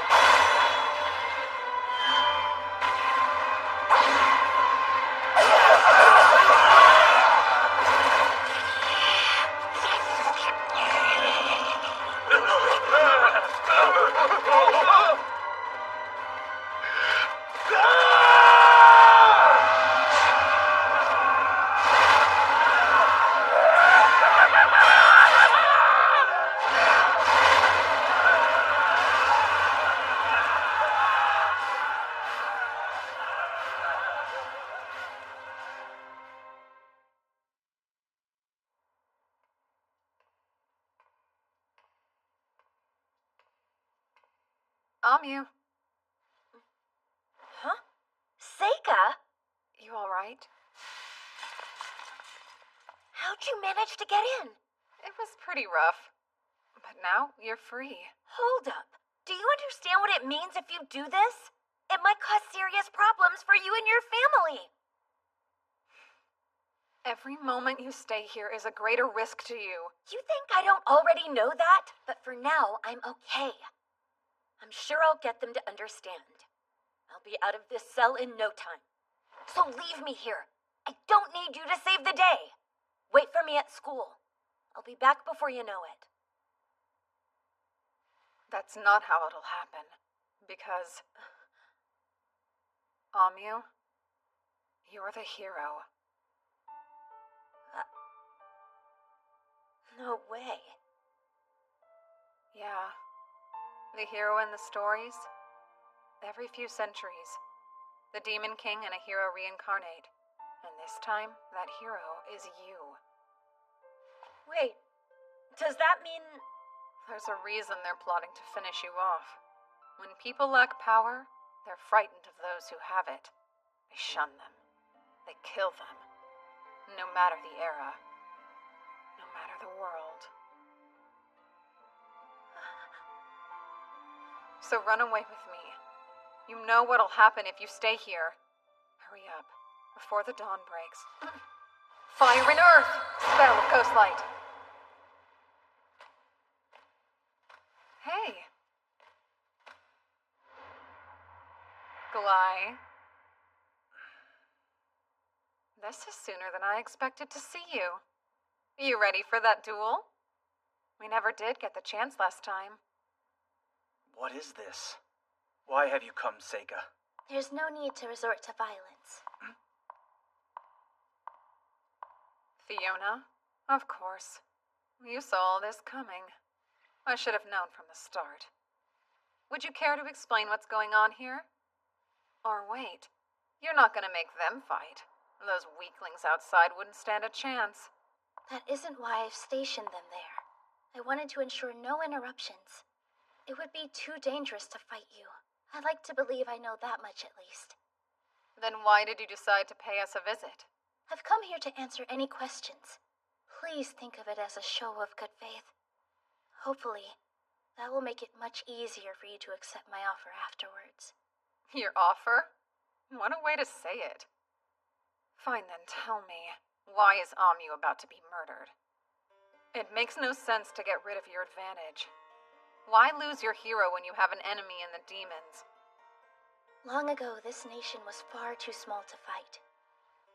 Amu. Huh? Seika? You alright? How'd you manage to get in? It was pretty rough. But now you're free. Hold up. Do you understand what it means if you do this? It might cause serious problems for you and your family. Every moment you stay here is a greater risk to you. You think I don't already know that? But for now, I'm okay. I'm sure I'll get them to understand. I'll be out of this cell in no time. So leave me here. I don't need you to save the day. Wait for me at school. I'll be back before you know it. That's not how it'll happen. Because... Amu, you're the hero. No way. Yeah. The hero in the stories? Every few centuries, the Demon King and a hero reincarnate. And this time, that hero is you. Wait, does that mean... There's a reason they're plotting to finish you off. When people lack power, they're frightened of those who have it. They shun them. They kill them. No matter the era. No matter the world. So run away with me. You know what'll happen if you stay here. Hurry up, before the dawn breaks. Fire in earth! Spell of ghost light. Hey. Gly. This is sooner than I expected to see you. You ready for that duel? We never did get the chance last time. What is this? Why have you come, Seika? There's no need to resort to violence. Fiona? Of course. You saw all this coming. I should have known from the start. Would you care to explain what's going on here? Or wait, you're not gonna make them fight. Those weaklings outside wouldn't stand a chance. That isn't why I've stationed them there. I wanted to ensure no interruptions. It would be too dangerous to fight you. I like to believe I know that much at least. Then why did you decide to pay us a visit? I've come here to answer any questions. Please think of it as a show of good faith. Hopefully, that will make it much easier for you to accept my offer afterwards. Your offer? What a way to say it. Fine then, tell me, why is Amu about to be murdered? It makes no sense to get rid of your advantage. Why lose your hero when you have an enemy in the demons? Long ago, this nation was far too small to fight.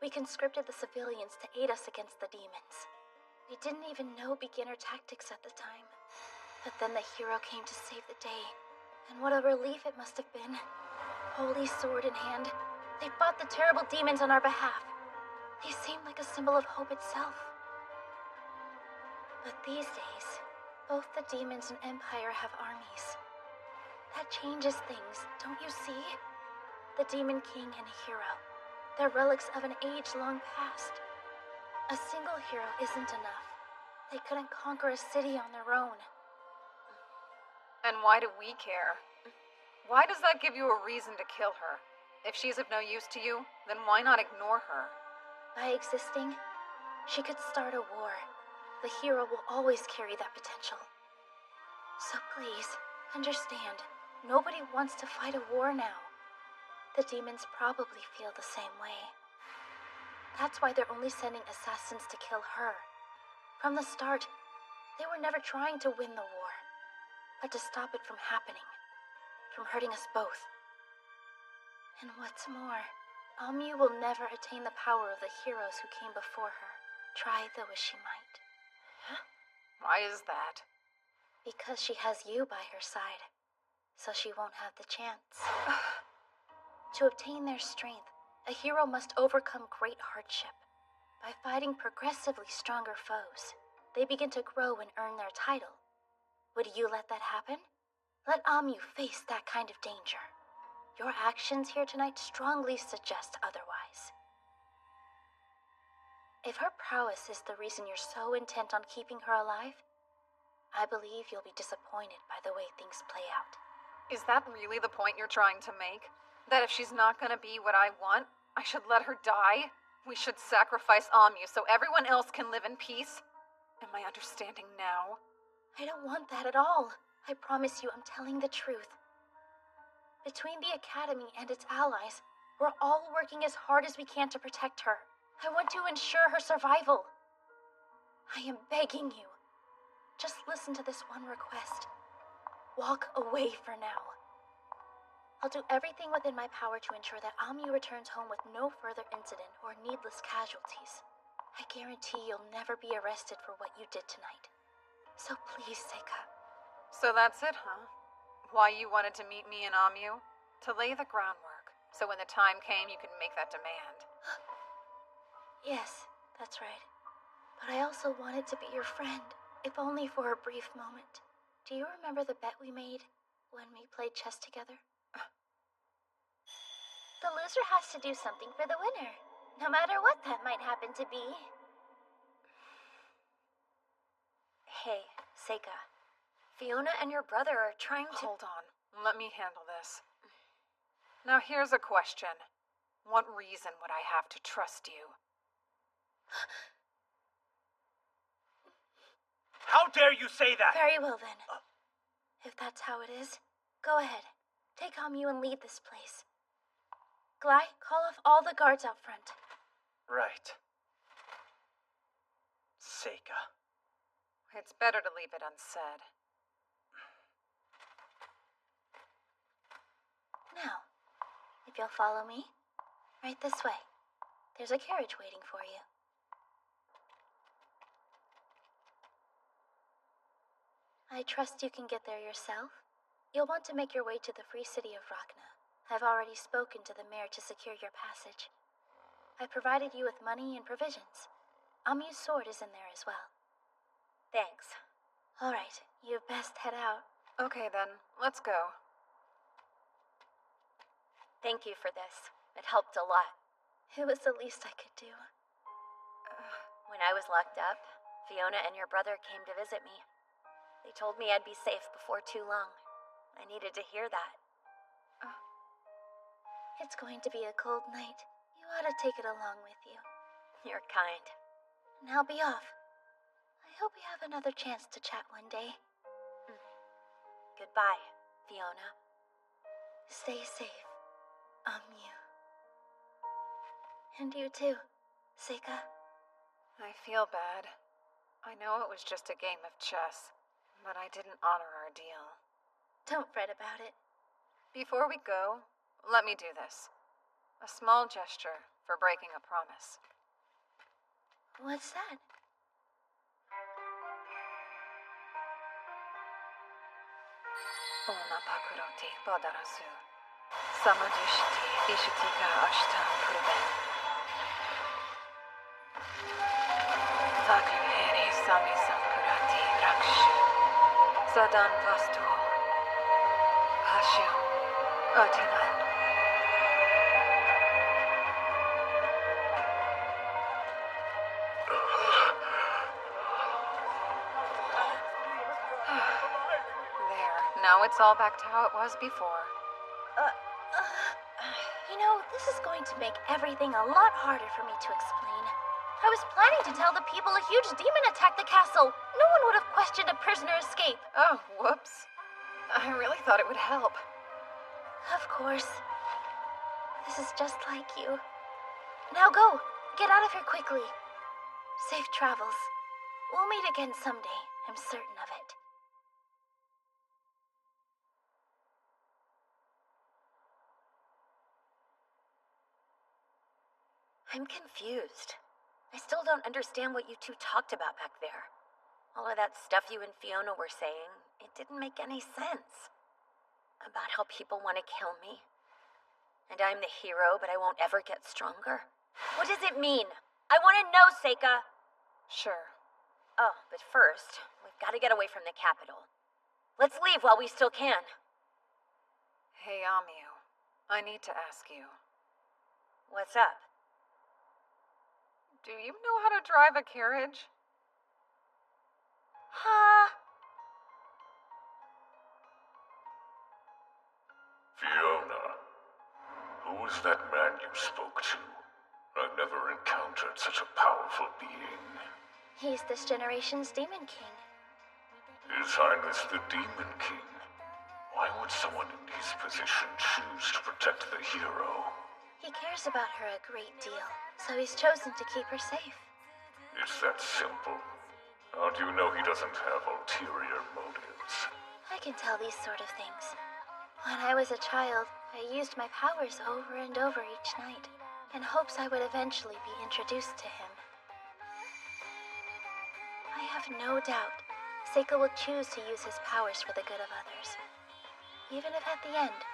We conscripted the civilians to aid us against the demons. We didn't even know beginner tactics at the time. But then the hero came to save the day. And what a relief it must have been. Holy sword in hand, they fought the terrible demons on our behalf. They seemed like a symbol of hope itself. But these days, both the demons and Empire have armies. That changes things, don't you see? The Demon King and hero. They're relics of an age-long past. A single hero isn't enough. They couldn't conquer a city on their own. And why do we care? Why does that give you a reason to kill her? If she's of no use to you, then why not ignore her? By existing, she could start a war. The hero will always carry that potential. So please, understand, nobody wants to fight a war now. The demons probably feel the same way. That's why they're only sending assassins to kill her. From the start, they were never trying to win the war, but to stop it from happening, from hurting us both. And what's more, Amu will never attain the power of the heroes who came before her, try though as she might. Why is that? Because she has you by her side, so she won't have the chance. To obtain their strength, a hero must overcome great hardship. By fighting progressively stronger foes, they begin to grow and earn their title. Would you let that happen? Let Amu face that kind of danger. Your actions here tonight strongly suggest otherwise. If her prowess is the reason you're so intent on keeping her alive, I believe you'll be disappointed by the way things play out. Is that really the point you're trying to make? That if she's not gonna be what I want, I should let her die? We should sacrifice Amu so everyone else can live in peace? Am I understanding now? I don't want that at all. I promise you I'm telling the truth. Between the Academy and its allies, we're all working as hard as we can to protect her. I want to ensure her survival. I am begging you. Just listen to this one request. Walk away for now. I'll do everything within my power to ensure that Amu returns home with no further incident or needless casualties. I guarantee you'll never be arrested for what you did tonight. So please, Seika. So that's it, huh? Why you wanted to meet me and Amu? To lay the groundwork, so when the time came you could make that demand. Yes, that's right. But I also wanted to be your friend. if only for a brief moment. Do you remember the bet we made when we played chess together? The loser has to do something for the winner, no matter what that might happen to be. Hey, Seika. Fiona and your brother are trying to... Hold on. Let me handle this. Now here's a question. What reason would I have to trust you? How dare you say that? Very well then. If that's how it is, go ahead. Take Amyu and lead this place. Glai, call off all the guards out front. Right. Seika. It's better to leave it unsaid. Now, if you'll follow me, right this way. There's a carriage waiting for you. I trust you can get there yourself. You'll want to make your way to the free city of Rachna. I've already spoken to the mayor to secure your passage. I provided you with money and provisions. Amyu's sword is in there as well. Thanks. All right, you best head out. Okay then, let's go. Thank you for this. It helped a lot. It was the least I could do. When I was locked up, Fiona and your brother came to visit me. They told me I'd be safe before too long. I needed to hear that. It's going to be a cold night. You ought to take it along with you. You're kind. Now be off. I hope we have another chance to chat one day. Goodbye, Fiona. Stay safe, Amyu. And you too, Seika. I feel bad. I know it was just a game of chess, but I didn't honor our deal. Don't fret about it. Before we go, let me do this. A small gesture for breaking a promise. What's that? Ona pakuroti badarasu. Samadishti ishitika ashtam purben. Taku heri sami sampurati rakshu. Sadan vastu. Hashu. Atiman. Now it's all back to how it was before. You know, this is going to make everything a lot harder for me to explain. I was planning to tell the people a huge demon attacked the castle. No one would have questioned a prisoner escape. Oh, whoops. I really thought it would help. Of course. This is just like you. Now go. Get out of here quickly. Safe travels. We'll meet again someday. I'm certain of it. I'm confused. I still don't understand what you two talked about back there. All of that stuff you and Fiona were saying, it didn't make any sense. About how people want to kill me. And I'm the hero, but I won't ever get stronger. What does it mean? I want to know, Seika! Sure. Oh, but first, we've got to get away from the capital. Let's leave while we still can. Hey, Amyu. I need to ask you. What's up? Do you know how to drive a carriage? Huh? Fiona, who was that man you spoke to? I've never encountered such a powerful being. He's this generation's Demon King. His Highness the Demon King. Why would someone in his position choose to protect the hero? He cares about her a great deal, so he's chosen to keep her safe. It's that simple. How do you know he doesn't have ulterior motives? I can tell these sort of things. When I was a child, I used my powers over and over each night, in hopes I would eventually be introduced to him. I have no doubt Seika will choose to use his powers for the good of others. Even if at the end,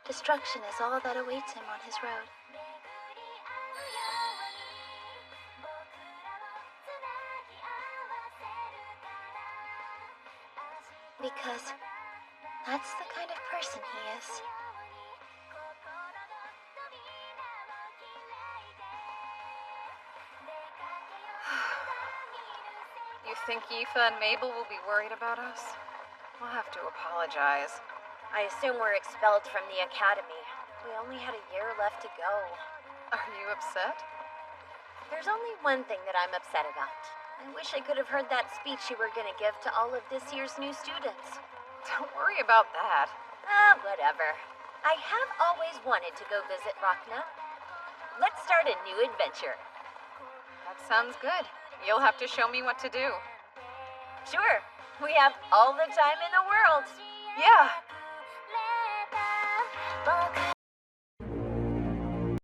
destruction is all that awaits him on his road. Because that's the kind of person he is. You think Aoife and Mabel will be worried about us? We'll have to apologize. I assume we're expelled from the academy. We only had a year left to go. Are you upset? There's only one thing that I'm upset about. I wish I could have heard that speech you were gonna give to all of this year's new students. Don't worry about that. Whatever. I have always wanted to go visit Rachna. Let's start a new adventure. That sounds good. You'll have to show me what to do. Sure. We have all the time in the world. Yeah.